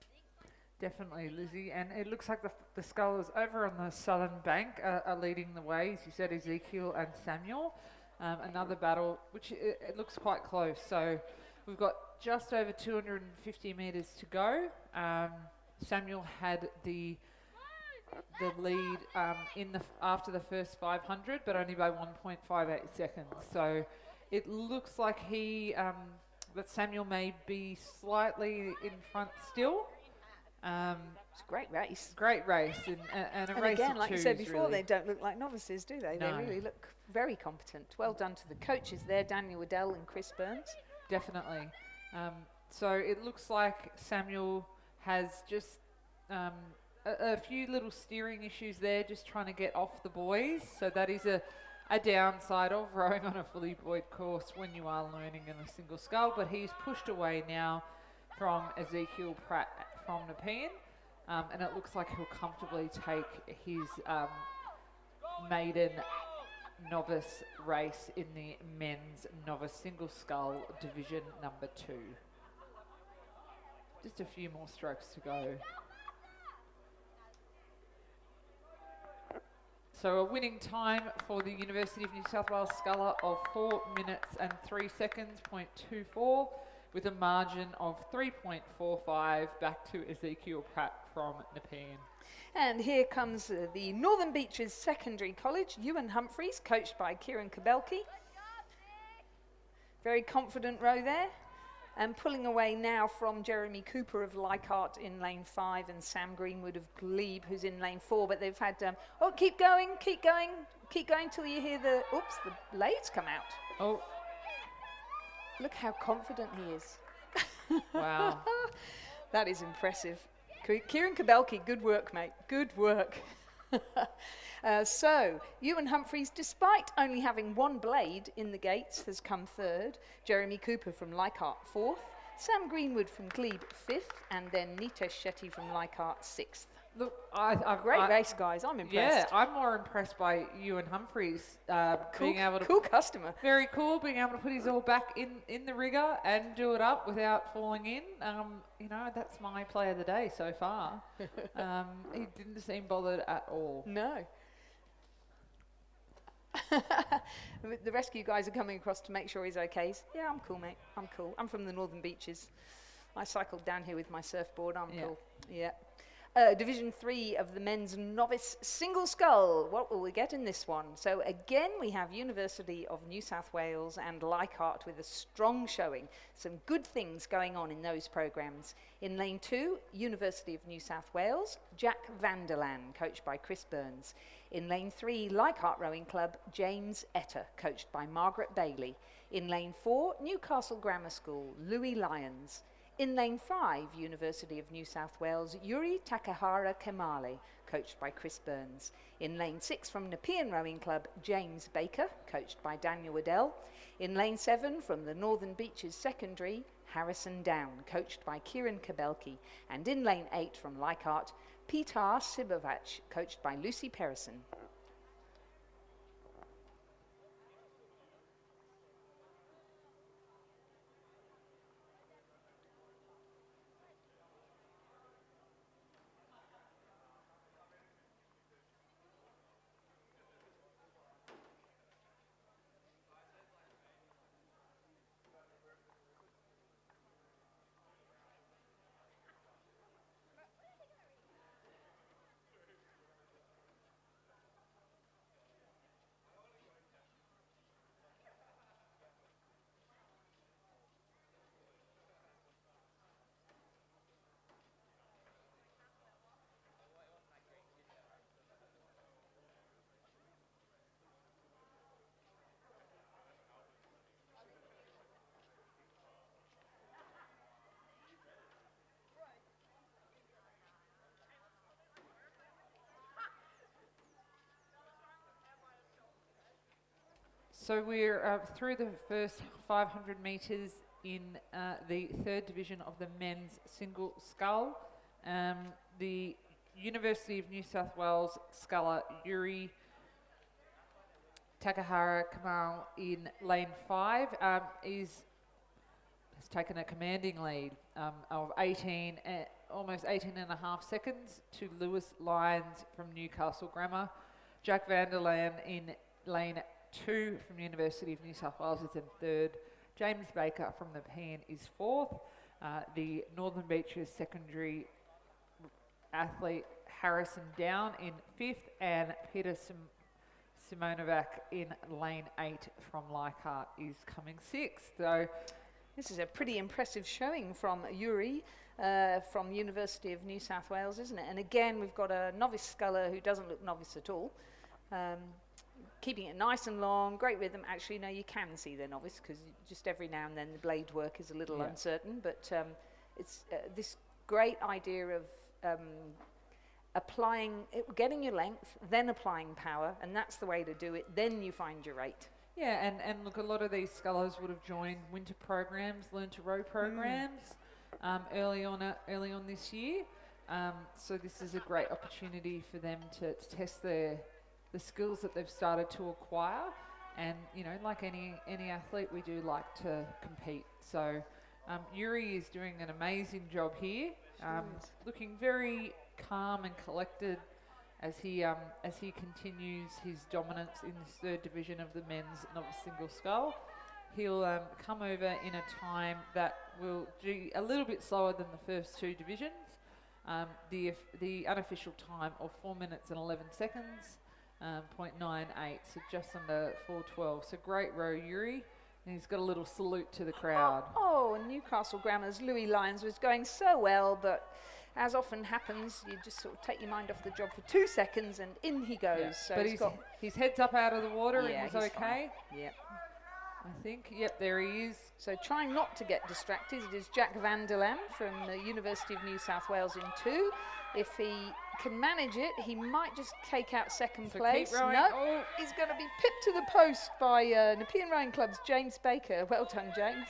[SPEAKER 1] Definitely, Lizzie. And it looks like the scullers over on the southern bank are leading the way. As you said, Ezekiel and Samuel. Another battle, which it looks quite close. So we've got just over 250 metres to go. Samuel had the lead after the first 500, but only by 1.58 seconds. So it looks like that Samuel may be slightly in front still.
[SPEAKER 4] It's a great race.
[SPEAKER 1] Great race, and a
[SPEAKER 4] And
[SPEAKER 1] race
[SPEAKER 4] again,
[SPEAKER 1] of
[SPEAKER 4] like you
[SPEAKER 1] twos,
[SPEAKER 4] said before,
[SPEAKER 1] really.
[SPEAKER 4] they don't look like novices, do they?
[SPEAKER 1] No.
[SPEAKER 4] They really look very competent. Well done to the coaches there, Daniel Waddell and Chris Burns.
[SPEAKER 1] Definitely. So it looks like Samuel has just a few little steering issues there, just trying to get off the buoys. So that is a downside of rowing on a fully buoyed course when you are learning in a single scull. But he's pushed away now from Ezekiel Pratt from Nepean. And it looks like he'll comfortably take his maiden novice race in the men's novice single scull division number 2. Just a few more strokes to go. So a winning time for the University of New South Wales sculler of 4 minutes and 3 seconds, 0.24, with a margin of 3.45 back to Ezekiel Pratt from Nepean.
[SPEAKER 4] And here comes the Northern Beaches Secondary College, Ewan Humphreys, coached by Kieran Kabelki. Very confident row there. And pulling away now from Jeremy Cooper of Leichhardt in lane 5 and Sam Greenwood of Glebe, who's in lane 4. But they've had, keep going till you hear the blades come out.
[SPEAKER 1] Oh,
[SPEAKER 4] Look how confident he is.
[SPEAKER 1] wow.
[SPEAKER 4] That is impressive. Kieran Kabelki, good work, mate. Good work. So, Ewan Humphreys, despite only having 1 blade in the gates, has come 3rd. Jeremy Cooper from Leichhardt 4th. Sam Greenwood from Glebe 5th. And then Nitesh Shetty from Leichhardt 6th.
[SPEAKER 1] Look,
[SPEAKER 4] Great race, guys. I'm impressed.
[SPEAKER 1] Yeah, I'm more impressed by Ewan Humphreys being able to...
[SPEAKER 4] Cool customer.
[SPEAKER 1] Very cool, being able to put his all back in the rigger and do it up without falling in. That's my play of the day so far. He didn't seem bothered at all.
[SPEAKER 4] No. The rescue guys are coming across to make sure he's okay. Yeah, I'm cool, mate. I'm cool. I'm from the Northern Beaches. I cycled down here with my surfboard. I'm cool. Yeah. Division 3 of the men's novice single scull. What will we get in this one? So again, we have University of New South Wales and Leichhardt with a strong showing. Some good things going on in those programs. In lane 2, University of New South Wales, Jack Vanderland, coached by Chris Burns. In lane 3, Leichhardt Rowing Club, James Etter, coached by Margaret Bailey. In lane 4, Newcastle Grammar School, Louis Lyons. In lane 5, University of New South Wales, Yuri Takahara Kemale, coached by Chris Burns. In lane 6 from Nepean Rowing Club, James Baker, coached by Daniel Waddell. In lane 7 from the Northern Beaches Secondary, Harrison Down, coached by Kieran Kabelki. And in lane 8 from Leichhardt, Petar Sibovac, coached by Lucy Perrison.
[SPEAKER 1] So we're through the first 500 metres in the third division of the men's single scull. The University of New South Wales sculler Yuri Takahara Kamal in lane 5 has taken a commanding lead of almost 18 and a half seconds to Lewis Lyons from Newcastle Grammar. Jack Vanderland in lane 2 from the University of New South Wales is in third. James Baker from the Pan is fourth. The Northern Beaches secondary athlete Harrison Down in fifth, and Peter Simonovac in lane 8 from Leichhardt is coming sixth. So
[SPEAKER 4] this is a pretty impressive showing from Yuri from University of New South Wales, isn't it? And again, we've got a novice sculler who doesn't look novice at all. Keeping it nice and long, great rhythm. Actually, no, you can see they're novice because just every now and then the blade work is a little uncertain. But it's this great idea of getting your length, then applying power, and that's the way to do it. Then you find your rate.
[SPEAKER 1] yeah, and look, a lot of these scullers would have joined winter programs, learn to row programs early on this year. So this is a great opportunity for them to test the skills that they've started to acquire. And, you know, like any athlete, we do like to compete. So Yuri is doing an amazing job here, looking very calm and collected as he continues his dominance in this third division of the men's novice single scull. He'll come over in a time that will be a little bit slower than the first two divisions. The unofficial time of 4 minutes and 11 seconds. 0.98, so just under 4:12. So great row, Yuri. And he's got a little salute to the crowd.
[SPEAKER 4] Oh, and Newcastle Grammar's Louis Lyons was going so well, but as often happens, you just sort of take your mind off the job for 2 seconds and in he goes.
[SPEAKER 1] Yeah.
[SPEAKER 4] So
[SPEAKER 1] but his head's up out of the water
[SPEAKER 4] yeah,
[SPEAKER 1] and he's okay.
[SPEAKER 4] Yep.
[SPEAKER 1] I think. Yep, there he is.
[SPEAKER 4] So trying not to get distracted, it is Jack Vanderland from the University of New South Wales in 2. If he can manage it, he might just take out second place.
[SPEAKER 1] Keep rowing.
[SPEAKER 4] No,
[SPEAKER 1] Oh.
[SPEAKER 4] he's going to be pipped to the post by Nepean Rowing Club's James Baker. Well done, James.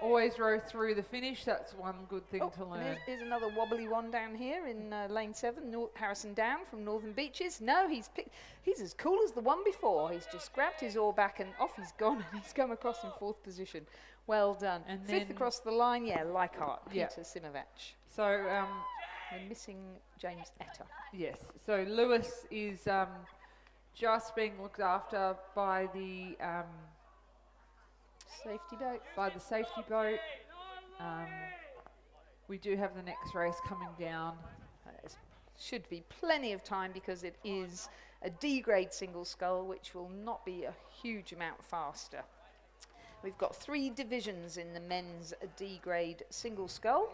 [SPEAKER 1] Always row through the finish. That's one good thing to
[SPEAKER 4] and
[SPEAKER 1] learn.
[SPEAKER 4] here's another wobbly one down here in lane 7, Harrison Down from Northern Beaches. No, he's as cool as the one before. He's just grabbed his oar back and off he's gone, and he's come across in 4th position. Well done.
[SPEAKER 1] And
[SPEAKER 4] 5th
[SPEAKER 1] then
[SPEAKER 4] across the line, Leichhardt,
[SPEAKER 1] Yeah.
[SPEAKER 4] Peter Simonovac.
[SPEAKER 1] So
[SPEAKER 4] We're missing James Etta.
[SPEAKER 1] yes. So Lewis is just being looked after by the
[SPEAKER 4] Safety boat.
[SPEAKER 1] We do have the next race coming down.
[SPEAKER 4] Should be plenty of time because it is a D-grade single scull, which will not be a huge amount faster. We've got 3 divisions in the men's D-grade single scull.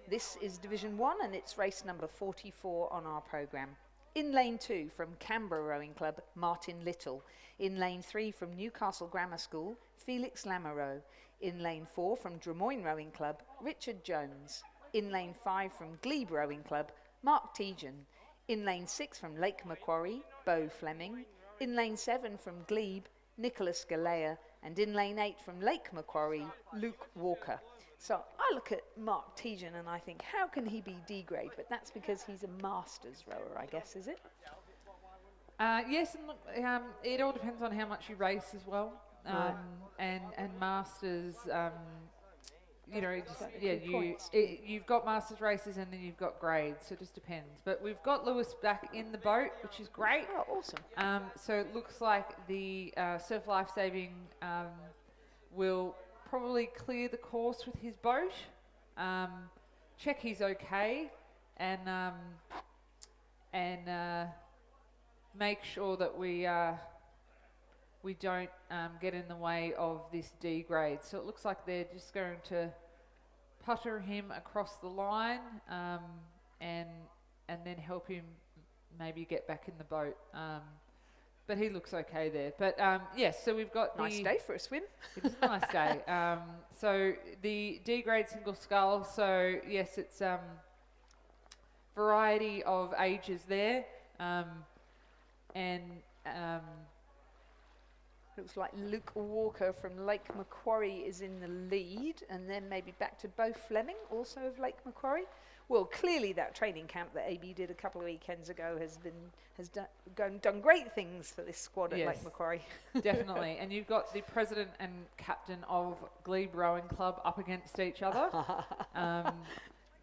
[SPEAKER 4] This is Division 1 and it's race number 44 on our programme. In lane 2 from Canberra Rowing Club, Martin Little. In lane 3 from Newcastle Grammar School, Felix Lamoureux. In lane 4 from Drummoyne Rowing Club, Richard Jones. In lane 5 from Glebe Rowing Club, Mark Tejan. In lane 6 from Lake Macquarie, Beau Fleming. In lane 7 from Glebe, Nicholas Galea. And in lane 8 from Lake Macquarie, Luke Walker. So I look at Mark Tejan and I think, how can he be D-grade? But that's because he's a masters rower, I guess, is it?
[SPEAKER 1] Yes, and look, it all depends on how much you race as well. And masters, you know, you've got masters races and then you've got grades, so it just depends. But we've got Lewis back in the boat, which is great.
[SPEAKER 4] Oh, awesome.
[SPEAKER 1] So it looks like the Surf Lifesaving will probably clear the course with his boat, check he's okay, and make sure that we don't get in the way of this D grade. So it looks like they're just going to putter him across the line and then help him maybe get back in the boat. But he looks okay there. But yes, so we've got
[SPEAKER 4] nice day for a swim.
[SPEAKER 1] It's a nice day. So the D grade single scull. So yes, it's variety of ages there, and
[SPEAKER 4] Looks like Luke Walker from Lake Macquarie is in the lead, and then maybe back to Bo Fleming, also of Lake Macquarie. Well, clearly that training camp that AB did a couple of weekends ago has done great things for this squad at
[SPEAKER 1] Yes.
[SPEAKER 4] Lake Macquarie.
[SPEAKER 1] Definitely. And you've got the president and captain of Glebe Rowing Club up against each other.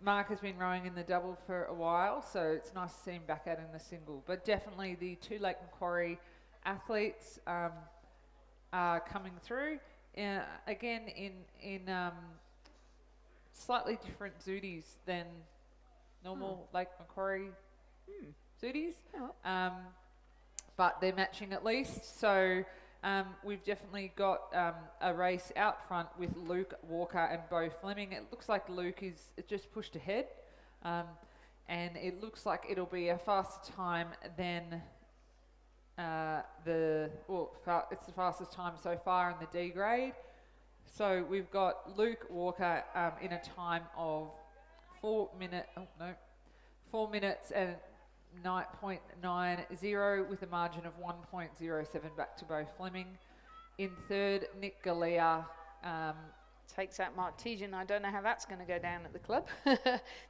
[SPEAKER 1] Mark has been rowing in the double for a while, so it's nice to see him back out in the single. But definitely the two Lake Macquarie athletes are coming through. Again, in slightly different zooties than normal Lake Macquarie zooties.
[SPEAKER 4] Oh.
[SPEAKER 1] But they're matching at least. So we've definitely got a race out front with Luke Walker and Bo Fleming. It looks like Luke is just pushed ahead. And it looks like it'll be a faster time than it's the fastest time so far in the D grade. So we've got Luke Walker in a time of 4 minutes and 9.90 with a margin of 1.07 back to Bo Fleming. In third, Nick Galea
[SPEAKER 4] Takes out Mark Tejan. I don't know how that's going to go down at the club.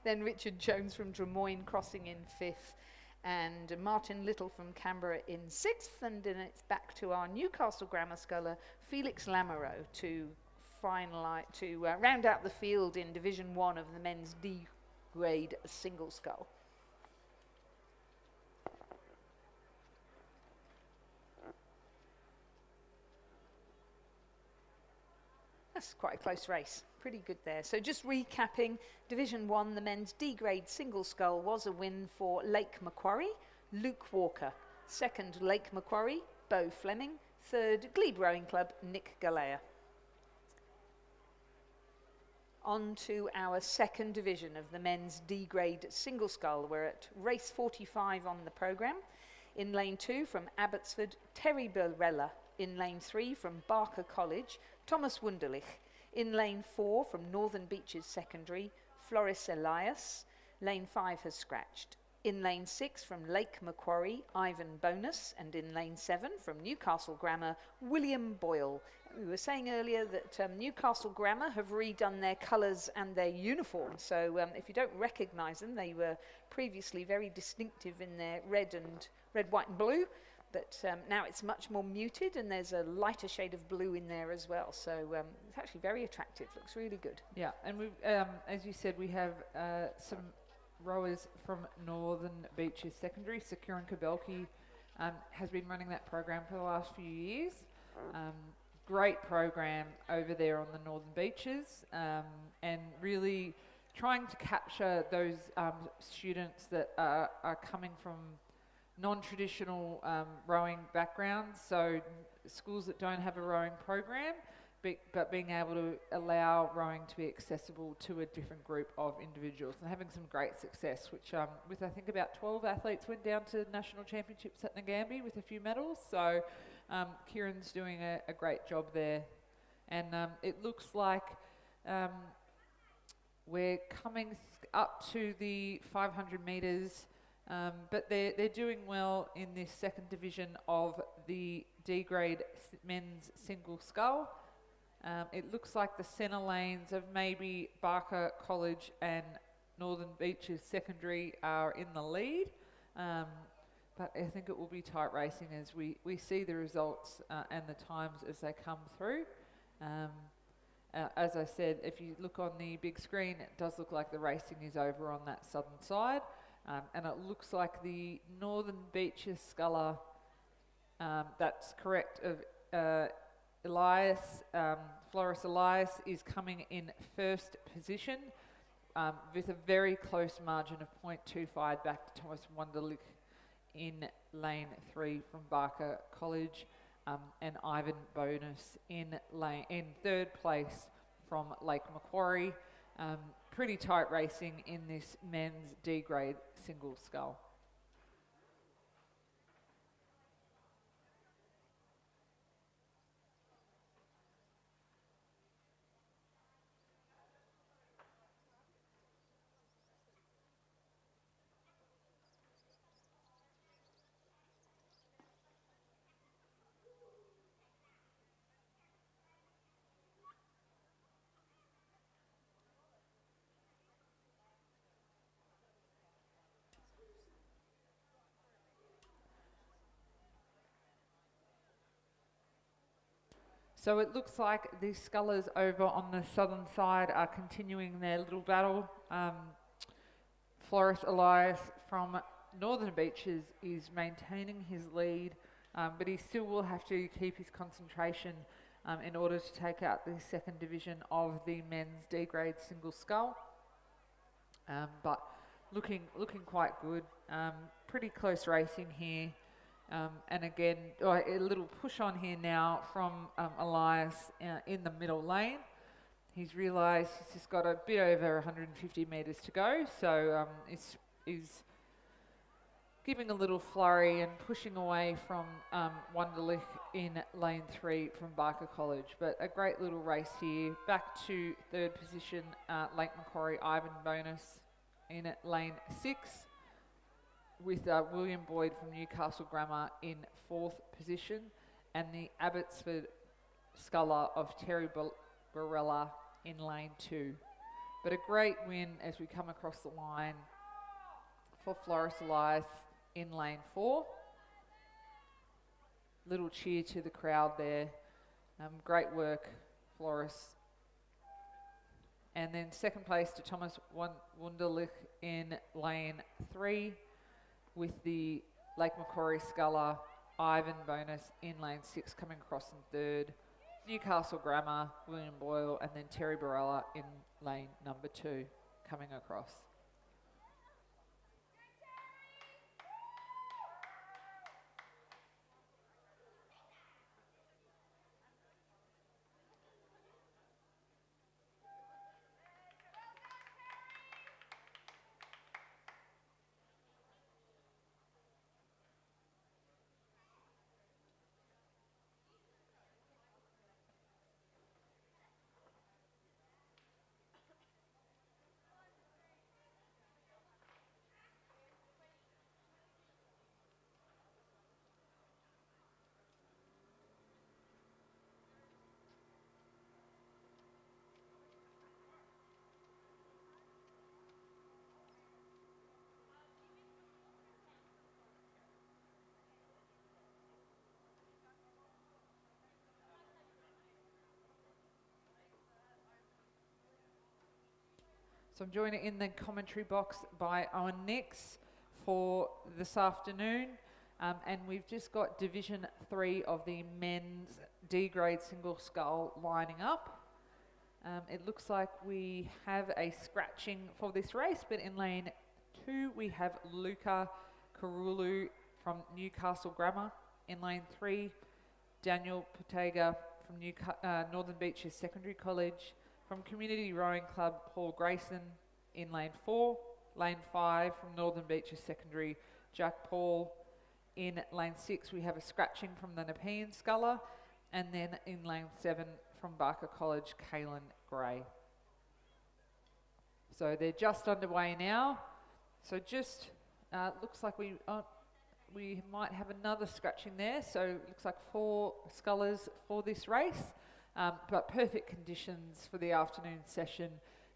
[SPEAKER 4] Then Richard Jones from Drummoyne crossing in fifth, and Martin Little from Canberra in sixth. And then it's back to our Newcastle Grammar Scholar Felix Lamoureux to round out the field in Division 1 of the men's D grade single scull. That's quite a close race. Pretty good there. So just recapping, Division 1, the men's D-grade single scull was a win for Lake Macquarie, Luke Walker. Second, Lake Macquarie, Bo Fleming. Third, Glebe Rowing Club, Nick Galea. On to our second division of the men's D-grade single scull. We're at race 45 on the programme. In lane 2 from Abbotsford, Terry Burrella. In lane 3 from Barker College, Thomas Wunderlich. In lane 4 from Northern Beaches Secondary, Floris Elias. Lane 5 has scratched. In lane 6 from Lake Macquarie, Ivan Bonus. And in lane 7 from Newcastle Grammar, William Boyle. We were saying earlier that Newcastle Grammar have redone their colours and their uniform. So if you don't recognise them, they were previously very distinctive in their red, white and blue. But now it's much more muted, and there's a lighter shade of blue in there as well. So it's actually very attractive. Looks really good.
[SPEAKER 1] Yeah, and we've, as you said, we have some rowers from Northern Beaches Secondary. Sakuran Kabelki has been running that program for the last few years. Great program over there on the Northern Beaches, and really trying to capture those students that are coming from non-traditional rowing backgrounds, so schools that don't have a rowing program, but being able to allow rowing to be accessible to a different group of individuals, and having some great success, which with I think about 12 athletes went down to national championships at Ngambie with a few medals. So Kieran's doing a great job there, and it looks like we're coming up to the 500 metres. But they're doing well in this second division of the D-grade men's single scull. It looks like the centre lanes of maybe Barker College and Northern Beaches Secondary are in the lead. But I think it will be tight racing as we see the results and the times as they come through. As I said, if you look on the big screen, it does look like the racing is over on that southern side. And it looks like the Northern Beaches sculler, that's correct, of Floris Elias is coming in first position with a very close margin of 0.25 back to Thomas Wunderlich in lane 3 from Barker College, and Ivan Bonus in third place from Lake Macquarie. Pretty tight racing in this men's D-grade single scull. So it looks like the scullers over on the southern side are continuing their little battle. Floris Elias from Northern Beaches is maintaining his lead, but he still will have to keep his concentration in order to take out the second division of the men's D grade single scull. But looking quite good. Pretty close racing here. And again, a little push on here now from Elias in the middle lane. He's realised he's just got a bit over 150 metres to go, so he's giving a little flurry and pushing away from Wunderlich in lane 3 from Barker College. But a great little race here. Back to third position, Lake Macquarie Ivan Bonus in lane 6, with William Boyd from Newcastle Grammar in fourth position, and the Abbotsford Sculler of Terry Barella in lane 2. But a great win as we come across the line for Floris Elias in lane 4. Little cheer to the crowd there. Great work, Floris. And then second place to Thomas Wunderlich in lane 3, with the Lake Macquarie Sculler Ivan Bonus in lane 6 coming across in third. Newcastle Grammar, William Boyle, and then Terry Barella in lane number 2 coming across. So I'm joined in the commentary box by Owen Nix for this afternoon. And we've just got Division 3 of the men's D-grade single scull lining up. It looks like we have a scratching for this race, but in lane 2 we have Luca Karulu from Newcastle Grammar. In lane 3, Daniel Potega from Northern Beaches Secondary College. From Community Rowing Club, Paul Grayson in lane 4. Lane 5 from Northern Beaches Secondary, Jack Paul. In lane 6 we have a scratching from the Nepean Sculler. And then in lane 7 from Barker College, Kaylin Gray. So they're just underway now. So just looks like we might have another scratching there. So it looks like 4 scullers for this race. But perfect conditions for the afternoon session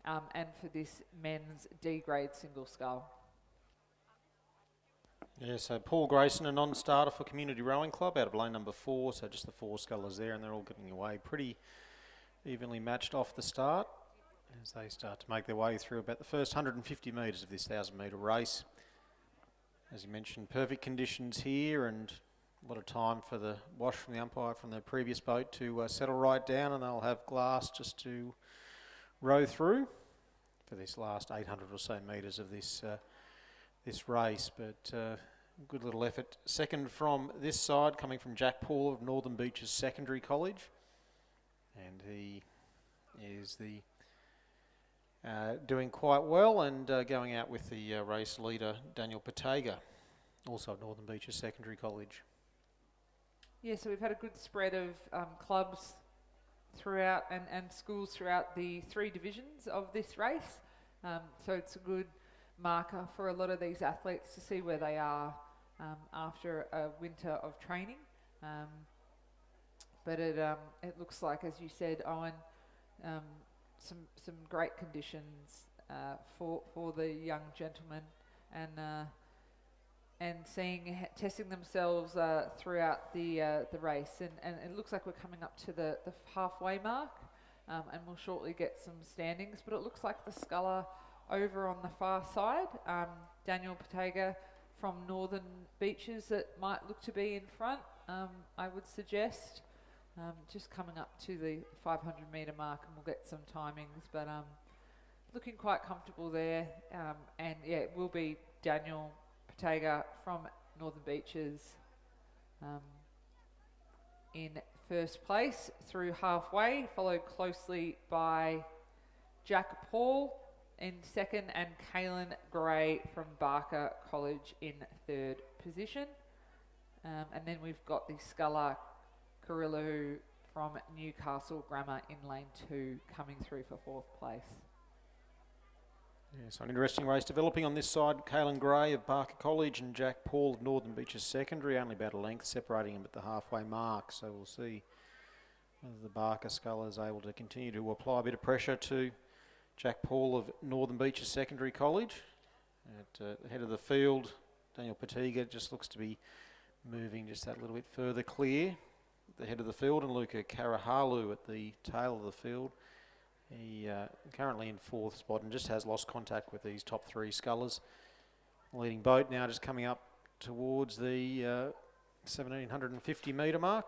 [SPEAKER 1] and for this men's D-grade single scull.
[SPEAKER 5] Yeah, so Paul Grayson, a non-starter for Community Rowing Club out of lane number 4, so just the 4 scullers there, and they're all getting away pretty evenly matched off the start as they start to make their way through about the first 150 metres of this 1,000-metre race. As you mentioned, perfect conditions here, and a lot of time for the wash from the umpire from the previous boat to settle right down, and they'll have glass just to row through for this last 800 or so metres of this race. But good little effort. Second from this side, coming from Jack Paul of Northern Beaches Secondary College, and he is doing quite well, and going out with the race leader Daniel Potega, also of Northern Beaches Secondary College.
[SPEAKER 1] Yeah, so we've had a good spread of clubs throughout and schools throughout the 3 divisions of this race. So it's a good marker for a lot of these athletes to see where they are after a winter of training. But it looks like, as you said, Owen, some great conditions for the young gentleman, and and testing themselves throughout the race, and it looks like we're coming up to the halfway mark, and we'll shortly get some standings. But it looks like the sculler over on the far side, Daniel Patega from Northern Beaches, that might look to be in front. I would suggest just coming up to the 500 metre mark, and we'll get some timings, but looking quite comfortable there. And yeah, it will be Daniel Patega from Northern Beaches in first place through halfway, followed closely by Jack Paul in second and Kaylin Gray from Barker College in third position. And then we've got the Sculler Kirilahu from Newcastle Grammar in lane 2 coming through for fourth place.
[SPEAKER 5] Yeah, so an interesting race developing on this side. Kaylin Gray of Barker College and Jack Paul of Northern Beaches Secondary, only about a length separating them at the halfway mark. So we'll see whether the Barker Sculler is able to continue to apply a bit of pressure to Jack Paul of Northern Beaches Secondary College. At the head of the field, Daniel Patiga just looks to be moving just that little bit further clear at the head of the field, and Luca Karahalu at the tail of the field. He currently in fourth spot and just has lost contact with these top three scullers. Leading boat now just coming up towards the 1750 metre mark,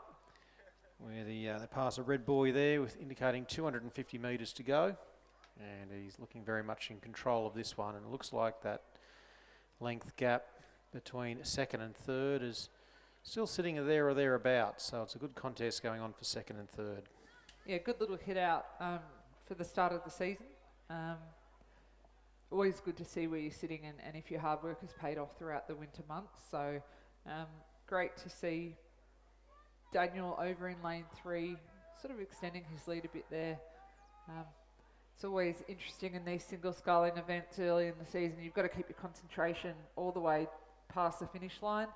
[SPEAKER 5] where they pass a red buoy there with indicating 250 metres to go, and he's looking very much in control of this one, and it looks like that length gap between second and third is still sitting there or thereabouts, so it's a good contest going on for second and third.
[SPEAKER 1] Yeah, good little hit out for the start of the season. Always good to see where you're sitting, and if your hard work has paid off throughout the winter months. So great to see Daniel over in lane 3, sort of extending his lead a bit there. It's always interesting in these single sculling events early in the season. You've got to keep your concentration all the way past the finish line.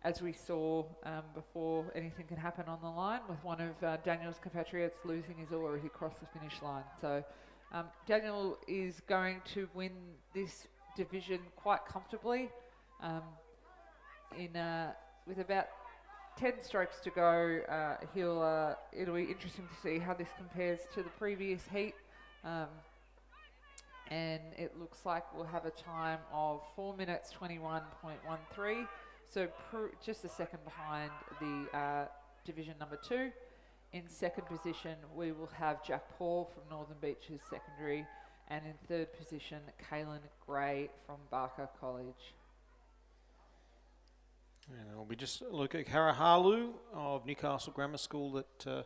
[SPEAKER 1] As we saw before anything can happen on the line, with one of Daniel's compatriots losing his oar as he crossed the finish line. So Daniel is going to win this division quite comfortably. With about 10 strokes to go, it'll be interesting to see how this compares to the previous heat. And it looks like we'll have a time of 4 minutes 21.13. So just a second behind the division number 2. In second position, we will have Jack Paul from Northern Beaches Secondary, and in third position, Kaylin Gray from Barker College.
[SPEAKER 5] And it'll be just Luca Karahalu of Newcastle Grammar School that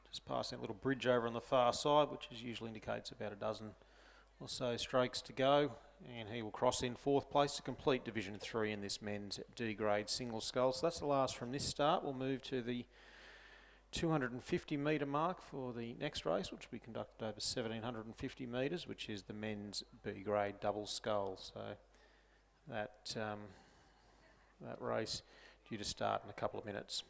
[SPEAKER 5] just passing a little bridge over on the far side, which usually indicates about a dozen or so strokes to go, and he will cross in fourth place to complete Division 3 in this men's D grade single scull. So that's the last from this start. We'll move to the 250 metre mark for the next race, which will be conducted over 1750 metres, which is the men's B grade double scull. So that race due to start in a couple of minutes.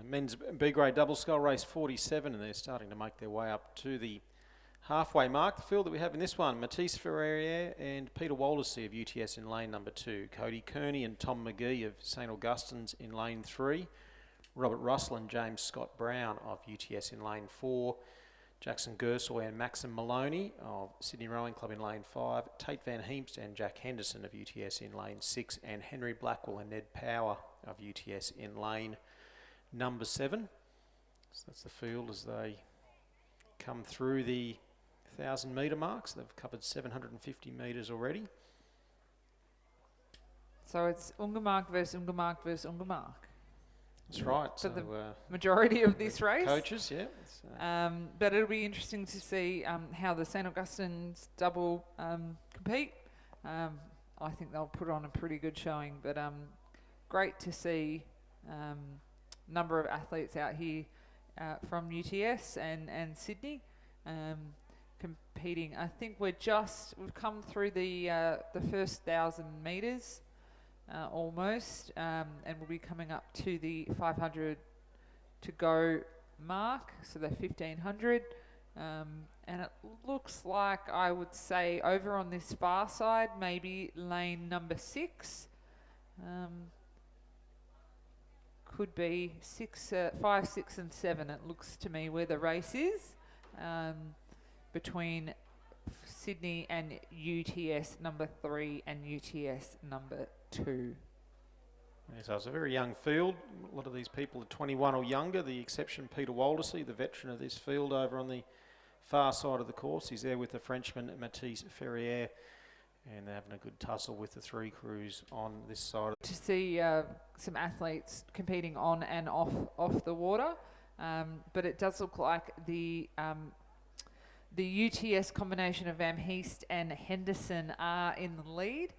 [SPEAKER 5] men's B grade double scull race 47, and they're starting to make their way up to the halfway mark. The field that we have in this one: Matisse Ferrier and Peter Waldersee of UTS in lane number 2, Cody Kearney and Tom McGee of St Augustine's in lane 3, Robert Russell and James Scott Brown of UTS in lane 4, Jackson Gersoy and Maxim Maloney of Sydney Rowing Club in lane 5, Tate Van Heemst and Jack Henderson of UTS in lane 6, and Henry Blackwell and Ned Power of UTS in lane number 7. So that's the field as they come through the 1,000 metre marks. They've covered 750 metres already.
[SPEAKER 1] So it's Ungemark versus Ungemark versus Ungemark.
[SPEAKER 5] That's right.
[SPEAKER 1] For
[SPEAKER 5] So
[SPEAKER 1] the majority of this race.
[SPEAKER 5] coaches, yeah.
[SPEAKER 1] But it'll be interesting to see how the St Augustine's double compete. I think they'll put on a pretty good showing, but great to see number of athletes out here from UTS and Sydney competing. I think we've come through the first 1,000 metres almost, and we'll be coming up to the 500 to go mark, so the 1,500, and it looks like, I would say, over on this far side, maybe lane number 6, could be 5, 6 and 7, it looks to me, where the race is, between Sydney and UTS number 3 and UTS number 2.
[SPEAKER 5] Yeah, so it's a very young field. A lot of these people are 21 or younger, the exception Peter Waldersee, the veteran of this field over on the far side of the course. He's there with the Frenchman Matisse Ferrier, and they're having a good tussle with the 3 crews on this side.
[SPEAKER 1] To see some athletes competing on and off the water, but it does look like the UTS combination of Van Heest and Henderson are in the lead,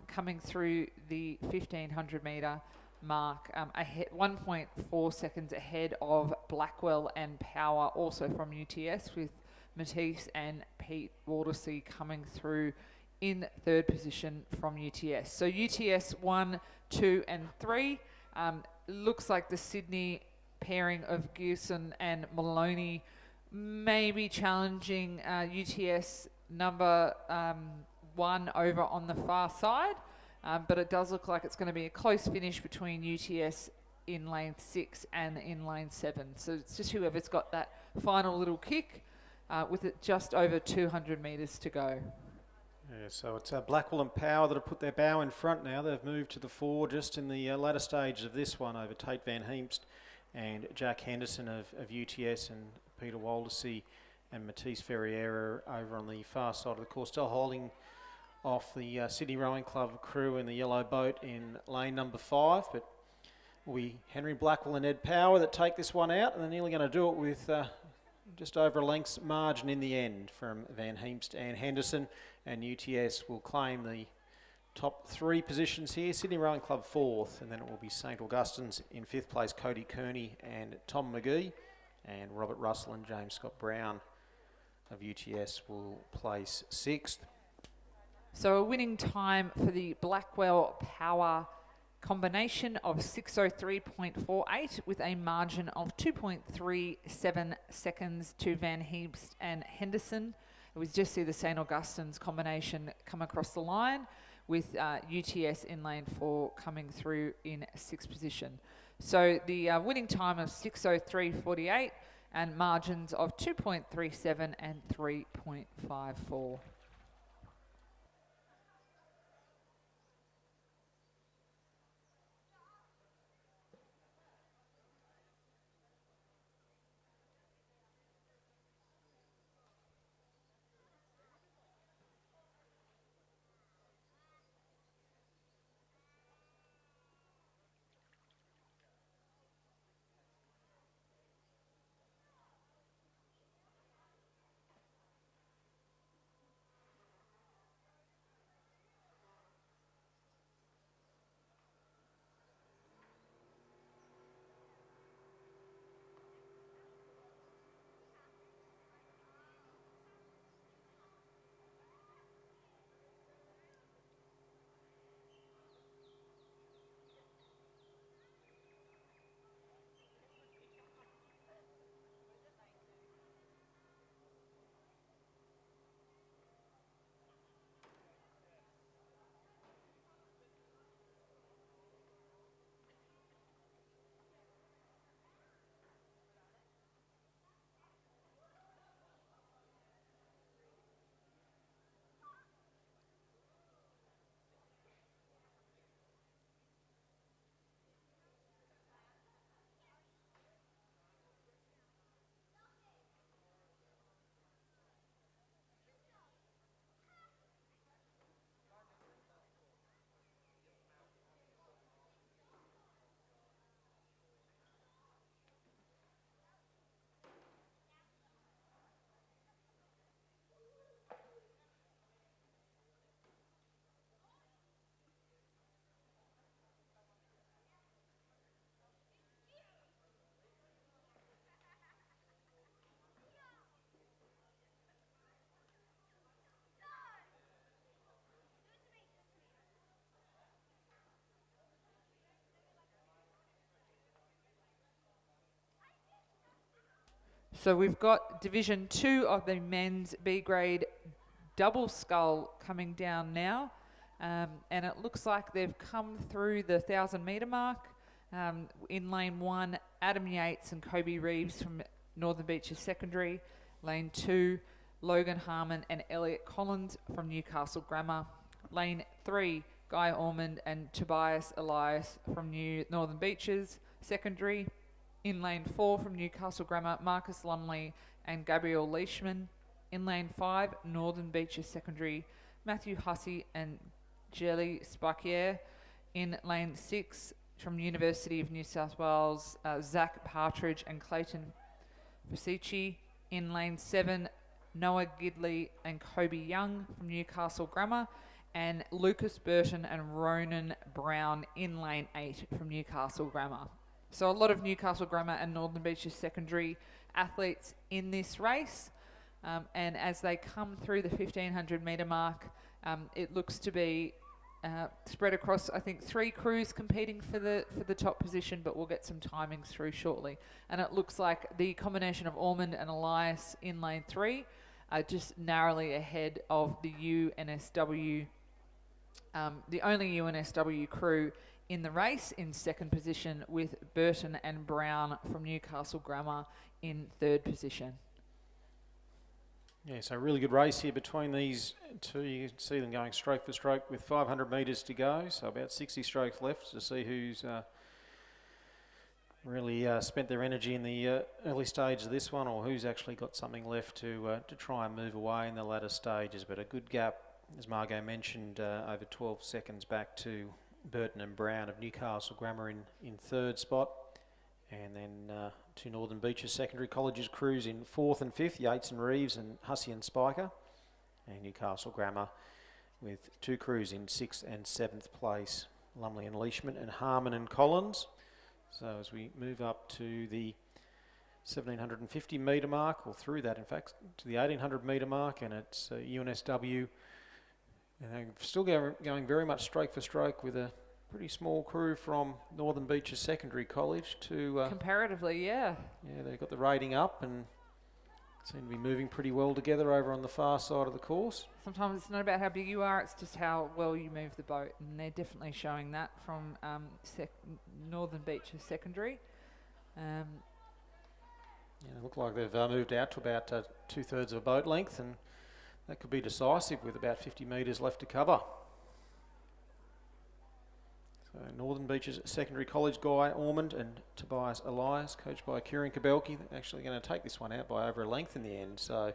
[SPEAKER 1] coming through the 1,500 metre mark, ahead 1.4 seconds ahead of Blackwell and Power, also from UTS, with Matisse and Pete Waldersee coming through in 3rd position from UTS. So UTS 1, 2 and 3. Looks like the Sydney pairing of Gearson and Maloney may be challenging UTS number 1 over on the far side, but it does look like it's going to be a close finish between UTS in lane 6 and in lane 7. So it's just whoever's got that final little kick, with it just over 200 metres to go.
[SPEAKER 5] Yeah, so it's Blackwell and Power that have put their bow in front now. They've moved to the fore just in the latter stage of this one over Tate Van Heemst and Jack Henderson of UTS, and Peter Waldersee and Matisse Ferrier over on the far side of the course, still holding off the Sydney Rowing Club crew in the yellow boat in lane number 5, but we Henry Blackwell and Ed Power that take this one out, and they're nearly going to do it with just over a length's margin in the end from Van Heemst and Henderson, and UTS will claim the top 3 positions here. Sydney Rowing Club 4th, and then it will be St Augustine's in 5th place, Cody Kearney and Tom McGee, and Robert Russell and James Scott Brown of UTS will place 6th.
[SPEAKER 1] So a winning time for the Blackwell Power combination of 6:03.48 with a margin of 2.37 seconds to Van Heemst and Henderson. We just see the St Augustine's combination come across the line, with UTS in lane 4 coming through in 6th position. So the winning time of 6:03.48 and margins of 2.37 and 3.54. So we've got Division 2 of the men's B grade double scull coming down now. And it looks like they've come through the 1,000-metre mark. In lane 1, Adam Yates and Kobe Reeves from Northern Beaches Secondary. Lane 2, Logan Harmon and Elliot Collins from Newcastle Grammar. Lane 3, Guy Ormond and Tobias Elias from Northern Beaches Secondary. In lane 4 from Newcastle Grammar, Marcus Lumley and Gabriel Leishman. In lane 5, Northern Beaches Secondary, Matthew Hussey and Jelly Spikier. In lane 6, from University of New South Wales, Zach Partridge and Clayton Fasici. In lane 7, Noah Gidley and Kobe Young from Newcastle Grammar. And Lucas Burton and Ronan Brown in lane 8 from Newcastle Grammar. So a lot of Newcastle Grammar and Northern Beaches Secondary athletes in this race. And as they come through the 1,500 metre mark, it looks to be spread across, I think, 3 crews competing for the top position, but we'll get some timings through shortly. And it looks like the combination of Ormond and Elias in lane 3 are just narrowly ahead of the UNSW, the only UNSW crew in the race in second position, with Burton and Brown from Newcastle Grammar in third position.
[SPEAKER 5] Yeah, so a really good race here between these two. You can see them going stroke for stroke with 500 metres to go, so about 60 strokes left to see who's really spent their energy in the early stage of this one, or who's actually got something left to try and move away in the latter stages. But a good gap, as Margot mentioned, over 12 seconds back to Burton and Brown of Newcastle Grammar in third spot. And then 2 Northern Beaches Secondary Colleges crews in 4th and 5th, Yates and Reeves and Hussey and Spiker. And Newcastle Grammar with 2 crews in 6th and 7th place, Lumley and Leishman and Harmon and Collins. So as we move up to the 1,750 metre mark, or through that in fact, to the 1,800 metre mark, and it's UNSW. And they're still going very much stroke for stroke with a pretty small crew from Northern Beaches Secondary College to...
[SPEAKER 1] Comparatively, yeah.
[SPEAKER 5] Yeah, they've got the rating up and seem to be moving pretty well together over on the far side of the course.
[SPEAKER 1] Sometimes it's not about how big you are, it's just how well you move the boat. And they're definitely showing that from Northern Beaches Secondary.
[SPEAKER 5] Yeah, they look like they've moved out to about 2/3 of a boat length, and that could be decisive with about 50 metres left to cover. So Northern Beaches Secondary College, Guy Ormond and Tobias Elias, coached by Kieran Kabelki. They're actually going to take this one out by over a length in the end. So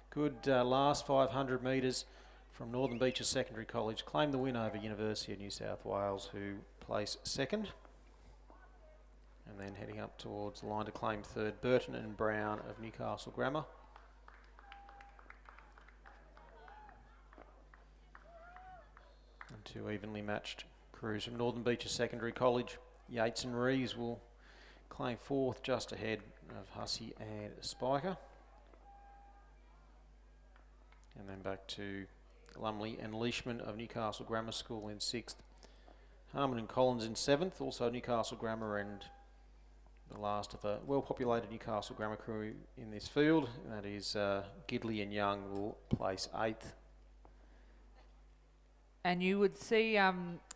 [SPEAKER 5] good last 500 metres from Northern Beaches Secondary College. Claim the win over University of New South Wales, who place second. And then heading up towards the line to claim third, Burton and Brown of Newcastle Grammar. And 2 evenly matched crews from Northern Beaches Secondary College. Yates and Reeves will claim 4th, just ahead of Hussey and Spiker. And then back to Lumley and Leishman of Newcastle Grammar School in 6th. Harmon and Collins in 7th, also Newcastle Grammar, and the last of a well-populated Newcastle Grammar crew in this field, and that is Gidley and Young will place 8th.
[SPEAKER 1] And you would see,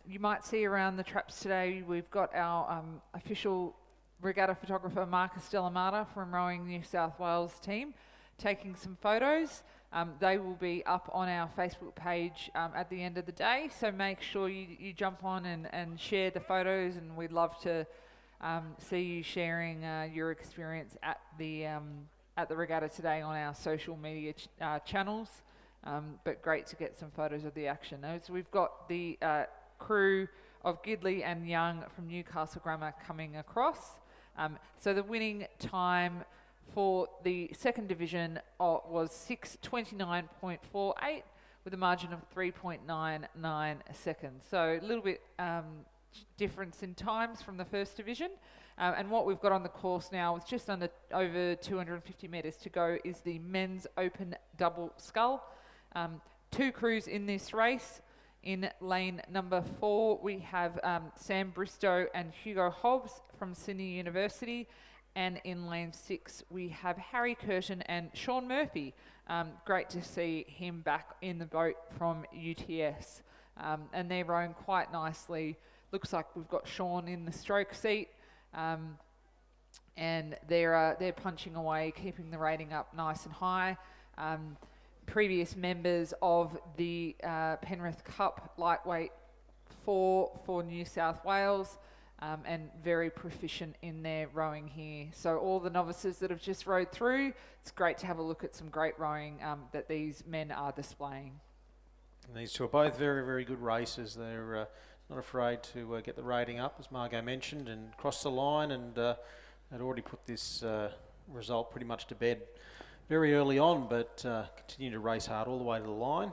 [SPEAKER 1] you might see around the traps today, we've got our official regatta photographer Marcus Delamata from Rowing New South Wales team taking some photos. They will be up on our Facebook page at the end of the day, so make sure you jump on and share the photos, and we'd love to see you sharing your experience at the regatta today on our social media channels. But great to get some photos of the action. So we've got the crew of Gidley and Young from Newcastle Grammar coming across. So the winning time for the second division was 6:29.48 with a margin of 3.99 seconds. So a little bit difference in times from the first division. And what we've got on the course now, with just over 250 metres to go, is the men's open double scull. 2 crews in this race. In lane number 4, we have Sam Bristow and Hugo Hobbs from Sydney University. And in lane 6, we have Harry Curtin and Sean Murphy. Great to see him back in the boat from UTS. And they're rowing quite nicely. Looks like we've got Sean in the stroke seat. And they're punching away, keeping the rating up nice and high. Previous members of the Penrith Cup lightweight for New South Wales. And very proficient in their rowing here. So all the novices that have just rowed through, it's great to have a look at some great rowing that these men are displaying.
[SPEAKER 5] And these two are both very, very good racers. They're not afraid to get the rating up, as Margot mentioned, and cross the line, and had already put this result pretty much to bed very early on, but continue to race hard all the way to the line,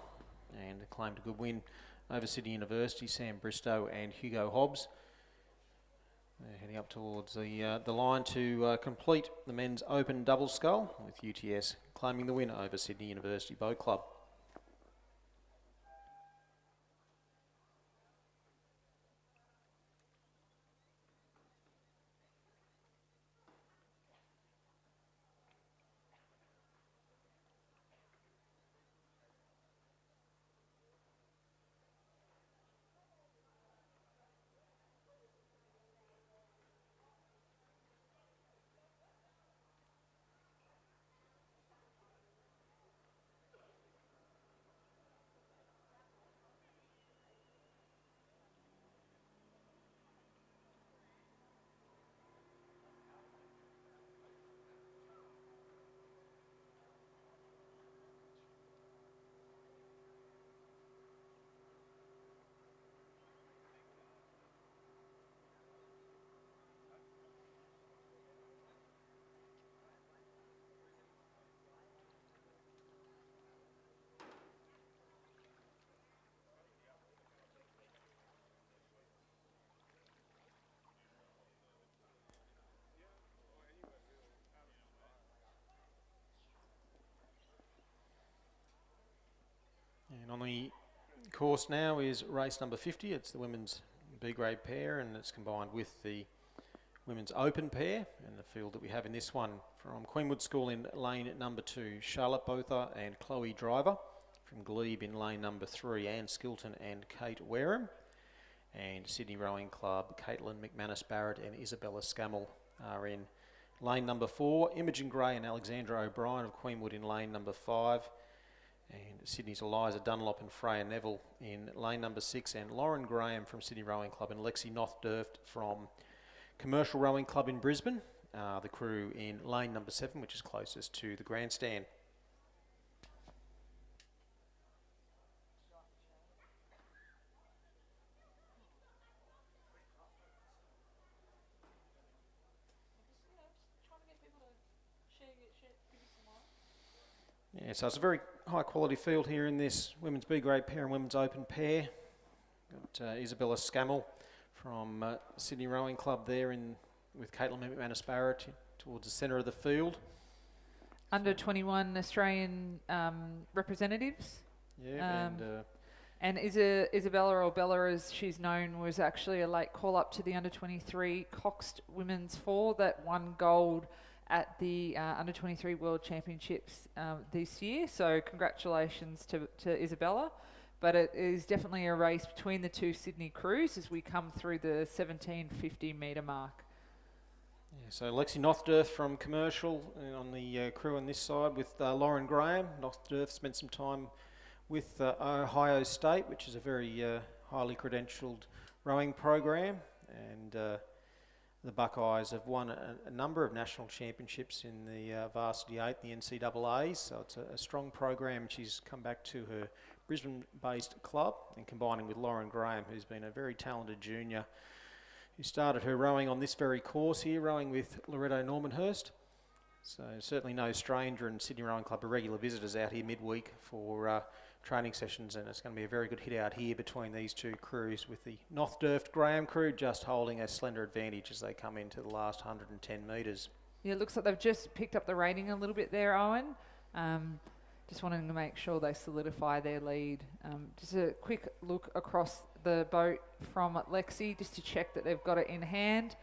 [SPEAKER 5] and claimed a good win over Sydney University, Sam Bristow and Hugo Hobbs. They're heading up towards the line to complete the men's open double scull, with UTS claiming the win over Sydney University Boat Club. And on the course now is race number 50. It's the women's B-grade pair, and it's combined with the women's open pair. And the field that we have in this one from Queenwood School in lane number 2, Charlotte Botha and Chloe Driver. From Glebe in lane number 3, Anne Skilton and Kate Wareham. And Sydney Rowing Club, Caitlin McManus Barrett and Isabella Scammell are in lane number 4. Imogen Gray and Alexandra O'Brien of Queenwood in lane number 5. And Sydney's Eliza Dunlop and Freya Neville in lane number 6, and Lauren Graham from Sydney Rowing Club and Lexi Nothdurft from Commercial Rowing Club in Brisbane, the crew in lane number 7, which is closest to the grandstand. Yeah, so it's a very high quality field here in this women's B-grade pair and women's open pair. Got Isabella Scammell from Sydney Rowing Club there with Caitlin McManus Barrett towards the centre of the field.
[SPEAKER 1] Under 21 Australian representatives.
[SPEAKER 5] Yeah,
[SPEAKER 1] and Isabella, or Bella as she's known, was actually a late call up to the under 23 Coxed Women's 4 that won gold at the Under 23 World Championships this year. So congratulations to Isabella. But it is definitely a race between the two Sydney crews as we come through the 1750 metre mark.
[SPEAKER 5] Yeah, so Lexi Nothdurft from Commercial on the crew on this side with Lauren Graham. Nothdurft spent some time with Ohio State, which is a very highly credentialed rowing program, and the Buckeyes have won a number of national championships in the Varsity 8, the NCAAs, so it's a strong program. She's come back to her Brisbane-based club, and combining with Lauren Graham, who's been a very talented junior, who started her rowing on this very course here, rowing with Loretto Normanhurst. So certainly no stranger, and Sydney Rowing Club are regular visitors out here midweek for training sessions, and it's going to be a very good hit out here between these two crews, with the Nothdurft Graham crew just holding a slender advantage as they come into the last 110 metres.
[SPEAKER 1] Yeah, it looks like they've just picked up the rating a little bit there, Owen. Just wanting to make sure they solidify their lead. Just a quick look across the boat from Lexi just to check that they've got it in hand.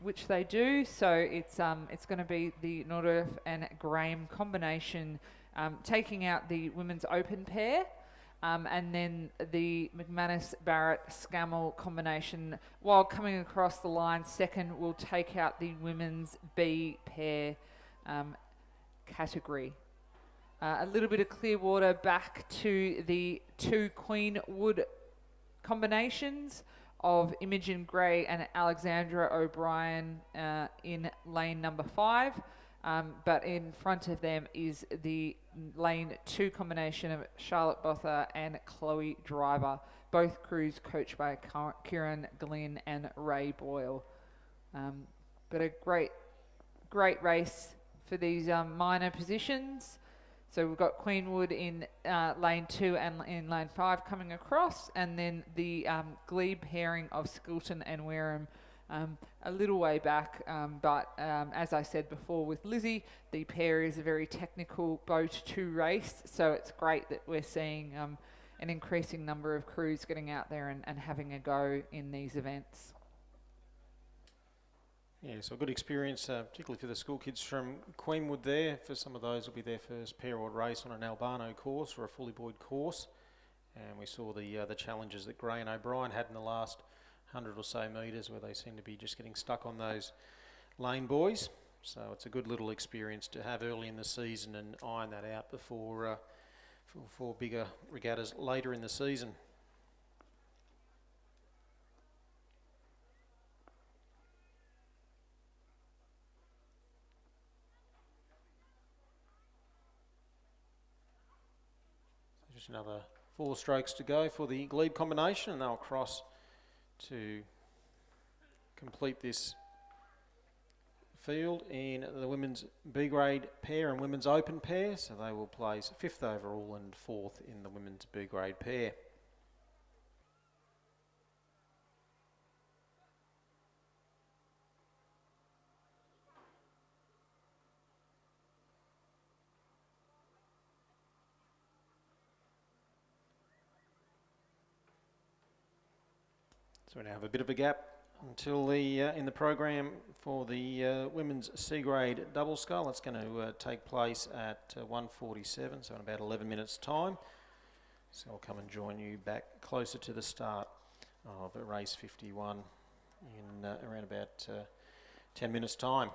[SPEAKER 1] which they do. So it's going to be the Nordorf and Graham combination, taking out the women's open pair. And then the McManus-Barrett-Scammell combination, while coming across the line second, will take out the women's B pair category. A little bit of Clearwater back to the 2 Queenwood combinations of Imogen Gray and Alexandra O'Brien in lane number 5. But in front of them is the lane 2 combination of Charlotte Botha and Chloe Driver, both crews coached by Kieran Glynn and Ray Boyle. But a great race for these minor positions. So we've got Queenwood in lane 2 and in lane 5 coming across, and then the glebe pairing of Skilton and Wareham a little way back, but as I said before with Lizzie, the pair is a very technical boat to race, so it's great that we're seeing an increasing number of crews getting out there and having a go in these events.
[SPEAKER 5] Yeah, so a good experience, particularly for the school kids from Queenwood there. For some of those, will be their first pair or race on an Albano course or a fully buoyed course. And we saw the challenges that Gray and O'Brien had in the last 100 or so metres, where they seem to be just getting stuck on those lane buoys. So it's a good little experience to have early in the season and iron that out before for bigger regattas later in the season. Just another 4 strokes to go for the glebe combination, and they'll cross to complete this field in the women's B grade pair and women's open pair. So they will place 5th overall and 4th in the women's B grade pair. So we now have a bit of a gap until the in the program for the women's C grade double scull. That's going to take place at 1:47, so in about 11 minutes time. So I'll come and join you back closer to the start of race 51 in around about 10 minutes time.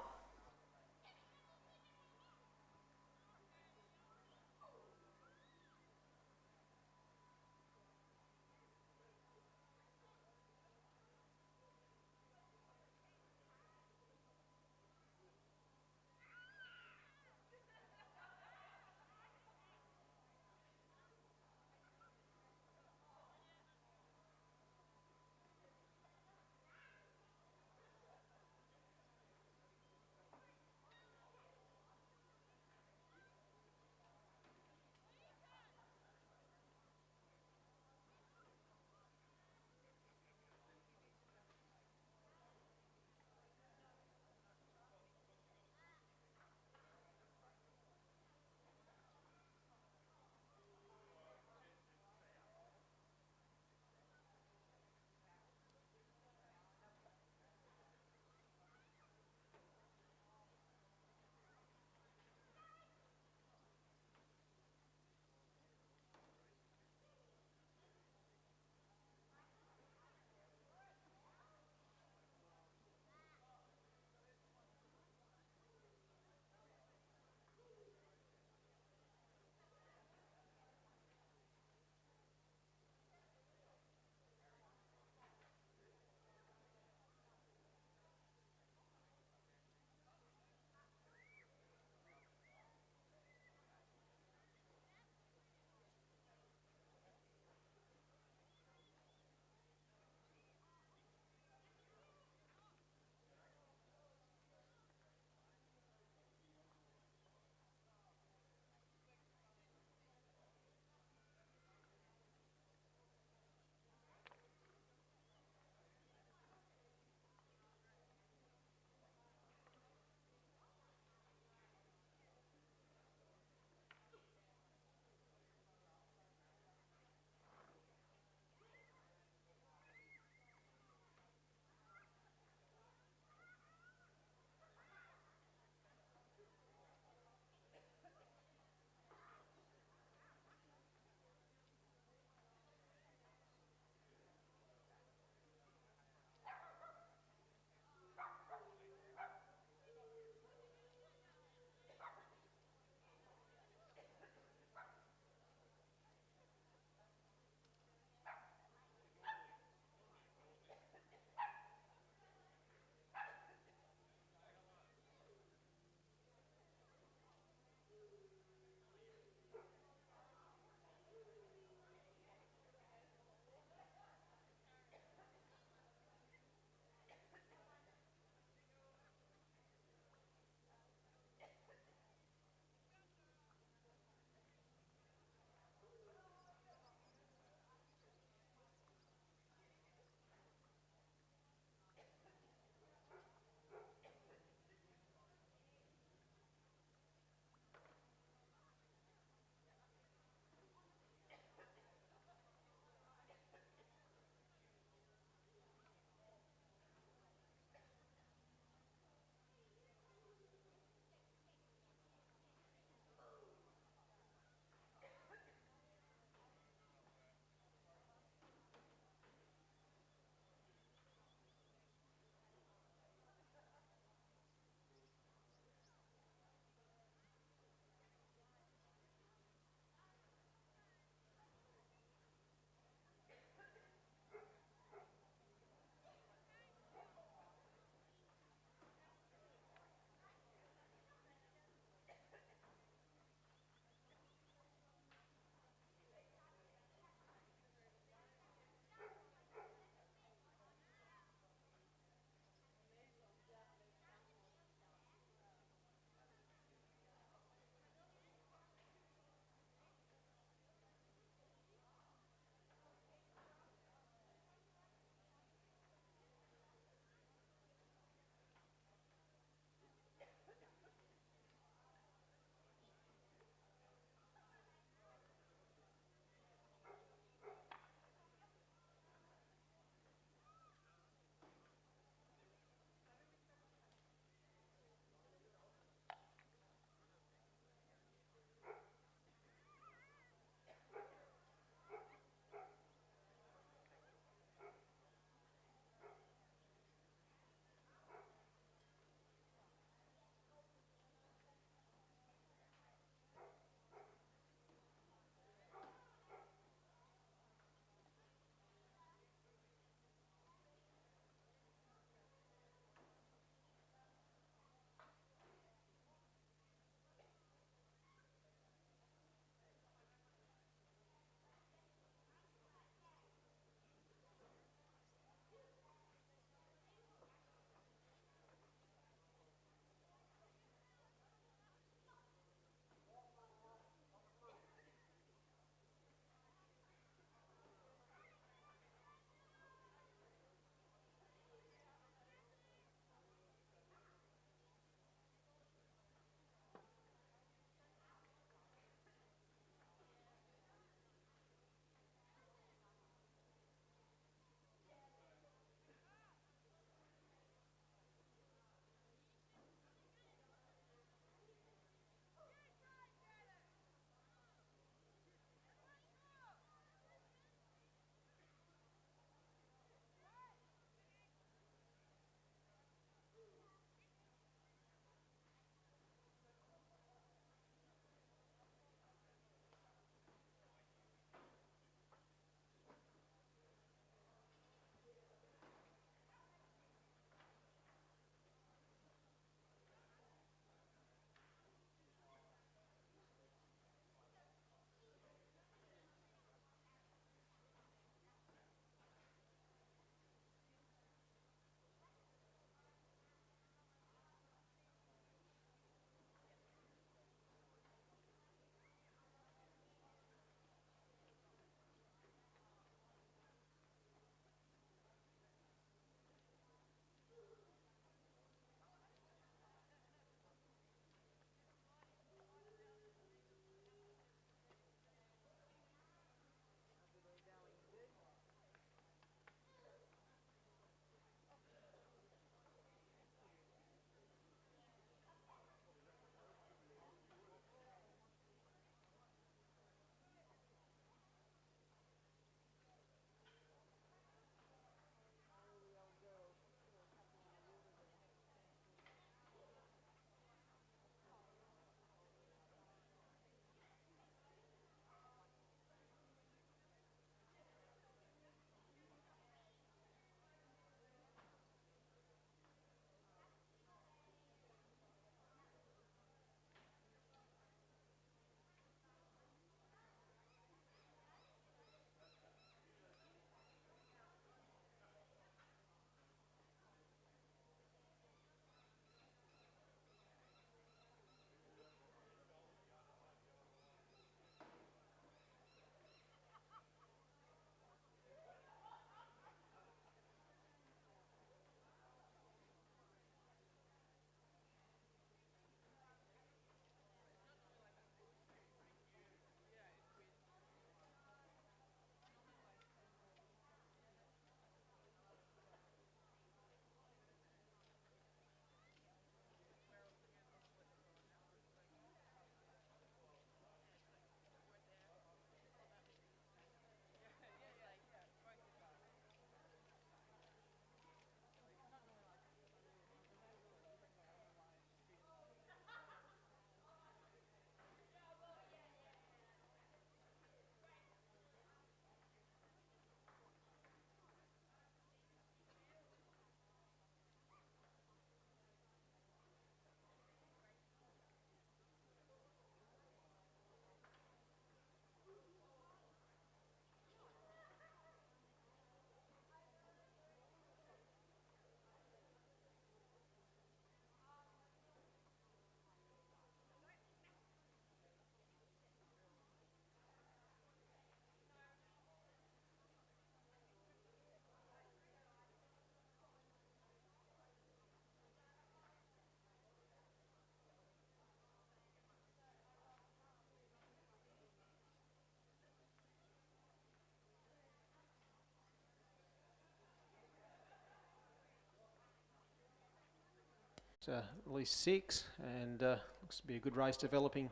[SPEAKER 5] at least 6, and looks to be a good race developing.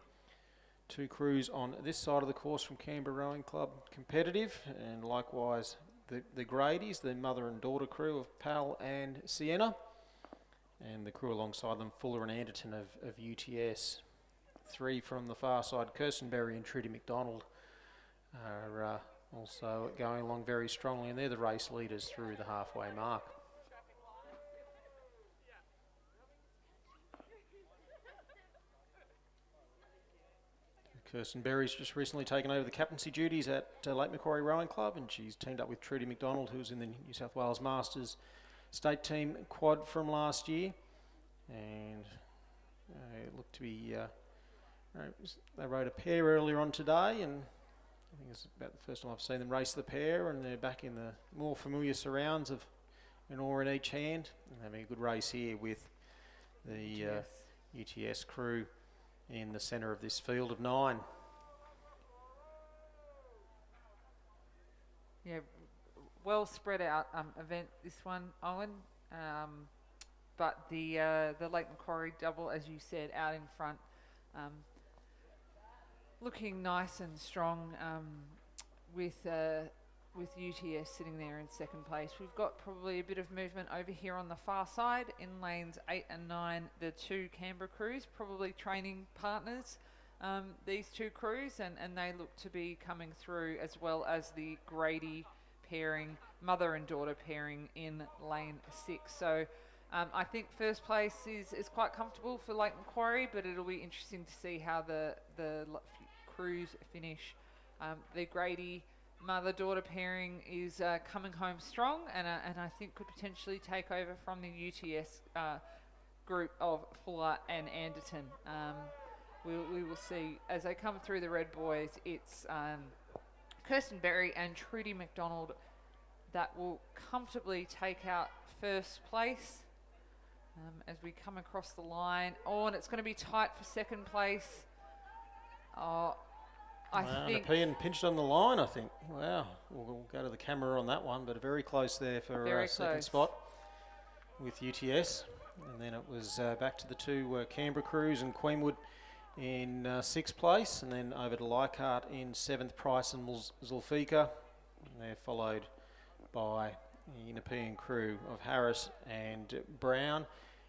[SPEAKER 5] 2 crews on this side of the course from Canberra Rowing Club competitive, and likewise the Grady's, the mother and daughter crew of Pal and Sienna, and the crew alongside them, Fuller and Anderton of UTS. 3 from the far side, Kirsten Berry and Trudy McDonald are also going along very strongly, and they're the race leaders through the halfway mark. Kirsten Berry's just recently taken over the captaincy duties at Lake Macquarie Rowing Club, and she's teamed up with Trudy McDonald, who was in the New South Wales Masters state team quad from last year. And it looked to be, they rode a pair earlier on today, and I think it's about the first time I've seen them race the pair, and they're back in the more familiar surrounds of an oar in each hand, and having a good race here with the UTS crew in the centre of this field of 9.
[SPEAKER 1] Yeah, well spread out event, this one, Owen. But the Lake Macquarie double, as you said, out in front, looking nice and strong, with UTS sitting there in second place. We've got probably a bit of movement over here on the far side in lanes 8 and 9, the 2 Canberra crews, probably training partners, these 2 crews, and they look to be coming through, as well as the Grady pairing, mother and daughter pairing in lane 6. So I think first place is quite comfortable for Lake Macquarie, but it'll be interesting to see how the crews finish. The Grady mother-daughter pairing is coming home strong, and I think could potentially take over from the UTS group of Fuller and Anderton. We will see as they come through the red boys. It's Kirsten Berry and Trudy McDonald that will comfortably take out first place as we come across the line. Oh, and it's going to be tight for second place. Oh, I think
[SPEAKER 5] Nepean pinched on the line, I think. Wow, we'll go to the camera on that one, but very close there for second spot with UTS. And then it was back to the 2 Canberra crews and Queenwood in 6th place, and then over to Leichhardt in 7th, Price and Zulfika. And they're followed by the Nepean crew of Harris and Brown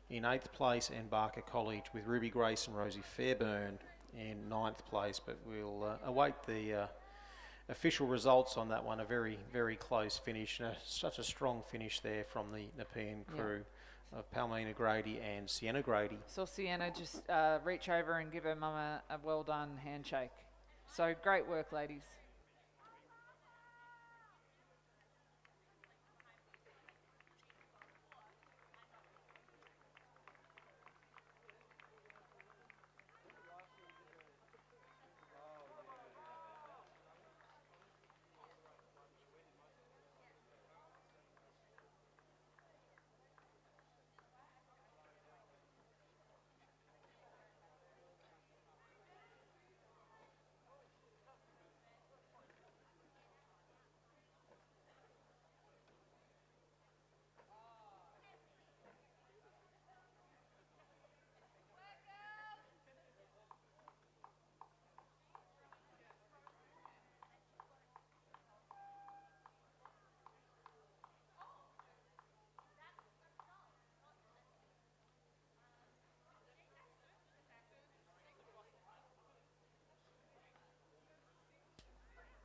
[SPEAKER 5] in 8th place, and Barker College with Ruby Grace and Rosie Fairburn in 9th place, but we'll await the official results on that one. A very, very close finish. Such a strong finish there from the Nepean crew of Palmina Grady and Sienna Grady.
[SPEAKER 1] saw Sienna just reach over and give her mum a well done handshake. So great work, ladies.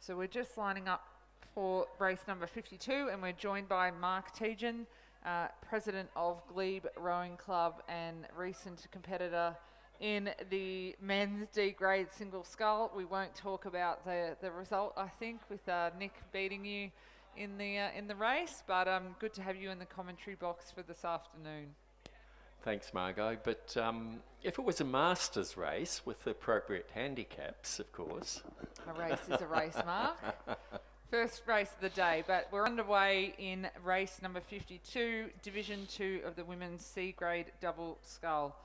[SPEAKER 1] So we're just lining up for race number 52, and we're joined by Mark Tejan, president of Glebe Rowing Club and recent competitor in the men's D grade single scull. We won't talk about the result, I think, with Nick beating you in the race, but good to have you in the commentary box for this afternoon.
[SPEAKER 6] Thanks, Margot. But if it was a Masters race with the appropriate handicaps, of course.
[SPEAKER 1] A race is a race, Mark. First race of the day, but we're underway in race number 52, Division 2 of the Women's C grade double scull.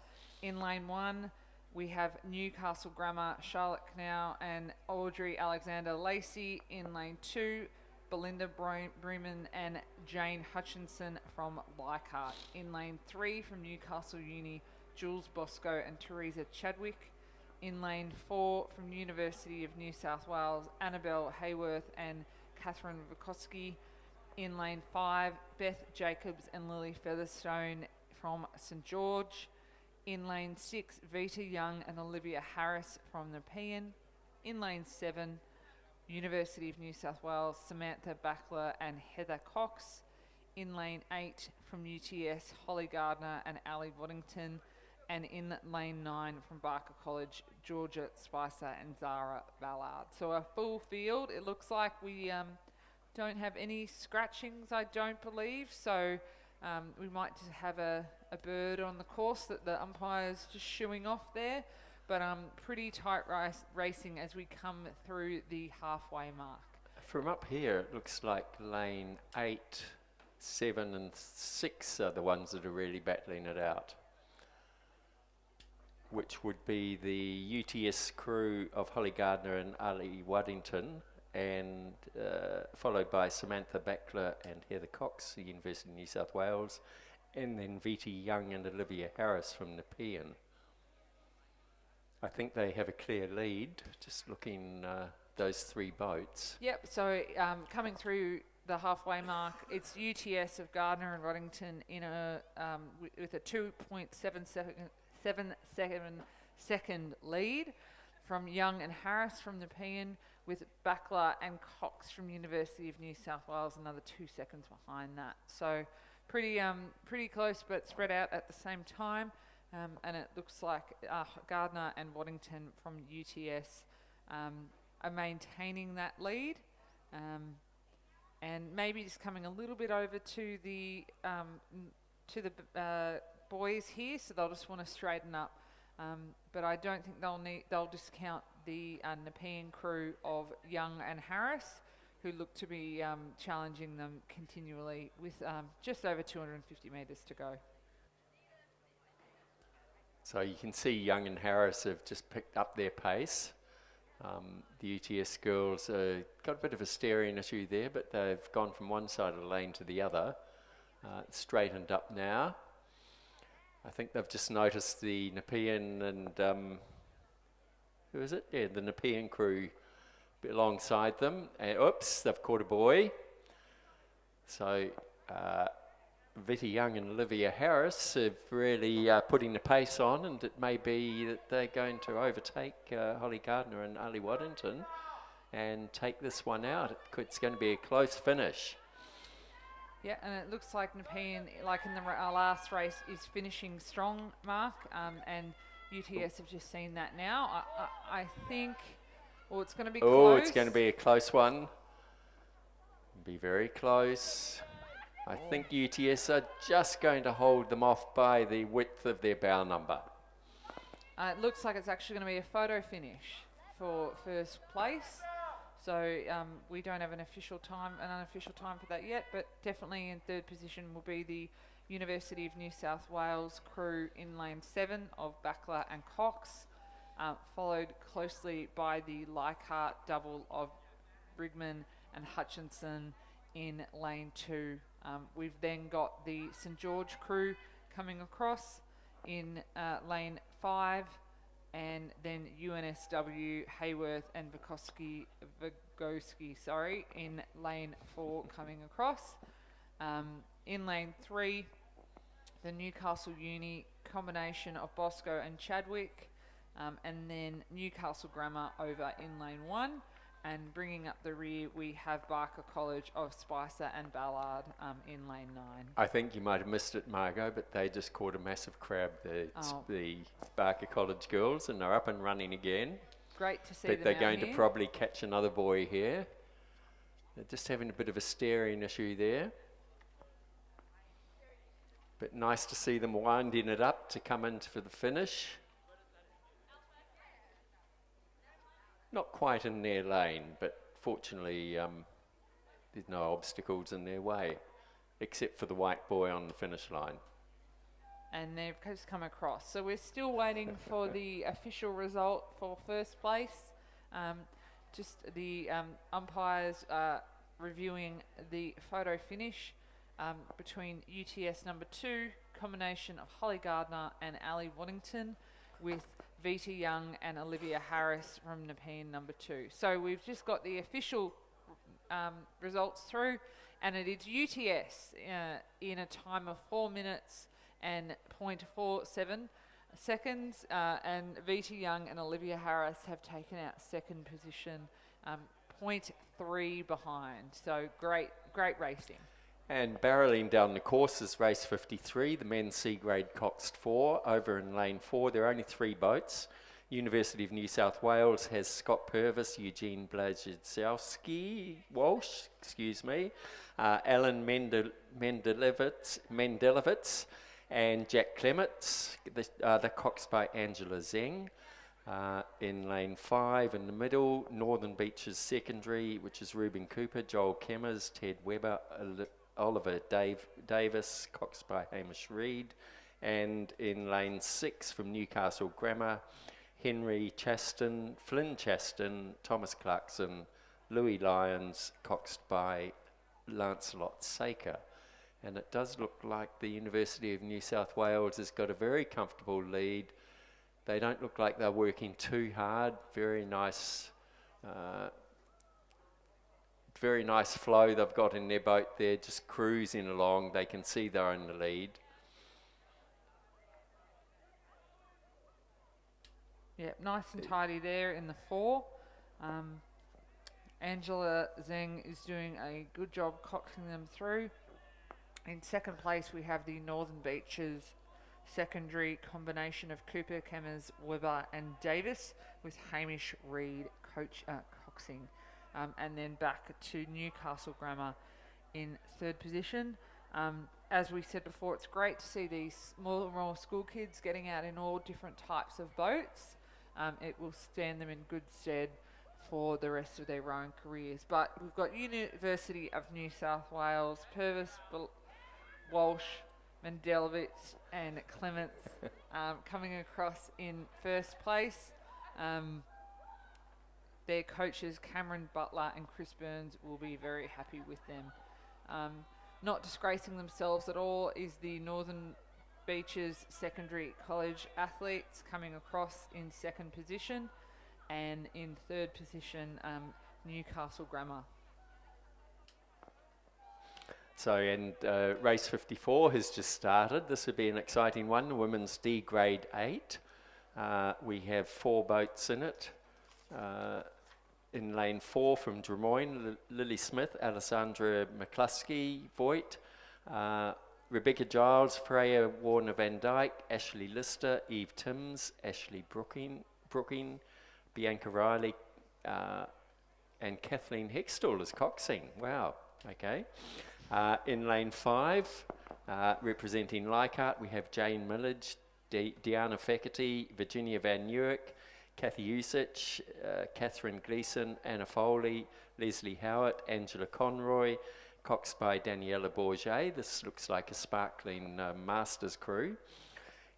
[SPEAKER 1] In lane 1, we have Newcastle Grammar, Charlotte Knau and Audrey Alexander Lacey. In lane 2, Belinda Bremen and Jane Hutchinson from Leichhardt. In lane 3 from Newcastle Uni, Jules Bosco and Teresa Chadwick. In lane 4 from University of New South Wales, Annabelle Hayworth and Catherine Vikoski. In lane 5, Beth Jacobs and Lily Featherstone from St George. In lane 6, Vita Young and Olivia Harris from Nepean. In lane 7, University of New South Wales, Samantha Backler and Heather Cox. In lane 8 from UTS, Holly Gardner and Ali Waddington. And in lane 9 from Barker College, Georgia Spicer and Zara Ballard. So a full field. It looks like we don't have any scratchings, I don't believe. So we might just have a bird on the course that the umpire's just shooing off there. But pretty tight racing as we come through the halfway mark.
[SPEAKER 6] From up here, it looks like lane 8, 7 and 6 are the ones that are really battling it out, which would be the UTS crew of Holly Gardner and Ali Waddington, and followed by Samantha Backler and Heather Cox, the University of New South Wales, and then Vita Young and Olivia Harris from Nepean. I think they have a clear lead, just looking those 3 boats.
[SPEAKER 1] Yep, so coming through the halfway mark, it's UTS of Gardner and Waddington in a with a 2.7 lead from Young and Harris from Nepean, with Backler and Cox from University of New South Wales another 2 seconds behind that. So pretty close but spread out at the same time. And it looks like Gardner and Waddington from UTS are maintaining that lead, and maybe just coming a little bit over to the boys here, so they'll just want to straighten up. But I don't think they'll discount the Nepean crew of Young and Harris, who look to be challenging them continually with just over 250 metres to go.
[SPEAKER 6] So you can see Young and Harris have just picked up their pace. The UTS girls got a bit of a steering issue there, but they've gone from one side of the lane to the other. It's straightened up now. I think they've just noticed the Nepean and who is it? Yeah, the Nepean crew a bit alongside them. And, oops, they've caught a buoy. So Vita Young and Olivia Harris are really putting the pace on, and it may be that they're going to overtake Holly Gardner and Ali Waddington and take this one out. It's going to be a close finish.
[SPEAKER 1] Yeah, and it looks like Nepean, like in the last race, is finishing strong, Mark, and UTS have just seen that now. I think, it's going to be close.
[SPEAKER 6] Oh, it's going to be a close one. Be very close. I think UTS are just going to hold them off by the width of their bow number.
[SPEAKER 1] It looks like it's actually going to be a photo finish for first place. So we don't have an unofficial time for that yet, but definitely in third position will be the University of New South Wales crew in lane 7 of Backler and Cox, followed closely by the Leichhardt double of Brigman and Hutchinson in lane 2. We've then got the St George crew coming across in lane 5, and then UNSW, Hayworth and Vygotsky, in lane 4 coming across. In lane 3, the Newcastle Uni combination of Bosco and Chadwick, and then Newcastle Grammar over in lane 1. And bringing up the rear, we have Barker College of Spicer and Ballard in lane 9.
[SPEAKER 6] I think you might have missed it, Margot, but they just caught a massive crab, the Barker College girls, and they're up and running again.
[SPEAKER 1] Great to see
[SPEAKER 6] but
[SPEAKER 1] them
[SPEAKER 6] they're
[SPEAKER 1] out
[SPEAKER 6] going
[SPEAKER 1] here.
[SPEAKER 6] to probably catch another buoy here. They're just having a bit of a steering issue there. But nice to see them winding it up to come in for the finish. Not quite in their lane, but fortunately there's no obstacles in their way, except for the white buoy on the finish line.
[SPEAKER 1] And they've just come across. So we're still waiting for the official result for first place. Just the umpires reviewing the photo finish between UTS number 2, combination of Holly Gardner and Ali Waddington, with Vita Young and Olivia Harris from Nepean number 2. So we've just got the official results through, and it is UTS in a time of 4 minutes and 0.47 seconds, and Vita Young and Olivia Harris have taken out second position, 0.3 behind. So great racing.
[SPEAKER 6] And barreling down the course is race 53, the men's C grade Coxed 4, over in lane 4. There are only 3 boats. University of New South Wales has Scott Purvis, Eugene Blazowski, Walsh, Alan Mendelevitz, and Jack Clements. The Cox by Angela Zeng. In lane 5 in the middle, Northern Beaches Secondary, which is Ruben Cooper, Joel Kemmers, Ted Webber, Oliver Davis, Cox by Hamish Reid. And in lane 6 from Newcastle Grammar, Henry Chaston, Flynn Chaston, Thomas Clarkson, Louis Lyons, coxed by Lancelot Saker. And it does look like the University of New South Wales has got a very comfortable lead. They don't look like they're working too hard. Very nice flow they've got in their boat there, just cruising along. They can see they're in the lead.
[SPEAKER 1] Yeah, nice and tidy there in the 4. Angela Zeng is doing a good job coxing them through. In second place, we have the Northern Beaches secondary combination of Cooper, Kemmers, Webber and Davis, with Hamish Reid coxing. And then back to Newcastle Grammar in third position. As we said before, it's great to see these more school kids getting out in all different types of boats. It will stand them in good stead for the rest of their rowing careers. But we've got University of New South Wales, Purvis, Walsh, Mendelevitz and Clements coming across in first place. Their coaches Cameron Butler and Chris Burns will be very happy with them. Not disgracing themselves at all is the Northern Beaches Secondary College athletes coming across in second position, and in third position Newcastle Grammar.
[SPEAKER 6] So, and race 54 has just started. This would be an exciting one, the women's D grade 8. We have 4 boats in it. In lane 4 from Drummoyne, Lily Smith, Alessandra McCluskey, Voigt, Rebecca Giles, Freya Warner Van Dyke, Ashley Lister, Eve Timms, Ashley Brooking, Bianca Riley, and Kathleen Hextall is coxing. Wow, okay. In lane 5, representing Leichhardt, we have Jane Millage, Deanna Faculty, Virginia Van Newick, Kathy Usich, Catherine Gleeson, Anna Foley, Leslie Howard, Angela Conroy, coxed by Daniela Bourget. This looks like a sparkling Masters crew.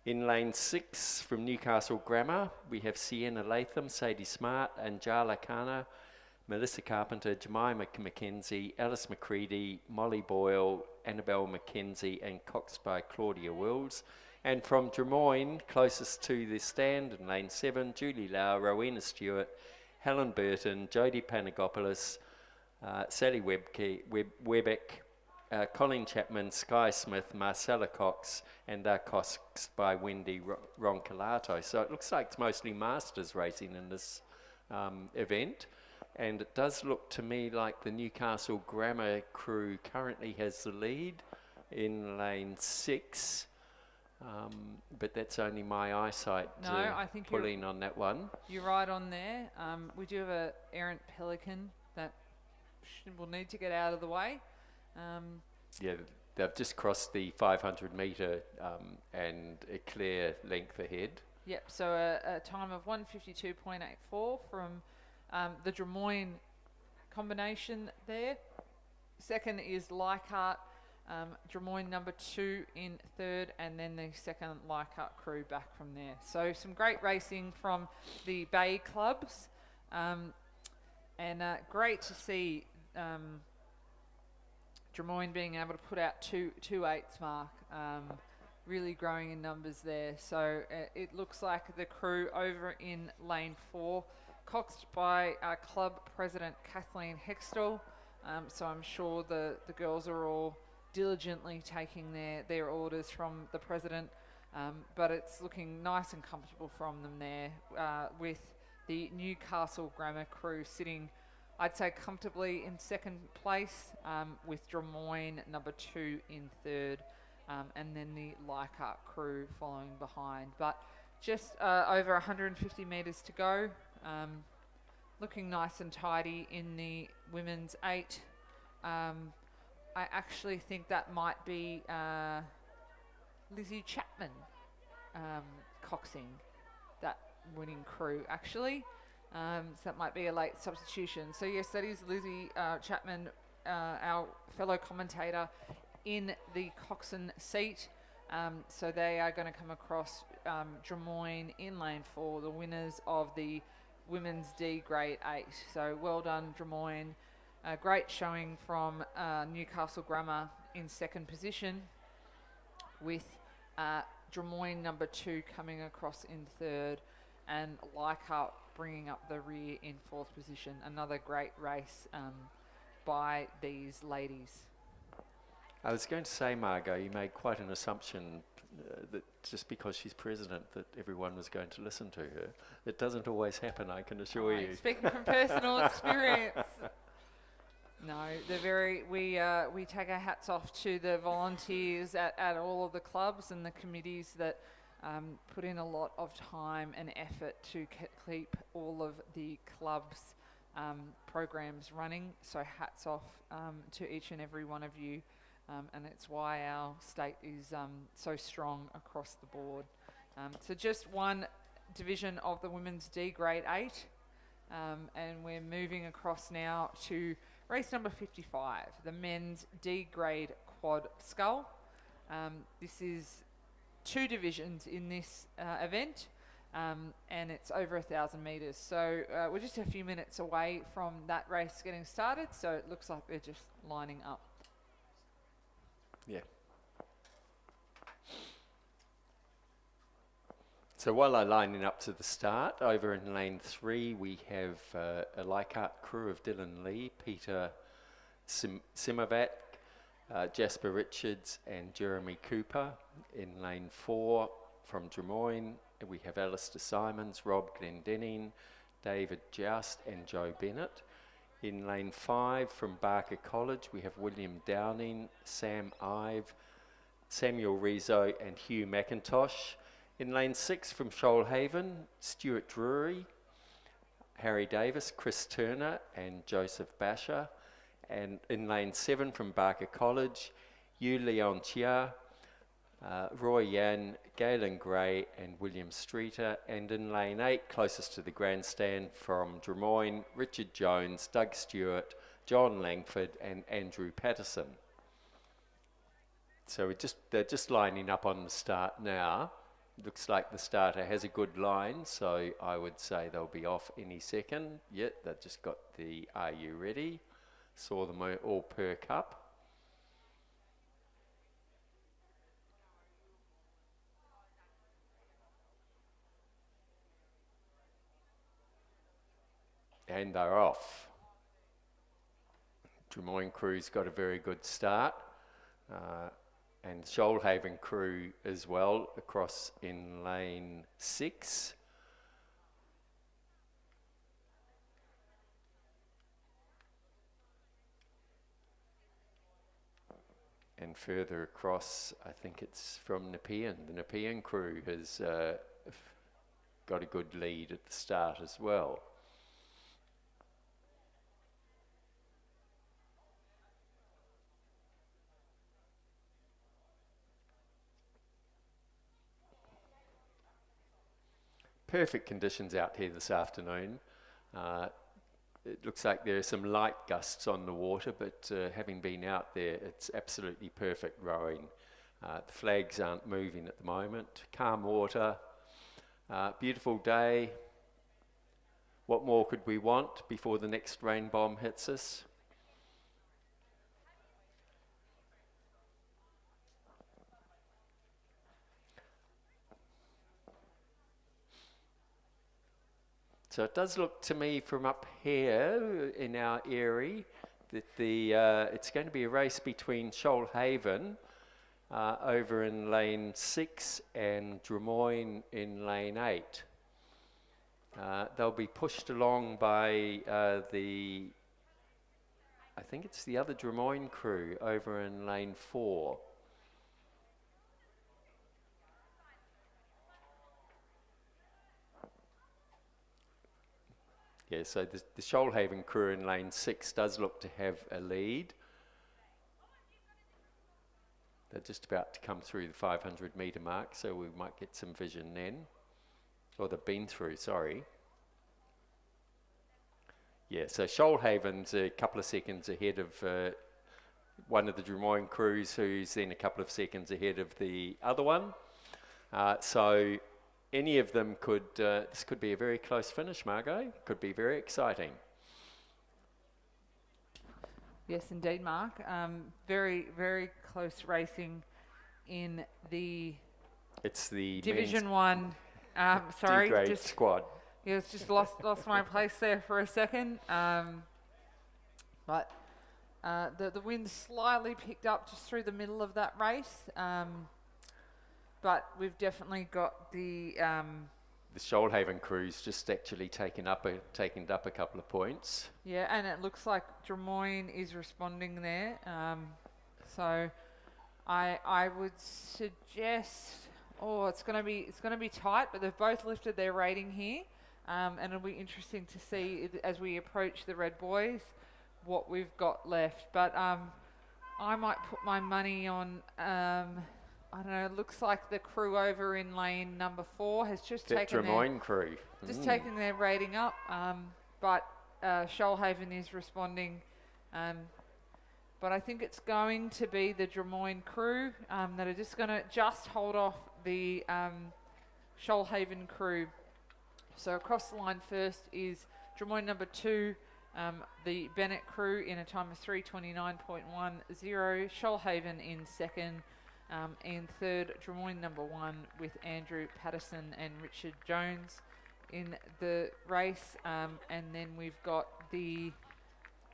[SPEAKER 6] In lane 6 from Newcastle Grammar, we have Sienna Latham, Sadie Smart, Anjala Khanna, Melissa Carpenter, Jemima McKenzie, Alice McCready, Molly Boyle, Annabelle McKenzie, and coxed by Claudia Wills. And from Drummoyne, closest to the stand in lane 7, Julie Lau, Rowena Stewart, Helen Burton, Jodie Panagopoulos, Sally Webbeck, Colin Chapman, Sky Smith, Marcella Cox, and they're coxed by Wendy Roncolato. So it looks like it's mostly Masters racing in this event. And it does look to me like the Newcastle Grammar crew currently has the lead in lane 6. But that's only my eyesight
[SPEAKER 1] I think
[SPEAKER 6] pulling on that one.
[SPEAKER 1] You're right on there. We do have a errant pelican that will need to get out of the way.
[SPEAKER 6] Yeah, they've just crossed the 500 metre and a clear length ahead.
[SPEAKER 1] Yep, so a time of 1:52.84 from the Drummoyne combination there. Second is Leichhardt, Drummoyne number 2 in third, and then the second Leichhardt crew back from there. So some great racing from the Bay clubs, and great to see Drummoyne being able to put out two eights mark, really growing in numbers there. So it looks like the crew over in lane 4, coxed by club president Kathleen Hextall. So I'm sure the girls are all diligently taking their orders from the president, but it's looking nice and comfortable from them there, with the Newcastle Grammar crew sitting, I'd say, comfortably in second place, with Drummoyne number 2 in third, and then the Leichhardt crew following behind. But just over 150 metres to go, looking nice and tidy in the women's 8. I actually think that might be Lizzie Chapman coxing that winning crew, actually. So that might be a late substitution. So yes, that is Lizzie Chapman, our fellow commentator, in the coxswain seat. So they are going to come across Drummoyne in lane 4, the winners of the Women's D Grade 8. So well done, Drummoyne. Great showing from Newcastle Grammar in second position, with Drummoyne number 2 coming across in third, and Leichhardt bringing up the rear in fourth position. Another great race by these ladies.
[SPEAKER 6] I was going to say, Margot, you made quite an assumption that just because she's president that everyone was going to listen to her. It doesn't always happen, I can assure you.
[SPEAKER 1] Speaking from personal experience. No, they're very. We take our hats off to the volunteers at all of the clubs and the committees that put in a lot of time and effort to keep all of the clubs' programs running. So hats off to each and every one of you, and it's why our state is so strong across the board. So just one division of the Women's D Grade 8, and we're moving across now to race number 55, the Men's D Grade Quad Scull. This is 2 divisions in this event, and it's over 1,000 metres. So we're just a few minutes away from that race getting started, so it looks like they're just lining up.
[SPEAKER 6] Yeah. So while they're lining up to the start, over in lane 3 we have a Leichhardt crew of Dylan Lee, Peter Simovat, Jasper Richards and Jeremy Cooper. In lane 4 from Drummoyne we have Alistair Simons, Rob Glendenning, David Joust and Joe Bennett. In lane 5 from Barker College we have William Downing, Sam Ive, Samuel Rizzo and Hugh McIntosh. In lane 6 from Shoalhaven, Stuart Drury, Harry Davis, Chris Turner and Joseph Basher. And in lane 7 from Barker College, Yu Leon Chia, Roy Yan, Galen Gray and William Streeter. And in lane 8, closest to the grandstand, from Drummoyne, Richard Jones, Doug Stewart, John Langford and Andrew Patterson. So they're just lining up on the start now. Looks like the starter has a good line, so I would say they'll be off any second. Yep, they've just got the "Are you ready?" Saw them all perk up. And they're off. Drummoyne crew's got a very good start. And Shoalhaven crew as well across in lane 6. And further across, I think it's from Nepean. The Nepean crew has got a good lead at the start as well. Perfect conditions out here this afternoon. It looks like there are some light gusts on the water, but having been out there, it's absolutely perfect rowing. The flags aren't moving at the moment. Calm water, beautiful day. What more could we want before the next rain bomb hits us? So it does look to me from up here in our area that it's going to be a race between Shoalhaven over in lane 6 and Drummoyne in lane 8. They'll be pushed along by I think it's the other Drummoyne crew over in lane 4. Yeah, so the Shoalhaven crew in lane 6 does look to have a lead. They're just about to come through the 500 metre mark, so we might get some vision then. Or they've been through, sorry. Yeah, so Shoalhaven's a couple of seconds ahead of one of the Drummoyne crews, who's then a couple of seconds ahead of the other one. So any of them could, this could be a very close finish, Margot. Could be very exciting.
[SPEAKER 1] Yes, indeed, Mark. Very, very close racing in the
[SPEAKER 6] It's the
[SPEAKER 1] Division 1. Sorry,
[SPEAKER 6] D-grade
[SPEAKER 1] just
[SPEAKER 6] squad.
[SPEAKER 1] yeah, it's just lost my place there for a second. But the wind slightly picked up just through the middle of that race. But we've definitely got the
[SPEAKER 6] Shoalhaven crew's just actually taken up a couple of points.
[SPEAKER 1] yeah, and it looks like Drummoyne is responding there. So I would suggest, it's gonna be tight, but they've both lifted their rating here, and it'll be interesting to see as we approach the Red Boys what we've got left. But I might put my money on. I don't know. It looks like the crew over in lane number 4 has just taken
[SPEAKER 6] Drummoyne crew.
[SPEAKER 1] taking their rating up, but Shoalhaven is responding. But I think it's going to be the Drummoyne crew that are just going to hold off the Shoalhaven crew. So across the line first is Drummoyne number 2, the Bennett crew in a time of 3:29.10. Shoalhaven in second. And third, Drummoyne number 1 with Andrew Patterson and Richard Jones in the race. And then we've got the...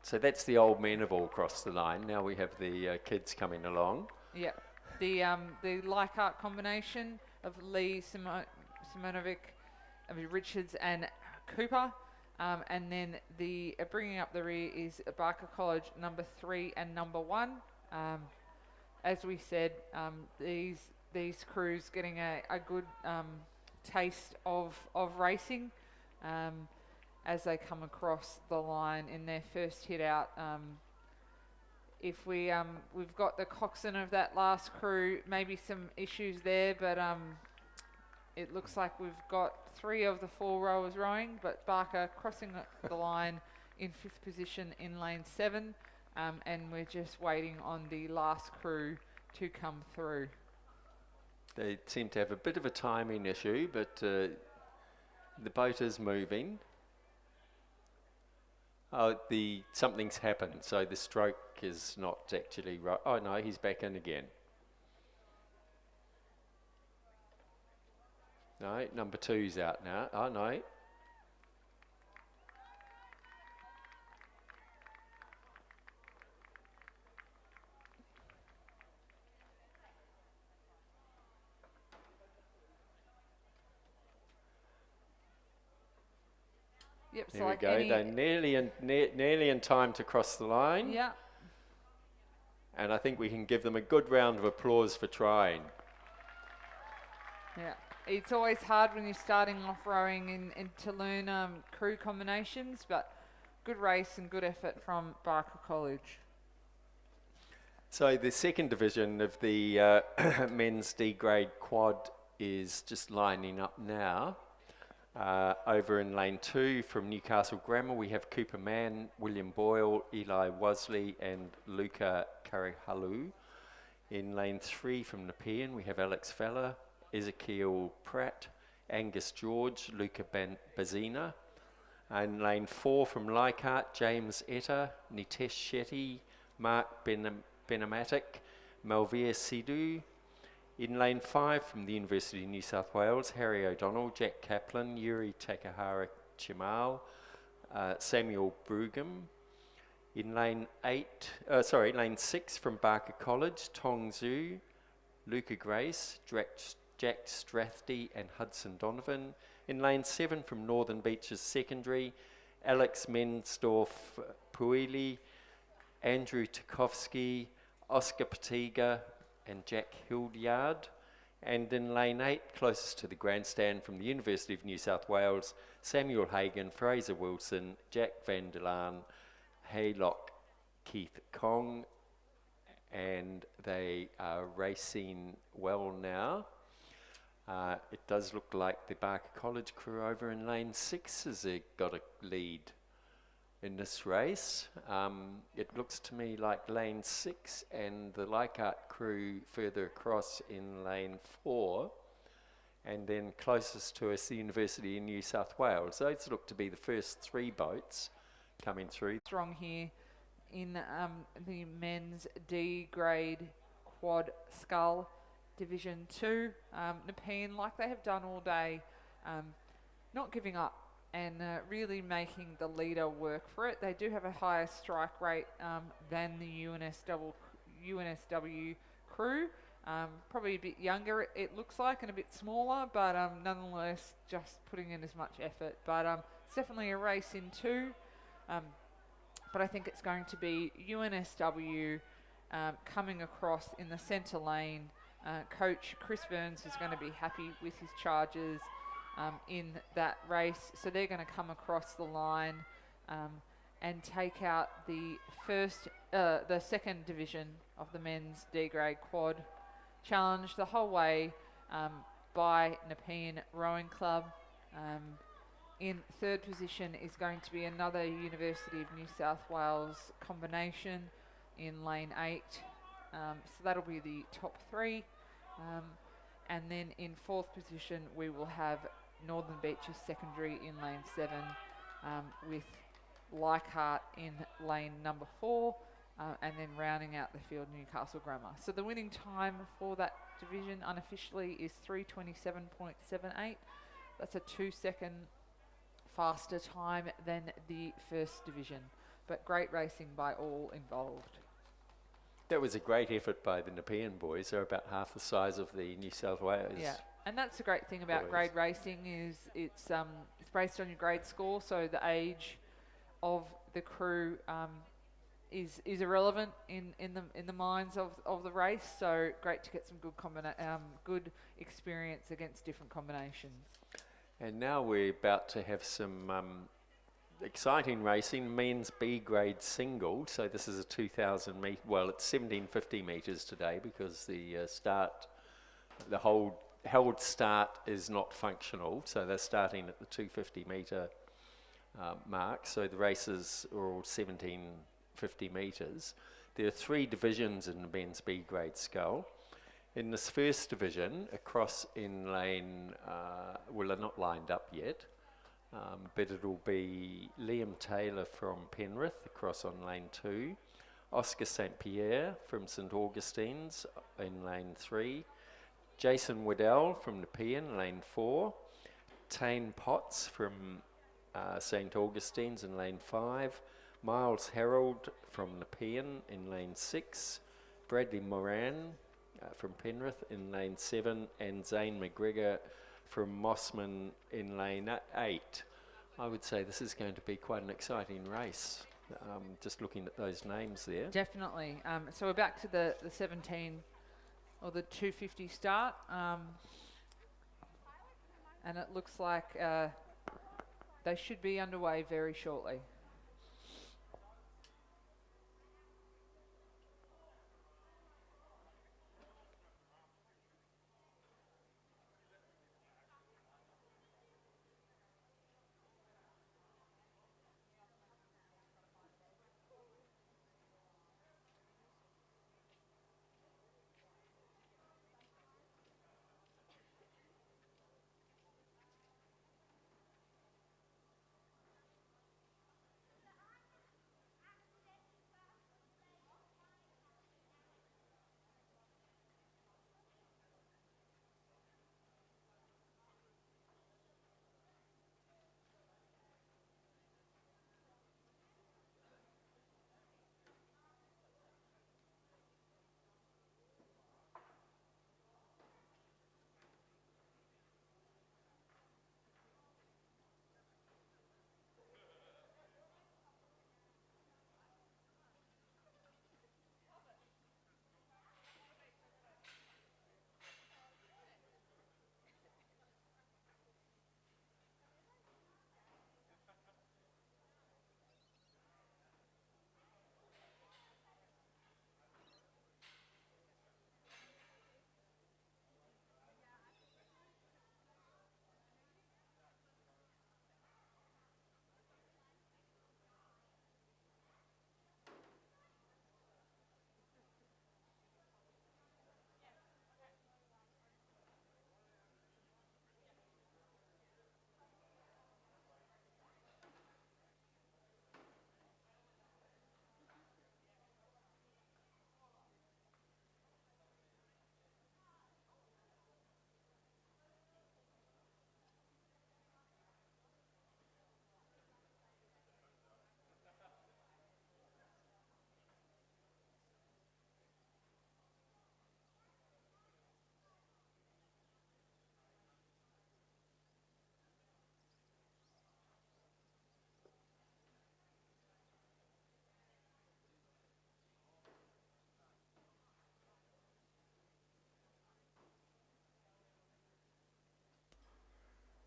[SPEAKER 6] So that's the old men have all crossed the line. Now we have the kids coming along.
[SPEAKER 1] Yeah, the Leichhardt combination of Lee, Simonovic, Richards and Cooper. And then the bringing up the rear is Barker College number 3 and number 1. As we said, these crews getting a good taste of racing as they come across the line in their first hit out. If we've got the coxswain of that last crew, maybe some issues there, but it looks like we've got 3 of the 4 rowers rowing, but Barker crossing the line in 5th position in lane 7. And we're just waiting on the last crew to come through.
[SPEAKER 6] They seem to have a bit of a timing issue, but the boat is moving. Oh, something's happened, so the stroke is not actually right. Oh no, he's back in again. No, number 2's out now. Oh no.
[SPEAKER 1] Yep.
[SPEAKER 6] There we go. They're nearly in time to cross the line.
[SPEAKER 1] Yeah.
[SPEAKER 6] And I think we can give them a good round of applause for trying.
[SPEAKER 1] Yeah. It's always hard when you're starting off rowing and to learn crew combinations, but good race and good effort from Barker College.
[SPEAKER 6] So the second division of the men's D-grade quad is just lining up now. Over in lane 2 from Newcastle Grammar, we have Cooper Mann, William Boyle, Eli Wasley and Luca Karihalu. In lane 3 from Nepean, we have Alex Feller, Ezekiel Pratt, Angus George, Luca Bazina. In lane 4 from Leichhardt, James Etta, Nitesh Shetty, Mark Benamatic, Malvir Sidhu. In lane 5 from the University of New South Wales, Harry O'Donnell, Jack Kaplan, Yuri Chimal, Samuel Brugum. In lane 6 from Barker College, Tong Zhu, Luca Grace, Jack Strathdy and Hudson Donovan. In lane 7 from Northern Beaches Secondary, Alex Mensdorf Puili, Andrew Tarkovsky, Oscar Patiga and Jack Hildyard. And in lane 8, closest to the grandstand from the University of New South Wales, Samuel Hagan, Fraser Wilson, Jack Van der Laan, Haylock, Keith Kong, and they are racing well now. It does look like the Barker College crew over in lane 6 has got a lead in this race. It looks to me like lane 6 and the Leichhardt crew further across in lane 4, and then closest to us the University in New South Wales. Those look to be the first 3 boats coming through.
[SPEAKER 1] Strong here in the men's D grade quad scull division 2. Nepean, like they have done all day, not giving up and really making the leader work for it. They do have a higher strike rate than the UNSW crew. Probably a bit younger, it looks like, and a bit smaller, but nonetheless just putting in as much effort. But it's definitely a race in 2. But I think it's going to be UNSW coming across in the centre lane. Coach Chris Burns is going to be happy with his charges in that race. So they're going to come across the line and take out the second division of the men's D grade quad challenge the whole way by Nepean Rowing Club. In third position is going to be another University of New South Wales combination in lane 8. So that'll be the top 3. And then in fourth position we will have Northern Beaches Secondary in lane 7 with Leichhardt in lane number 4 and then rounding out the field Newcastle Grammar. So the winning time for that division unofficially is 3:27.78. That's a 2-second faster time than the first division, but great racing by all involved.
[SPEAKER 6] That was a great effort by the Nepean boys. They're about half the size of the New South Wales.
[SPEAKER 1] Yeah, and that's the great thing about
[SPEAKER 6] boys.
[SPEAKER 1] grade racing is it's based on your grade score, so the age of the crew is irrelevant in the minds of the race. So great to get some good experience against different combinations.
[SPEAKER 6] And now we're about to have some exciting racing, men's B grade single. So this is a 2,000 metre, well, it's 1,750 metres today because the held start is not functional. So they're starting at the 250 metre mark. So the races are all 1,750 metres. There are 3 divisions in the men's B grade scull. In this first division, across in lane, well, they're not lined up yet, but it'll be Liam Taylor from Penrith across on lane 2, Oscar St. Pierre from St. Augustine's in lane 3, Jason Waddell from Nepean, lane 4, Tane Potts from St. Augustine's in lane 5, Miles Harold from Nepean in lane 6, Bradley Moran from Penrith in lane 7, and Zane McGregor from Mossman in lane 8. I would say this is going to be quite an exciting race, just looking at those names there.
[SPEAKER 1] Definitely. So we're back to the 17 or the 250 start, and it looks like they should be underway very shortly.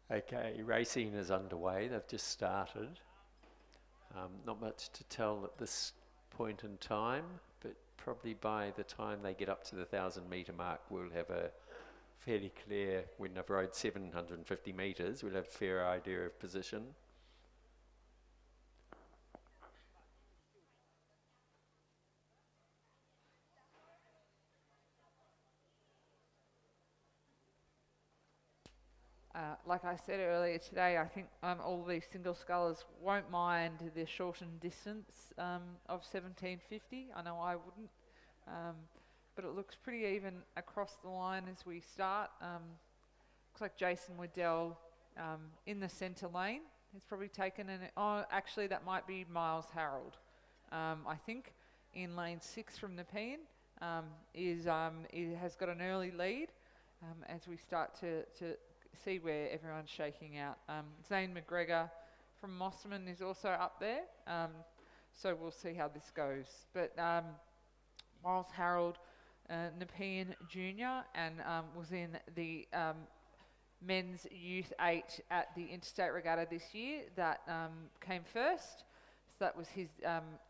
[SPEAKER 6] Okay, racing is underway. They've just started. Not much to tell at this point in time, but probably by the time they get up to the 1,000-metre mark, we'll have a fairly clear, when they've rode 750 metres, we'll have a fair idea of position.
[SPEAKER 1] Like I said earlier today, I think all these single scullers won't mind the shortened distance of 1750. I know I wouldn't, but it looks pretty even across the line as we start. Looks like Jason Waddell in the centre lane. He's probably taken an... Oh, actually, that might be Miles Harold. I think in lane 6 from Nepean has got an early lead as we start to see where everyone's shaking out. Zane McGregor from Mosman is also up there, so we'll see how this goes. But Miles Harold, Nepean Junior, and was in the men's youth 8 at the Interstate Regatta this year. That came first, so that was his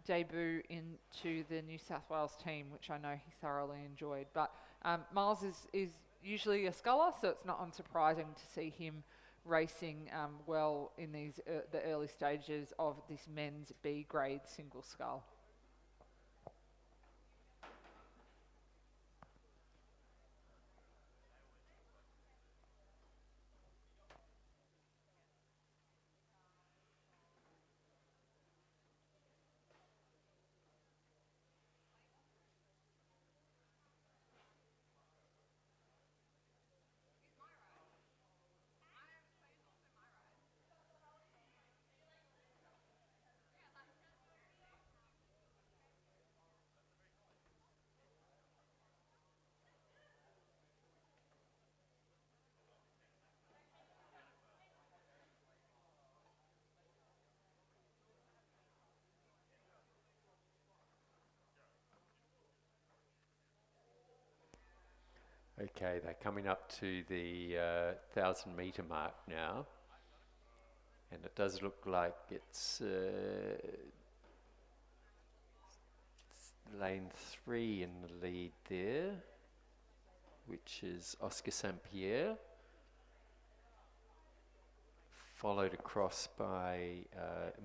[SPEAKER 1] debut into the New South Wales team, which I know he thoroughly enjoyed. But Miles is usually a sculler, so it's not unsurprising to see him racing well in these the early stages of this men's B grade single scull.
[SPEAKER 6] Okay, they're coming up to the 1,000-metre mark now, and it does look like it's lane 3 in the lead there, which is Oscar St. Pierre, followed across by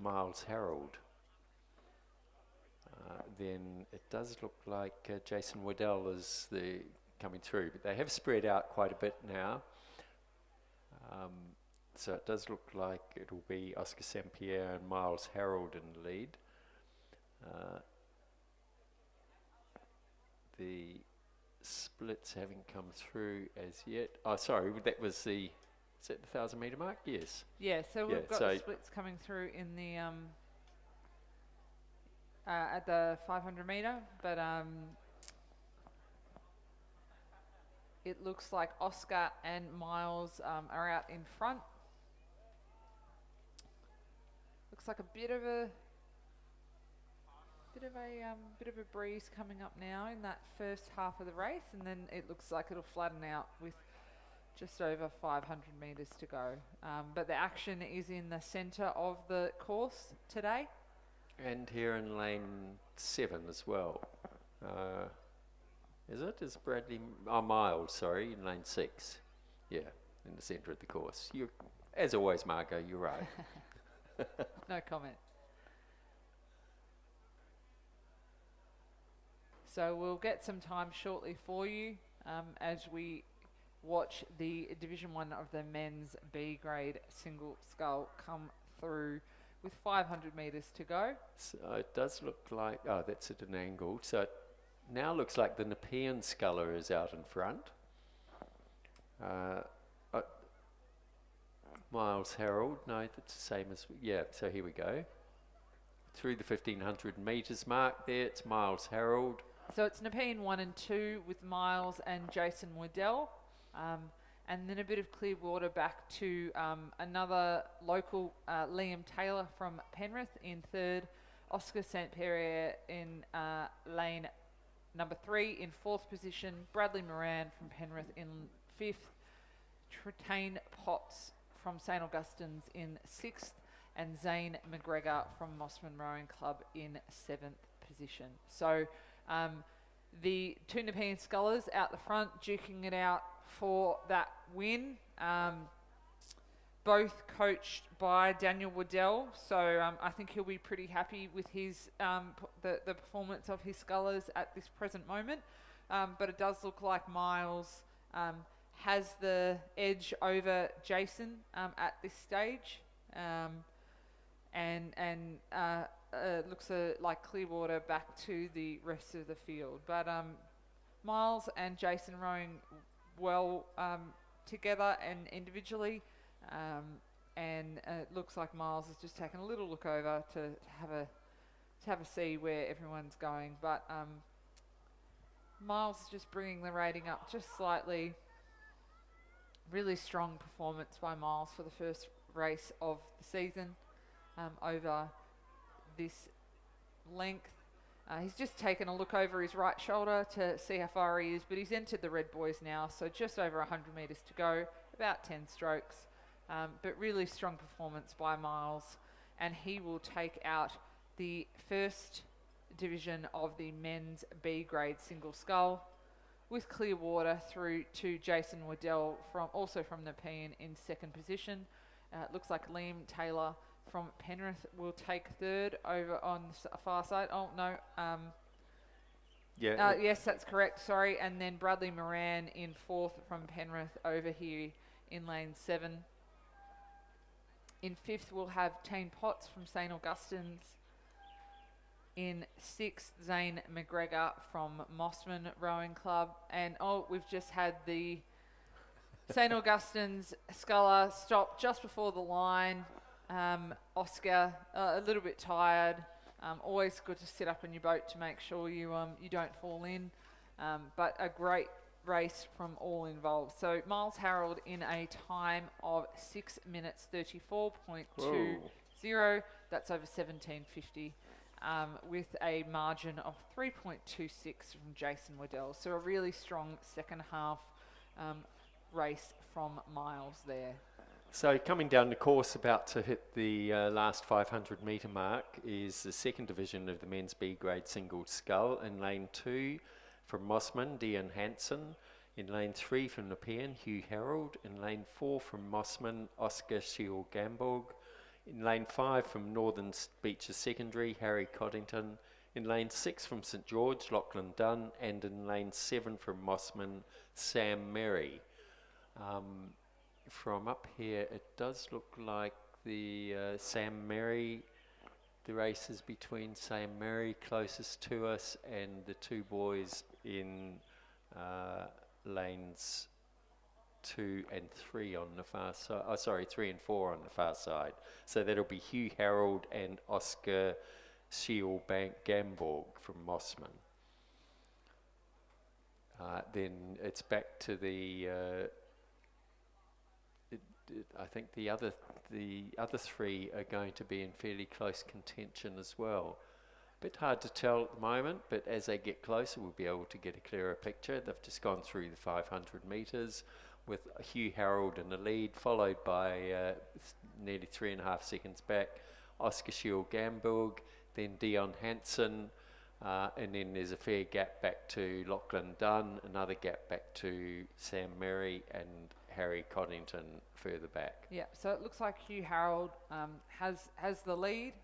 [SPEAKER 6] Miles Harold. Then it does look like Jason Waddell is coming through, but they have spread out quite a bit now. So it does look like it'll be Oscar St. Pierre and Miles Harold in the lead. The splits haven't come through as yet. Oh, sorry, that was is that the 1,000-metre mark? Yes.
[SPEAKER 1] Yeah, so
[SPEAKER 6] Yeah,
[SPEAKER 1] we've got
[SPEAKER 6] so
[SPEAKER 1] the splits coming through in the at the 500 metre, but it looks like Oscar and Miles are out in front. Looks like a bit of a breeze coming up now in that first half of the race, and then it looks like it'll flatten out with just over 500 metres to go. But the action is in the centre of the course today.
[SPEAKER 6] And here in lane 7 as well. Is it? Is Bradley... Oh, Miles, sorry, in lane 6. Yeah, in the centre of the course. You, as always, Margot, you're right.
[SPEAKER 1] No comment. So we'll get some time shortly for you as we watch the Division 1 of the men's B grade single scull come through with 500 metres to go.
[SPEAKER 6] So it does look like... Oh, that's at an angle. So it now looks like the Nepean sculler is out in front. Miles Harold, no, that's the same as... Yeah, so here we go. Through the 1,500 metres mark there, it's Miles Harold.
[SPEAKER 1] So it's Nepean 1 and 2 with Miles and Jason Waddell. And then a bit of clear water back to another local, Liam Taylor from Penrith in 3rd. Oscar St. Pierre in lane number 3 in 4th position. Bradley Moran from Penrith in 5th. Tritane Potts from St Augustine's in 6th, and Zane McGregor from Mossman Rowing Club in 7th position. So the two Nepean Scullers out the front, duking it out for that win. Both coached by Daniel Waddell, so I think he'll be pretty happy with his the performance of his scullers at this present moment. But it does look like Miles has the edge over Jason at this stage, and looks like Clearwater back to the rest of the field. But Miles and Jason rowing well together and individually. And it looks like Miles has just taken a little look over to have a see where everyone's going, but Miles is just bringing the rating up just slightly. Really strong performance by Miles for the first race of the season over this length. He's just taken a look over his right shoulder to see how far he is, but he's entered the red boys now, so just over 100 metres to go, about 10 strokes. But really strong performance by Miles, and he will take out the first division of the men's B grade single scull, with Clearwater through to Jason Waddell also from Nepean in second position. It looks like Liam Taylor from Penrith will take third over on the far side. Oh no, yes, that's correct. Sorry, and then Bradley Moran in fourth from Penrith over here in lane 7. In 5th, we'll have Tane Potts from St Augustine's. In 6th, Zane McGregor from Mossman Rowing Club. And we've just had the St Augustine's sculler stop just before the line. Oscar, a little bit tired. Always good to sit up in your boat to make sure you don't fall in. But a great race from all involved. So Miles Harold in a time of 6 minutes 34.20. That's over 17.50, with a margin of 3.26 from Jason Waddell. So a really strong second half race from Miles there.
[SPEAKER 6] So coming down the course, about to hit the last 500 metre mark, is the second division of the men's B grade single scull. In lane 2 from Mossman, Dion Hansen. In lane 3 from Nepean, Hugh Harold. In lane 4 from Mossman, Oscar Shield Gamborg. In lane 5 from Northern Beaches Secondary, Harry Coddington. In lane 6 from St George, Lachlan Dunn. And in lane 7 from Mossman, Sam Merry. From up here, it does look like the Sam Merry, the race is between Sam Merry closest to us and the two boys in lanes 2 and 3 on the far side. 3 and 4 on the far side. So that'll be Hugh Harold and Oscar Shield Gamborg from Mossman. Then it's back to the. I think the other 3 are going to be in fairly close contention as well. Bit hard to tell at the moment, but as they get closer, we'll be able to get a clearer picture. They've just gone through the 500 metres with Hugh Harold in the lead, followed by nearly 3.5 seconds back, Oscar Shield Gamborg, then Dion Hansen, and then there's a fair gap back to Lachlan Dunn, another gap back to Sam Merry and Harry Coddington further back.
[SPEAKER 1] Yeah, so it looks like Hugh Harold has the lead.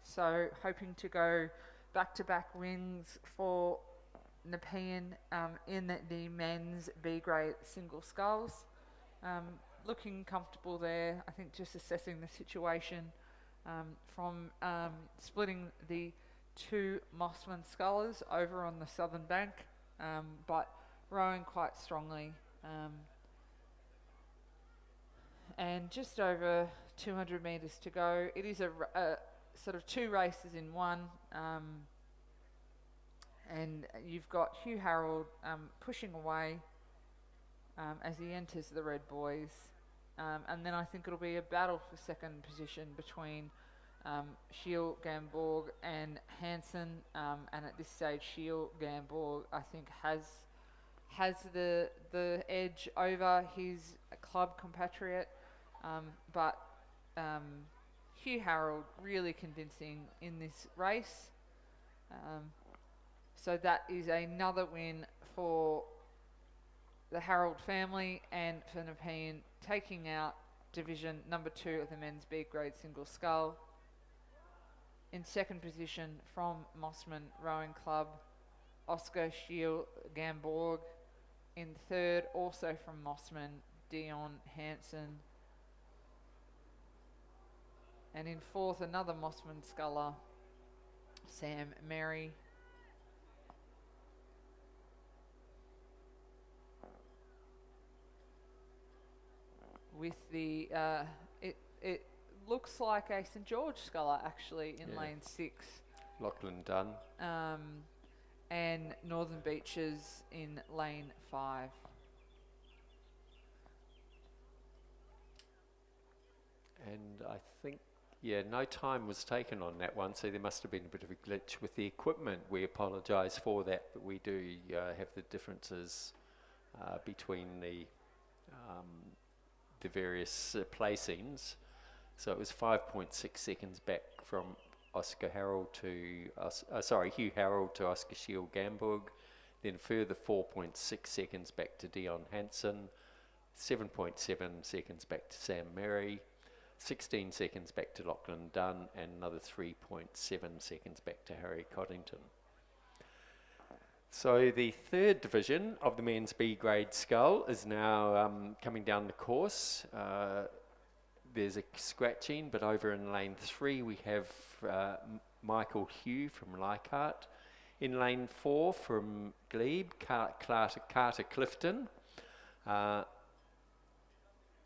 [SPEAKER 1] So hoping to go back-to-back wins for Nepean in the men's B grade single sculls. Looking comfortable there. I think just assessing the situation from splitting the two Mossman scullers over on the southern bank, but rowing quite strongly. And just over 200 metres to go. It is a sort of 2 races in one, and you've got Hugh Harold pushing away as he enters the red boys, and then I think it'll be a battle for second position between Shield Gamborg and Hansen, and at this stage Shield Gamborg I think has the edge over his club compatriot. but Hugh Harold really convincing in this race. So that is another win for the Harold family, and for Nepean taking out division number 2 of the men's B grade single scull. In second position from Mossman Rowing Club, Oscar Schiel Gamborg. In third, also from Mossman, Dion Hansen. And in fourth, another Mossman sculler, Sam Merry. With the, it looks like a St George sculler actually in lane 6.
[SPEAKER 6] Lachlan Dunn.
[SPEAKER 1] And Northern Beaches in lane 5.
[SPEAKER 6] And I think, no time was taken on that one, so there must have been a bit of a glitch with the equipment. We apologise for that, but we do have the differences between the various placings. So it was 5.6 seconds back from Oscar Harold to, Hugh Harold to Oscar Schiel Gamburg, then further 4.6 seconds back to Dion Hansen, 7.7 seconds back to Sam Merry, 16 seconds back to Lachlan Dunn, and another 3.7 seconds back to Harry Coddington. So the third division of the men's B grade scull is now coming down the course. There's a scratching, but over in lane 3 we have Michael Hugh from Leichhardt. In lane 4 from Glebe, Carter Clifton.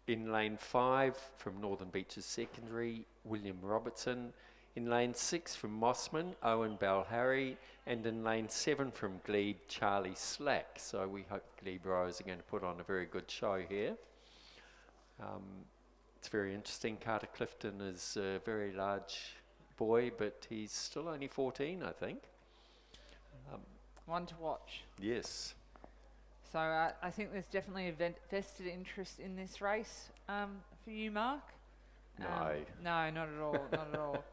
[SPEAKER 6] In lane 5 from Northern Beaches Secondary, William Robertson. In lane 6 from Mossman, Owen Balharry. And in lane 7 from Glebe, Charlie Slack. So we hope Glebe rowers are going to put on a very good show here. It's very interesting. Carter Clifton is a very large boy, but he's still only 14, I think.
[SPEAKER 1] One to watch.
[SPEAKER 6] Yes.
[SPEAKER 1] So I think there's definitely a vested interest in this race for you, Mark.
[SPEAKER 6] No.
[SPEAKER 1] No, not at all, not at all.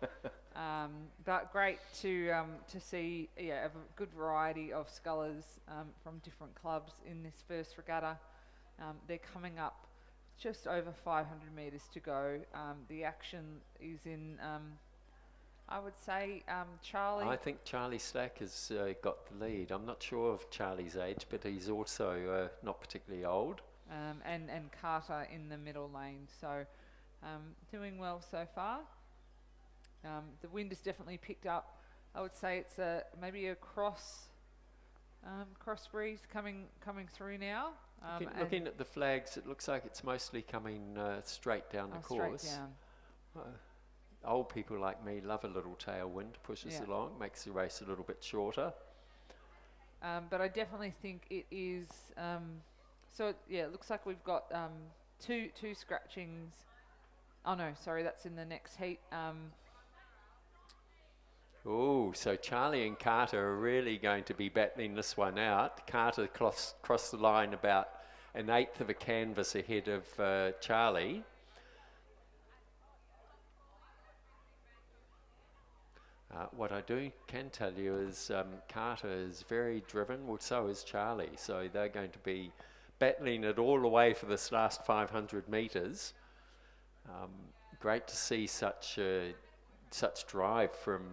[SPEAKER 1] But great to see a good variety of scullers from different clubs in this first regatta. They're coming up just over 500 metres to go. The action is in, I would say, Charlie.
[SPEAKER 6] I think Charlie Slack has got the lead. I'm not sure of Charlie's age, but he's also not particularly old.
[SPEAKER 1] And Carter in the middle lane. So doing well so far. The wind has definitely picked up. I would say it's maybe a cross breeze coming through now.
[SPEAKER 6] Looking at the flags, it looks like it's mostly coming straight down the course.
[SPEAKER 1] Straight down.
[SPEAKER 6] Old people like me love a little tailwind to push us along, makes the race a little bit shorter.
[SPEAKER 1] But I definitely think it is. It looks like we've got two scratchings. Oh no, sorry, that's in the next heat.
[SPEAKER 6] So Charlie and Carter are really going to be battling this one out. Carter crossed the line about an eighth of a canvas ahead of Charlie. What I can tell you is Carter is very driven, well, so is Charlie. So they're going to be battling it all the way for this last 500 metres. Great to see such drive from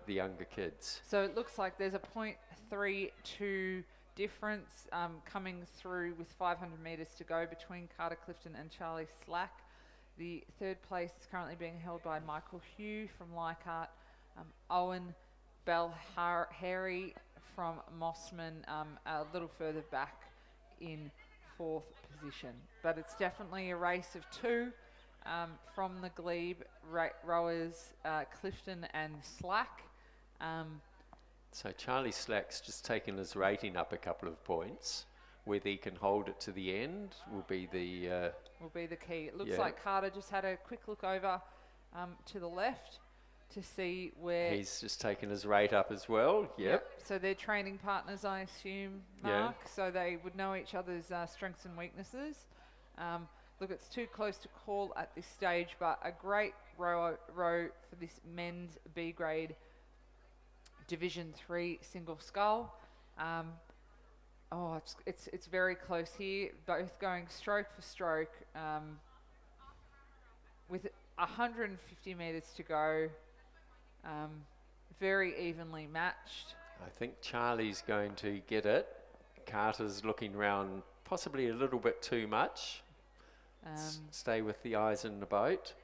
[SPEAKER 6] the younger kids.
[SPEAKER 1] So it looks like there's a 0.32 difference coming through with 500 metres to go between Carter Clifton and Charlie Slack. The third place is currently being held by Michael Hugh from Leichhardt, Owen Balharry from Mossman a little further back in fourth position. But it's definitely a race of two. From the Glebe rowers, Clifton and Slack.
[SPEAKER 6] So Charlie Slack's just taken his rating up a couple of points. Whether he can hold it to the end will be the
[SPEAKER 1] key. It looks like Carter just had a quick look over to the left to see where
[SPEAKER 6] he's just taken his rate up as well. Yep.
[SPEAKER 1] So they're training partners, I assume, Mark. So they would know each other's strengths and weaknesses. Look, it's too close to call at this stage, but a great row for this men's B grade Division 3 single scull. It's very close here, both going stroke for stroke, with 150 metres to go. Very evenly matched.
[SPEAKER 6] I think Charlie's going to get it. Carter's looking round possibly a little bit too much. Stay with the eyes in the boat.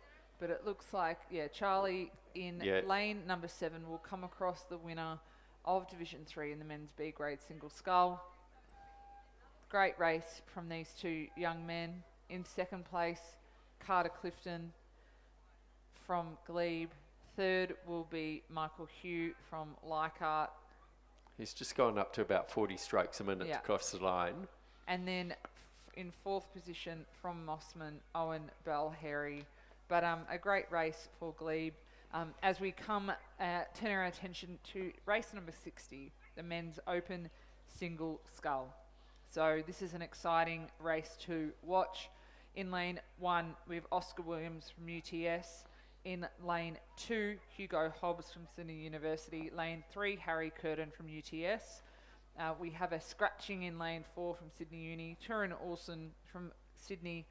[SPEAKER 1] But it looks like, Charlie in lane number 7 will come across the winner of Division 3 in the men's B grade single scull. Great race from these two young men. In second place, Carter Clifton from Glebe. Third will be Michael Hugh from Leichhardt.
[SPEAKER 6] He's just gone up to about 40 strokes a minute to cross the line.
[SPEAKER 1] And then in fourth position from Mossman, Owen Bell-Harry. But a great race for Glebe. As we turn our attention to race number 60, the men's open single scull. So this is an exciting race to watch. In lane 1, we have Oscar Williams from UTS. In lane 2, Hugo Hobbs from Sydney University. Lane 3, Harry Curtin from UTS. We have a scratching in lane 4 from Sydney Uni. Turin Olsen from Sydney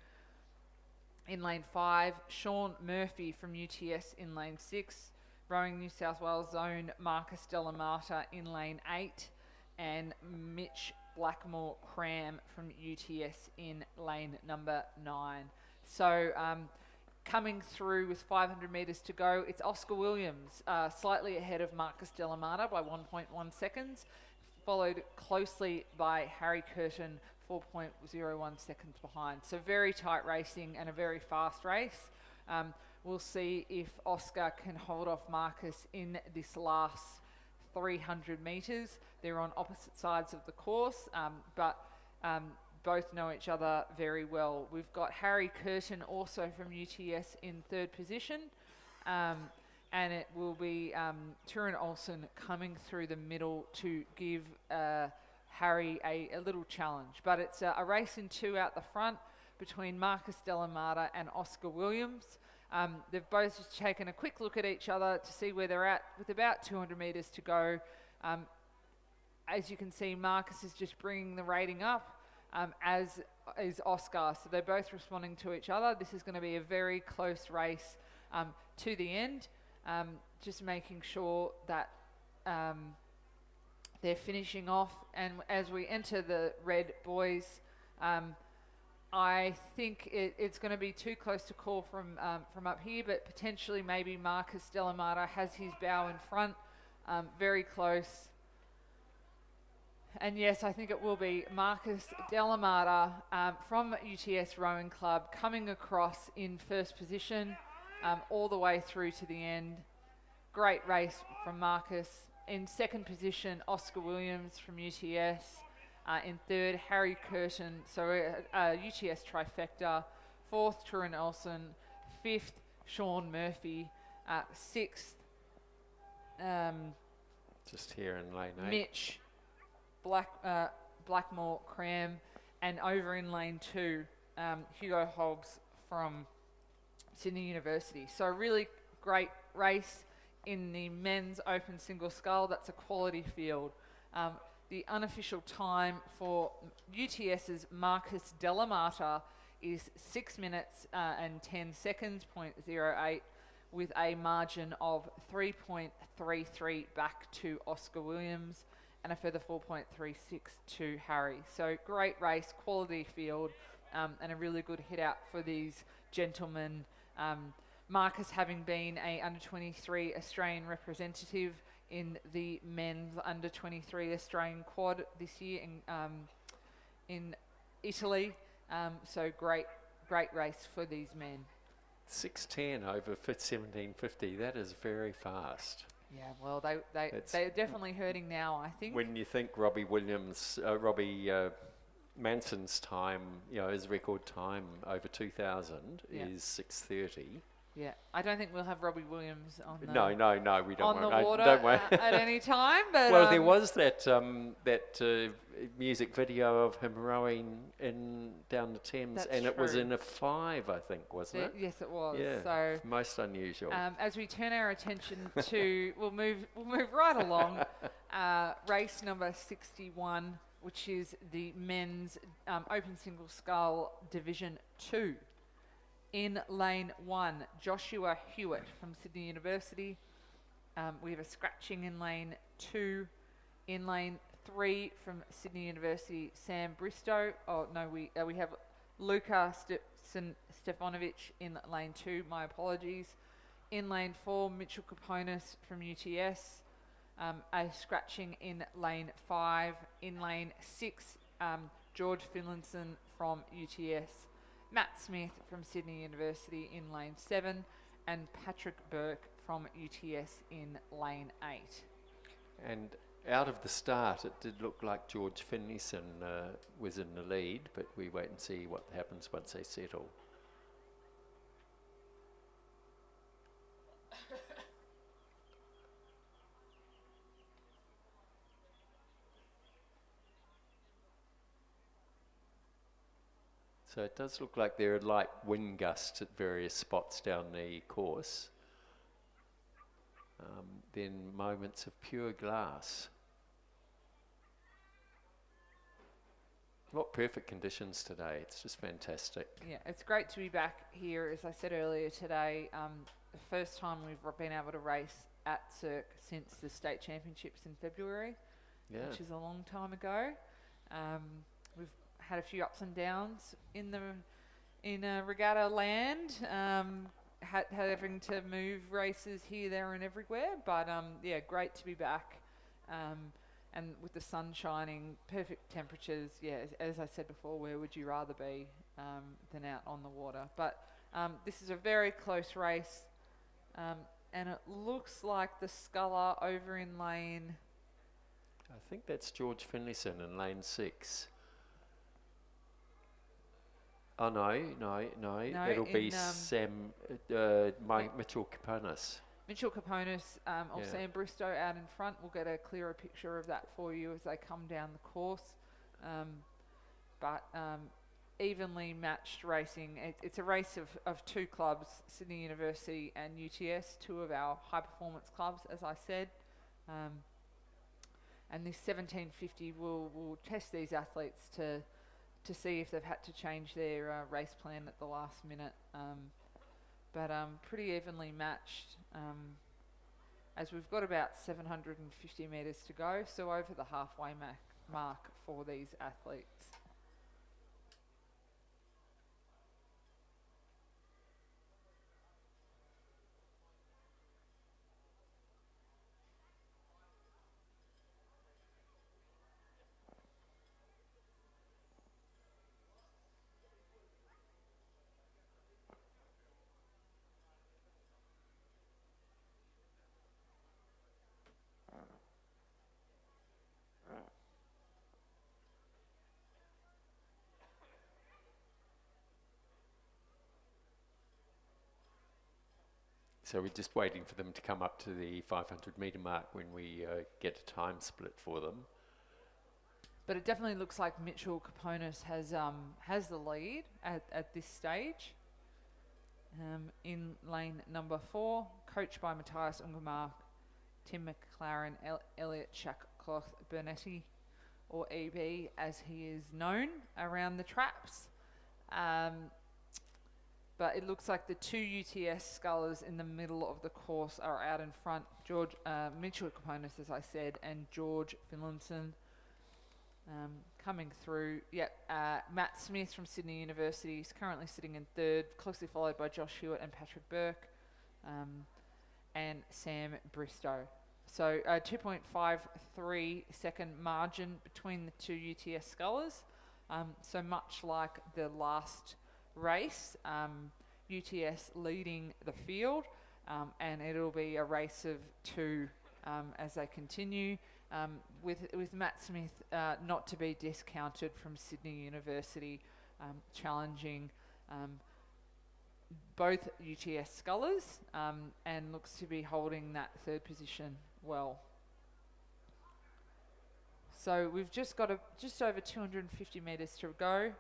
[SPEAKER 1] in lane 5. Sean Murphy from UTS in lane 6. Rowing New South Wales Zone, Marcus Delamata in lane 8. And Mitch Blackmore Cram from UTS in lane number 9. So coming through with 500 metres to go, it's Oscar Williams, slightly ahead of Marcus Delamata by 1.1 seconds, followed closely by Harry Curtin, 4.01 seconds behind. So very tight racing and a very fast race. We'll see if Oscar can hold off Marcus in this last 300 metres. They're on opposite sides of the course, but both know each other very well. We've got Harry Curtin also from UTS in third position, and it will be Turin Olsen coming through the middle to give Harry a little challenge. But it's a race in 2 out the front between Marcus Delamata and Oscar Williams. They've both just taken a quick look at each other to see where they're at with about 200 metres to go. As you can see, Marcus is just bringing the rating up, as is Oscar. So they're both responding to each other. This is going to be a very close race to the end, just making sure that they're finishing off. And as we enter the red boys, I think it's going to be too close to call from up here, but potentially maybe Marcus Delamata has his bow in front, very close. And yes, I think it will be Marcus Delamata from UTS Rowing Club coming across in first position all the way through to the end. Great race from Marcus. In second position, Oscar Williams from UTS. In third, Harry Curtin, so UTS trifecta. Fourth, Turin Olsen. Fifth, Sean Murphy. Sixth,
[SPEAKER 6] just here in lane 8.
[SPEAKER 1] Mitch Blackmore Cram, and over in lane 2, Hugo Hobbs from Sydney University. So really great race in the men's open single scull. That's a quality field. The unofficial time for UTS's Marcus Delamata is 6 minutes and 10 seconds, 0.08, with a margin of 3.33 back to Oscar Williams and a further 4.36 to Harry. So great race, quality field, and a really good hit out for these gentlemen. Marcus having been a under-23 Australian representative in the men's under-23 Australian quad this year in Italy. So great race for these men.
[SPEAKER 6] 6:10 over 17:50. That is very fast.
[SPEAKER 1] Yeah, well, they're definitely hurting now, I think.
[SPEAKER 6] When you think Robbie Manson's time, his record time over 2000 is 6:30.
[SPEAKER 1] Yeah, I don't think we'll have Robbie Williams on the
[SPEAKER 6] No, we don't
[SPEAKER 1] on the
[SPEAKER 6] want.
[SPEAKER 1] water
[SPEAKER 6] Don't want.
[SPEAKER 1] at any time. But
[SPEAKER 6] Well, there was that music video of him rowing down the Thames,
[SPEAKER 1] That's
[SPEAKER 6] and it was
[SPEAKER 1] true.
[SPEAKER 6] in a 5, I think, wasn't it?
[SPEAKER 1] yes, it was.
[SPEAKER 6] Yeah,
[SPEAKER 1] So
[SPEAKER 6] most unusual.
[SPEAKER 1] as we turn our attention to, we'll move right along. Race number 61, which is the men's open single scull Division 2. In lane 1, Joshua Hewitt from Sydney University. We have a scratching in lane 2. In lane 3 from Sydney University, Sam Bristow. Oh no, we have Luka Stefanovic in lane 2. My apologies. In lane 4, Mitchell Kaponis from UTS. A scratching in lane 5. In lane 6, George Finlinson from UTS. Matt Smith from Sydney University in lane 7, and Patrick Burke from UTS in lane 8.
[SPEAKER 6] And out of the start, it did look like George Finlayson was in the lead, but we wait and see what happens once they settle. So it does look like there are light wind gusts at various spots down the course. Then moments of pure glass. What perfect conditions today. It's just fantastic.
[SPEAKER 1] Yeah, it's great to be back here. As I said earlier today, the first time we've been able to race at Cirque since the state championships in February,
[SPEAKER 6] Yeah.
[SPEAKER 1] which is a long time ago. We've had a few ups and downs in regatta land, having to move races here, there, and everywhere. But yeah, great to be back. And with the sun shining, perfect temperatures. Yeah, as I said before, where would you rather be than out on the water? But this is a very close race, and it looks like the sculler over in lane.
[SPEAKER 6] I think that's George Finlayson in lane 6. Oh no. That'll be Sam, Mitchell Kaponis.
[SPEAKER 1] Mitchell Kaponis or
[SPEAKER 6] Yeah.
[SPEAKER 1] Sam Bristow out in front. We'll get a clearer picture of that for you as they come down the course. But evenly matched racing. It's a race of two clubs, Sydney University and UTS, two of our high performance clubs, as I said. And this 1750 will test these athletes to see if they've had to change their race plan at the last minute. But pretty evenly matched, as we've got about 750 metres to go, so over the halfway mark for these athletes.
[SPEAKER 6] So we're just waiting for them to come up to the 500 metre mark when we get a time split for them.
[SPEAKER 1] But it definitely looks like Mitchell Kaponis has the lead at this stage. In lane number 4, coached by Matthias Ungermark, Tim McLaren, Elliot Shackcloth Bernetti, or EB as he is known around the traps. But it looks like the two UTS scullers in the middle of the course are out in front. Mitchell Kaponis, as I said, and George Finlinson coming through. Matt Smith from Sydney University is currently sitting in third, closely followed by Josh Hewitt and Patrick Burke, and Sam Bristow. So a 2.53 second margin between the two UTS scullers. So much like the last race, UTS leading the field, and it'll be a race of two as they continue, with Matt Smith not to be discounted from Sydney University, challenging both UTS scullers, and looks to be holding that third position well. So we've just got just over 250 metres to go.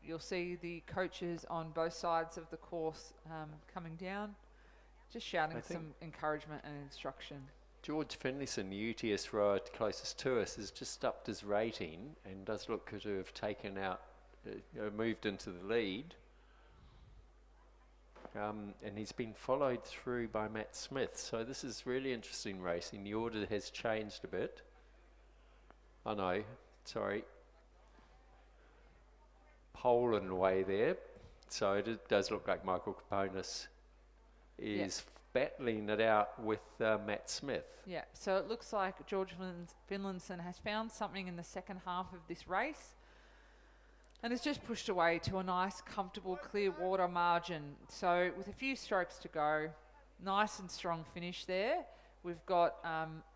[SPEAKER 1] You'll see the coaches on both sides of the course coming down, just shouting some encouragement and instruction.
[SPEAKER 6] George Finlayson, the UTS rower closest to us, has just upped his rating and does look to have taken out, moved into the lead. And he's been followed through by Matt Smith. So this is really interesting racing. The order has changed a bit. Oh no, sorry. Poland way there. So it does look like Michael Kaponis is battling it out with Matt Smith.
[SPEAKER 1] Yeah, so it looks like George Finlayson has found something in the second half of this race and has just pushed away to a nice, comfortable, clear water margin. So with a few strokes to go, nice and strong finish there. We've got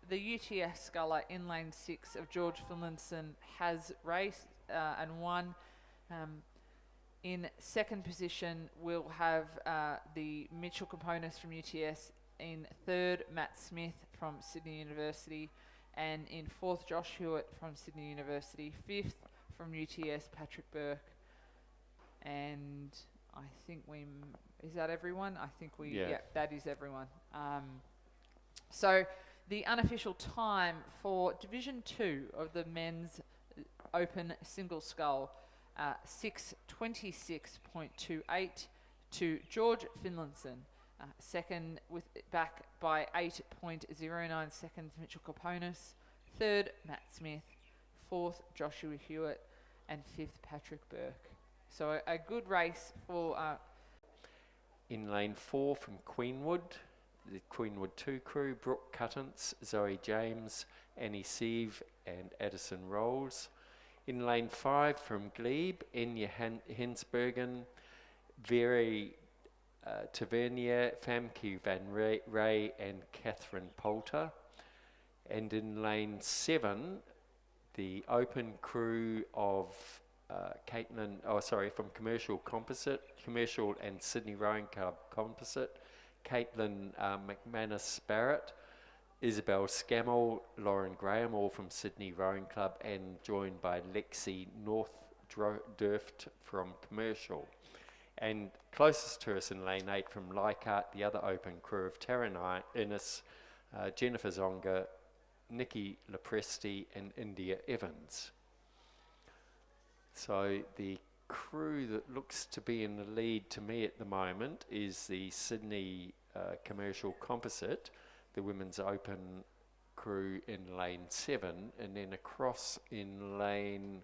[SPEAKER 1] the UTS sculler in lane 6 of George Finlayson has raced and won. In second position, we'll have the Mitchell Components from UTS. In third, Matt Smith from Sydney University. And in fourth, Josh Hewitt from Sydney University. Fifth, from UTS, Patrick Burke. And I think is that everyone? I think yeah, that is everyone. So the unofficial time for Division 2 of the men's open single scull, 6:26.28 to George Finlayson. Second, back by 8.09 seconds, Mitchell Koponis. Third, Matt Smith. Fourth, Joshua Hewitt. And fifth, Patrick Burke. So a good race for...
[SPEAKER 6] In lane 4 from Queenwood, the Queenwood 2 crew, Brooke Cuttance, Zoe James, Annie Sieve and Addison Rolls. In lane 5 from Glebe, Enya Hensbergen, Veri Tavernier, Famke Van Ray and Catherine Poulter. And in lane 7, the open crew of from Commercial and Sydney Rowing Club Composite, Caitlin McManus Barrett, Isabel Scammell, Lauren Graham, all from Sydney Rowing Club, and joined by Lexi North-Durft from Commercial. And closest to us in lane 8 from Leichhardt, the other open crew of Taryn Innes, Jennifer Zonga, Nikki Lepresti and India Evans. So the crew that looks to be in the lead to me at the moment is the Sydney Commercial Composite, the women's open crew in lane 7, and then across in lane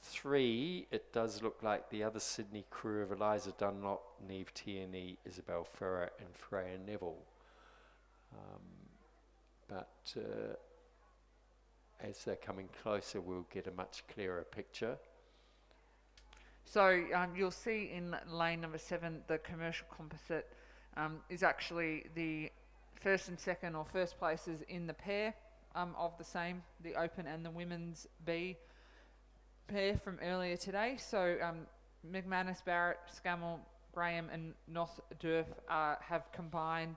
[SPEAKER 6] 3, it does look like the other Sydney crew of Eliza Dunlop, Neve Tierney, Isabel Ferrer and Freya Neville. But as they're coming closer, we'll get a much clearer picture.
[SPEAKER 1] So you'll see in lane number 7, the Commercial Composite is actually the first and second or first places in the pair of the same, the open and the women's B pair from earlier today. So McManus, Barrett, Scammell, Graham and North-Durf have combined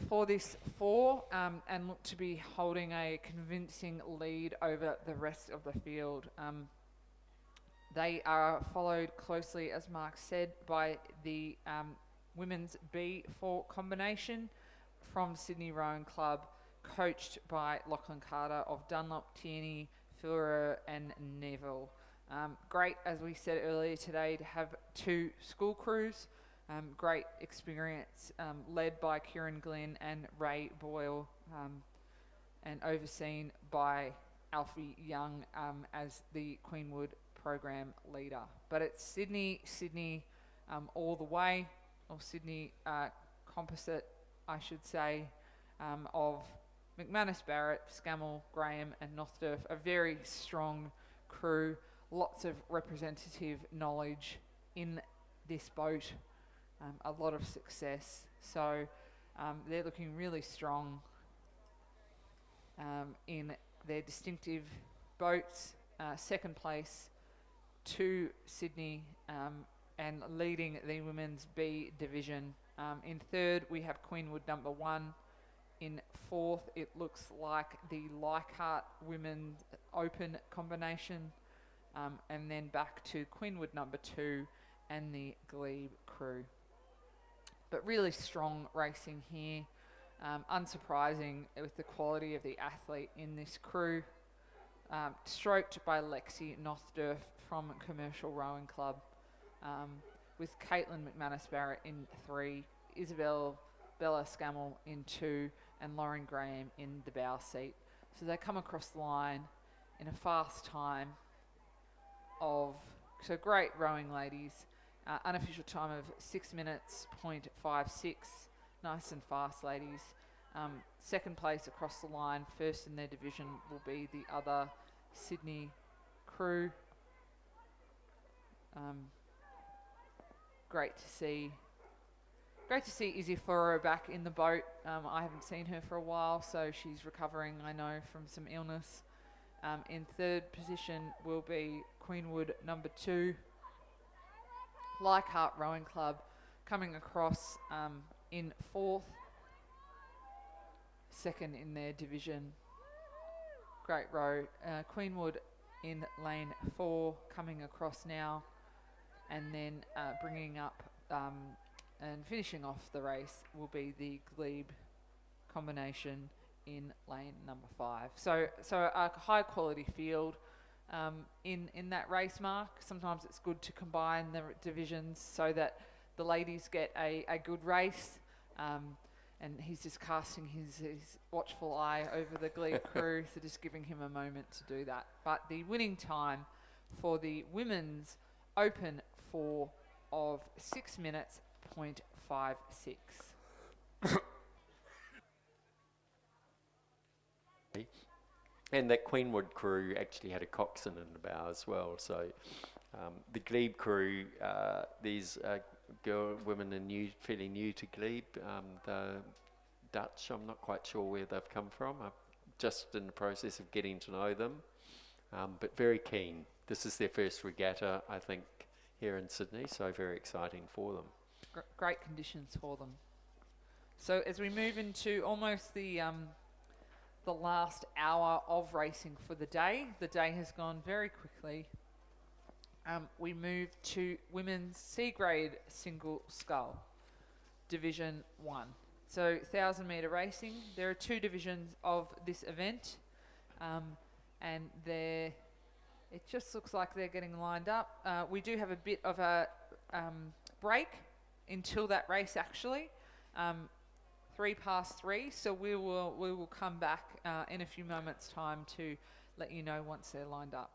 [SPEAKER 1] for this 4 and look to be holding a convincing lead over the rest of the field. They are followed closely, as Mark said, by the women's B4 combination from Sydney Rowing Club, coached by Lachlan Carter of Dunlop, Tierney, Fuller and Neville. Great, as we said earlier today, to have 2 school crews. Great experience led by Kieran Glenn and Ray Boyle and overseen by Alfie Young as the Queenwood program leader. But it's Sydney all the way, or Sydney Composite, I should say, of McManus, Barrett, Scammell, Graham and North-Durf, a very strong crew, lots of representative knowledge in this boat. A lot of success, so they're looking really strong in their distinctive boats. Second place to Sydney and leading the women's B division. In third, we have Queenwood number 1. In fourth, it looks like the Leichhardt Women's Open combination. And then back to Queenwood number 2 and the Glebe crew. But really strong racing here. Unsurprising with the quality of the athlete in this crew. Stroked by Lexi Nothdurf from Commercial Rowing Club, with Caitlin McManus-Barrett in 3, Isabel Bella Scammell in 2, and Lauren Graham in the bow seat. So they come across the line in a fast time of, so great rowing ladies, unofficial time of 6 minutes, .56, nice and fast ladies. Second place across the line, first in their division, will be the other Sydney crew. Great to see Izzy Floro back in the boat. I haven't seen her for a while, so she's recovering, I know, from some illness. In third position will be Queenwood number 2. Leichhardt Rowing Club coming across in fourth. Second in their division. Great row. Queenwood in lane 4 coming across now. And then bringing up and finishing off the race will be the Glebe combination in lane number 5. So a high quality field in that race, Mark. Sometimes it's good to combine the divisions so that the ladies get a good race. And he's just casting his watchful eye over the Glebe crew, so just giving him a moment to do that. But the winning time for the women's Open 4 of 6 minutes, .56.
[SPEAKER 6] And that Queenwood crew actually had a coxswain in the bow as well. So the Glebe crew, these women are fairly new to Glebe. The Dutch, I'm not quite sure where they've come from. I'm just in the process of getting to know them, but very keen. This is their first regatta, I think, here in Sydney, so very exciting for them.
[SPEAKER 1] Great conditions for them. So as we move into almost the last hour of racing for the day has gone very quickly. We move to women's C grade single scull, Division 1. So 1,000 metre racing. There are 2 divisions of this event, and it just looks like they're getting lined up. We do have a bit of a break until that race actually. 3:03, so we will come back in a few moments' time to let you know once they're lined up.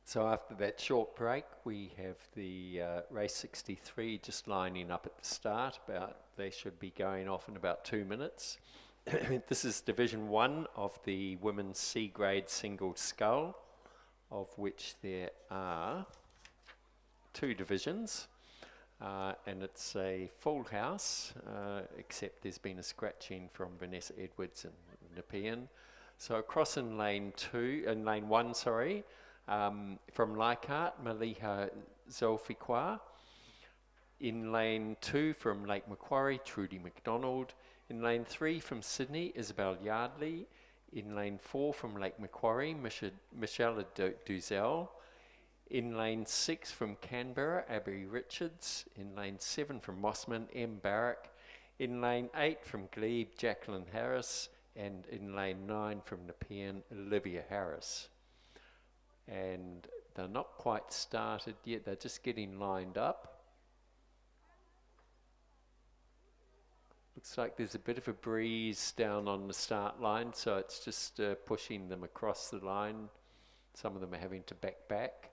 [SPEAKER 6] So after that short break, we have the race 63 just lining up at the start. They should be going off in about 2 minutes. This is Division 1 of the women's C grade single scull, of which there are 2 divisions. And it's a full house, except there's been a scratching from Vanessa Edwards and Nepean. So across in lane 1, from Leichhardt, Maliha Zolfiqua. In lane 2 from Lake Macquarie, Trudy McDonald. In lane 3 from Sydney, Isabel Yardley. In lane 4 from Lake Macquarie, Michelle Duzel. In lane 6 from Canberra, Abby Richards. In lane 7 from Mossman, M. Barrack. In lane 8 from Glebe, Jacqueline Harris. And in lane 9 from Nepean, Olivia Harris. And they're not quite started yet, they're just getting lined up. Looks like there's a bit of a breeze down on the start line, so it's just pushing them across the line. Some of them are having to back.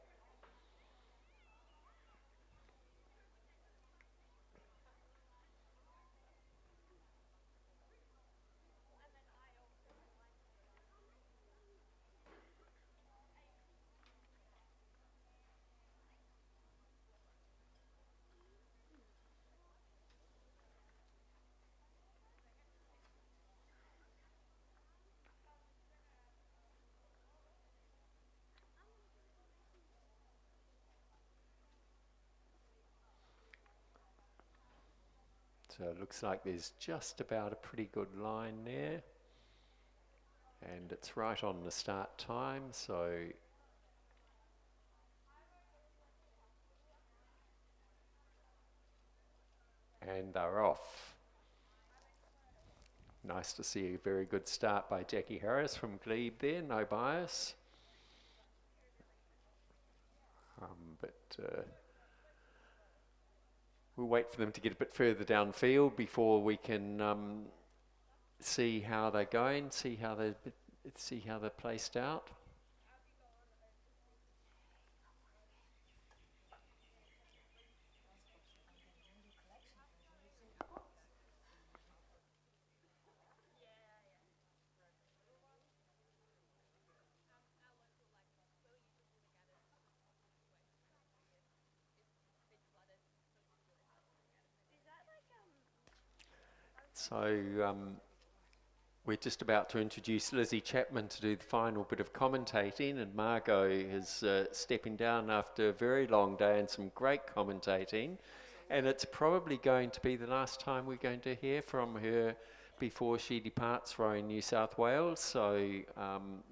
[SPEAKER 6] So it looks like there's just about a pretty good line there. And it's right on the start time, so and they're off. Nice to see a very good start by Jackie Harris from Glebe there, no bias. But we'll wait for them to get a bit further downfield before we can see how they're going, see how they're placed out. So we're just about to introduce Lizzie Chapman to do the final bit of commentating, and Margot is stepping down after a very long day and some great commentating, and it's probably going to be the last time we're going to hear from her before she departs rowing New South Wales. So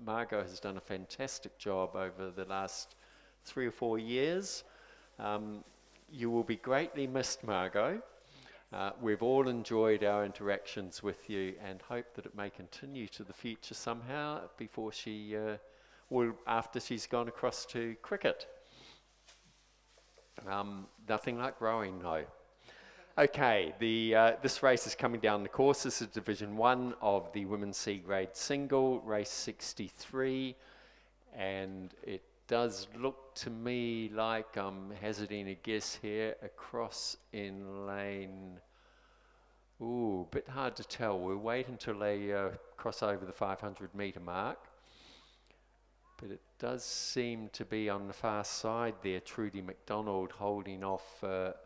[SPEAKER 6] Margot has done a fantastic job over the last 3 or 4 years. You will be greatly missed, Margot. We've all enjoyed our interactions with you and hope that it may continue to the future somehow before she, after she's gone across to cricket. Nothing like rowing, no. Okay, this race is coming down the course. This is Division 1 of the Women's C Grade Single, race 63, and it does look to me like I'm hazarding a guess here across in lane. Ooh, bit hard to tell. We'll wait until they cross over the 500 metre mark. But it does seem to be on the far side there, Trudy McDonald holding off. It's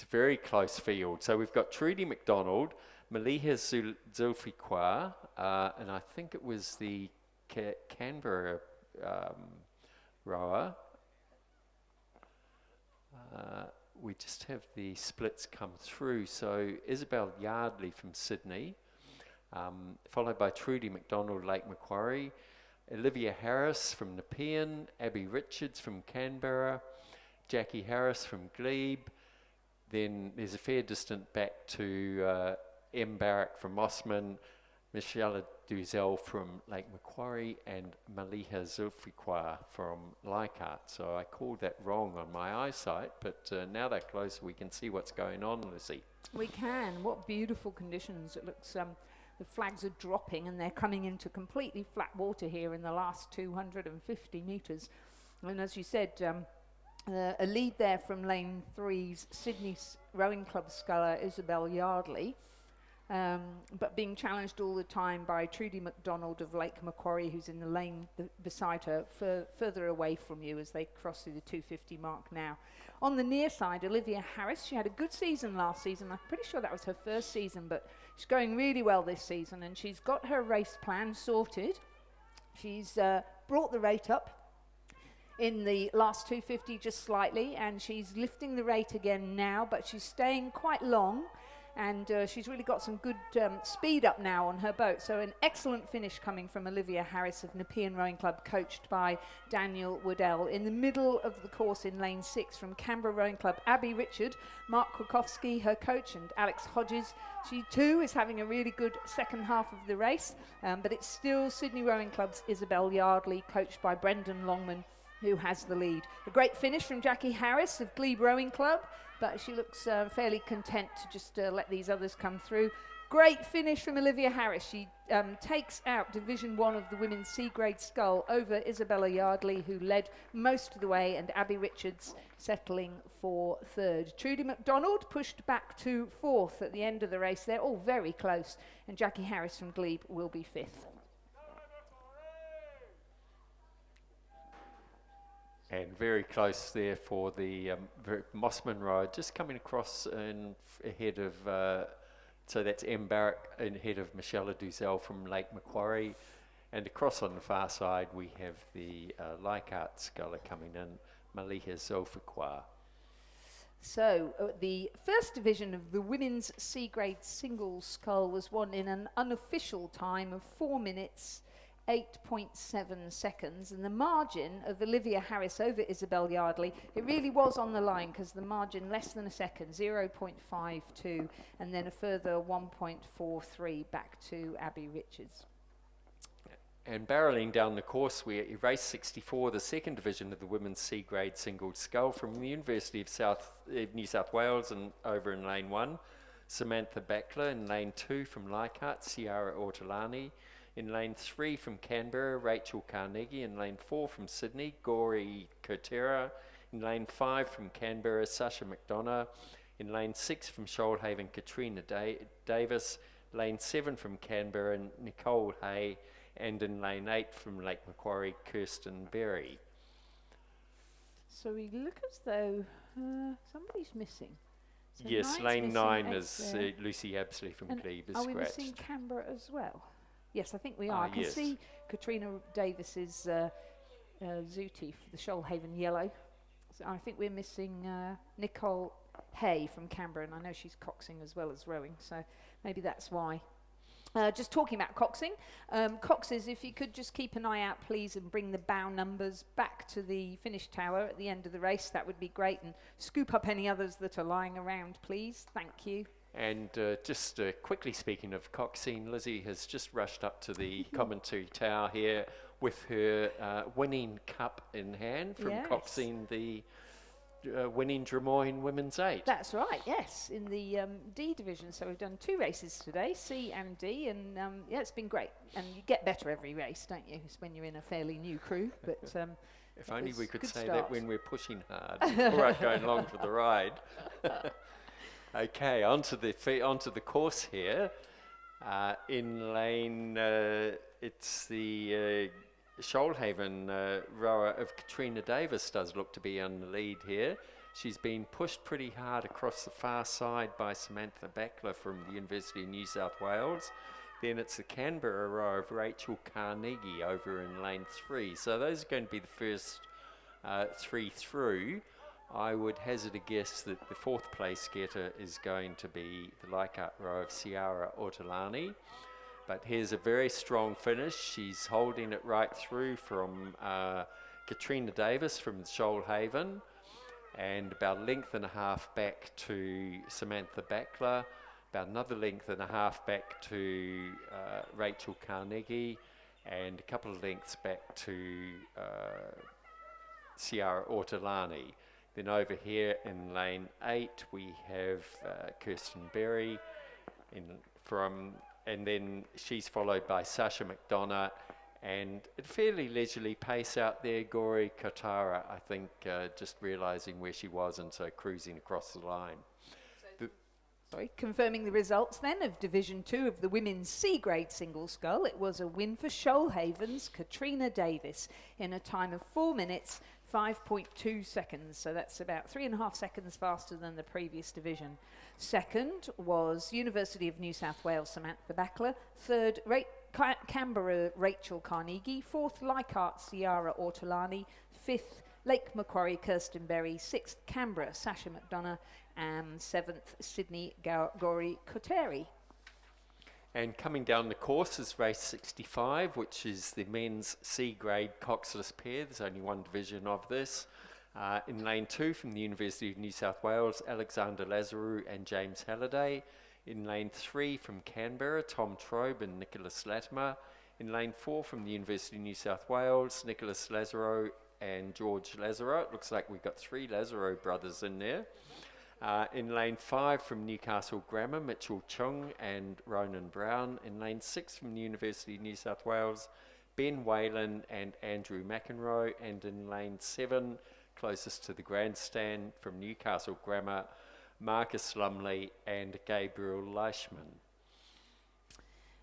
[SPEAKER 6] a very close field. So we've got Trudy McDonald, Maliha Zulfiqua, and I think it was the Canberra rower. We just have the splits come through. So Isabel Yardley from Sydney, followed by Trudy McDonald, Lake Macquarie, Olivia Harris from Nepean, Abby Richards from Canberra, Jackie Harris from Glebe. Then there's a fair distance back to M. Barrack from Mossman, Michelle Duzel from Lake Macquarie, and Maliha Zulfiqua from Leichhardt. So I called that wrong on my eyesight, but now they're close, we can see what's going on, Lizzie.
[SPEAKER 4] We can. What beautiful conditions. It looks the flags are dropping and they're coming into completely flat water here in the last 250 metres. And as you said, a lead there from lane 3's Sydney Rowing Club sculler Isabel Yardley, but being challenged all the time by Trudy McDonald of Lake Macquarie, who's in the lane beside her, further away from you as they cross through the 250 mark now. On the near side, Olivia Harris, she had a good season last season. I'm pretty sure that was her first season, but she's going really well this season, and she's got her race plan sorted. She's brought the rate up in the last 250 just slightly, and she's lifting the rate again now, but she's staying quite long, and she's really got some good speed up now on her boat. So an excellent finish coming from Olivia Harris of Nepean Rowing Club, coached by Daniel Waddell. In the middle of the course in lane 6 from Canberra Rowing Club, Abby Richard, Mark Krakowski, her coach, and Alex Hodges. She too is having a really good second half of the race, but it's still Sydney Rowing Club's Isabel Yardley, coached by Brendan Longman, who has the lead. A great finish from Jackie Harris of Glebe Rowing Club, but she looks fairly content to just let these others come through. Great finish from Olivia Harris. She takes out Division 1 of the women's C-grade scull over Isabella Yardley, who led most of the way, and Abby Richards settling for third. Trudy McDonald pushed back to fourth at the end of the race. They're all very close, and Jackie Harris from Glebe will be fifth.
[SPEAKER 6] And very close there for the Mossman Road, just coming across ahead of, so that's M. Barrack ahead of Michelle Duzel from Lake Macquarie. And across on the far side, we have the Leichhardt sculler coming in, Maliha Zulfikwa.
[SPEAKER 4] So the first division of the women's C-grade singles scull was won in an unofficial time of 4 minutes 8.7 seconds, and the margin of Olivia Harris over Isabel Yardley, it really was on the line, because the margin less than a second, 0.52, and then a further 1.43 back to Abby Richards.
[SPEAKER 6] And barreling down the course, we're at race 64, the second division of the women's C-grade single scull from the University of New South Wales, and over in lane 1, Samantha Backler. In lane 2 from Leichhardt, Ciara Ortolani. In lane 3 from Canberra, Rachel Carnegie. In lane 4 from Sydney, Gori Kotera. In lane 5 from Canberra, Sasha McDonough. In lane 6 from Shoalhaven, Katrina Davis. Lane 7 from Canberra, Nicole Hay. And in lane 8 from Lake Macquarie, Kirsten Berry.
[SPEAKER 4] So we look as though somebody's missing. So
[SPEAKER 6] Yes,
[SPEAKER 4] nine's
[SPEAKER 6] lane
[SPEAKER 4] missing,
[SPEAKER 6] 9
[SPEAKER 4] eight's
[SPEAKER 6] is
[SPEAKER 4] there.
[SPEAKER 6] Lucy Absley from
[SPEAKER 4] And
[SPEAKER 6] Glebe is
[SPEAKER 4] are we
[SPEAKER 6] scratched.
[SPEAKER 4] missing Canberra as well? Yes, I think we are. I can
[SPEAKER 6] yes.
[SPEAKER 4] see Katrina Davis's Zooty for the Shoalhaven Yellow. So I think we're missing Nicole Hay from Canberra, and I know she's coxing as well as rowing, so maybe that's why. Just talking about coxing, coxes, if you could just keep an eye out, please, and bring the bow numbers back to the finish tower at the end of the race, that would be great, and scoop up any others that are lying around, please. Thank you.
[SPEAKER 6] And just quickly speaking of coxing, Lizzie has just rushed up to the commentary tower here with her winning cup in hand from
[SPEAKER 4] Yes.
[SPEAKER 6] coxing the winning Drummoyne Women's 8.
[SPEAKER 4] That's right, yes, in the D division. So we've done 2 races today, C and D, and yeah, it's been great. And you get better every race, don't you? It's when you're in a fairly new crew. But
[SPEAKER 6] If only we could
[SPEAKER 4] good
[SPEAKER 6] say
[SPEAKER 4] start.
[SPEAKER 6] that when we're pushing hard, all right, going along for the ride. Okay, onto the course here. In lane, it's the Shoalhaven rower of Katrina Davis does look to be on the lead here. She's been pushed pretty hard across the far side by Samantha Backler from the University of New South Wales. Then it's the Canberra row of Rachel Carnegie over in lane 3. So those are going to be the first 3 through. I would hazard a guess that the 4th place getter is going to be the Leichhardt row of Ciara Ortolani. But here's a very strong finish. She's holding it right through from Katrina Davis from Shoalhaven, and about a length and a half back to Samantha Backler, about another length and a half back to Rachel Carnegie, and a couple of lengths back to Ciara Ortolani. Then over here in lane 8 we have Kirsten Berry, and then she's followed by Sasha McDonough, and a fairly leisurely pace out there. Gori Kotara, I think, just realising where she was and so cruising across the line.
[SPEAKER 4] Confirming the results then of Division 2 of the women's C-grade single scull. It was a win for Shoalhaven's Katrina Davis in a time of 4 minutes, 5.2 seconds. So that's about 3.5 seconds faster than the previous division. Second was University of New South Wales Samantha Backler. Third, Canberra Rachel Carnegie. Fourth, Leichhardt Ciara Ortolani. Fifth, Lake Macquarie Kirsten Berry. Sixth, Canberra Sasha McDonough. And seventh, Sydney Gori Koteri.
[SPEAKER 6] And coming down the course is race 65, which is the men's C-grade coxless pair. There's only one division of this. In lane 2 from the University of New South Wales, Alexander Lazarou and James Halliday. In lane 3 from Canberra, Tom Trobe and Nicholas Latimer. In lane 4 from the University of New South Wales, Nicholas Lazaro and George Lazaro. It looks like we've got 3 Lazaro brothers in there. In lane 5 from Newcastle Grammar, Mitchell Chung and Ronan Brown. In lane 6 from the University of New South Wales, Ben Whalen and Andrew McEnroe. And in lane 7, closest to the grandstand from Newcastle Grammar, Marcus Lumley and Gabriel Leishman.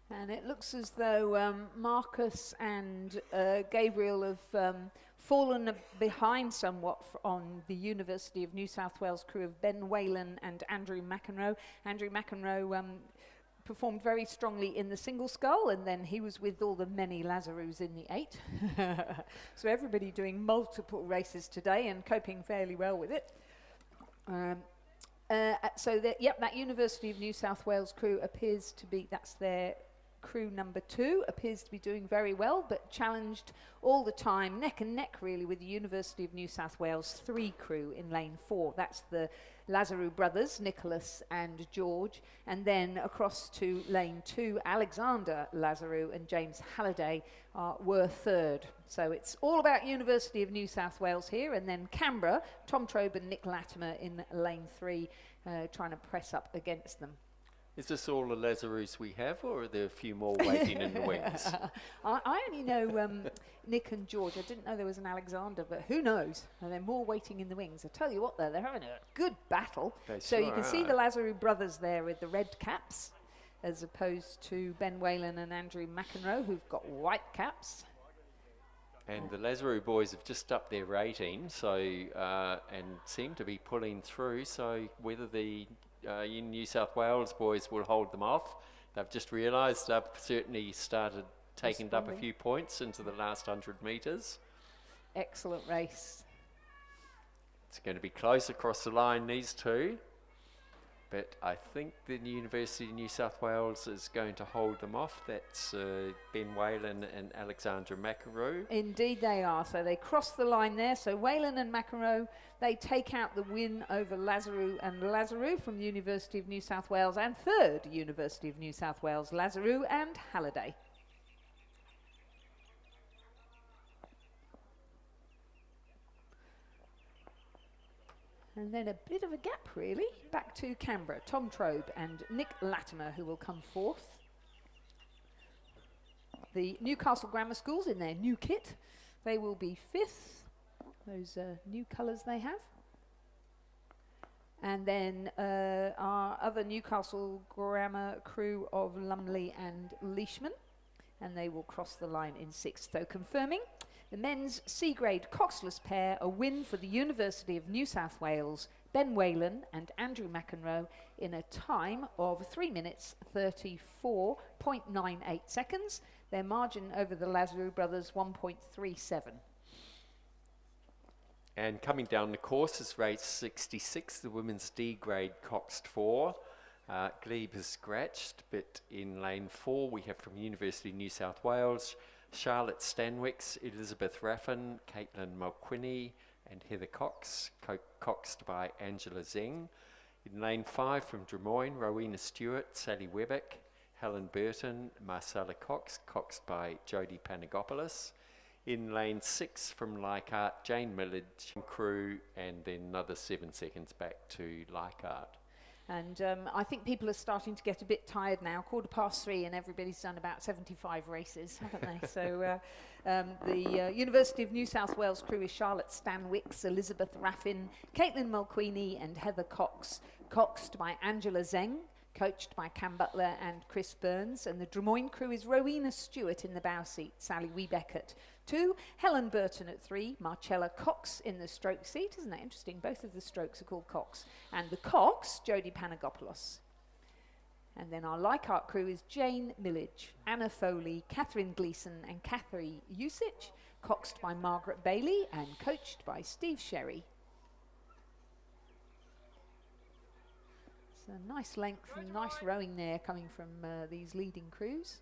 [SPEAKER 4] And it looks as though Marcus and Gabriel have fallen behind somewhat on the University of New South Wales crew of Ben Whalen and Andrew McEnroe. Andrew McEnroe performed very strongly in the single scull, and then he was with all the many Lazarus in the 8. So everybody doing multiple races today and coping fairly well with it. So that University of New South Wales crew appears to be, that's their crew number 2, appears to be doing very well, but challenged all the time, neck and neck really, with the University of New South Wales 3 crew in lane 4. That's the Lazarou brothers, Nicholas and George, and then across to lane 2, Alexander Lazarou and James Halliday were 3rd. So it's all about University of New South Wales here, and then Canberra, Tom Trobe and Nick Latimer in lane 3, trying to press up against them.
[SPEAKER 6] Is this all the Lazarus we have, or are there a few more waiting in the wings?
[SPEAKER 4] I only know Nick and George. I didn't know there was an Alexander, but who knows? Are there more waiting in the wings? I tell you what, they're having a good battle. So you can see the Lazarou brothers there with the red caps, as opposed to Ben Whalen and Andrew McEnroe, who've got white caps.
[SPEAKER 6] And the Lazarou boys have just upped their rating, so and seem to be pulling through. So whether the New South Wales boys will hold them off, they've just realised they've certainly started taking up a few points into the last 100 metres.
[SPEAKER 4] Excellent race.
[SPEAKER 6] It's going to be close across the line, these two. But I think the University of New South Wales is going to hold them off. That's Ben Whalen and Alexandra McEnroe.
[SPEAKER 4] Indeed they are. So they cross the line there. So Whalen and McEnroe, they take out the win over Lazarou and Lazarou from the University of New South Wales. And 3rd, University of New South Wales, Lazarou and Halliday. And then a bit of a gap, really. Back to Canberra. Tom Trobe and Nick Latimer, who will come 4th. The Newcastle Grammar Schools in their new kit, they will be 5th. Those new colours they have. And then our other Newcastle Grammar crew of Lumley and Leishman. And they will cross the line in 6th. So confirming the men's C-grade coxless pair, a win for the University of New South Wales, Ben Whalen and Andrew McEnroe in a time of 3 minutes 34.98 seconds. Their margin over the Lazarou brothers 1.37.
[SPEAKER 6] And coming down the course is race 66, the women's D-grade coxed 4. Glebe has scratched, but in lane 4 we have from University of New South Wales, Charlotte Stanwicks, Elizabeth Raffin, Caitlin Mulquinny and Heather Cox, coxed by Angela Zeng. In lane 5 from Drummoyne, Rowena Stewart, Sally Webbick, Helen Burton, Marcella Cox, coxed by Jodie Panagopoulos. In lane 6 from Leichhardt, Jane Millage crew, and then another 7 seconds back to Leichhardt.
[SPEAKER 4] And I think people are starting to get a bit tired now. 3:15 and everybody's done about 75 races, haven't they? So the University of New South Wales crew is Charlotte Stanwicks, Elizabeth Raffin, Caitlin Mulqueeny and Heather Cox, coxed by Angela Zeng, coached by Cam Butler and Chris Burns. And the Drummoyne crew is Rowena Stewart in the bow seat, Sally Wiebeck at 2, Helen Burton at 3, Marcella Cox in the stroke seat. Isn't that interesting? Both of the strokes are called Cox. And the Cox, Jodie Panagopoulos. And then our Leichhardt crew is Jane Millage, Anna Foley, Catherine Gleeson and Catherine Usich, coxed by Margaret Bailey and coached by Steve Sherry. It's a nice length and nice rowing there coming from these leading crews.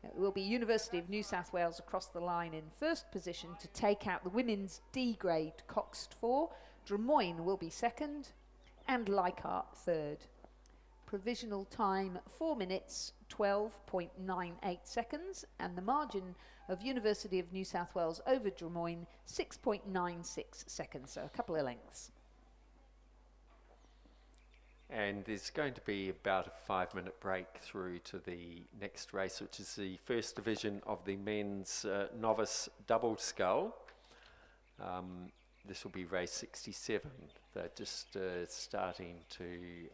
[SPEAKER 4] It will be University of New South Wales across the line in first position to take out the women's D grade coxed 4. Drummoyne will be second and Leichhardt third. Provisional time 4 minutes 12.98 seconds and the margin of University of New South Wales over Drummoyne 6.96 seconds, so a couple of lengths.
[SPEAKER 6] And there's going to be about a 5-minute break through to the next race, which is the first division of the men's novice double scull. This will be race 67. They're just starting to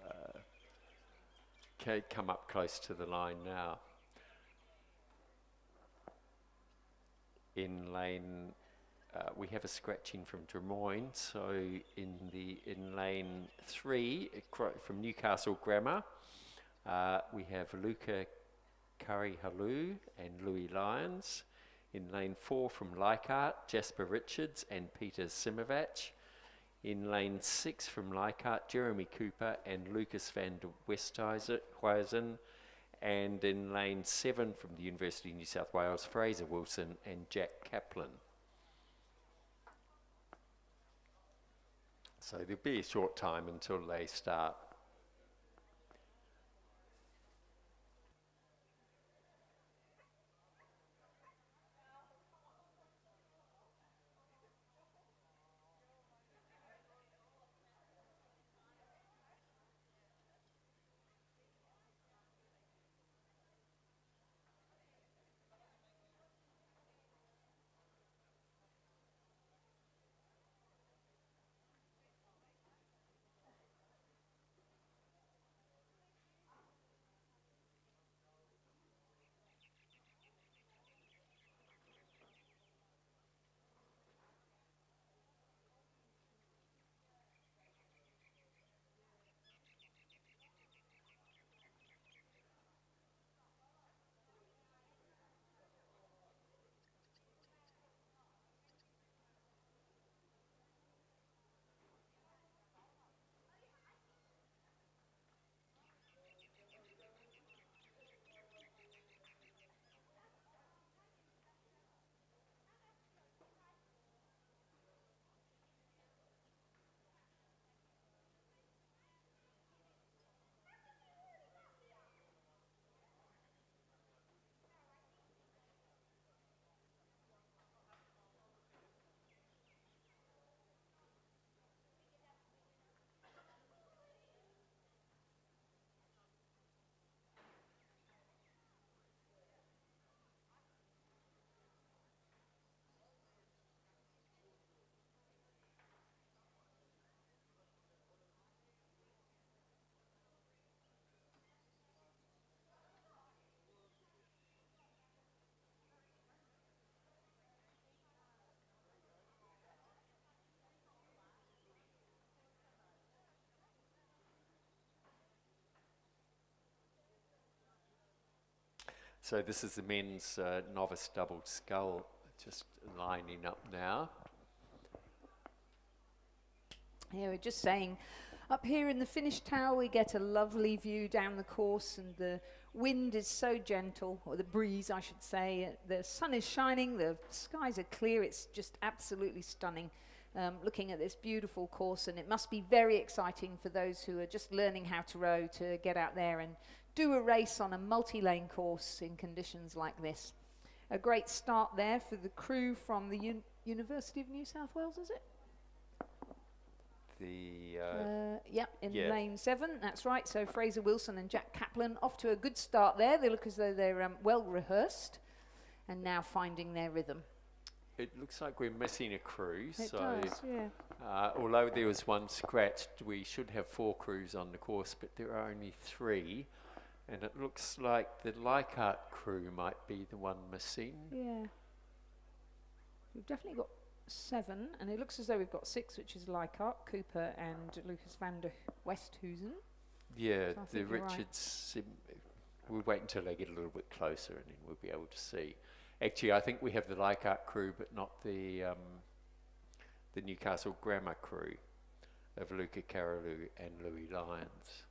[SPEAKER 6] come up close to the line now. In lane, we have a scratching from Drummoyne, so in lane 3 from Newcastle Grammar, we have Luca Curry-Halu and Louis Lyons. In lane 4 from Leichhardt, Jasper Richards and Peter Simovac. In lane 6 from Leichhardt, Jeremy Cooper and Lucas van der Westhuizen. And in lane 7 from the University of New South Wales, Fraser Wilson and Jack Kaplan. So there'll be a short time until they start. So this is the men's novice double scull, just lining up now.
[SPEAKER 4] Yeah, we're just saying, up here in the finish tower we get a lovely view down the course and the wind is so gentle, or the breeze I should say. The sun is shining, the skies are clear, it's just absolutely stunning. Looking at this beautiful course, and it must be very exciting for those who are just learning how to row to get out there and do a race on a multi-lane course in conditions like this. A great start there for the crew from the University of New South Wales, is it?
[SPEAKER 6] the
[SPEAKER 4] Yep, in
[SPEAKER 6] yeah.
[SPEAKER 4] lane 7, that's right. So Fraser Wilson and Jack Kaplan off to a good start there. They look as though they're well rehearsed and now finding their rhythm.
[SPEAKER 6] It looks like we're missing a crew.
[SPEAKER 4] It
[SPEAKER 6] so
[SPEAKER 4] does, yeah.
[SPEAKER 6] although there was one scratched, we should have 4 crews on the course, but there are only 3. And it looks like the Leichhardt crew might be the one missing.
[SPEAKER 4] Yeah. We've definitely got 7, and it looks as though we've got 6, which is Leichhardt, Cooper, and Lucas van der Westhuizen.
[SPEAKER 6] Yeah,
[SPEAKER 4] So I
[SPEAKER 6] the
[SPEAKER 4] think you're right.
[SPEAKER 6] Richards, we'll wait until they get a little bit closer and then we'll be able to see. Actually, I think we have the Leichhardt crew, but not the Newcastle Grammar crew of Luca Carolou and Louis Lyons.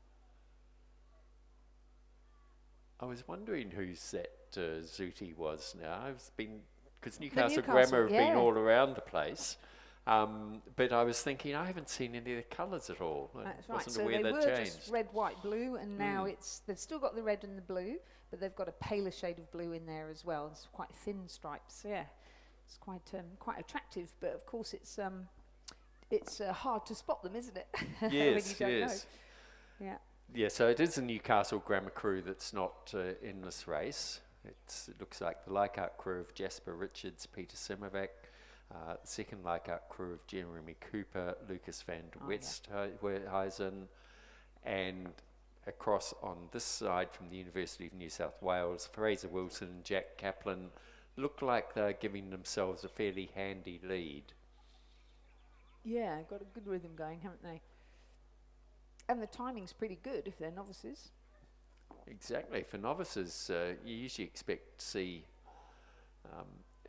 [SPEAKER 6] I was wondering whose that Zooty was now. I've been, because Newcastle Grammar have been all around the place. But I was thinking, I haven't seen any of the colours at all.
[SPEAKER 4] That's
[SPEAKER 6] I
[SPEAKER 4] right.
[SPEAKER 6] wasn't
[SPEAKER 4] So
[SPEAKER 6] aware
[SPEAKER 4] they
[SPEAKER 6] they'd
[SPEAKER 4] were
[SPEAKER 6] changed.
[SPEAKER 4] just red, white, blue, and now they've still got the red and the blue, but they've got a paler shade of blue in there as well. It's quite thin stripes. Yeah, it's quite attractive. But of course, it's hard to spot them, isn't it? When you
[SPEAKER 6] Yes,
[SPEAKER 4] don't
[SPEAKER 6] yes.
[SPEAKER 4] know. Yeah.
[SPEAKER 6] Yeah, so it is a Newcastle Grammar crew that's not in this race. It looks like the Leichhardt crew of Jasper Richards, Peter Simovac, second Leichhardt crew of Jeremy Cooper, Lucas van der Westhuizen, and across on this side from the University of New South Wales, Fraser Wilson and Jack Kaplan look like they're giving themselves a fairly handy lead.
[SPEAKER 4] Yeah, got a good rhythm going, haven't they? And the timing's pretty good if they're novices.
[SPEAKER 6] Exactly. For novices, you usually expect to see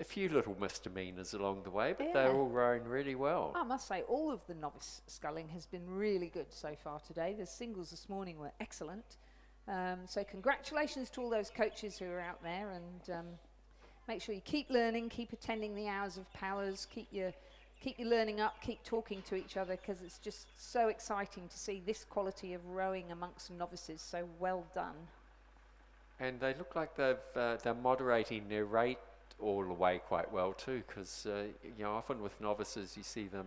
[SPEAKER 6] a few little misdemeanors along the way, but they're all rowing really well.
[SPEAKER 4] I must say, all of the novice sculling has been really good so far today. The singles this morning were excellent. So congratulations to all those coaches who are out there, and make sure you keep learning, keep attending the hours of powers, keep your learning up, keep talking to each other, because it's just so exciting to see this quality of rowing amongst novices. So well done.
[SPEAKER 6] And they look like they're moderating their rate all the way quite well too, because often with novices you see them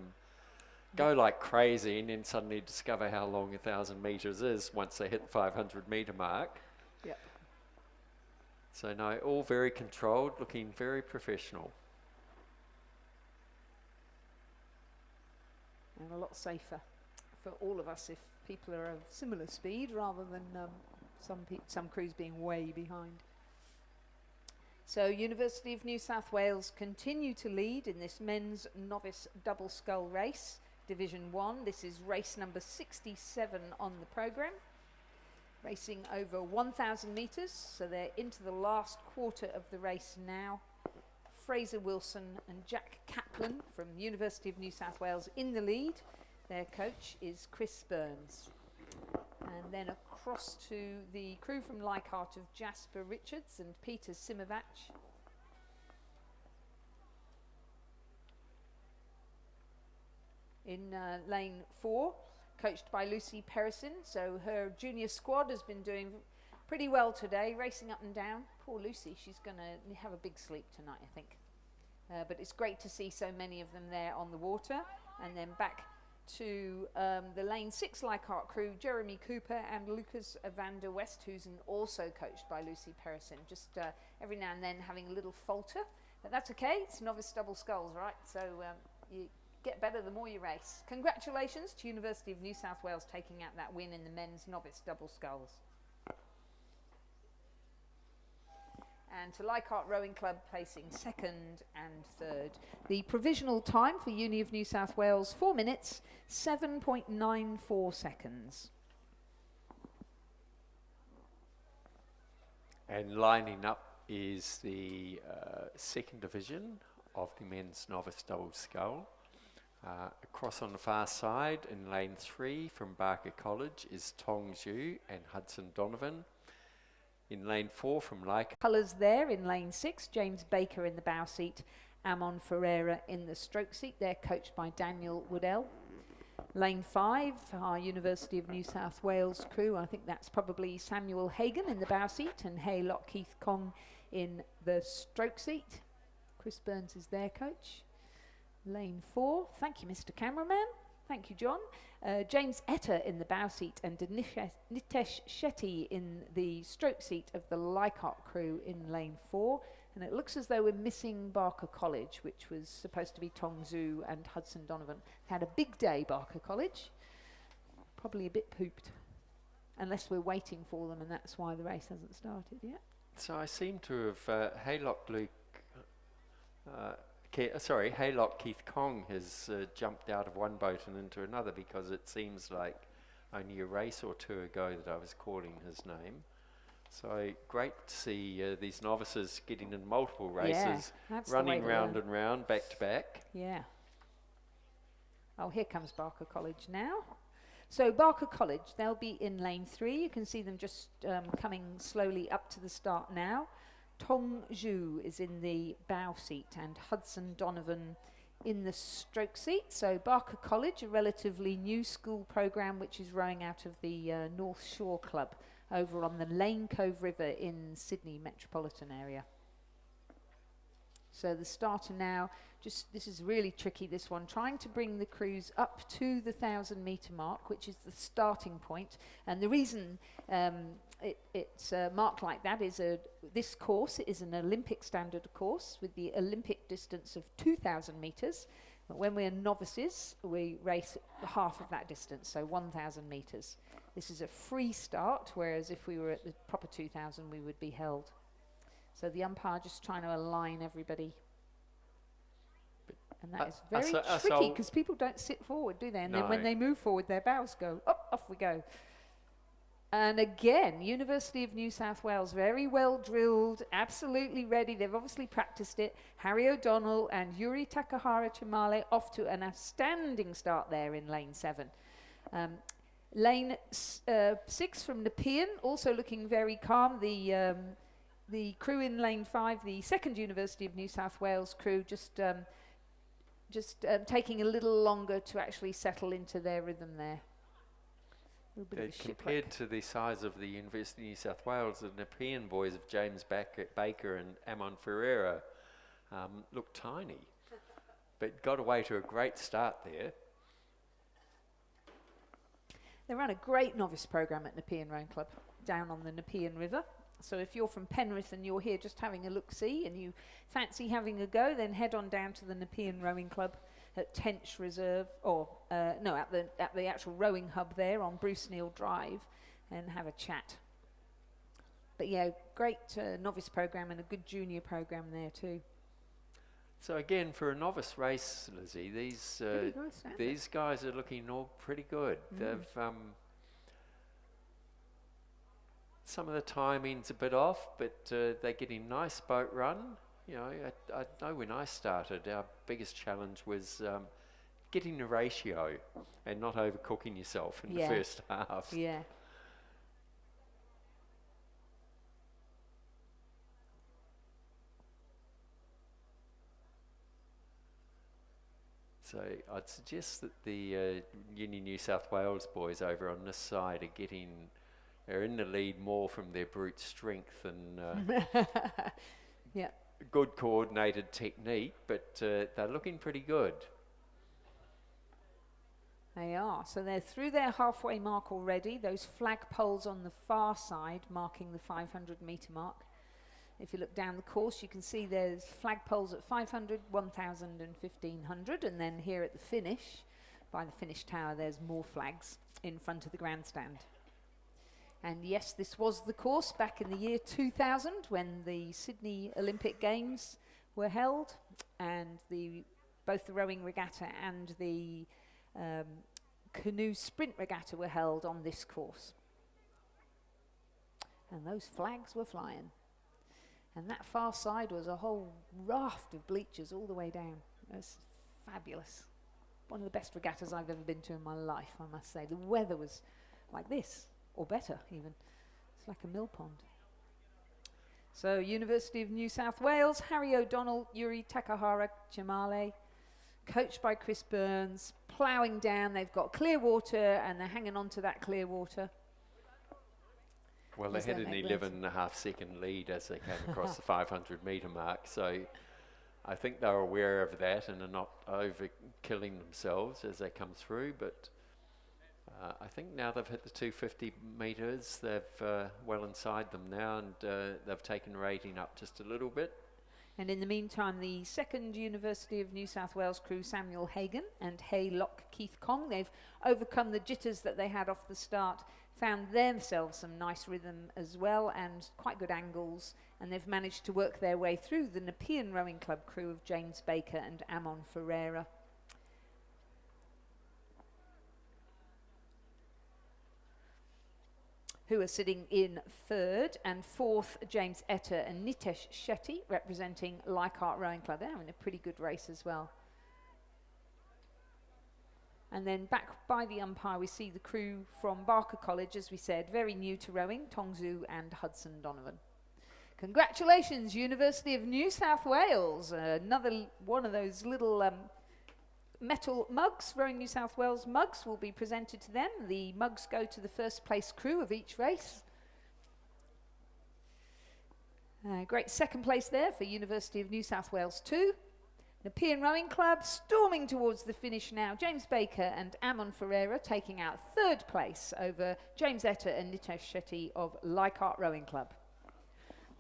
[SPEAKER 6] go like crazy and then suddenly discover how long 1,000 metres is once they hit the 500 metre mark.
[SPEAKER 4] Yep.
[SPEAKER 6] So no, all very controlled, looking very professional.
[SPEAKER 4] And a lot safer for all of us if people are of similar speed rather than some crews being way behind. So University of New South Wales continue to lead in this men's novice double scull race, Division 1. This is race number 67 on the programme. Racing over 1,000 metres, so they're into the last quarter of the race now. Fraser Wilson and Jack Kaplan from the University of New South Wales in the lead. Their coach is Chris Burns. And then across to the crew from Leichhardt of Jasper Richards and Peter Simovac. In lane 4, coached by Lucy Perrison. So her junior squad has been doing pretty well today, racing up and down. Poor Lucy, she's going to have a big sleep tonight, I think. But it's great to see so many of them there on the water. And then back to the lane 6 Leichhardt crew, Jeremy Cooper and Lucas van der Westhuizen, also coached by Lucy Perrison. Just every now and then having a little falter, but that's okay. It's novice double sculls, right? So you get better the more you race. Congratulations to University of New South Wales taking out that win in the men's novice double sculls. And to Leichhardt Rowing Club placing 2nd and 3rd. The provisional time for Uni of New South Wales, 4 minutes, 7.94 seconds.
[SPEAKER 6] And lining up is the 2nd division of the men's novice double scull. Across on the far side in lane 3 from Barker College is Tong Zhu and Hudson Donovan. In lane 4 from Leichhardt.
[SPEAKER 4] Colours there in lane 6, James Baker in the bow seat, Amon Ferreira in the stroke seat. They're coached by Daniel Woodell. Lane 5, our University of New South Wales crew. I think that's probably Samuel Hagan in the bow seat and Haylock Keith Kong in the stroke seat. Chris Burns is their coach. Lane 4, thank you Mr. Cameraman. Thank you, John. James Etta in the bow seat and Nitesh Shetty in the stroke seat of the Leichhardt crew in lane 4. And it looks as though we're missing Barker College, which was supposed to be Tong Zhu and Hudson Donovan. Had a big day, Barker College. Probably a bit pooped. Unless we're waiting for them, and that's why the race hasn't started yet.
[SPEAKER 6] So I seem to have Haylock Keith Kong has jumped out of one boat and into another, because it seems like only a race or two ago that I was calling his name. So great to see these novices getting in multiple races, running round and round, back to back.
[SPEAKER 4] Yeah. Oh, here comes Barker College now. So Barker College, they'll be in lane 3. You can see them just coming slowly up to the start now. Tong Zhu is in the bow seat and Hudson Donovan in the stroke seat. So Barker College, a relatively new school program which is rowing out of the North Shore Club over on the Lane Cove River in Sydney metropolitan area. So the starter now, this is really tricky, this one, trying to bring the crews up to the 1,000 metre mark, which is the starting point. And the reason it's marked like that is this course is an Olympic standard course with the Olympic distance of 2,000 metres. But when we're novices, we race half of that distance, so 1,000 metres. This is a free start, whereas if we were at the proper 2,000, we would be held. So the umpire just trying to align everybody. And that is very tricky, because people don't sit forward, do they? And then when they move forward, their bows go, up, off we go. And again, University of New South Wales, very well drilled, absolutely ready. They've obviously practiced it. Harry O'Donnell and Yuri Takahara Chimale off to an outstanding start there in lane 7. Lane 6 from Nepean, also looking very calm. The crew in lane 5, the second University of New South Wales crew, just taking a little longer to actually settle into their rhythm there.
[SPEAKER 6] Compared to the size of the University of New South Wales, the Nepean boys of James Baker and Amon Ferreira look tiny, but got away to a great start there.
[SPEAKER 4] They run a great novice program at Nepean Rowing Club down on the Nepean River. So if you're from Penrith and you're here just having a look-see and you fancy having a go, then head on down to the Nepean Rowing Club at Tench Reserve, or at the actual rowing hub there on Bruce Neal Drive, and have a chat. But yeah, great novice program and a good junior program there too.
[SPEAKER 6] So again, for a novice race, Lizzie, these guys are looking all pretty good. They've some of the timing's a bit off, but they're getting nice boat run. You know, I know when I started, our biggest challenge was getting the ratio and not overcooking yourself in the first half.
[SPEAKER 4] Yeah.
[SPEAKER 6] So I'd suggest that the Uni New South Wales boys over on this side are in the lead more from their brute strength and good coordinated technique, but they're looking pretty good.
[SPEAKER 4] They are. So they're through their halfway mark already. Those flag poles on the far side marking the 500 metre mark. If you look down the course, you can see there's flag poles at 500, 1,000 and 1,500. And then here at the finish, by the finish tower, there's more flags in front of the grandstand. And yes, this was the course back in the year 2000 when the Sydney Olympic Games were held, and both the rowing regatta and the canoe sprint regatta were held on this course. And those flags were flying. And that far side was a whole raft of bleachers all the way down. It was fabulous. One of the best regattas I've ever been to in my life, I must say. The weather was like this, or better even. It's like a mill pond. So University of New South Wales, Harry O'Donnell, Yuri Takahara Chimale, coached by Chris Burns, ploughing down. They've got clear water and they're hanging on to that clear water.
[SPEAKER 6] Well, they had an 11.5 second lead as they came across the 500 metre mark, so I think they're aware of that and are not over killing themselves as they come through, but I think now they've hit the 250 metres, they've well inside them now, and they've taken rating up just a little bit.
[SPEAKER 4] And in the meantime, the second University of New South Wales crew, Samuel Hagan and Haylock Keith Kong, they've overcome the jitters that they had off the start, found themselves some nice rhythm as well and quite good angles, and they've managed to work their way through the Nepean Rowing Club crew of James Baker and Amon Ferreira. Who are sitting in third, and fourth, James Etta and Nitesh Shetty, representing Leichhardt Rowing Club. They're having a pretty good race as well. And then back by the umpire, we see the crew from Barker College, as we said, very new to rowing, Tongzu and Hudson Donovan. Congratulations, University of New South Wales. Another one of those little metal mugs, Rowing New South Wales mugs, will be presented to them. The mugs go to the first place crew of each race. Great second place there for University of New South Wales 2. Nepean Rowing Club storming towards the finish now. James Baker and Amon Ferreira taking out third place over James Etta and Nitesh Shetty of Leichhardt Rowing Club.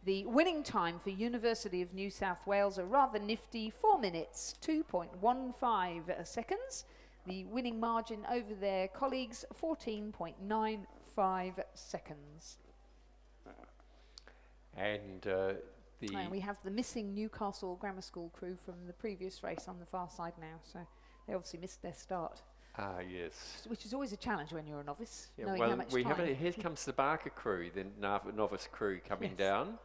[SPEAKER 4] The winning time for University of New South Wales, a rather nifty 4 minutes, 2.15 seconds. The winning margin over their colleagues, 14.95 seconds.
[SPEAKER 6] And
[SPEAKER 4] and we have the missing Newcastle Grammar School crew from the previous race on the far side now, so they obviously missed their start.
[SPEAKER 6] Yes.
[SPEAKER 4] Which is always a challenge when you're a novice,
[SPEAKER 6] Yeah,
[SPEAKER 4] knowing
[SPEAKER 6] well,
[SPEAKER 4] how much
[SPEAKER 6] we
[SPEAKER 4] time.
[SPEAKER 6] have here comes the Barker crew, the novice crew coming
[SPEAKER 4] Yes.
[SPEAKER 6] down.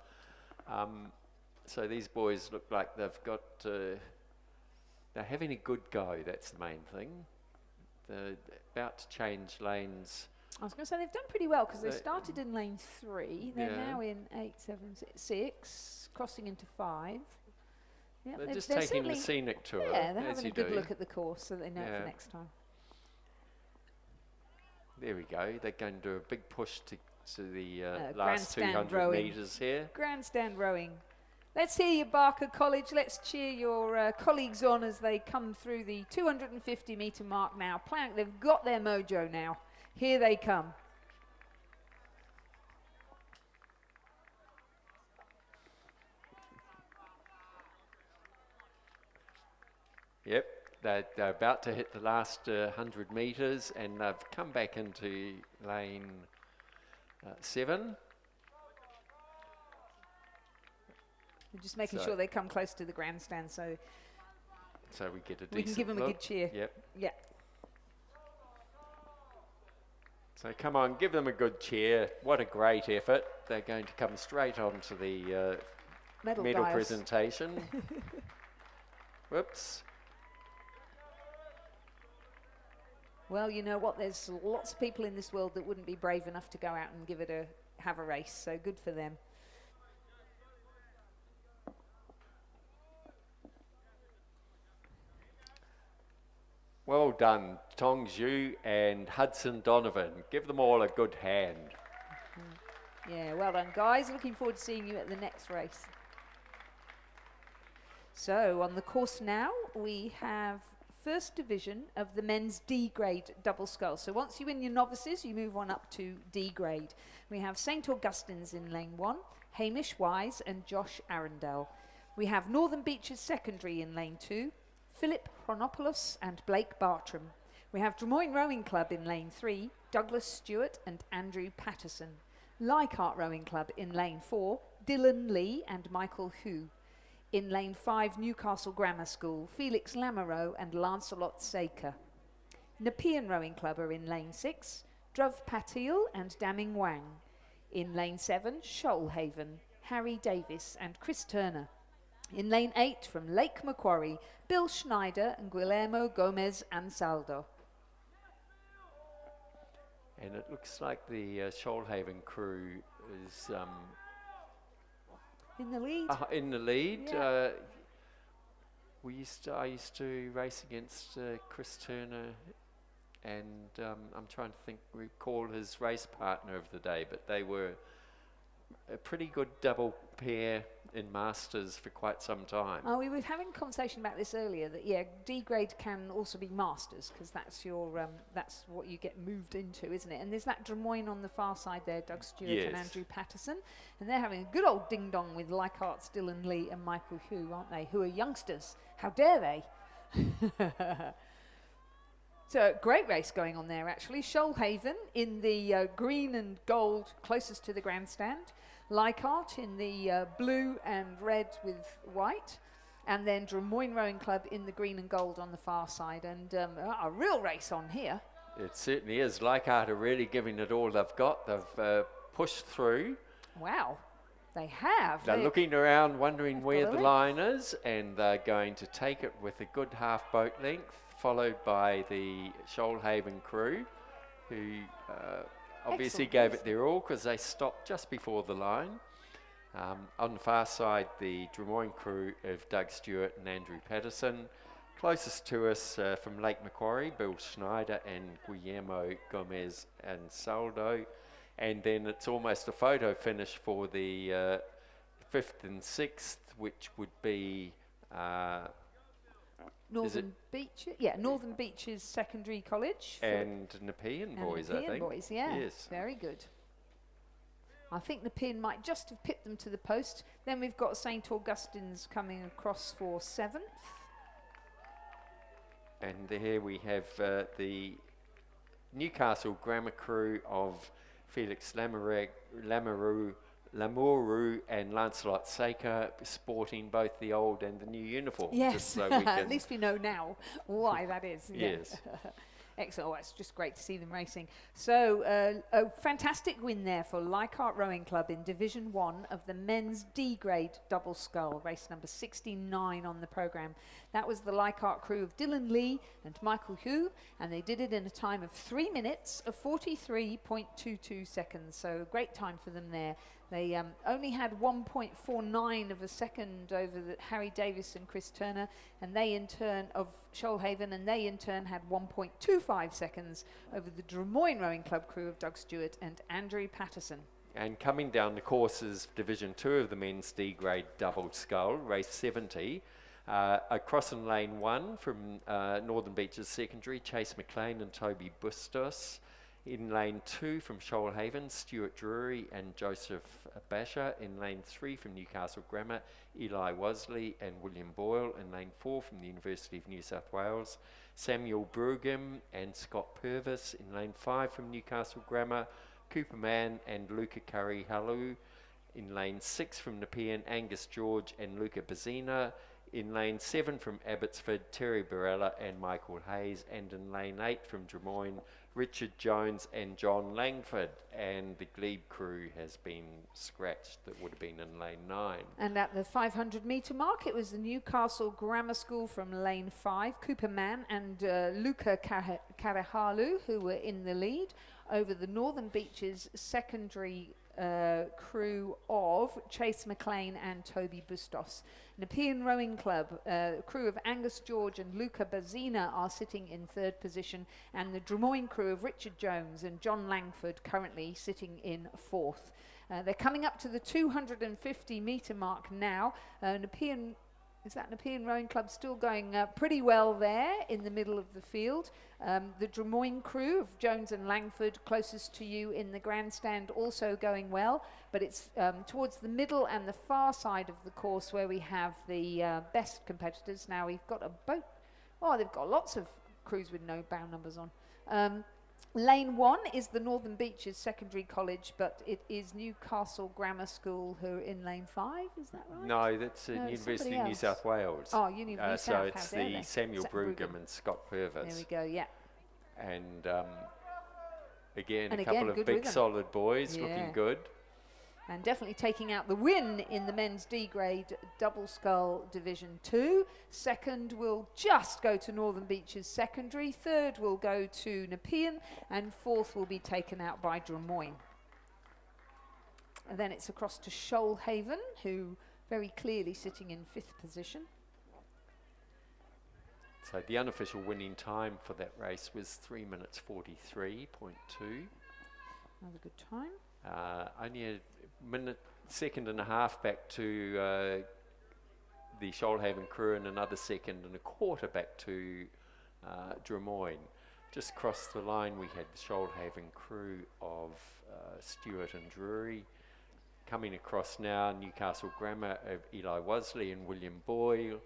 [SPEAKER 6] So these boys look like they've got, they're having a good go, that's the main thing. They're about to change lanes.
[SPEAKER 4] I was going to say they've done pretty well because they
[SPEAKER 6] They-
[SPEAKER 4] started in lane 3. They're
[SPEAKER 6] Yeah.
[SPEAKER 4] now in 8, 7, 6, crossing into 5. Yeah,
[SPEAKER 6] They're just
[SPEAKER 4] they're
[SPEAKER 6] taking the
[SPEAKER 4] certainly-
[SPEAKER 6] scenic tour,
[SPEAKER 4] Yeah, they're
[SPEAKER 6] as
[SPEAKER 4] having
[SPEAKER 6] you
[SPEAKER 4] a good
[SPEAKER 6] do.
[SPEAKER 4] look at the course so they know it
[SPEAKER 6] Yeah.
[SPEAKER 4] for next time.
[SPEAKER 6] There we go. They're going to do a big push to the last
[SPEAKER 4] grandstand
[SPEAKER 6] 200
[SPEAKER 4] rowing.
[SPEAKER 6] metres here.
[SPEAKER 4] Grandstand rowing. Let's hear you, Barker College. Let's cheer your colleagues on as they come through the 250 metre mark now. They've got their mojo now. Here they come.
[SPEAKER 6] Yep, they're about to hit the last 100 metres, and they've come back into lane 7.
[SPEAKER 4] They're just making
[SPEAKER 6] So-
[SPEAKER 4] sure they come close to the grandstand so
[SPEAKER 6] So we get a decent
[SPEAKER 4] we can give them a
[SPEAKER 6] look.
[SPEAKER 4] good cheer.
[SPEAKER 6] Yep.
[SPEAKER 4] Yeah.
[SPEAKER 6] So come on, give them a good cheer. What a great effort. They're going to come straight on to the
[SPEAKER 4] Medal
[SPEAKER 6] medal
[SPEAKER 4] dials.
[SPEAKER 6] presentation. Whoops.
[SPEAKER 4] Well, you know what? There's lots of people in this world that wouldn't be brave enough to go out and have a race. So good for them.
[SPEAKER 6] Well done, Tong Zhu and Hudson Donovan. Give them all a good hand.
[SPEAKER 4] Yeah, well done, guys. Looking forward to seeing you at the next race. So on the course now, we have first division of the men's D grade double sculls. So once you win your novices, you move on up to D grade. We have St. Augustine's in lane 1, Hamish Wise and Josh Arundel. We have Northern Beaches Secondary in lane 2, Philip Chronopoulos and Blake Bartram. We have Drummoyne Rowing Club in lane 3, Douglas Stewart and Andrew Patterson. Leichhardt Rowing Club in lane 4, Dylan Lee and Michael Hu. In lane 5, Newcastle Grammar School, Felix Lamoureux and Lancelot Saker. Nepean Rowing Club are in lane 6, Druv Patil and Damming Wang. In lane 7, Shoalhaven, Harry Davis and Chris Turner. In lane 8, from Lake Macquarie, Bill Schneider and Guillermo Gomez Ansaldo.
[SPEAKER 6] And it looks like the Shoalhaven crew is
[SPEAKER 4] In the lead.
[SPEAKER 6] in the lead.
[SPEAKER 4] Yeah.
[SPEAKER 6] I used to race against Chris Turner, and I'm trying to recall his race partner of the day, but they were a pretty good double pair in Masters for quite some time.
[SPEAKER 4] Oh, we were having a conversation about this earlier. That D grade can also be Masters because that's that's what you get moved into, isn't it? And there's that Des Moines on the far side there, Doug Stewart and
[SPEAKER 6] Yes.
[SPEAKER 4] Andrew Patterson, and they're having a good old ding dong with Leichhardt's Dylan Lee and Michael Hu, aren't they? Who are youngsters? How dare they? So great race going on there actually. Shoalhaven in the green and gold closest to the grandstand. Leichhardt in the blue and red with white. And then Des Moines Rowing Club in the green and gold on the far side. And a real race on here.
[SPEAKER 6] It certainly is. Leichhardt are really giving it all they've got. They've pushed through.
[SPEAKER 4] Wow, they have.
[SPEAKER 6] They're looking around wondering where
[SPEAKER 4] got a
[SPEAKER 6] the
[SPEAKER 4] link.
[SPEAKER 6] line is, and they're going to take it with a good half boat length, followed by the Shoalhaven crew, who obviously
[SPEAKER 4] Excellent
[SPEAKER 6] gave
[SPEAKER 4] race.
[SPEAKER 6] it their all because they stopped just before the line. On the far side, the Des Moines crew of Doug Stewart and Andrew Patterson. Closest to us from Lake Macquarie, Bill Schneider and Guillermo Gomez and Saldo. And then it's almost a photo finish for the 5th and 6th, which would be
[SPEAKER 4] Northern Beaches. Yeah, Northern Beaches Secondary College.
[SPEAKER 6] and Nepean boys, I
[SPEAKER 4] Nepean
[SPEAKER 6] think.
[SPEAKER 4] boys, yeah.
[SPEAKER 6] Yes.
[SPEAKER 4] Very good. I think Nepean might just have pipped them to the post. Then we've got St. Augustine's coming across for 7th.
[SPEAKER 6] And here we have the Newcastle Grammar crew of Felix Lamoureux and Lancelot Saker sporting both the old and the new uniform.
[SPEAKER 4] Yes,
[SPEAKER 6] Just so we can
[SPEAKER 4] at least we know now why that is. Yeah.
[SPEAKER 6] Yes.
[SPEAKER 4] Excellent. Oh, it's just great to see them racing. So, a fantastic win there for Leichhardt Rowing Club in Division 1 of the men's D grade double scull, race number 69 on the programme. That was the Leichhardt crew of Dylan Lee and Michael Hu, and they did it in a time of 3 minutes of 43.22 seconds. So, a great time for them there. They only had 1.49 of a second over Harry Davis and Chris Turner, and they in turn of Shoalhaven, and they in turn had 1.25 seconds over the Des Moines Rowing Club crew of Doug Stewart and Andrew Patterson.
[SPEAKER 6] And coming down the course is Division 2 of the men's D grade double scull, race 70. Across in lane 1 from Northern Beaches Secondary, Chase McLean and Toby Bustos. In lane 2 from Shoalhaven, Stuart Drury and Joseph Basher. In lane 3 from Newcastle Grammar, Eli Wosley and William Boyle. In lane 4 from the University of New South Wales, Samuel Brugim and Scott Purvis. In lane 5 from Newcastle Grammar, Cooper Mann and Luca Curry-Halu. In lane 6 from Nepean, Angus George and Luca Bazina. In lane 7 from Abbotsford, Terry Barella and Michael Hayes. And in lane 8 from Des Moines, Richard Jones and John Langford. And the Glebe crew has been scratched. That would have been in lane 9.
[SPEAKER 4] And at the 500 metre mark, it was the Newcastle Grammar School from lane 5, Cooper Mann and Luca Karahalu, who were in the lead, over the Northern Beaches secondary crew of Chase McLean and Toby Bustos. Nepean Rowing Club, crew of Angus George and Luca Bazina are sitting in 3rd position, and the Des Moines crew of Richard Jones and John Langford currently sitting in 4th. They're coming up to the 250 metre mark now. Nepean Rowing Club still going pretty well there in the middle of the field. The Des Moines crew of Jones and Langford closest to you in the grandstand also going well, but it's towards the middle and the far side of the course where we have the best competitors. Now we've got a boat. Oh, they've got lots of crews with no bow numbers on. Lane 1 is the Northern Beaches Secondary College, but it is Newcastle Grammar School who are in lane 5, is that right?
[SPEAKER 6] No, that's
[SPEAKER 4] No, it's
[SPEAKER 6] University
[SPEAKER 4] somebody
[SPEAKER 6] of New
[SPEAKER 4] else.
[SPEAKER 6] South Wales.
[SPEAKER 4] Oh, New South.
[SPEAKER 6] So it's
[SPEAKER 4] how dare
[SPEAKER 6] the
[SPEAKER 4] they?
[SPEAKER 6] Samuel
[SPEAKER 4] Brugum.
[SPEAKER 6] Brugum and Scott Purvis.
[SPEAKER 4] There we go, yeah.
[SPEAKER 6] And again,
[SPEAKER 4] And
[SPEAKER 6] a
[SPEAKER 4] again,
[SPEAKER 6] couple of
[SPEAKER 4] good
[SPEAKER 6] big
[SPEAKER 4] rhythm.
[SPEAKER 6] solid boys
[SPEAKER 4] Yeah.
[SPEAKER 6] looking good.
[SPEAKER 4] And definitely taking out the win in the men's D grade double scull Division 2. 2nd will just go to Northern Beaches Secondary. 3rd will go to Nepean, and 4th will be taken out by Des Moines. And then it's across to Shoalhaven, who very clearly sitting in 5th position.
[SPEAKER 6] So the unofficial winning time for that race was 3 minutes 43.2.
[SPEAKER 4] Another good time.
[SPEAKER 6] Only a second and a half back to the Shoalhaven crew, and another second and a quarter back to Drummoyne. Just across the line we had the Shoalhaven crew of Stewart and Drury. Coming across now, Newcastle Grammar of Eli Wosley and William Boyle.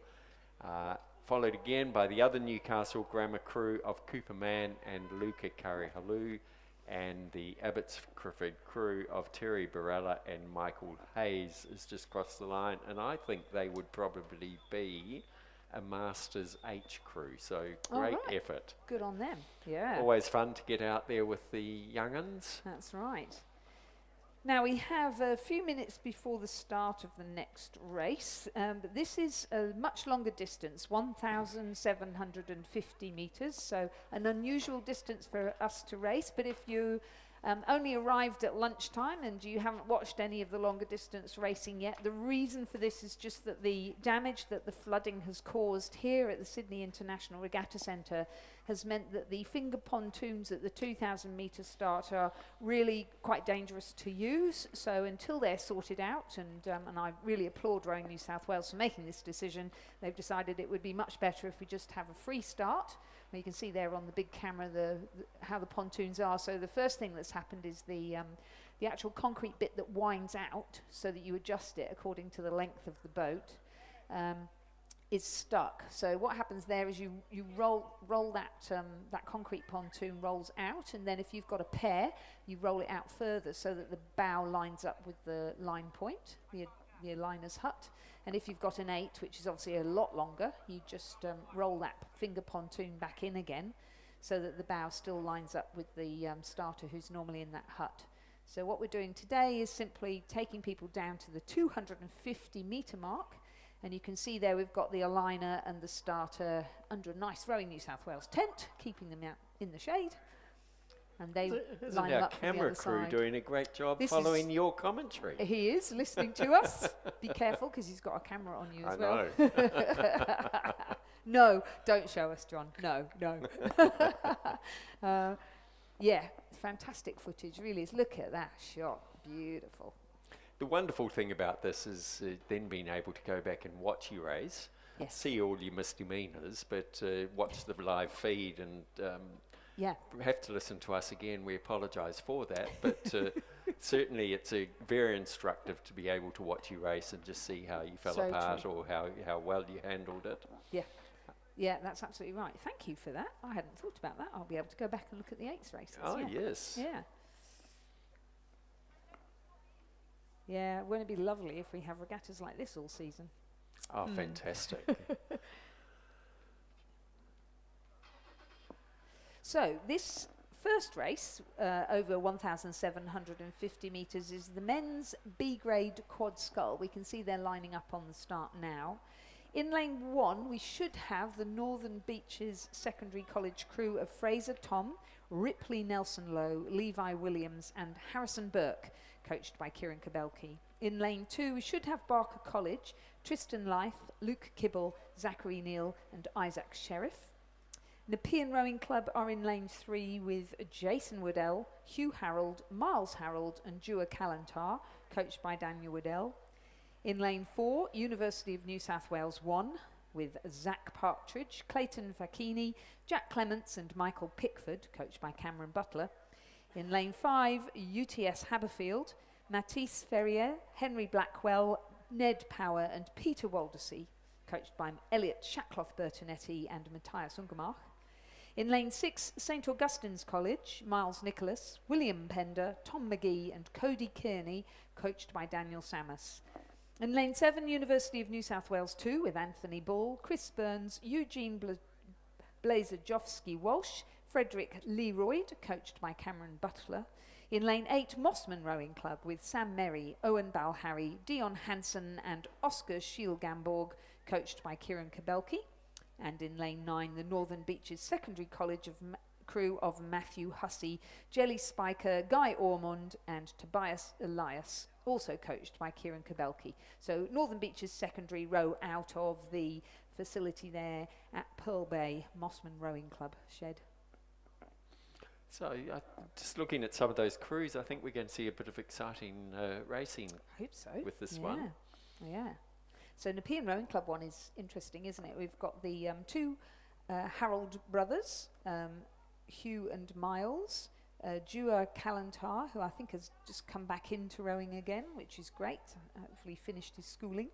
[SPEAKER 6] Followed again by the other Newcastle Grammar crew of Cooper Mann and Luca Karihalu, and the Abbotsford crew of Terry Barella and Michael Hayes is just across the line, and I think they would probably be a Masters H crew, so great effort.
[SPEAKER 4] Good on them. Yeah.
[SPEAKER 6] Always fun to get out there with the young uns.
[SPEAKER 4] That's right. Now we have a few minutes before the start of the next race, but this is a much longer distance, 1,750 metres, so an unusual distance for us to race. But if you only arrived at lunchtime and you haven't watched any of the longer distance racing yet, the reason for this is just that the damage that the flooding has caused here at the Sydney International Regatta Centre has meant that the finger pontoons at the 2,000 metre start are really quite dangerous to use. So until they're sorted out, and I really applaud Rowing New South Wales for making this decision, they've decided it would be much better if we just have a free start. Well, you can see there on the big camera how the pontoons are. So the first thing that's happened is the actual concrete bit that winds out so that you adjust it according to the length of the boat is stuck. So what happens there is you roll that concrete pontoon rolls out, and then if you've got a pair, you roll it out further so that the bow lines up with the line point, the liner's hut. And if you've got an 8, which is obviously a lot longer, you just roll that finger pontoon back in again so that the bow still lines up with the starter who's normally in that hut. So what we're doing today is simply taking people down to the 250 metre mark, and you can see there we've got the aligner and the starter under a nice Rowing New South Wales tent, keeping them out in the shade. And they
[SPEAKER 6] Isn't
[SPEAKER 4] line
[SPEAKER 6] our
[SPEAKER 4] up from the
[SPEAKER 6] camera
[SPEAKER 4] other
[SPEAKER 6] crew
[SPEAKER 4] side.
[SPEAKER 6] doing a great job
[SPEAKER 4] This
[SPEAKER 6] following
[SPEAKER 4] is-
[SPEAKER 6] your commentary?
[SPEAKER 4] He is listening to us. Be careful, because he's got a camera on you as well. No, don't show us, John. No. Yeah, fantastic footage, really is. Look at that shot. Beautiful.
[SPEAKER 6] The wonderful thing about this is then being able to go back and watch you race,
[SPEAKER 4] Yes.
[SPEAKER 6] see all your misdemeanours, but watch the live feed and
[SPEAKER 4] Yeah.
[SPEAKER 6] have to listen to us again. We apologise for that, but certainly it's very instructive to be able to watch you race and just see how you fell
[SPEAKER 4] So
[SPEAKER 6] apart
[SPEAKER 4] true.
[SPEAKER 6] or how well you handled it.
[SPEAKER 4] Yeah, that's absolutely right. Thank you for that. I hadn't thought about that. I'll be able to go back and look at the 8th races.
[SPEAKER 6] Oh,
[SPEAKER 4] yeah.
[SPEAKER 6] yes.
[SPEAKER 4] Yeah. Yeah, wouldn't it be lovely if we have regattas like this all season?
[SPEAKER 6] Oh, fantastic.
[SPEAKER 4] So this first race, over 1,750 metres, is the men's B-grade quad scull. We can see they're lining up on the start now. In lane 1, we should have the Northern Beaches Secondary College crew of Fraser Tom, Ripley Nelson Lowe, Levi Williams and Harrison Burke, coached by Kieran Kabelke. In lane 2, we should have Barker College, Tristan Leith, Luke Kibble, Zachary Neal and Isaac Sheriff. Nepean Rowing Club are in lane 3 with Jason Woodell, Hugh Harold, Miles Harold and Dewar Callantar, coached by Daniel Woodell. In lane 4, University of New South Wales 1 with Zach Partridge, Clayton Facchini, Jack Clements and Michael Pickford, coached by Cameron Butler. In lane 5, UTS Haberfield, Matisse Ferrier, Henry Blackwell, Ned Power and Peter Waldersea, coached by Elliot Shackloff Bertonetti and Matthias Ungermach. In lane 6, St Augustine's College, Miles Nicholas, William Pender, Tom McGee and Cody Kearney, coached by Daniel Samus. In lane 7, University of New South Wales 2 with Anthony Ball, Chris Burns, Eugene Blazerjowski-Walsh, Frederick Leroyd, coached by Cameron Butler. In lane 8, Mossman Rowing Club with Sam Merry, Owen Balharry, Dion Hansen and Oscar Shiel-Gamborg, coached by Kieran Kabelke. And in lane 9, the Northern Beaches Secondary College of crew of Matthew Hussey, Jelly Spiker, Guy Ormond and Tobias Elias, also coached by Kieran Kabelke. So Northern Beaches Secondary row out of the facility there at Pearl Bay Mossman Rowing Club shed.
[SPEAKER 6] So just looking at some of those crews, I think we're going to see a bit of exciting racing
[SPEAKER 4] I hope so.
[SPEAKER 6] with this
[SPEAKER 4] yeah.
[SPEAKER 6] one.
[SPEAKER 4] Yeah. So Nepean Rowing Club one is interesting, isn't it? We've got the two Harold brothers, Hugh and Miles, Dua Kalantar, who I think has just come back into rowing again, which is great. Hopefully finished his schooling,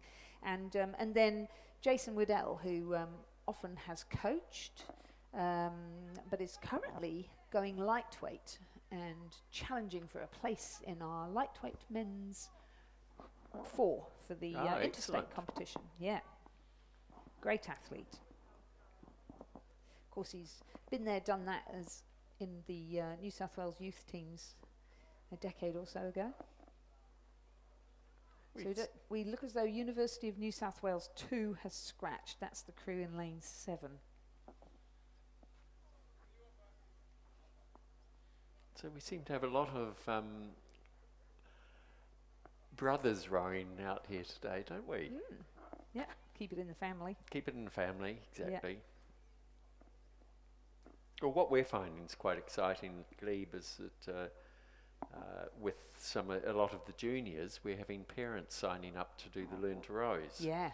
[SPEAKER 4] and then Jason Woodell, who often has coached, but is currently going lightweight and challenging for a place in our lightweight men's 4 for the interstate
[SPEAKER 6] excellent.
[SPEAKER 4] competition. Yeah, great athlete. Of course, he's been there, done that as in the New South Wales youth teams a decade or so ago. So we look as though University of New South Wales 2 has scratched. That's the crew in lane 7.
[SPEAKER 6] So we seem to have a lot of brothers rowing out here today, don't we?
[SPEAKER 4] Yeah, keep it in the family.
[SPEAKER 6] Keep it in the family, exactly. Well, what we're finding is quite exciting at Glebe is that with a lot of the juniors, we're having parents signing up to do the Learn to Rows.
[SPEAKER 4] Yeah.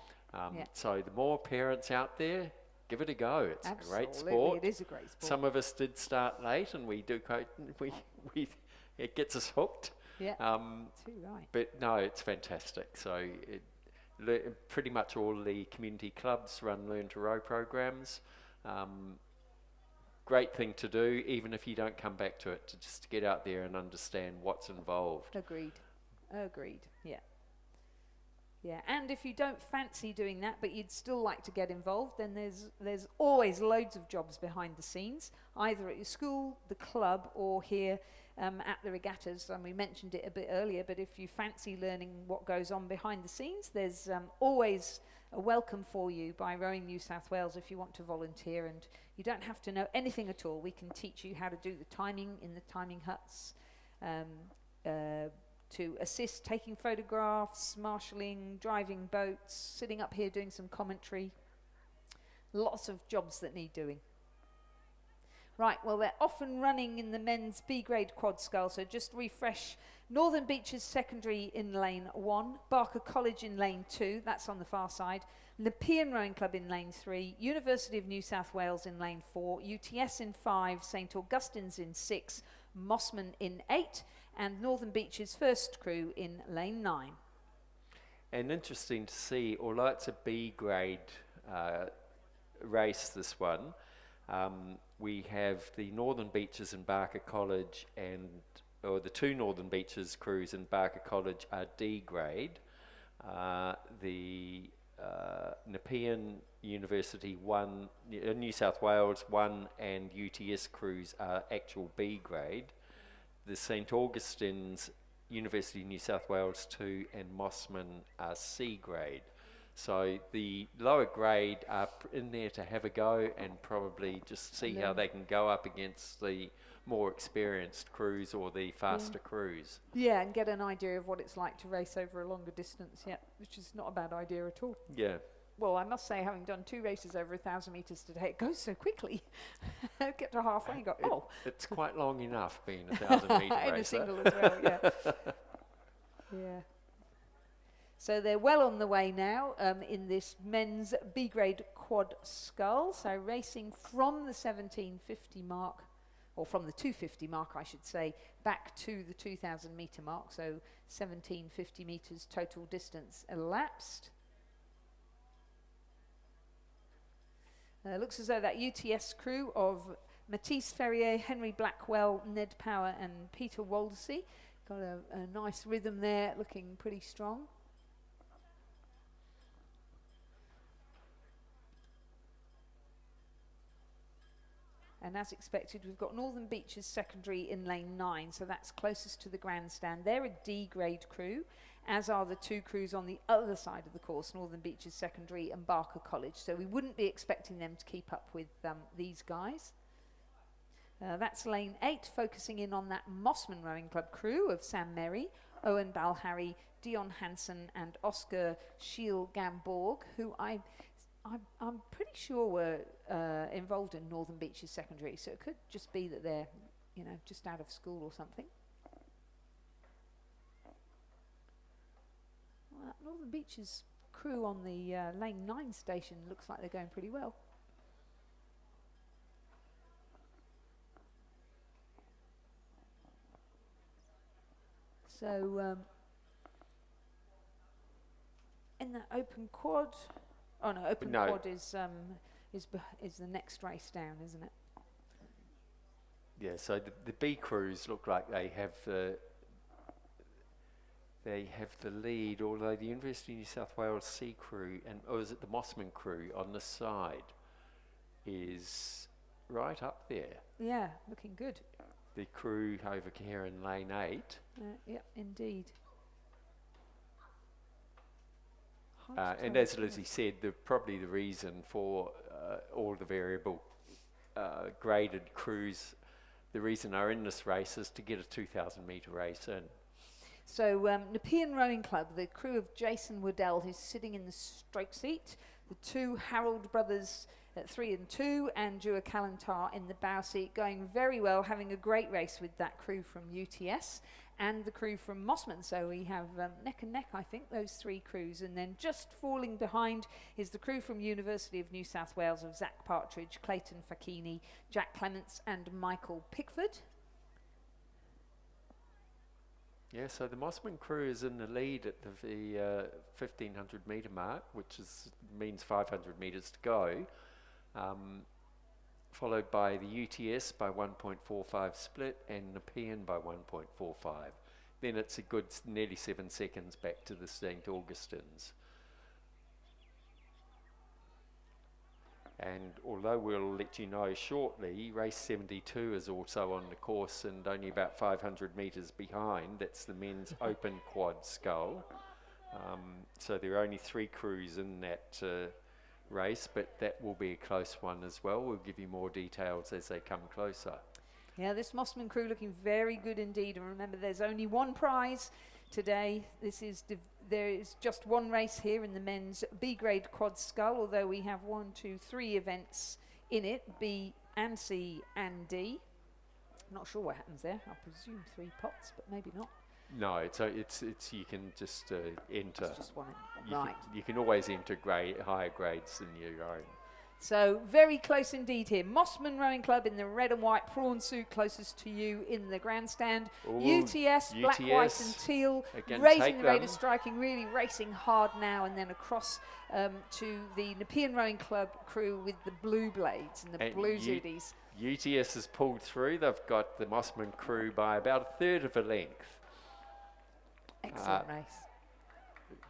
[SPEAKER 6] So the more parents out there, give it a go. It's a great
[SPEAKER 4] Absolutely,
[SPEAKER 6] sport.
[SPEAKER 4] it is a great sport.
[SPEAKER 6] Some of us did start late, and we do it gets us hooked.
[SPEAKER 4] Yeah, too right.
[SPEAKER 6] But no, it's fantastic. So pretty much all the community clubs run Learn to Row programs. Great thing to do, even if you don't come back to it, to just get out there and understand what's involved.
[SPEAKER 4] Agreed. Yeah. Yeah, and if you don't fancy doing that, but you'd still like to get involved, then there's always loads of jobs behind the scenes, either at your school, the club, or here at the regattas. And we mentioned it a bit earlier, but if you fancy learning what goes on behind the scenes, there's always a welcome for you by Rowing New South Wales if you want to volunteer, and you don't have to know anything at all. We can teach you how to do the timing in the timing huts, to assist taking photographs, marshalling, driving boats, sitting up here doing some commentary. Lots of jobs that need doing. Right, well, they're often running in the men's B-grade quad scull, so just refresh. Northern Beaches Secondary in lane 1, Barker College in lane 2, that's on the far side, Nepean Rowing Club in lane 3, University of New South Wales in lane 4, UTS in 5, St Augustine's in 6, Mossman in 8, and Northern Beaches First Crew in lane 9.
[SPEAKER 6] And interesting to see, although it's a B grade race, this one, we have the Northern Beaches and Barker College, or the two Northern Beaches crews in Barker College are D grade. The Nepean University 1, New South Wales 1 and UTS crews are actual B grade. The St Augustine's University of New South Wales 2 and Mossman are C grade. So the lower grade are in there to have a go and probably just see how they can go up against the more experienced crews or the faster crews.
[SPEAKER 4] Yeah, and get an idea of what it's like to race over a longer distance, which is not a bad idea at all.
[SPEAKER 6] Yeah.
[SPEAKER 4] Well, I must say, having done 2 races over 1,000 metres today, it goes so quickly. Get to halfway and go,
[SPEAKER 6] It's quite long enough being a 1,000-metre racer.
[SPEAKER 4] In a single as well, yeah. Yeah. So they're well on the way now in this men's B-grade quad scull. So racing from the 1750 mark, or from the 250 mark, I should say, back to the 2,000 metre mark. So 1750 metres total distance elapsed. Looks as though that UTS crew of Matisse Ferrier, Henry Blackwell, Ned Power and Peter Waldersey got a nice rhythm there, looking pretty strong. And as expected, we've got Northern Beaches Secondary in lane 9, so that's closest to the grandstand. They're a D-grade crew, as are the two crews on the other side of the course, Northern Beaches Secondary and Barker College. So we wouldn't be expecting them to keep up with these guys. That's lane 8, focusing in on that Mossman Rowing Club crew of Sam Merry, Owen Balharry, Dion Hansen and Oscar Schiel-Gamborg, who I'm pretty sure were involved in Northern Beaches Secondary, so it could just be that they're you know, just out of school or something. Well, that Northern Beaches crew on the lane 9 station looks like they're going pretty well. So in the open quad, oh no, open
[SPEAKER 6] No.
[SPEAKER 4] quad is the next race down, isn't it?
[SPEAKER 6] Yeah, so the B crews look like they have the lead, although the University of New South Wales C crew, or is it the Mossman crew on the side, is right up there.
[SPEAKER 4] Yeah, looking good.
[SPEAKER 6] The crew over here in lane 8.
[SPEAKER 4] Yep, indeed.
[SPEAKER 6] And as Lizzie said, probably the reason for all the variable graded crews, the reason they're in this race is to get a 2,000 metre race in.
[SPEAKER 4] So Nepean Rowing Club, the crew of Jason Waddell, who's sitting in the stroke seat, the two Harold brothers at 3 and 2, and Dua Kalantar in the bow seat, going very well, having a great race with that crew from UTS and the crew from Mossman. So we have neck and neck, I think, those 3 crews. And then just falling behind is the crew from University of New South Wales of Zach Partridge, Clayton Facchini, Jack Clements and Michael Pickford.
[SPEAKER 6] Yeah, so the Mossman crew is in the lead at the 1,500 metre mark, which means 500 metres to go, followed by the UTS by 1.45 split and Nepean by 1.45. Then it's a good nearly 7 seconds back to the St. Augustines. And although we'll let you know shortly, race 72 is also on the course and only about 500 metres behind. That's the men's open quad scull. So there are only 3 crews in that race, but that will be a close one as well. We'll give you more details as they come closer.
[SPEAKER 4] Yeah, this Mossman crew looking very good indeed. And remember, there's only one prize today. There is just one race here in the men's B grade quad scull, although we have 1, 2, 3 events in it, B and C and D. I'm not sure what happens there. I presume 3 pots, but maybe not.
[SPEAKER 6] No, it's you can just enter.
[SPEAKER 4] It's just one. Right.
[SPEAKER 6] You can always enter higher grades than your own.
[SPEAKER 4] So very close indeed here. Mossman Rowing Club in the red and white prawn suit closest to you in the grandstand.
[SPEAKER 6] Ooh,
[SPEAKER 4] UTS, black, white and teal,
[SPEAKER 6] Again,
[SPEAKER 4] raising the rate
[SPEAKER 6] them.
[SPEAKER 4] of striking, really racing hard now, and then across to the Nepean Rowing Club crew with the blue blades and the
[SPEAKER 6] And
[SPEAKER 4] blue zooties.
[SPEAKER 6] UTS has pulled through. They've got the Mossman crew by about 1/3 of a length.
[SPEAKER 4] Excellent race.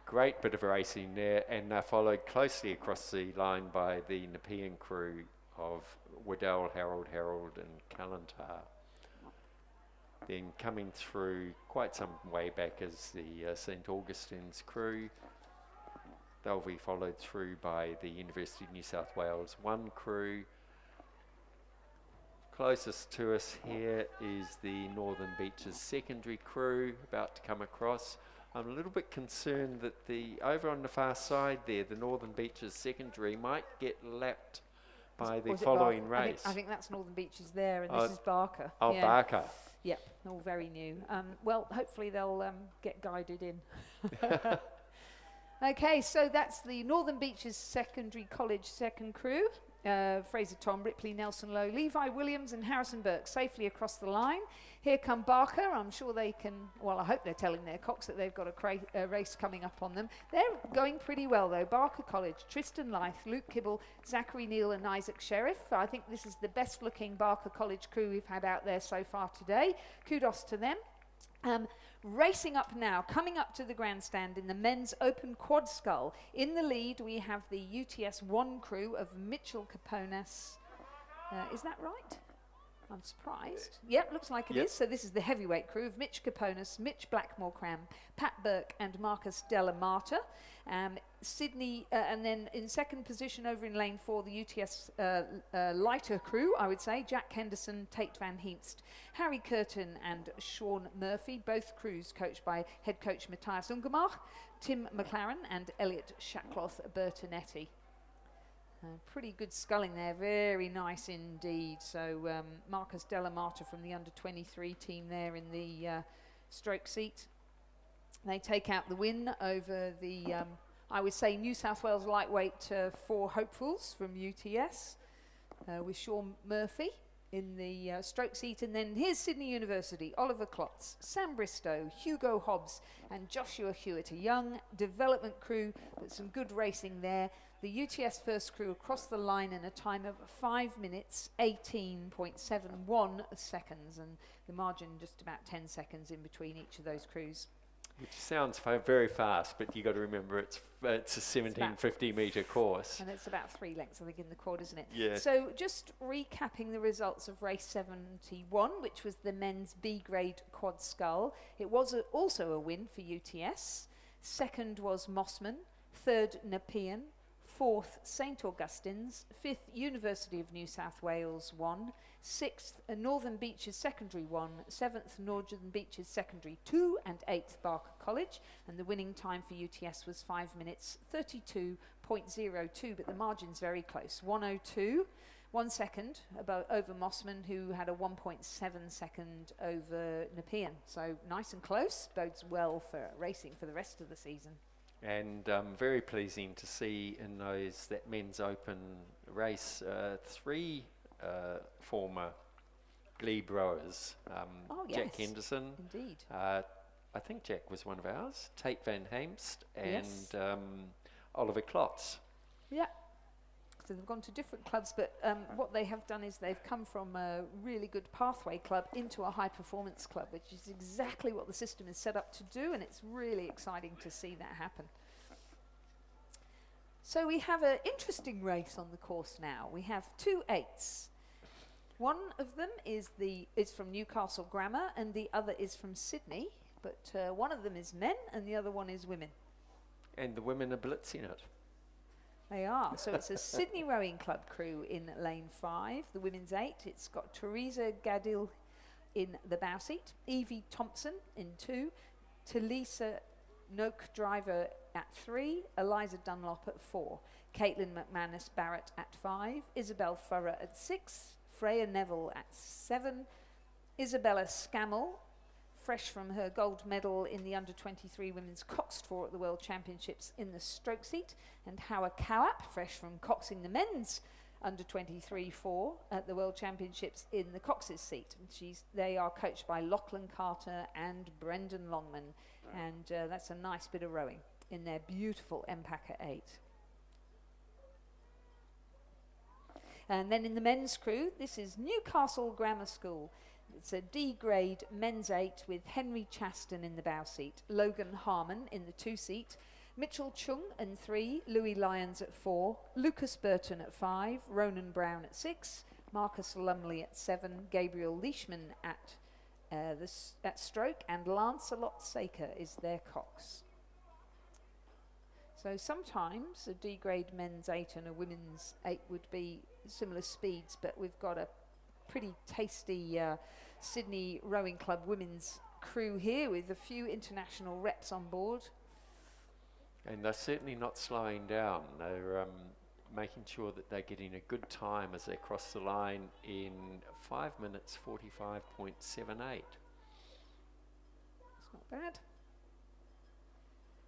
[SPEAKER 6] Great bit of racing there, and they're followed closely across the line by the Nepean crew of Waddell, Harold, and Kalantar. Then coming through quite some way back is the St. Augustine's crew. They'll be followed through by the University of New South Wales 1 crew. Closest to us here is the Northern Beaches secondary crew about to come across. I'm a little bit concerned that over on the far side there, the Northern Beaches secondary might get lapped by the
[SPEAKER 4] Was it
[SPEAKER 6] following
[SPEAKER 4] Barker?
[SPEAKER 6] race.
[SPEAKER 4] I think that's Northern Beaches there, and this is Barker.
[SPEAKER 6] Oh,
[SPEAKER 4] Yeah.
[SPEAKER 6] Barker.
[SPEAKER 4] Yep, all very new. Well, hopefully they'll get guided in. Okay, so that's the Northern Beaches Secondary College second crew. Fraser Tom, Ripley, Nelson Lowe, Levi Williams and Harrison Burke safely across the line. Here come Barker. I'm sure they can, well, I hope they're telling their cocks that they've got a race coming up on them. They're going pretty well though. Barker College, Tristan Lyth, Luke Kibble, Zachary Neal and Isaac Sheriff. I think this is the best looking Barker College crew we've had out there so far today. Kudos to them. Racing up now, coming up to the grandstand in the men's open quad scull. In the lead, we have the UTS 1 crew of Mitchell Caponas. Is that right? I'm surprised. Yep, looks like it is. So this is the heavyweight crew of Mitch Caponas, Mitch Blackmore-Cram, Pat Burke and Marcus Della Marta. Sydney, and then in second position over in lane 4, the UTS lighter crew, I would say, Jack Henderson, Tate Van Heemst, Harry Curtin and Sean Murphy, both crews coached by head coach Matthias Ungemach, Tim McLaren and Elliot Shackloth Bertonetti. Pretty good sculling there, very nice indeed. So Marcus Delamata from the under-23 team there in the stroke seat. They take out the win over the, I would say, New South Wales lightweight 4 hopefuls from UTS with Sean Murphy in the stroke seat. And then here's Sydney University, Oliver Klotz, Sam Bristow, Hugo Hobbs and Joshua Hewitt, a young development crew, but some good racing there. The UTS first crew across the line in a time of 5 minutes, 18.71 seconds, and the margin just about 10 seconds in between each of those crews.
[SPEAKER 6] Which sounds very fast, but you got to remember it's a 1750 metre course.
[SPEAKER 4] And it's about 3 lengths, I think, in the quad, isn't it?
[SPEAKER 6] Yeah.
[SPEAKER 4] So just recapping the results of race 71, which was the men's B grade quad scull. It was also a win for UTS. Second was Mossman. Third, Nepean. Fourth, St Augustine's. Fifth, University of New South Wales 1. Sixth, Northern Beaches Secondary 1. Seventh, Northern Beaches Secondary 2. And eighth, Barker College. And the winning time for UTS was 5 minutes 32.02, but the margin's very close. 1:02, 1 second over Mossman, who had a 1.7 second over Nepean. So nice and close, bodes well for racing for the rest of the season.
[SPEAKER 6] And very pleasing to see in that men's open race 3 former glebe rowers.
[SPEAKER 4] Oh,
[SPEAKER 6] Jack
[SPEAKER 4] yes,
[SPEAKER 6] Henderson.
[SPEAKER 4] indeed.
[SPEAKER 6] I think Jack was one of ours. Tate Van Heemst and
[SPEAKER 4] Yes.
[SPEAKER 6] Oliver Klotz.
[SPEAKER 4] Yeah. So they've gone to different clubs, but what they have done is they've come from a really good pathway club into a high performance club, which is exactly what the system is set up to do, and it's really exciting to see that happen. So we have an interesting race on the course now. We have 2 8s. One of them is from Newcastle Grammar, and the other is from Sydney, but one of them is men and the other one is women.
[SPEAKER 6] And the women are blitzing it.
[SPEAKER 4] They are. So it's a Sydney Rowing Club crew in lane 5, the women's 8. It's got Teresa Gadil in the bow seat, Evie Thompson in 2, Talisa Noak Driver at 3, Eliza Dunlop at 4, Caitlin McManus Barrett at 5, Isabel Furrer at 6, Freya Neville at 7, Isabella Scammell, fresh from her gold medal in the under-23 women's coxed 4 at the World Championships in the stroke seat, and Howard Cowap, fresh from coxing the men's under-23 4 at the World Championships in the cox's seat. And they are coached by Lachlan Carter and Brendan Longman, and that's a nice bit of rowing in their beautiful Empaka 8. And then in the men's crew, this is Newcastle Grammar School. It's a D grade men's 8 with Henry Chaston in the bow seat, Logan Harmon in the 2 seat, Mitchell Chung in 3, Louis Lyons at 4, Lucas Burton at 5, Ronan Brown at 6, Marcus Lumley at 7, Gabriel Leishman at stroke, and Lancelot Saker is their cox. So sometimes a D grade men's 8 and a women's 8 would be similar speeds, but we've got a pretty tasty Sydney Rowing Club women's crew here with a few international reps on board.
[SPEAKER 6] And they're certainly not slowing down. They're making sure that they're getting a good time as they cross the line in 5 minutes 45.78.
[SPEAKER 4] It's not bad.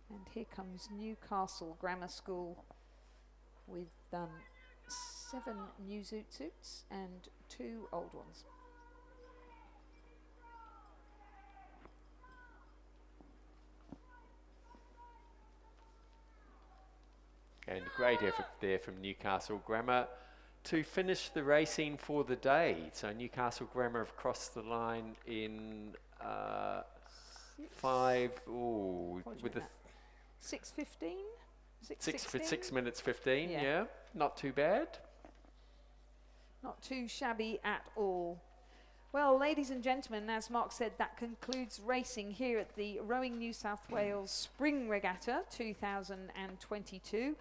[SPEAKER 4] And here comes Newcastle Grammar School with 7 new zoot suits and 2 old ones.
[SPEAKER 6] And great effort there from Newcastle Grammar to finish the racing for the day. So Newcastle Grammar have crossed the line in
[SPEAKER 4] 6:15?
[SPEAKER 6] 6 minutes 15, yeah. Not too bad.
[SPEAKER 4] Not too shabby at all. Well, ladies and gentlemen, as Mark said, that concludes racing here at the Rowing New South Wales Spring Regatta 2022.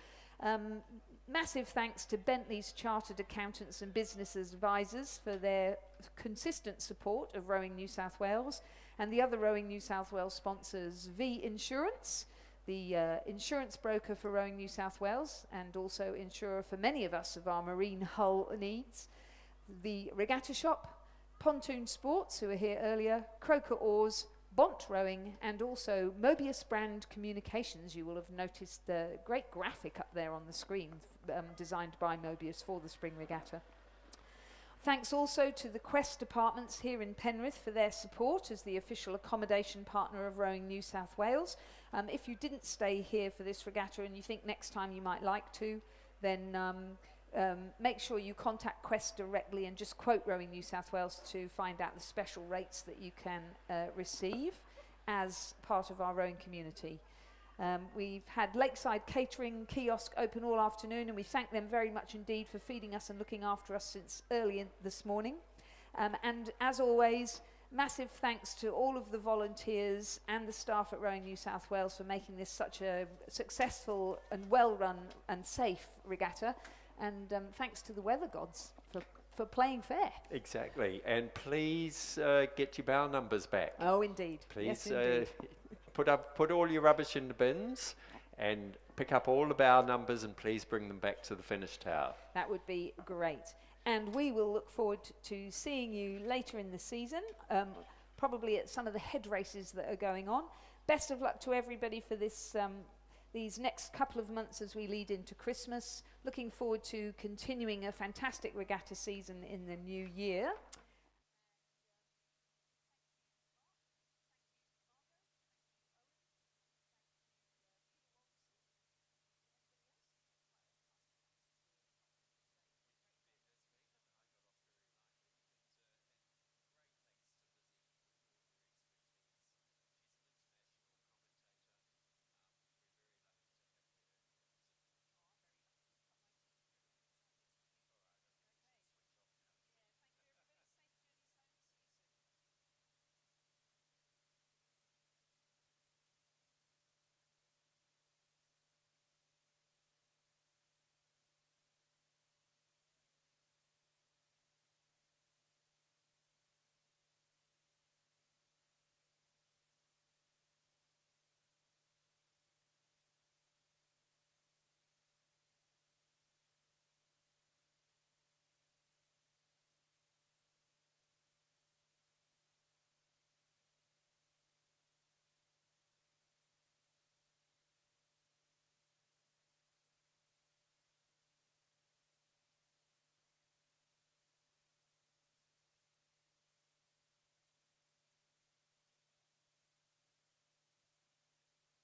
[SPEAKER 4] Massive thanks to Bentley's Chartered Accountants and Business Advisors for their consistent support of Rowing New South Wales, and the other Rowing New South Wales sponsors, V Insurance, the insurance broker for Rowing New South Wales and also insurer for many of us of our marine hull needs, the Regatta Shop, Pontoon Sports, who were here earlier, Croker Oars, Bont Rowing, and also Mobius Brand Communications. You will have noticed the great graphic up there on the screen designed by Mobius for the Spring Regatta. Thanks also to the Quest departments here in Penrith for their support as the official accommodation partner of Rowing New South Wales. If you didn't stay here for this regatta and you think next time you might like to, then make sure you contact Quest directly and just quote Rowing New South Wales to find out the special rates that you can receive as part of our rowing community. We've had Lakeside Catering Kiosk open all afternoon, and we thank them very much indeed for feeding us and looking after us since early this morning. And as always, massive thanks to all of the volunteers and the staff at Rowing New South Wales for making this such a successful and well-run and safe regatta. And thanks to the weather gods for playing fair.
[SPEAKER 6] Exactly. And please get your bow numbers back.
[SPEAKER 4] Oh, indeed.
[SPEAKER 6] Please
[SPEAKER 4] Yes, indeed.
[SPEAKER 6] put all your rubbish in the bins and pick up all the bow numbers and please bring them back to the finish tower.
[SPEAKER 4] That would be great. And we will look forward to seeing you later in the season, probably at some of the head races that are going on. Best of luck to everybody for this these next couple of months as we lead into Christmas. Looking forward to continuing a fantastic regatta season in the new year.